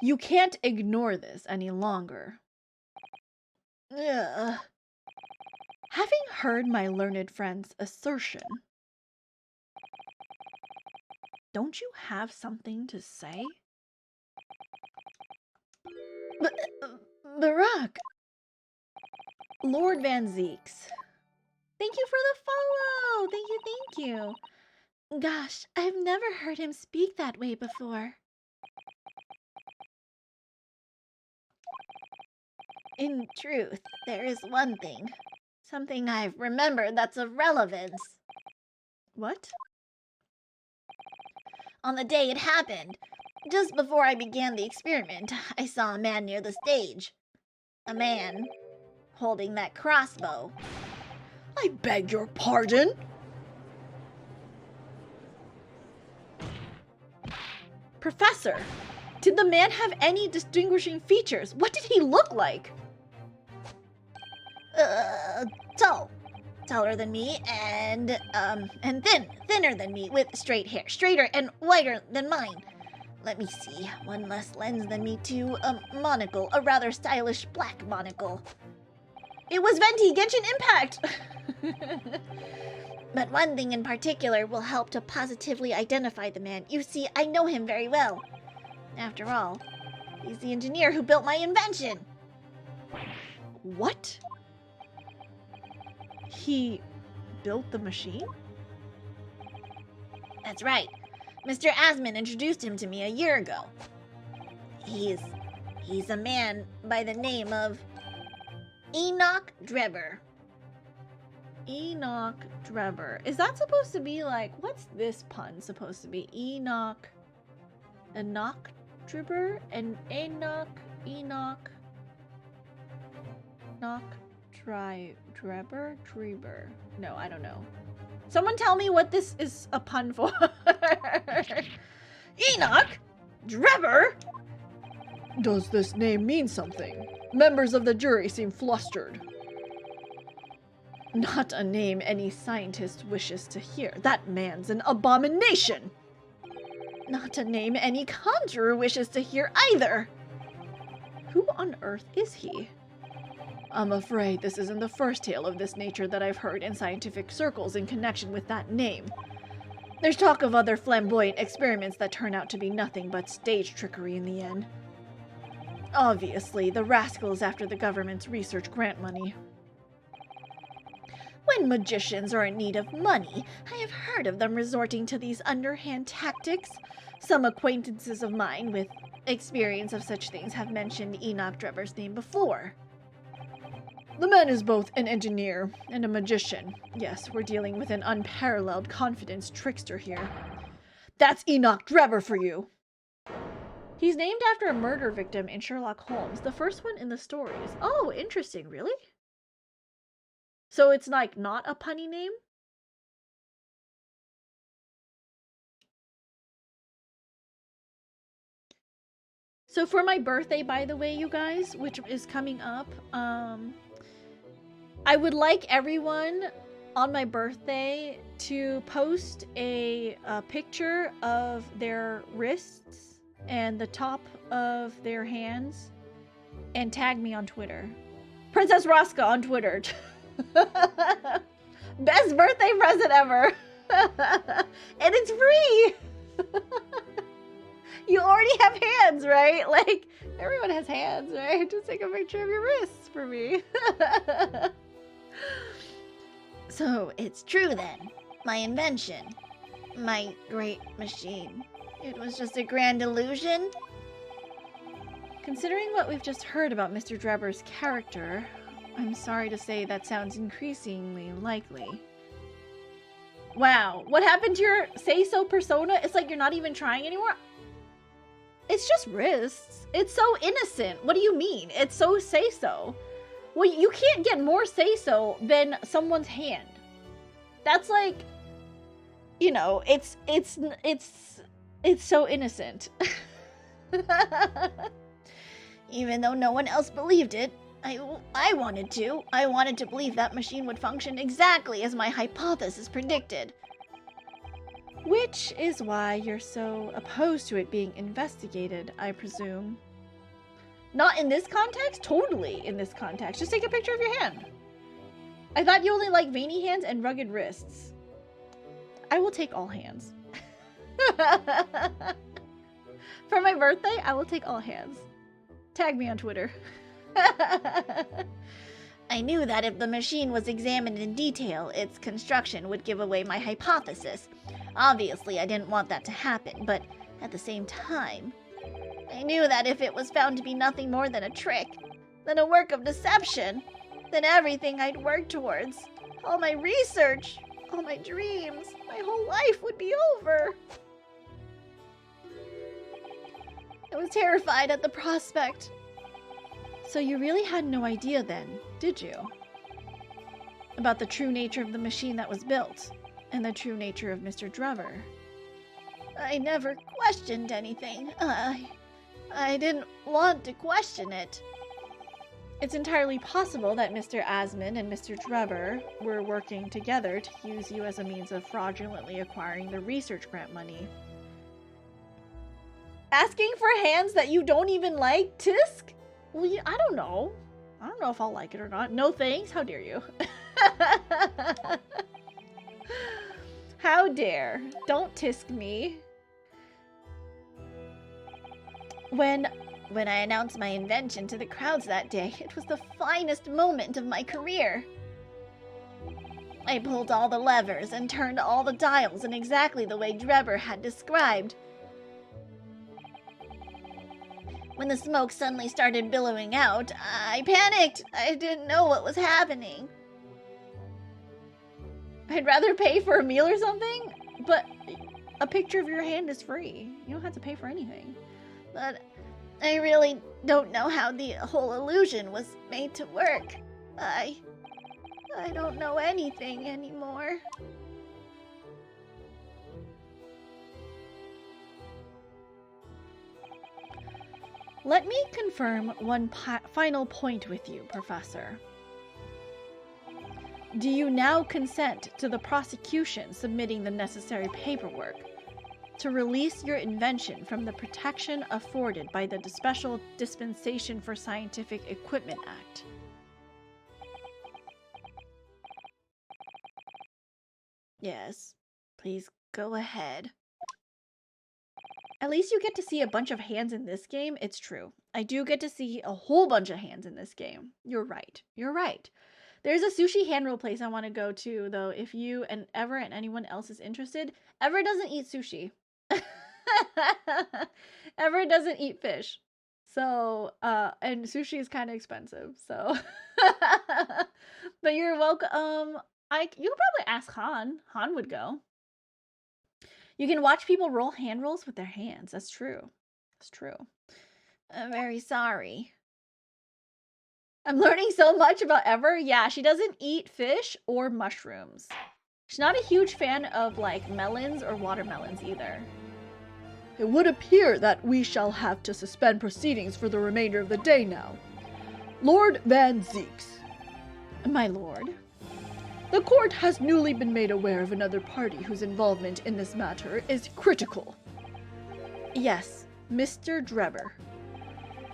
you can't ignore this any longer. Ugh. Having heard my learned friend's assertion, don't you have something to say? Barack! Lord Van Zeeks. Thank you for the follow! Thank you. Gosh, I've never heard him speak that way before. In truth, there is one thing. Something I've remembered that's of relevance. What? On the day it happened, just before I began the experiment, I saw a man near the stage. A man holding that crossbow. I beg your pardon? Professor, did the man have any distinguishing features? What did he look like? Tall. Taller than me and thinner than me with straight hair. Straighter and whiter than mine. Let me see. One less lens than me too. A monocle. A rather stylish black monocle. It was Venti! Genshin Impact! But one thing in particular will help to positively identify the man. You see, I know him very well. After all, he's the engineer who built my invention. What? He built the machine? That's right. Mr. Asman introduced him to me a year ago. He's a man by the name of Enoch Drebber. Enoch Drebber. Is that supposed to be like, what's this pun supposed to be? Enoch Drebber? And Enoch Drebber? No, I don't know. Someone tell me what this is a pun for. Enoch? Drebber? Does this name mean something? Members of the jury seem flustered. Not a name any scientist wishes to hear. That man's an abomination! Not a name any conjurer wishes to hear either! Who on earth is he? I'm afraid this isn't the first tale of this nature that I've heard in scientific circles in connection with that name. There's talk of other flamboyant experiments that turn out to be nothing but stage trickery in the end. Obviously, the rascal is after the government's research grant money. When magicians are in need of money, I have heard of them resorting to these underhand tactics. Some acquaintances of mine with experience of such things have mentioned Enoch Drebber's name before. The man is both an engineer and a magician. Yes, we're dealing with an unparalleled confidence trickster here. That's Enoch Drebber for you! He's named after a murder victim in Sherlock Holmes, the first one in the stories. Oh, interesting, really? So it's like not a punny name? So for my birthday, by the way, you guys, which is coming up, I would like everyone on my birthday to post a picture of their wrists and the top of their hands and tag me on Twitter. Princess Rosca on Twitter. Best birthday present ever. And it's free. You already have hands, right? Like, everyone has hands, right? Just take a picture of your wrists for me. So, it's true then. My invention. My great machine. It was just a grand illusion? Considering what we've just heard about Mr. Drebber's character, I'm sorry to say that sounds increasingly likely. Wow, what happened to your say-so persona? It's like you're not even trying anymore? It's just wrists. It's so innocent. What do you mean? It's so say-so. Well, you can't get more say-so than someone's hand. That's like, you know, it's so innocent. Even though no one else believed it, I wanted to. I wanted to believe that machine would function exactly as my hypothesis predicted. Which is why you're so opposed to it being investigated, I presume. Not in this context? Totally in this context. Just take a picture of your hand. I thought you only like veiny hands and rugged wrists. I will take all hands. For my birthday, I will take all hands. Tag me on Twitter. I knew that if the machine was examined in detail, its construction would give away my hypothesis. Obviously, I didn't want that to happen, but at the same time, I knew that if it was found to be nothing more than a trick, than a work of deception, then everything I'd worked towards, all my research, all my dreams, my whole life would be over. I was terrified at the prospect. So you really had no idea then, did you? About the true nature of the machine that was built, and the true nature of Mr. Drebber. I never questioned anything. I didn't want to question it. It's entirely possible that Mr. Asmund and Mr. Drebber were working together to use you as a means of fraudulently acquiring the research grant money. Asking for hands that you don't even like, Tisk? Well, I don't know. I don't know if I'll like it or not. No thanks? How dare you? How dare. Don't tisk me. When I announced my invention to the crowds that day, it was the finest moment of my career. I pulled all the levers and turned all the dials in exactly the way Drebber had described. When the smoke suddenly started billowing out, I panicked. I didn't know what was happening. I'd rather pay for a meal or something, but a picture of your hand is free. You don't have to pay for anything. But I really don't know how the whole illusion was made to work. I don't know anything anymore. Let me confirm one final point with you, Professor. Do you now consent to the prosecution submitting the necessary paperwork to release your invention from the protection afforded by the Special Dispensation for Scientific Equipment Act? Yes, please go ahead. At least you get to see a bunch of hands in this game. It's true. I do get to see a whole bunch of hands in this game. You're right. You're right. There's a sushi hand roll place I want to go to, though, if you and Ever and anyone else is interested. Ever doesn't eat sushi. Ever doesn't eat fish. So, and sushi is kind of expensive, so. But you're welcome. You could probably ask Han. Han would go. You can watch people roll hand rolls with their hands. That's true. That's true. I'm very sorry. I'm learning so much about Ever. Yeah, she doesn't eat fish or mushrooms. She's not a huge fan of, like, melons or watermelons either. It would appear that we shall have to suspend proceedings for the remainder of the day now. Lord Van Zeeks. My lord. The court has newly been made aware of another party whose involvement in this matter is critical. Yes, Mr. Drebber.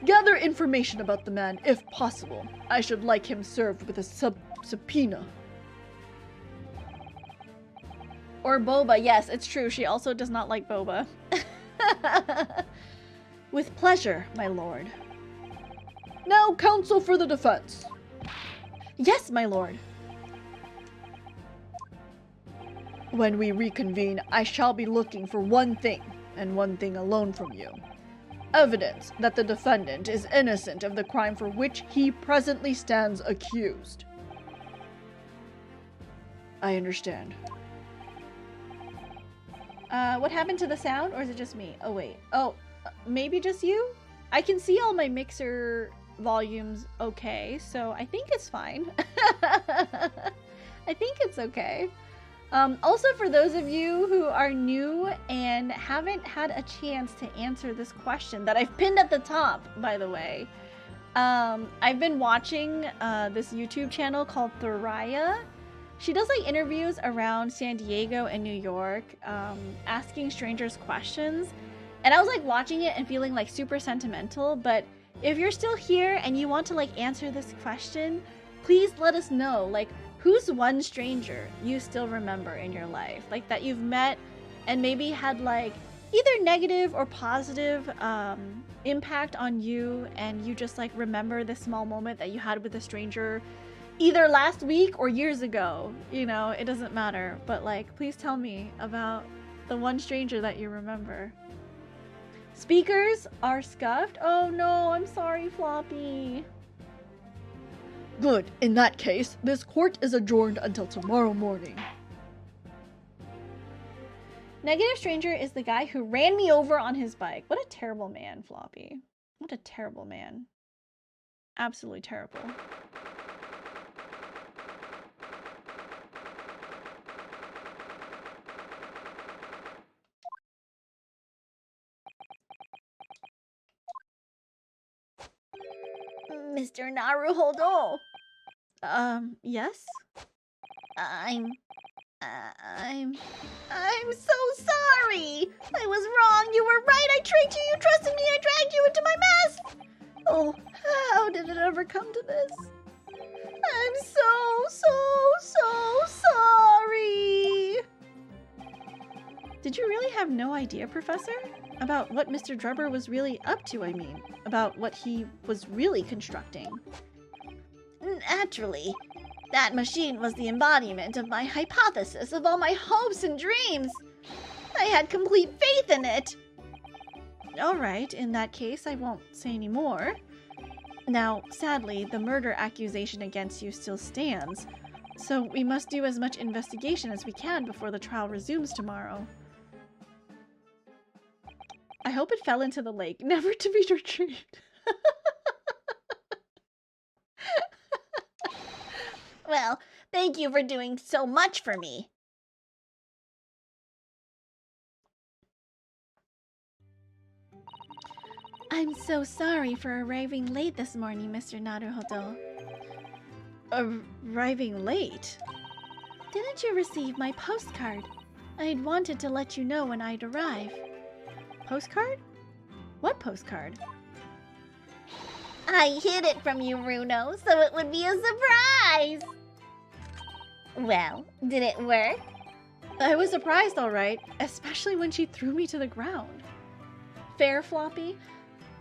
Gather information about the man if possible. I should like him served with a subpoena. Or boba. Yes, it's true. She also does not like boba. With pleasure, my lord. Now, counsel for the defense. Yes, my lord. When we reconvene, I shall be looking for one thing, and one thing alone from you. Evidence that the defendant is innocent of the crime for which he presently stands accused. I understand. What happened to the sound, or is it just me? Oh, wait. Oh, maybe just you? I can see all my mixer volumes okay, so I think it's fine. I think it's okay. Also, for those of you who are new and haven't had a chance to answer this question that I've pinned at the top, by the way, I've been watching this YouTube channel called Thoraya. She does like interviews around San Diego and New York, asking strangers questions. And I was like watching it and feeling like super sentimental, but if you're still here and you want to like answer this question, please let us know. Like, who's one stranger you still remember in your life? Like that you've met and maybe had like either negative or positive impact on you, and you just like remember this small moment that you had with a stranger either last week or years ago. You know, it doesn't matter, but like please tell me about the one stranger that you remember. Speakers are scuffed? Oh no, I'm sorry, Floppy. Good. In that case, this court is adjourned until tomorrow morning. Negative stranger is the guy who ran me over on his bike. What a terrible man, Floppy. What a terrible man. Absolutely terrible. Mr. Naruhodo. Yes? I'm so sorry. I was wrong. You were right. I tricked you. You trusted me. I dragged you into my mess. Oh, how did it ever come to this? I'm so sorry. Did you really have no idea, Professor? About what Mr. Drebber was really up to, I mean. About what he was really constructing. Naturally. That machine was the embodiment of my hypothesis, of all my hopes and dreams. I had complete faith in it. Alright, in that case, I won't say any more. Now, sadly, the murder accusation against you still stands, so we must do as much investigation as we can before the trial resumes tomorrow. I hope it fell into the lake, never to be retrieved. Well, thank you for doing so much for me. I'm so sorry for arriving late this morning, Mr. Naruhodo. Arriving late? Didn't you receive my postcard? I'd wanted to let you know when I'd arrive. Postcard? What postcard? I hid it from you, Runo, so it would be a surprise! Well, did it work? I was surprised, alright, especially when she threw me to the ground. Fair, Floppy?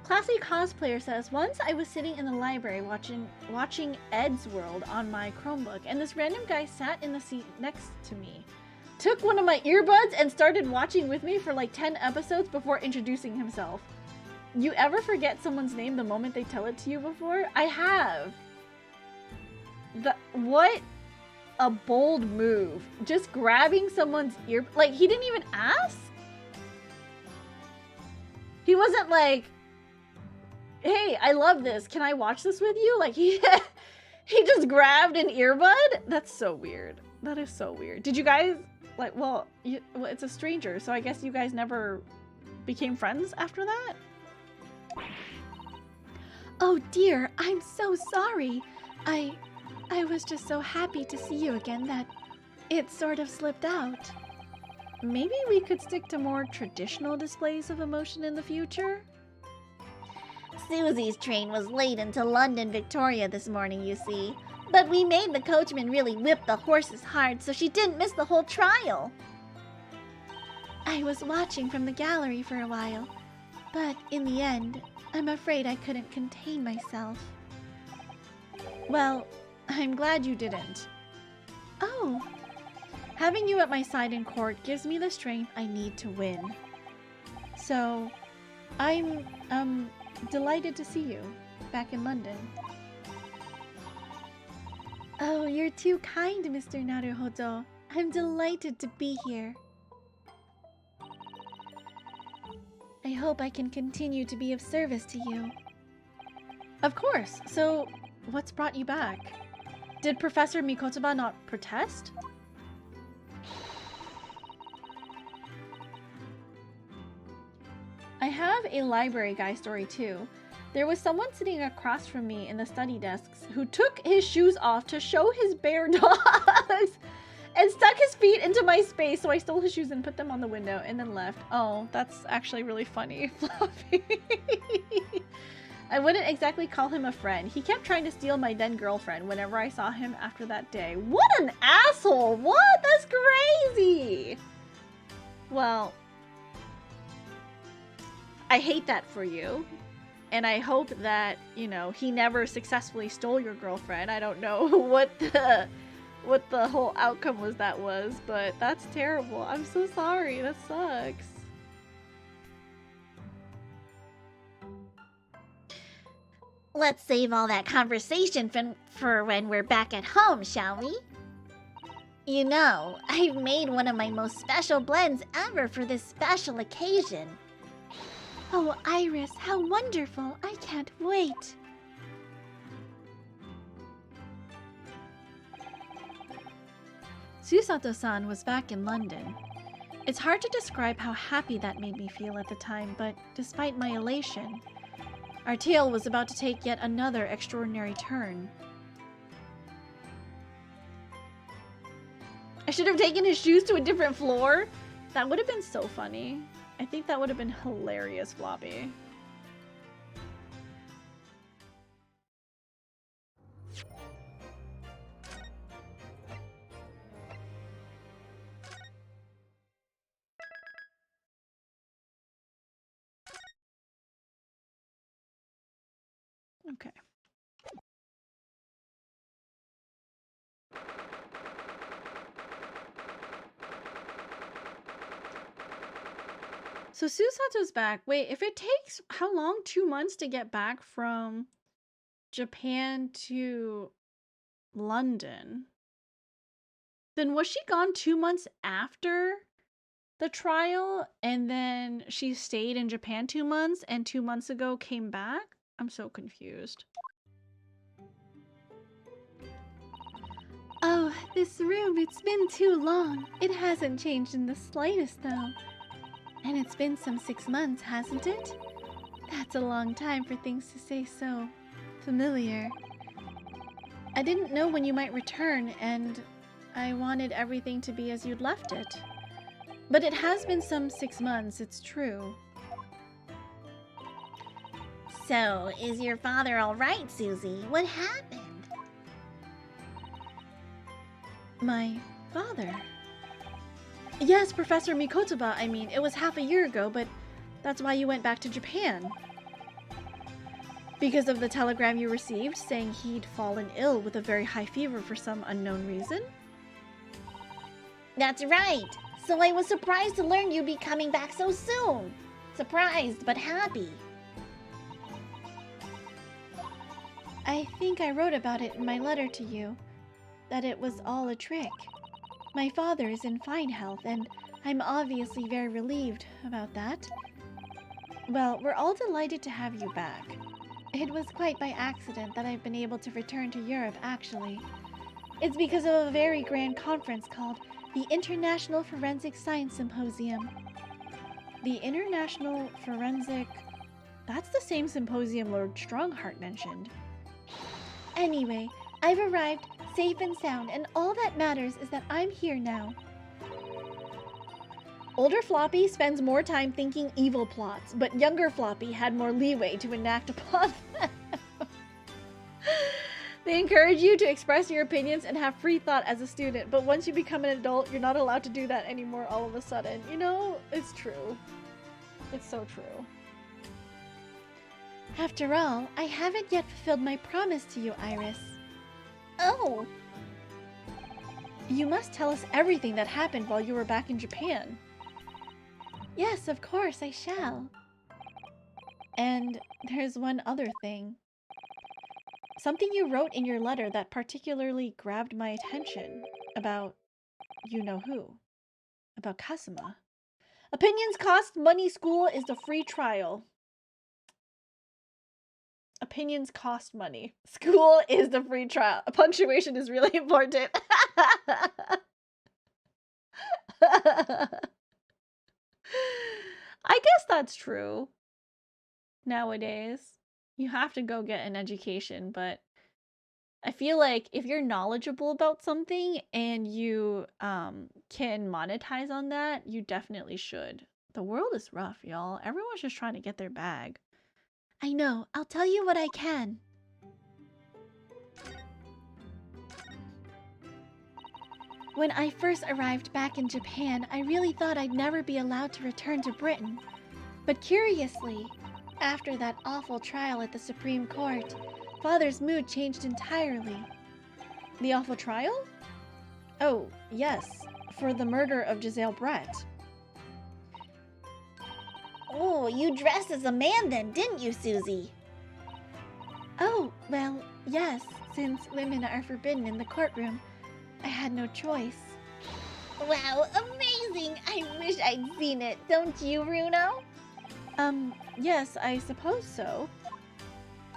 Classy Cosplayer says, once I was sitting in the library watching Ed's World on my Chromebook, and this random guy sat in the seat next to me. Took one of my earbuds and started watching with me for like 10 episodes before introducing himself. You ever forget someone's name the moment they tell it to you before? I have. What a bold move. Just grabbing someone's ear, like he didn't even ask? He wasn't like, hey, I love this. Can I watch this with you? Like he just grabbed an earbud? That's so weird. That is so weird. Did you guys like, well, it's a stranger, so I guess you guys never became friends after that? Oh dear, I'm so sorry. I was just so happy to see you again that it sort of slipped out. Maybe we could stick to more traditional displays of emotion in the future? Susie's train was late into London Victoria this morning, you see. But we made the coachman really whip the horses hard so she didn't miss the whole trial. I was watching from the gallery for a while, but in the end, I'm afraid I couldn't contain myself. Well, I'm glad you didn't. Oh. Having you at my side in court gives me the strength I need to win. So, I'm, delighted to see you back in London. Oh, you're too kind, Mr. Naruhodo. I'm delighted to be here. I hope I can continue to be of service to you. Of course. So, what's brought you back? Did Professor Mikotoba not protest? I have a library guy story too. There was someone sitting across from me in the study desks who took his shoes off to show his bare dogs and stuck his feet into my space, so I stole his shoes and put them on the window and then left. Oh, that's actually really funny, Fluffy. I wouldn't exactly call him a friend. He kept trying to steal my then girlfriend whenever I saw him after that day. What an asshole! What? That's crazy! Well, I hate that for you. And I hope that, you know, he never successfully stole your girlfriend. I don't know what the whole outcome was, but that's terrible. I'm so sorry. That sucks. Let's save all that conversation for when we're back at home, shall we? You know, I've made one of my most special blends ever for this special occasion. Oh, Iris, how wonderful! I can't wait! Susato-san was back in London. It's hard to describe how happy that made me feel at the time, but despite my elation, our tale was about to take yet another extraordinary turn. I should have taken his shoes to a different floor? That would have been so funny. I think that would have been hilarious, Floppy. Okay. So Susato's back. Wait, if it takes how long? 2 months to get back from Japan to London? Then was she gone 2 months after the trial and then she stayed in Japan 2 months and 2 months ago came back? I'm so confused. Oh, this room, it's been too long. It hasn't changed in the slightest, though. And it's been some 6 months, hasn't it? That's a long time for things to stay so familiar. I didn't know when you might return, and I wanted everything to be as you'd left it. But it has been some 6 months, it's true. So, is your father alright, Susie? What happened? My father? Yes, Professor Mikotoba, I mean, it was half a year ago, but that's why you went back to Japan. Because of the telegram you received saying he'd fallen ill with a very high fever for some unknown reason? That's right. So I was surprised to learn you'd be coming back so soon. Surprised, but happy. I think I wrote about it in my letter to you, that it was all a trick. My father is in fine health, and I'm obviously very relieved about that. Well, we're all delighted to have you back. It was quite by accident that I've been able to return to Europe, actually. It's because of a very grand conference called the International Forensic Science Symposium. The International Forensic... That's the same symposium Lord Strongheart mentioned. Anyway, I've arrived safe and sound, and all that matters is that I'm here now. Older Floppy spends more time thinking evil plots, but younger Floppy had more leeway to enact upon them. They encourage you to express your opinions and have free thought as a student, but once you become an adult, you're not allowed to do that anymore all of a sudden. You know, it's true. It's so true. After all, I haven't yet fulfilled my promise to you, Iris. Oh! You must tell us everything that happened while you were back in Japan. Yes, of course, I shall. And there's one other thing. Something you wrote in your letter that particularly grabbed my attention about you-know-who. About Kazuma. Opinions cost money, school is the free trial. Opinions cost money. School is the free trial. Punctuation is really important. I guess that's true. Nowadays, you have to go get an education, but I feel like if you're knowledgeable about something and you can monetize on that, you definitely should. The world is rough, y'all. Everyone's just trying to get their bag. I know. I'll tell you what I can. When I first arrived back in Japan, I really thought I'd never be allowed to return to Britain. But curiously, after that awful trial at the Supreme Court, Father's mood changed entirely. The awful trial? Oh, yes, for the murder of Giselle Brett. Oh, you dressed as a man then, didn't you, Susie? Oh, well, yes, since women are forbidden in the courtroom, I had no choice. Wow, amazing! I wish I'd seen it, don't you, Runo? Yes, I suppose so.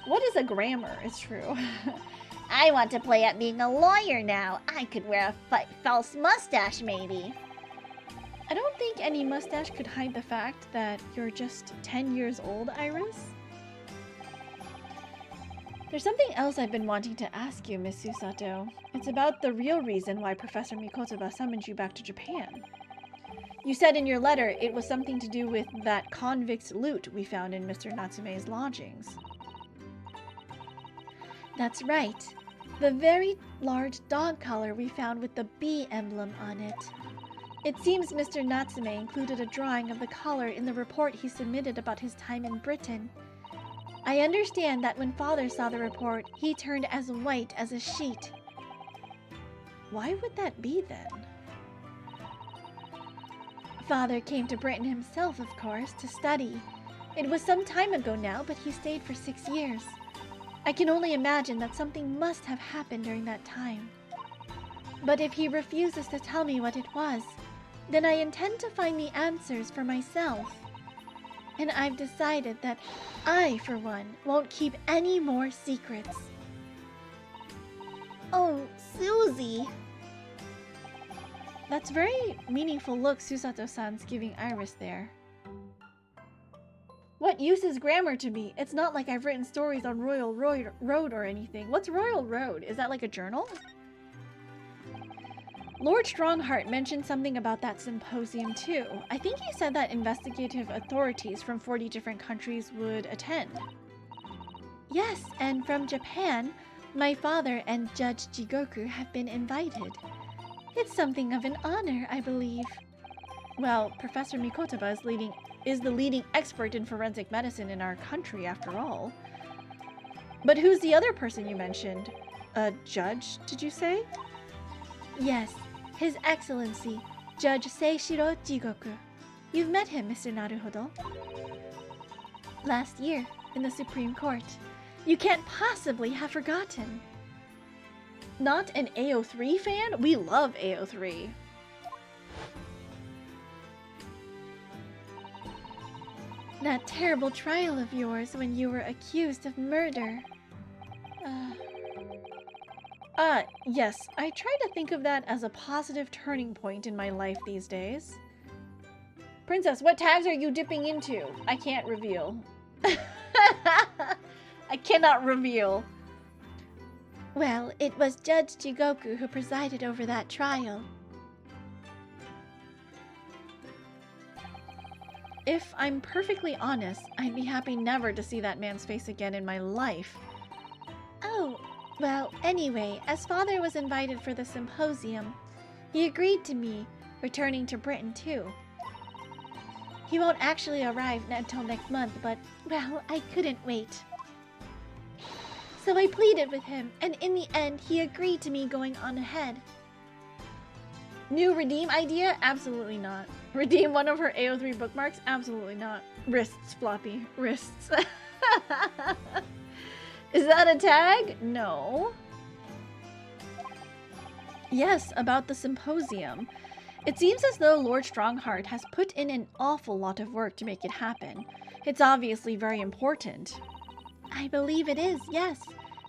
What is a grammar? It's true. I want to play at being a lawyer now. I could wear a false mustache, maybe. I don't think any mustache could hide the fact that you're just 10 years old, Iris. There's something else I've been wanting to ask you, Miss Susato. It's about the real reason why Professor Mikotoba summoned you back to Japan. You said in your letter it was something to do with that convict's loot we found in Mr. Natsume's lodgings. That's right. The very large dog collar we found with the bee emblem on it. It seems Mr. Natsume included a drawing of the collar in the report he submitted about his time in Britain. I understand that when Father saw the report, he turned as white as a sheet. Why would that be then? Father came to Britain himself, of course, to study. It was some time ago now, but he stayed for 6 years. I can only imagine that something must have happened during that time. But if he refuses to tell me what it was, then I intend to find the answers for myself. And I've decided that I, for one, won't keep any more secrets. Oh, Susie. That's very meaningful look Susato-san's giving Iris there. What use is grammar to me? It's not like I've written stories on Royal Road or anything. What's Royal Road? Is that like a journal? Lord Strongheart mentioned something about that symposium too. I think he said that investigative authorities from 40 different countries would attend. Yes, and from Japan, my father and Judge Jigoku have been invited. It's something of an honor, I believe. Well, Professor Mikotaba is the leading expert in forensic medicine in our country, after all. But who's the other person you mentioned? A judge, did you say? Yes, His Excellency, Judge Seishiro Jigoku. You've met him, Mr. Naruhodo. Last year, in the Supreme Court. You can't possibly have forgotten. Not an AO3 fan? We love AO3. That terrible trial of yours when you were accused of murder. Yes. I try to think of that as a positive turning point in my life these days. Princess, what tags are you dipping into? I can't reveal. I cannot reveal. Well, it was Judge Jigoku who presided over that trial. If I'm perfectly honest, I'd be happy never to see that man's face again in my life. Oh, well, anyway, as father was invited for the symposium, he agreed to me returning to Britain too. He won't actually arrive until next month, but, well, I couldn't wait. So I pleaded with him, and in the end, he agreed to me going on ahead. New redeem idea? Absolutely not. Redeem one of her AO3 bookmarks? Absolutely not. Wrists, Floppy. Wrists. Is that a tag? No. Yes, about the symposium. It seems as though Lord Strongheart has put in an awful lot of work to make it happen. It's obviously very important. I believe it is, yes.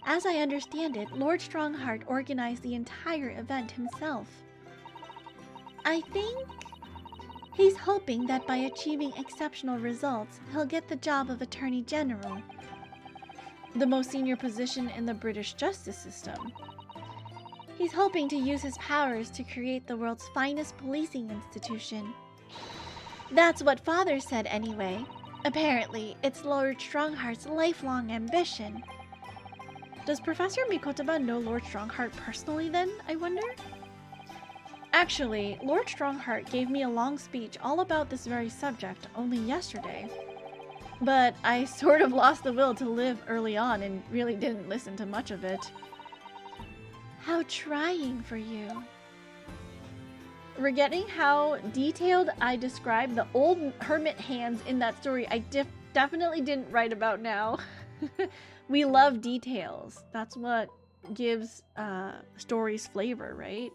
As I understand it, Lord Strongheart organized the entire event himself. I think he's hoping that by achieving exceptional results, he'll get the job of Attorney General. The most senior position in the British justice system. He's hoping to use his powers to create the world's finest policing institution. That's what Father said anyway. Apparently, it's Lord Strongheart's lifelong ambition. Does Professor Mikotaba know Lord Strongheart personally then, I wonder? Actually, Lord Strongheart gave me a long speech all about this very subject only yesterday. But I sort of lost the will to live early on and really didn't listen to much of it. How trying for you. Forgetting how detailed I described the old hermit hands in that story, I definitely didn't write about now. We love details. That's what gives stories flavor, right?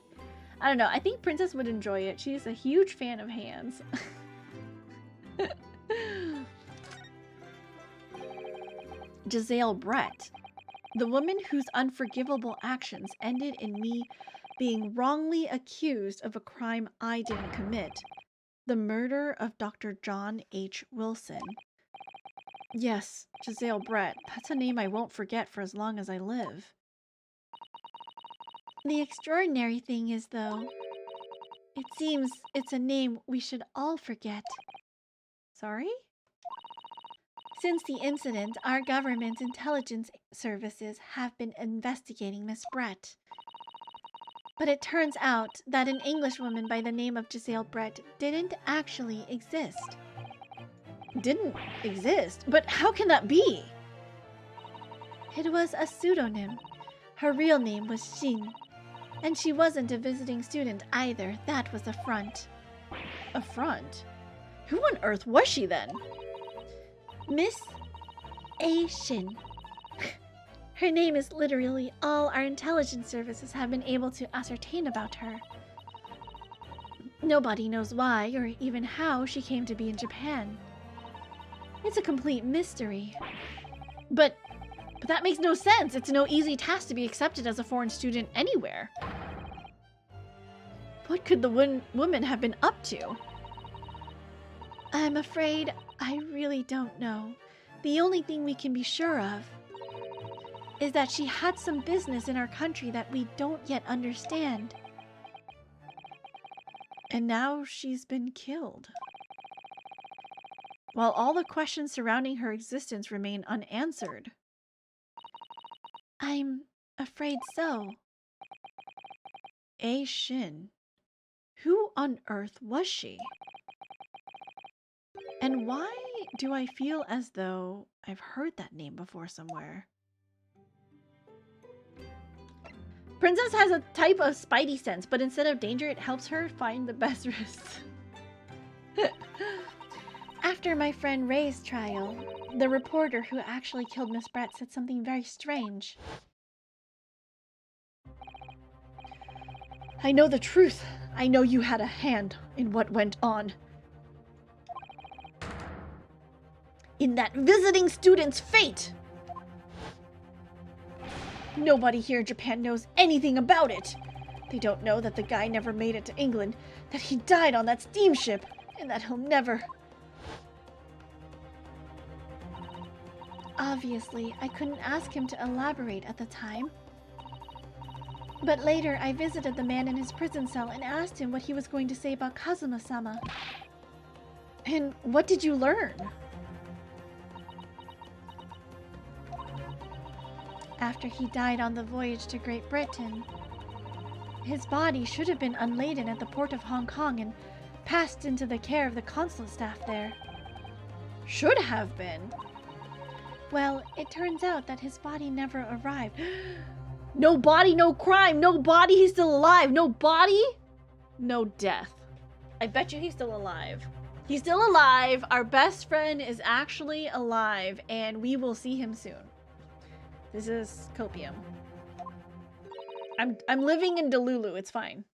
I don't know. I think Princess would enjoy it. She's a huge fan of hands. Giselle Brett. The woman whose unforgivable actions ended in me being wrongly accused of a crime I didn't commit. The murder of Dr. John H. Wilson. Yes, Giselle Brett. That's a name I won't forget for as long as I live. The extraordinary thing is, though, it seems it's a name we should all forget. Sorry? Since the incident, our government's intelligence services have been investigating Miss Brett. But it turns out that an Englishwoman by the name of Giselle Brett didn't actually exist. Didn't exist? But how can that be? It was a pseudonym. Her real name was Xin. And she wasn't a visiting student either. That was a front. A front? Who on earth was she then? Miss A. Shin. Her name is literally all our intelligence services have been able to ascertain about her. Nobody knows why or even how she came to be in Japan. It's a complete mystery. But that makes no sense. It's no easy task to be accepted as a foreign student anywhere. What could the woman have been up to? I'm afraid I really don't know. The only thing we can be sure of is that she had some business in our country that we don't yet understand. And now she's been killed. While all the questions surrounding her existence remain unanswered. I'm afraid so. A Shin. Who on earth was she? And why do I feel as though I've heard that name before somewhere? Princess has a type of spidey sense, but instead of danger, it helps her find the best risks. After my friend Ray's trial, the reporter who actually killed Miss Brett said something very strange. I know the truth. I know you had a hand in what went on. In that visiting student's fate! Nobody here in Japan knows anything about it. They don't know that the guy never made it to England, that he died on that steamship, and that he'll never... Obviously, I couldn't ask him to elaborate at the time. But later, I visited the man in his prison cell and asked him what he was going to say about Kazuma-sama. And what did you learn? After he died on the voyage to Great Britain, his body should have been unladen at the port of Hong Kong and passed into the care of the consulate staff there. Should have been? Well, it turns out that his body never arrived. No body, no crime. No body, he's still alive. No body, no death. I bet you he's still alive. He's still alive. Our best friend is actually alive, and we will see him soon. This is copium. I'm living in Delulu. It's fine.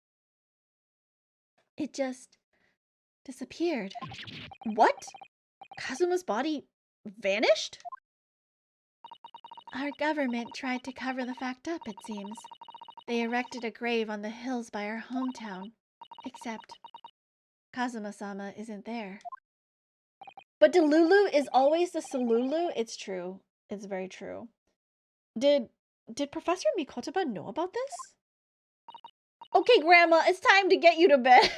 It just disappeared. What? Kazuma's body vanished? Our government tried to cover the fact up, it seems. They erected a grave on the hills by our hometown. Except Kazuma-sama isn't there. But Delulu is always the Salulu. It's true. It's very true. Did Professor Mikotoba know about this? Okay, Grandma, it's time to get you to bed.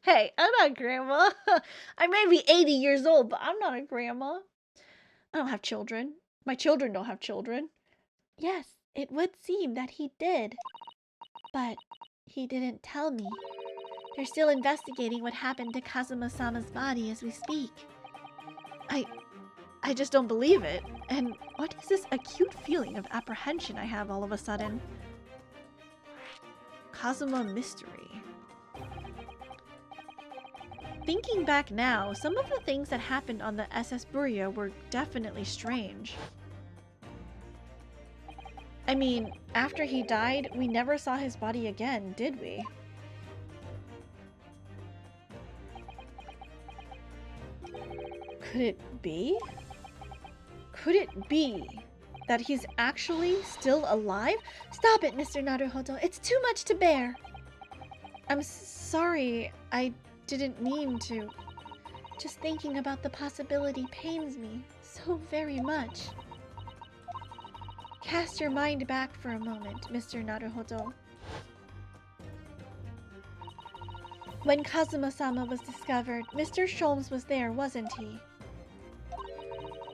Hey, I'm not Grandma. I may be 80 years old, but I'm not a grandma. I don't have children. My children don't have children. Yes, it would seem that he did. But he didn't tell me. They're still investigating what happened to Kazuma-sama's body as we speak. I just don't believe it. And what is this acute feeling of apprehension I have all of a sudden? Kazuma mystery. Thinking back now, some of the things that happened on the SS Burya were definitely strange. I mean, after he died, we never saw his body again, did we? Could it be? Could it be that he's actually still alive? Stop it, Mr. Naruhodo. It's too much to bear. I'm sorry. I didn't mean to. Just thinking about the possibility pains me so very much. Cast your mind back for a moment, Mr. Naruhodo. When Kazuma-sama was discovered, Mr. Sholmes was there, wasn't he?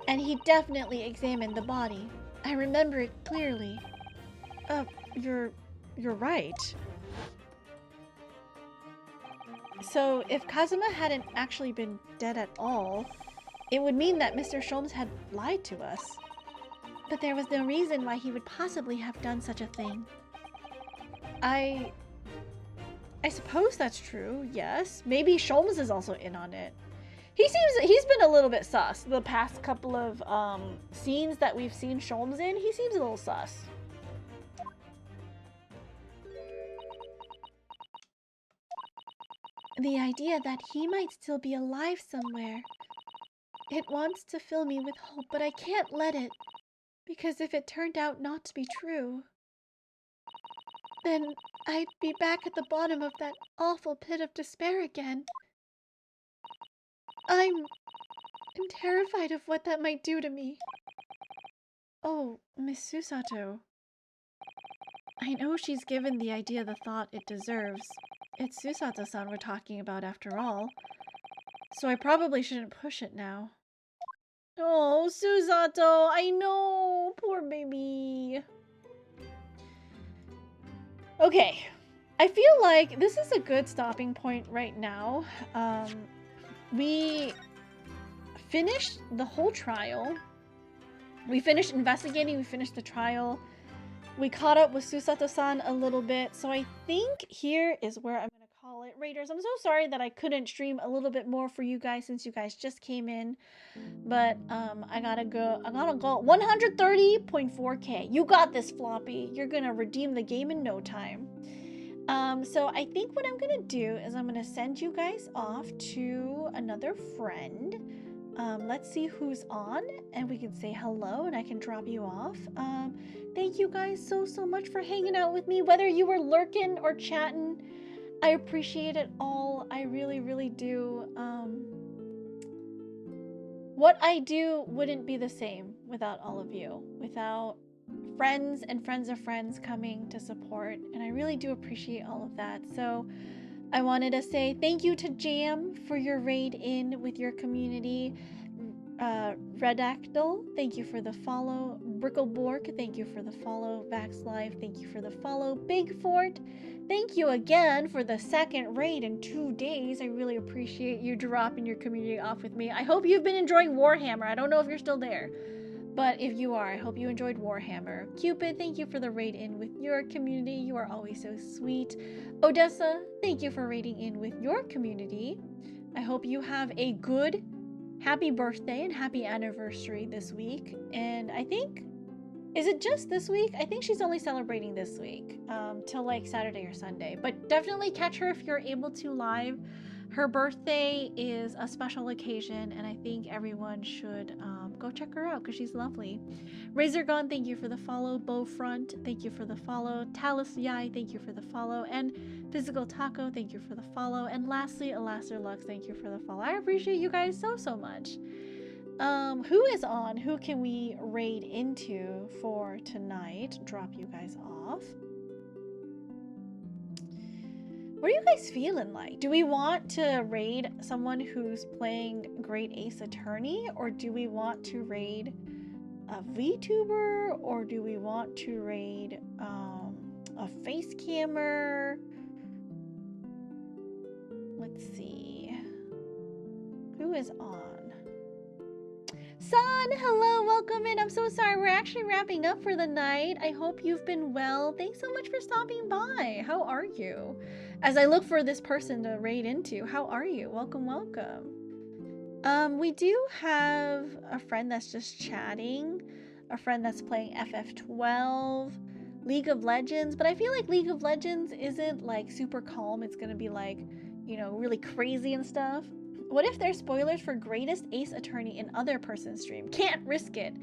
And he definitely examined the body. I remember it clearly. You're right. So, if Kazuma hadn't actually been dead at all, it would mean that Mr. Sholmes had lied to us. But there was no reason why he would possibly have done such a thing. I suppose that's true, yes. Maybe Sholmes is also in on it. He's been a little bit sus. The past couple of scenes that we've seen Sholmes in, he seems a little sus. The idea that he might still be alive somewhere. It wants to fill me with hope, but I can't let it. Because if it turned out not to be true, then I'd be back at the bottom of that awful pit of despair again. I'm terrified of what that might do to me. Oh, Miss Susato. I know she's given the idea the thought it deserves. It's Susato-san we're talking about after all. So I probably shouldn't push it now. Oh, Susato, I know. Poor baby. Okay. I feel like this is a good stopping point right now. We finished the whole trial. We finished investigating, we finished the trial. We caught up with Susato-san a little bit, so I think here is where I'm going to call it. Raiders, I'm so sorry that I couldn't stream a little bit more for you guys since you guys just came in. But I gotta go 130.4k. You got this, Floppy. You're gonna redeem the game in no time. So I think what I'm gonna do is I'm gonna send you guys off to another friend. Let's see who's on, and we can say hello, and I can drop you off. Thank you guys so much for hanging out with me, whether you were lurking or chatting. I appreciate it all. I really do. What I do wouldn't be the same without all of you, without friends and friends of friends coming to support, and I really do appreciate all of that. So I wanted to say thank you to Jam for your raid in with your community. Redactyl, thank you for the follow. Bricklebork, thank you for the follow. Vaxlive, thank you for the follow. Bigfort, thank you again for the second raid in 2 days. I really appreciate you dropping your community off with me. I hope you've been enjoying Warhammer. I don't know if you're still there, but if you are, I hope you enjoyed Warhammer. Cupid, thank you for the raid in with your community. You are always so sweet. Odessa, thank you for raiding in with your community. I hope you have a good, happy birthday and happy anniversary this week. And I think, is it just this week? I think she's only celebrating this week, till like Saturday or Sunday. But definitely catch her if you're able to live. Her birthday is a special occasion, and I think everyone should go check her out because she's lovely. Razorgon, thank you for the follow. Bowfront, thank you for the follow. Talus Yai, thank you for the follow. And Physical Taco, thank you for the follow. And lastly, Alaster Lux, thank you for the follow. I appreciate you guys so much. Who is on? Who can we raid into for tonight? Drop you guys off. What are you guys feeling like? Do we want to raid someone who's playing Great Ace Attorney? Or do we want to raid a VTuber? Or do we want to raid a face cammer? Let's see. Who is on? Sun, hello, welcome in. I'm so sorry, we're actually wrapping up for the night. I hope you've been well. Thanks so much for stopping by. How are you? As I look for this person to raid into, how are you? Welcome. We do have a friend that's just chatting, a friend that's playing FF12, League of Legends, but I feel like League of Legends isn't like super calm. It's gonna be like, you know, really crazy and stuff. What if there's spoilers for Greatest Ace Attorney in other person's stream? Can't risk it.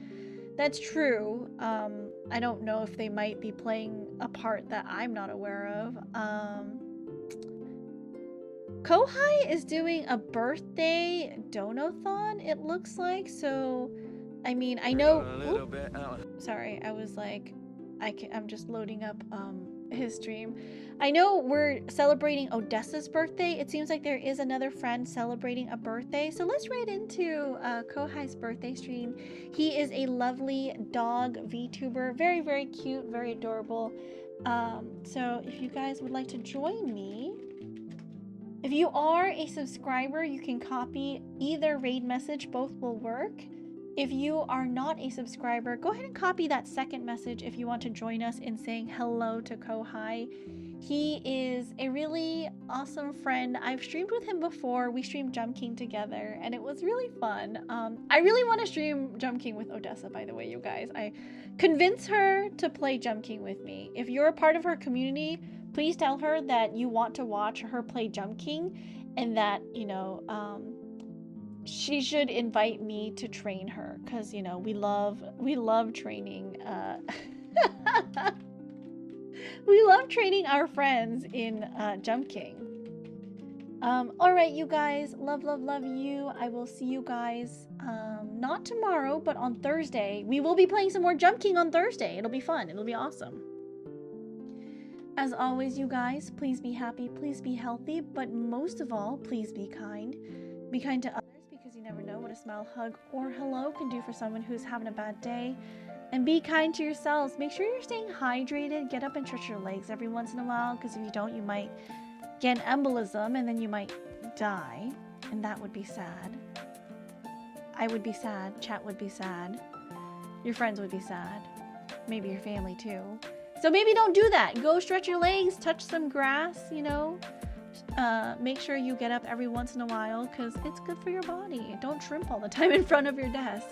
That's true. I don't know if they might be playing a part that I'm not aware of. Kohai is doing a birthday donathon, it looks like. So, I mean, I know... Sorry, I was like... I'm just loading up his stream. I know we're celebrating Odessa's birthday. It seems like there is another friend celebrating a birthday. So let's raid into Kohai's birthday stream. He is a lovely dog VTuber. Very cute, very adorable. So if you guys would like to join me, if you are a subscriber, you can copy either raid message. Both will work. If you are not a subscriber, go ahead and copy that second message if you want to join us in saying hello to Kohai. He is a really awesome friend. I've streamed with him before. We streamed Jump King together, and it was really fun. I really want to stream Jump King with Odessa, by the way, you guys. I convinced her to play Jump King with me. If you're a part of her community, please tell her that you want to watch her play Jump King, and that, you know, she should invite me to train her, because, you know, we love training we love training our friends in Jump King. Alright, you guys. Love, love, love you. I will see you guys, not tomorrow, but on Thursday. We will be playing some more Jump King on Thursday. It'll be fun. It'll be awesome. As always, you guys, please be happy, please be healthy, but most of all, please be kind. Be kind to others because you never know what a smile, hug, or hello can do for someone who's having a bad day. And be kind to yourselves. Make sure you're staying hydrated. Get up and stretch your legs every once in a while, because if you don't, you might get an embolism and then you might die. And that would be sad. I would be sad. Chat would be sad. Your friends would be sad. Maybe your family too. So maybe don't do that. Go stretch your legs, touch some grass, you know. Make sure you get up every once in a while because it's good for your body. Don't shrimp all the time in front of your desk.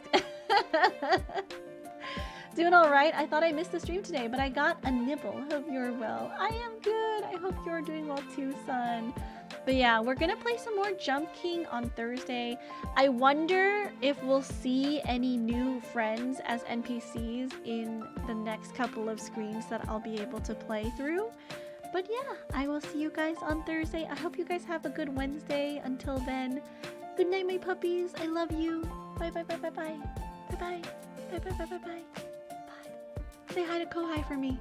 Doing all right. I thought I missed the stream today, but I got a nibble. Hope you're well. I am good. I hope you're doing well too, son. But yeah, we're gonna play some more Jump King on Thursday. I wonder if we'll see any new friends as NPCs in the next couple of screens that I'll be able to play through. But yeah, I will see you guys on Thursday. I hope you guys have a good Wednesday. Until then, good night, my puppies. I love you. Bye, bye, bye, bye, bye. Bye, bye. Bye, bye, bye, bye, bye. Bye. Say hi to Kohai for me.